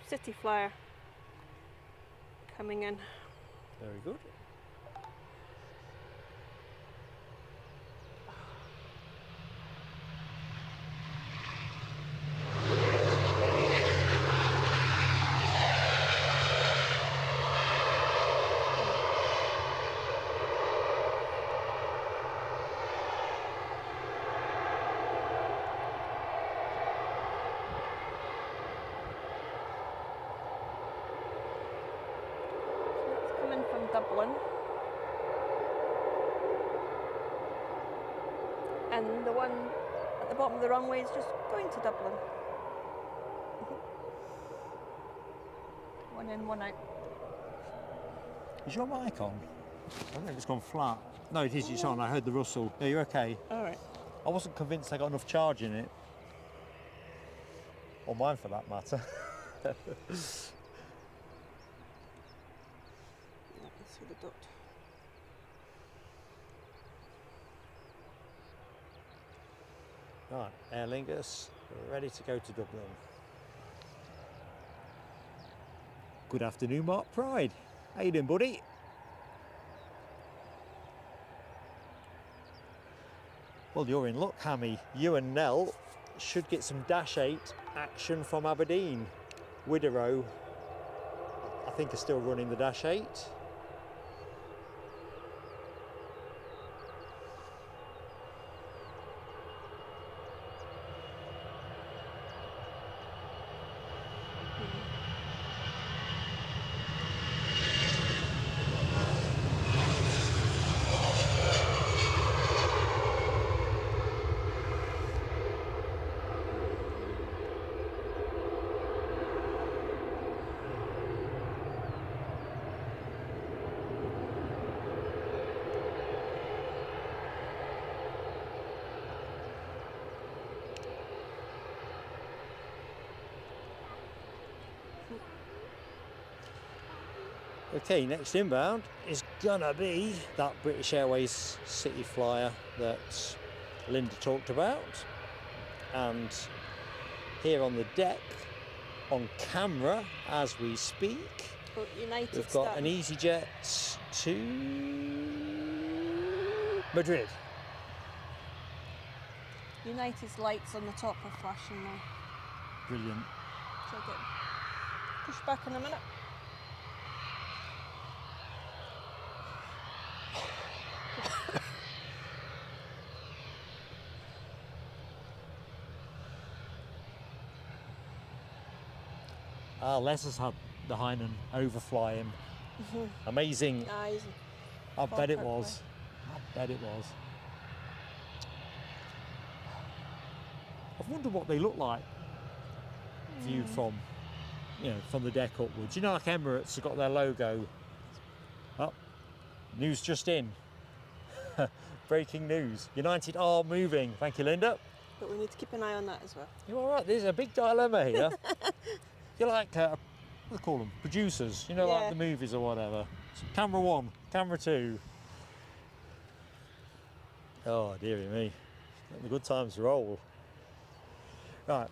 S4: City Flyer coming in.
S1: Very good.
S4: So it's coming from Dublin. And the one at the bottom of the runway is just going to Dublin. One in, one out.
S1: Is your mic on? I don't know if it's gone flat. No, it is, it's on. I heard the rustle. Yeah, you're okay.
S4: Alright.
S1: I wasn't convinced I got enough charge in it. Or mine for that matter.
S4: Let's see the dot.
S1: Right, Aer Lingus, ready to go to Dublin. Good afternoon, Mark Pride. How you doing, buddy? Well, you're in luck, Hammy. You and Nell should get some Dash 8 action from Aberdeen. Widerøe, I think, are still running the Dash 8. Okay, next inbound is gonna be that British Airways City Flyer that Linda talked about. And here on the deck, on camera as we speak,
S4: But United
S1: we've got an EasyJet to Madrid.
S4: United's lights on the top are flashing now.
S1: Brilliant.
S4: So I'll get pushed back in a minute.
S1: Les has had the Hainan overfly him. Amazing.
S4: Easy.
S1: I bet it
S4: Perfect.
S1: was. I bet it was. I've wondered what they look like viewed from, from the deck upwards. You know, like Emirates have got their logo. Oh, news just in. Breaking news. United are moving. Thank you, Linda.
S4: But we need to keep an eye on that as well.
S1: You're all right. There's a big dilemma here. You're like, what do they call them? Producers. You know,
S4: Yeah.
S1: like the movies or whatever. So camera 1, camera 2. Oh, dearie me. Let the good times roll. Right.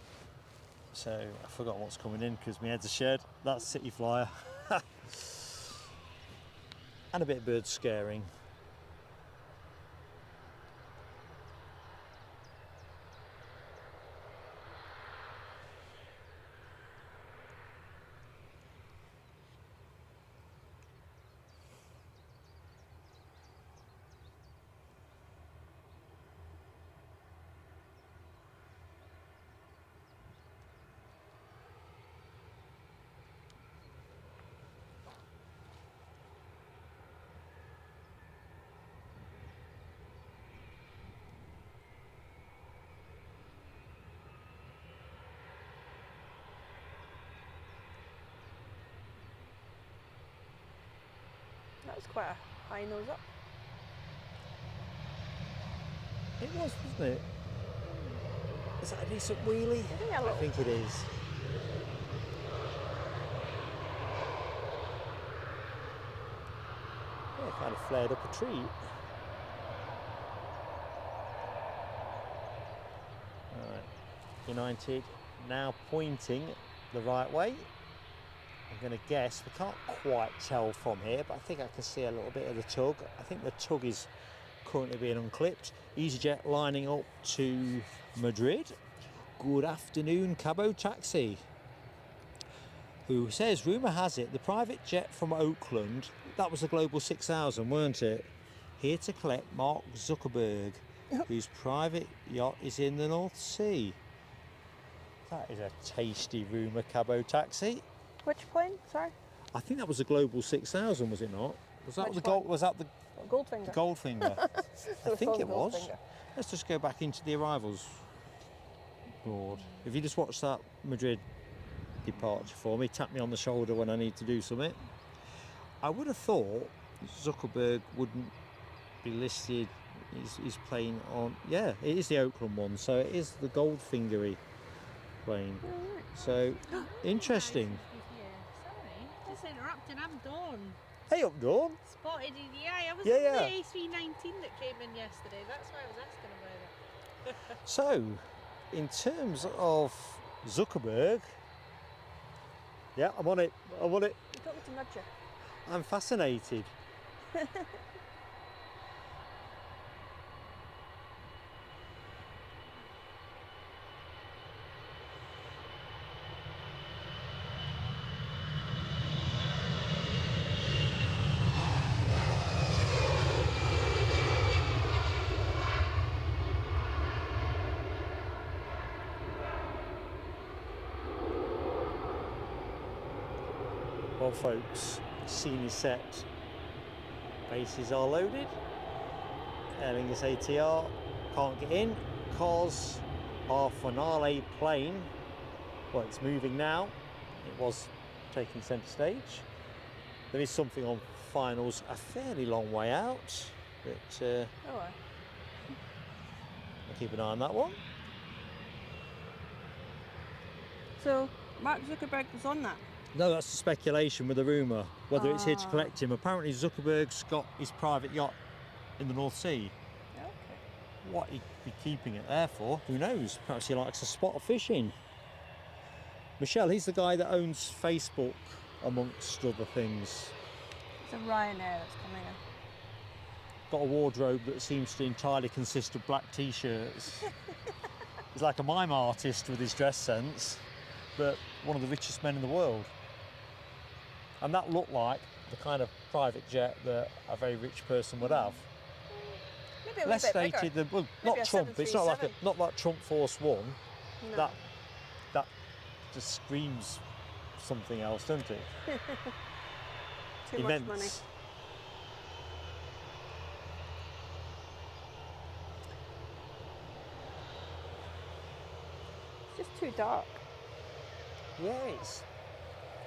S1: So, I've forgotten what's coming in because my head's a shed. That's City Flyer. And a bit of bird scaring.
S4: That was quite a high nose up.
S1: It was, wasn't it? Is that a decent wheelie? I think it is. Yeah, kind of flared up a treat. Alright, United now pointing the right way. I'm going to guess, we can't quite tell from here, but I think I can see a little bit of the tug. I think the tug is currently being unclipped. EasyJet lining up to Madrid. Good afternoon, Cabo Taxi. Who says, rumour has it, the private jet from Oakland, that was the Global 6000, weren't it? Here to collect Mark Zuckerberg, whose private yacht is in the North Sea. That is a tasty rumour, Cabo Taxi.
S4: Which plane? Sorry?
S1: I think that was the Global 6000, was it not? Was that
S4: Which
S1: the gold?
S4: one?
S1: Was that the
S4: Goldfinger.
S1: Goldfinger? I
S4: was
S1: think
S4: called
S1: it was.
S4: Goldfinger.
S1: Let's just go back into the arrivals board. If you just watch that Madrid departure for me, tap me on the shoulder when I need to do something. I would have thought Zuckerberg wouldn't be listed. He's plane on. Yeah, it is the Oakland one, so it is the Goldfingery plane. So interesting.
S5: Sorry, just interrupting. I'm Dawn.
S1: Hey up, Dawn.
S5: Spotted EDI. I was
S1: Yeah,
S5: on
S1: yeah.
S5: the A319 that came in yesterday. That's why I was asking about it.
S1: So, in terms of Zuckerberg, yeah, I'm on it.
S4: Do you want me to nudge you?
S1: I'm fascinated. Well folks, scene is set, bases are loaded, Aer Lingus ATR can't get in because our finale plane, well it's moving now, it was taking centre stage. There is something on finals a fairly long way out, but
S4: Oh,
S1: I'll keep an eye on that one.
S4: so Mark Zuckerberg was on that.
S1: No, that's the speculation with the rumour, whether it's here to
S4: Ah.
S1: collect him. Apparently Zuckerberg's got his private yacht in the North Sea.
S4: Okay.
S1: What he'd be keeping it there for, who knows? Perhaps he likes a spot of fishing. Michelle, he's the guy that owns Facebook, amongst other things.
S4: It's a Ryanair that's coming in.
S1: Got a wardrobe that seems to entirely consist of black t-shirts. He's like a mime artist with his dress sense, but one of the richest men in the world. And that looked like the kind of private jet that a very rich person would have.
S4: Maybe a
S1: Less
S4: little bit
S1: stated
S4: bigger.
S1: than, well,
S4: Maybe
S1: not
S4: a
S1: Trump. It's not like
S4: 737.
S1: not like Trump Force One.
S4: No.
S1: That just screams something else, doesn't it?
S4: Too
S1: Immense.
S4: much money. It's just too dark.
S1: Yeah, it's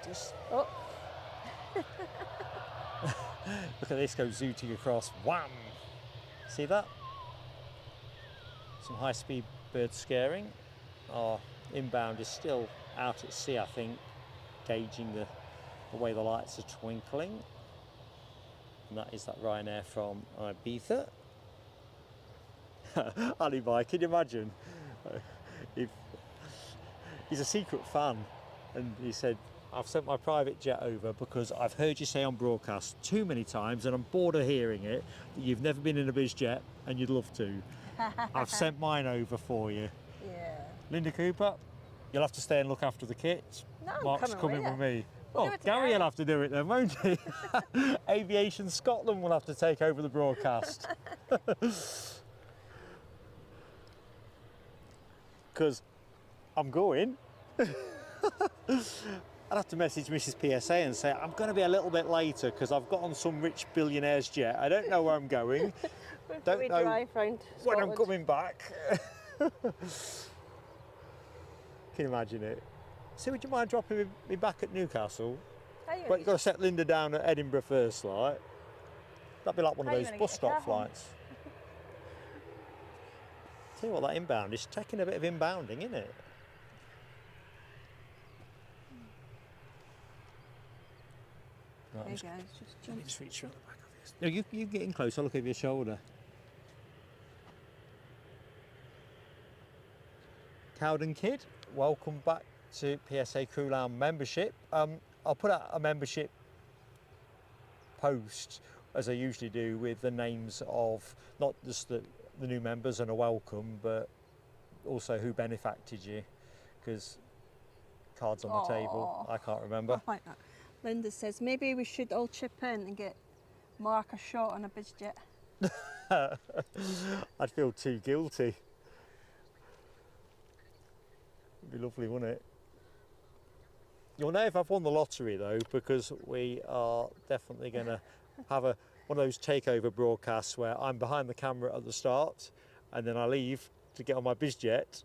S1: just
S4: Oh,
S1: look at this go zooting across. Wham! See that? Some high-speed bird scaring. Our inbound is still out at sea, I think, gauging the way the lights are twinkling. And that is that Ryanair from Ibiza. Ali Bhai, can you imagine? If he's a secret fan, and he said, I've sent my private jet over because I've heard you say on broadcast too many times and I'm bored of hearing it that you've never been in a biz jet and you'd love to. I've sent mine over for you.
S4: yeah.
S1: Linda Cooper, you'll have to stay and look after the kids.
S4: No, I'm
S1: Mark's coming
S4: with
S1: with
S4: you.
S1: me.
S4: We'll
S1: Oh,
S4: do it
S1: Gary
S4: together.
S1: will have to do it then, won't he? Aviation Scotland will have to take over the broadcast. Because I'm going. I'd have to message Mrs. PSA and say, I'm going to be a little bit later because I've got on some rich billionaire's jet. I don't know where I'm going. Don't
S4: we
S1: know
S4: drive round
S1: when I'm
S4: Scotland.
S1: coming back. Can you imagine it? So would you mind dropping me back at Newcastle?
S4: How you
S1: But
S4: gonna
S1: you've got to set Linda down at Edinburgh first, like. That'd be like one of
S4: How you
S1: those
S4: gonna
S1: bus
S4: get a
S1: stop
S4: cab home?
S1: flights. Tell you what, that inbound is taking a bit of inbounding, isn't it? Right,
S4: Hey
S1: I'm just,
S4: guys, just
S1: let
S4: jump.
S1: me just reach around the back of this. No, you get in close, I'll look over your shoulder. Cowden Kid, welcome back to PSA Crew Lounge membership. I'll put out a membership post, as I usually do, with the names of not just the new members and a welcome, but also who benefacted you, because cards on the table,
S4: Aw.
S1: I can't remember.
S4: I like that. Linda says maybe we should all chip in and get Mark a shot on a biz jet.
S1: I'd feel too guilty. It'd be lovely, wouldn't it? You'll know if I've won the lottery though, because we are definitely going to have one of those takeover broadcasts where I'm behind the camera at the start and then I leave to get on my biz jet.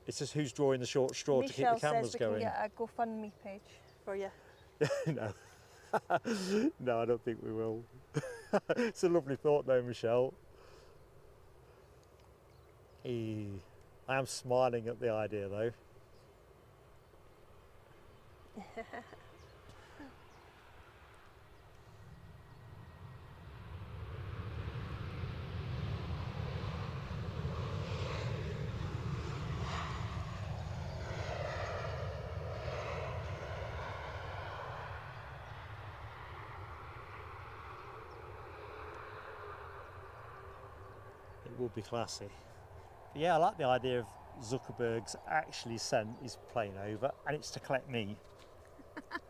S1: It's just who's drawing the short straw to keep
S4: Michelle
S1: the cameras
S4: says we
S1: going.
S4: can get a GoFundMe page for you.
S1: No. No, I don't think we will. It's a lovely thought though, Michelle. I am smiling at the idea though. would be classy. But yeah, I like the idea of Zuckerberg's actually sent his plane over, and it's to collect me.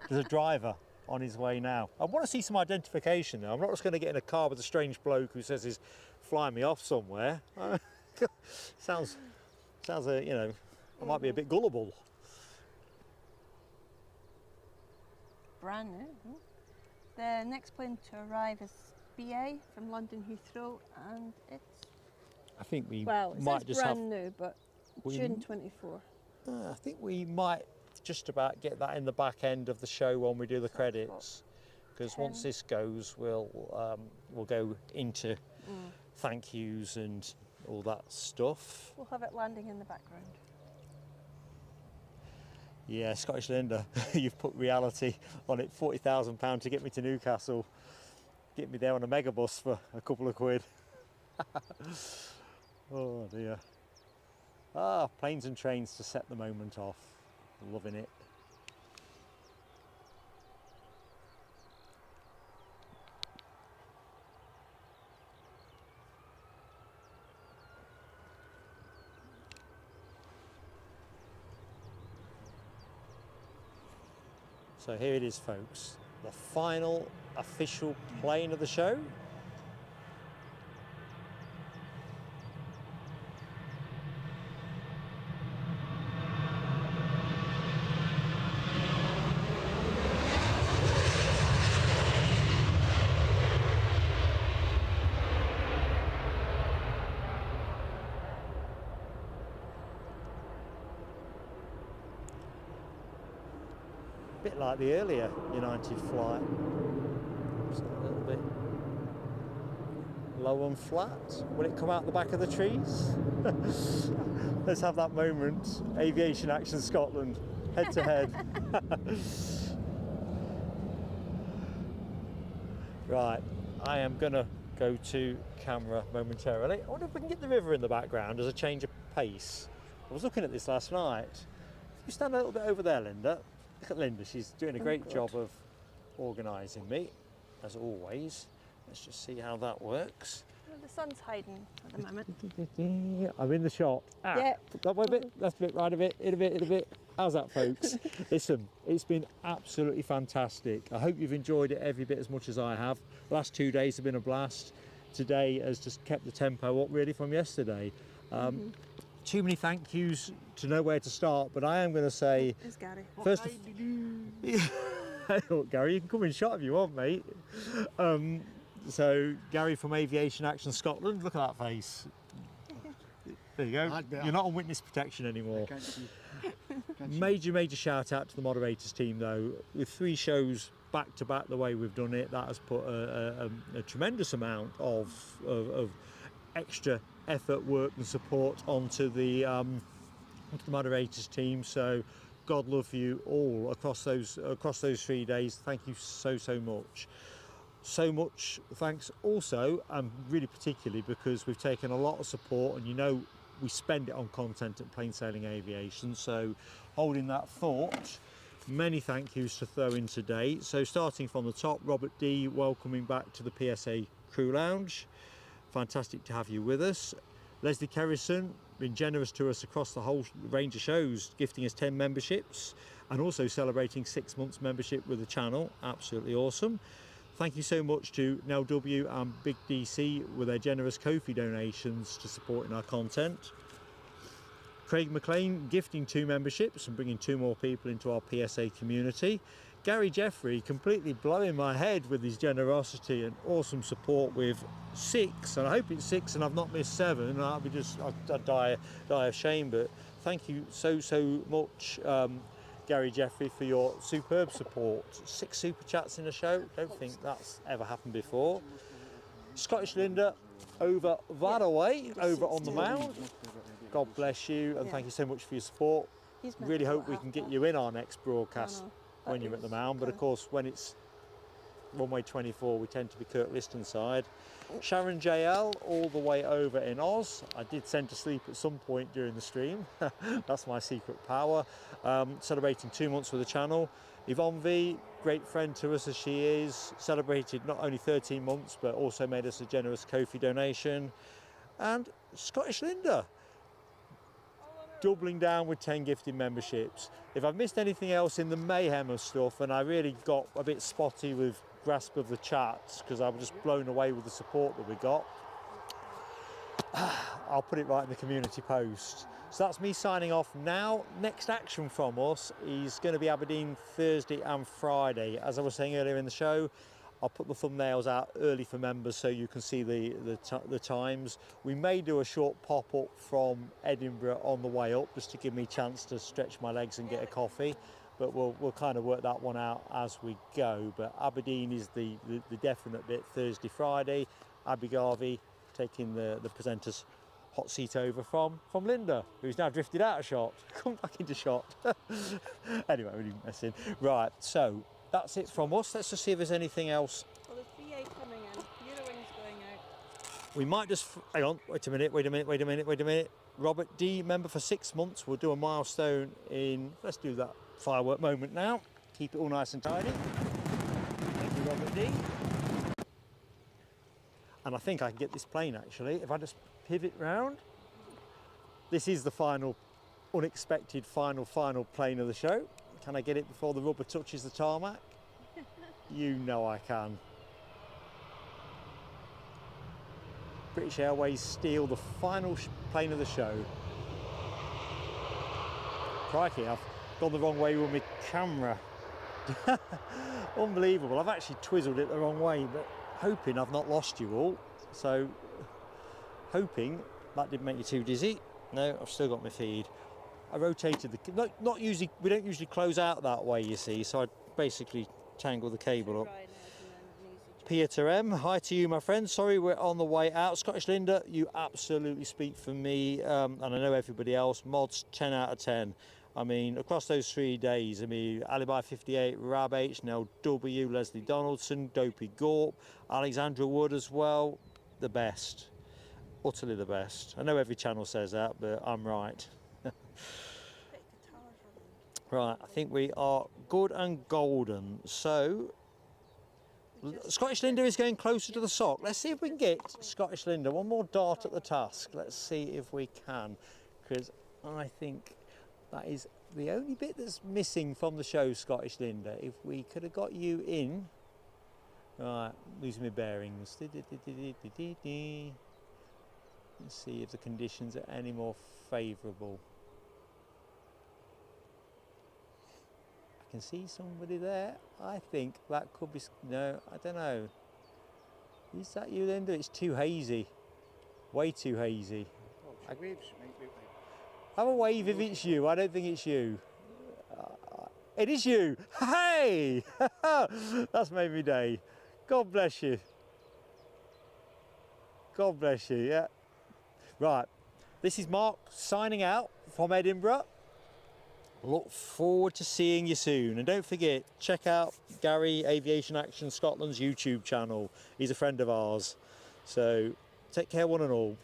S1: There's a driver on his way now. I want to see some identification though. I'm not just going to get in a car with a strange bloke who says he's flying me off somewhere. sounds you know, I might be a bit gullible.
S5: Brand new. The next plane to arrive is BA from London Heathrow, and it's,
S1: I think we
S5: well, it
S1: might
S5: says
S1: just
S5: brand new, but June 24.
S1: I think we might just about get that in the back end of the show when we do the credits, because once this goes, we'll go into thank yous and all that stuff.
S5: We'll have it landing in the background.
S1: Yeah, Scottish Linda, you've put reality on it. £40,000 to get me to Newcastle, get me there on a megabus for a couple of quid. Oh dear. Ah, planes and trains to set the moment off. Loving it. So here it is, folks, the final official plane of the show. Bit like the earlier United flight, just a little bit low and flat. Will it come out the back of the trees? Let's have that moment. Aviation Action Scotland, head to head. Right, I am gonna go to camera momentarily. I wonder if we can get the river in the background as a change of pace. I was looking at this last night. If you stand a little bit over there, Linda. Look at Linda, she's doing a great job of organising me, as always. Let's just see how that works.
S5: Well, the sun's hiding at the moment.
S1: I'm in the shot.
S5: Yeah.
S1: That way a bit, left a bit, right a bit, in a bit, in a bit. How's that, folks? Listen, it's been absolutely fantastic. I hope you've enjoyed it every bit as much as I have. The last 2 days have been a blast. Today has just kept the tempo up really from yesterday. Too many thank yous to know where to start, but I am going to say
S5: There's Gary.
S1: first. Look, Gary, you can come in shot if you want, mate. So Gary from Aviation Action Scotland, look at that face. There you go. You're not on witness protection anymore.
S2: Can't see.
S1: Major shout out to the moderators team though. With 3 shows back to back the way we've done it, that has put a tremendous amount of extra effort, work and support onto the moderators team. So God love you all across those 3 days. Thank you so much. So much thanks also, and really particularly because we've taken a lot of support, and you know we spend it on content at Plain Sailing Aviation. So holding that thought, many thank yous to throw in today. So starting from the top, Robert D, welcoming back to the PSA Crew Lounge. Fantastic to have you with us. Leslie Kerrison, been generous to us across the whole range of shows, gifting us 10 memberships and also celebrating 6 months membership with the channel. Absolutely awesome. Thank you so much to Nell W and Big DC with their generous Ko-fi donations to supporting our content. Craig McLean gifting 2 memberships and bringing 2 more people into our PSA community. Gary Jeffrey completely blowing my head with his generosity and awesome support with 6, and I hope it's 6 and I've not missed 7. I'd be just, I'd die of shame. But thank you so much, Gary Jeffrey, for your superb support. 6 super chats in a show. Don't think that's ever happened before. Scottish Linda over that away, over on the mound. God bless you, and thank you so much for your support. Really hope we can get you in our next broadcast when you're at the mound, but of course when it's runway 24 we tend to be Kirk Liston side. Sharon JL all the way over in Oz. I did send to sleep at some point during the stream. That's my secret power. Celebrating 2 months with the channel. Yvonne V, great friend to us as she is, celebrated not only 13 months but also made us a generous Ko-fi donation. and Scottish Linda. Doubling down with 10 gifted memberships. If I've missed anything else in the mayhem of stuff, and I really got a bit spotty with grasp of the chats because I was just blown away with the support that we got, I'll put it right in the community post. So that's me signing off now. Next action from us is going to be Aberdeen Thursday and Friday. As I was saying earlier in the show, I'll put the thumbnails out early for members so you can see the times. We may do a short pop-up from Edinburgh on the way up just to give me a chance to stretch my legs and get a coffee, but we'll kind of work that one out as we go. But Aberdeen is the definite bit. Thursday, Friday. Abby Garvey taking the presenter's hot seat over from Linda, who's now drifted out of shot. Come back into shot. Anyway, really messing. Right, so that's it from us. Let's just see if there's anything else.
S4: Well, there's BA coming in. Eurowings going out.
S1: We might just, hang on, wait a minute. Robert D, member for 6 months. We'll do a milestone in, let's do that firework moment now. Keep it all nice and tidy. Thank you, Robert D. And I think I can get this plane actually, if I just pivot round. This is the final, unexpected final plane of the show. Can I get it before the rubber touches the tarmac? You know I can. British Airways steal the final plane of the show. Crikey, I've gone the wrong way with my camera. Unbelievable, I've actually twizzled it the wrong way, but hoping I've not lost you all. So, hoping that didn't make you too dizzy. No, I've still got my feed. I rotated the, not usually, we don't usually close out that way, you see, so I basically tangle the cable up. Peter M, hi to you, my friend. Sorry, we're on the way out. Scottish Linda, you absolutely speak for me, and I know everybody else. Mods, 10 out of 10. I mean, across those 3 days, I mean, Alibi 58, Rab H, Nell W, Leslie Donaldson, Dopey Gorp, Alexandra Wood as well. The best. Utterly the best. I know every channel says that, but I'm right. Right, I think we are good and golden. So, Scottish Linda is going closer to the sock. Let's see if we can get Scottish Linda one more dart at the task. Let's see if we can, because I think that is the only bit that's missing from the show, Scottish Linda. If we could have got you in. Right, losing my bearings. Let's see if the conditions are any more favourable. I can see somebody there. I think that could be, no, I don't know. Is that you, Linda? It's too hazy. Way too hazy. Have a wave if it's you. I don't think it's you. It is you. Hey! That's made me day. God bless you. God bless you, yeah. Right, this is Mark signing out from Edinburgh. Look forward to seeing you soon. And don't forget, check out Gary Aviation Action Scotland's YouTube channel. He's a friend of ours. So take care one and all.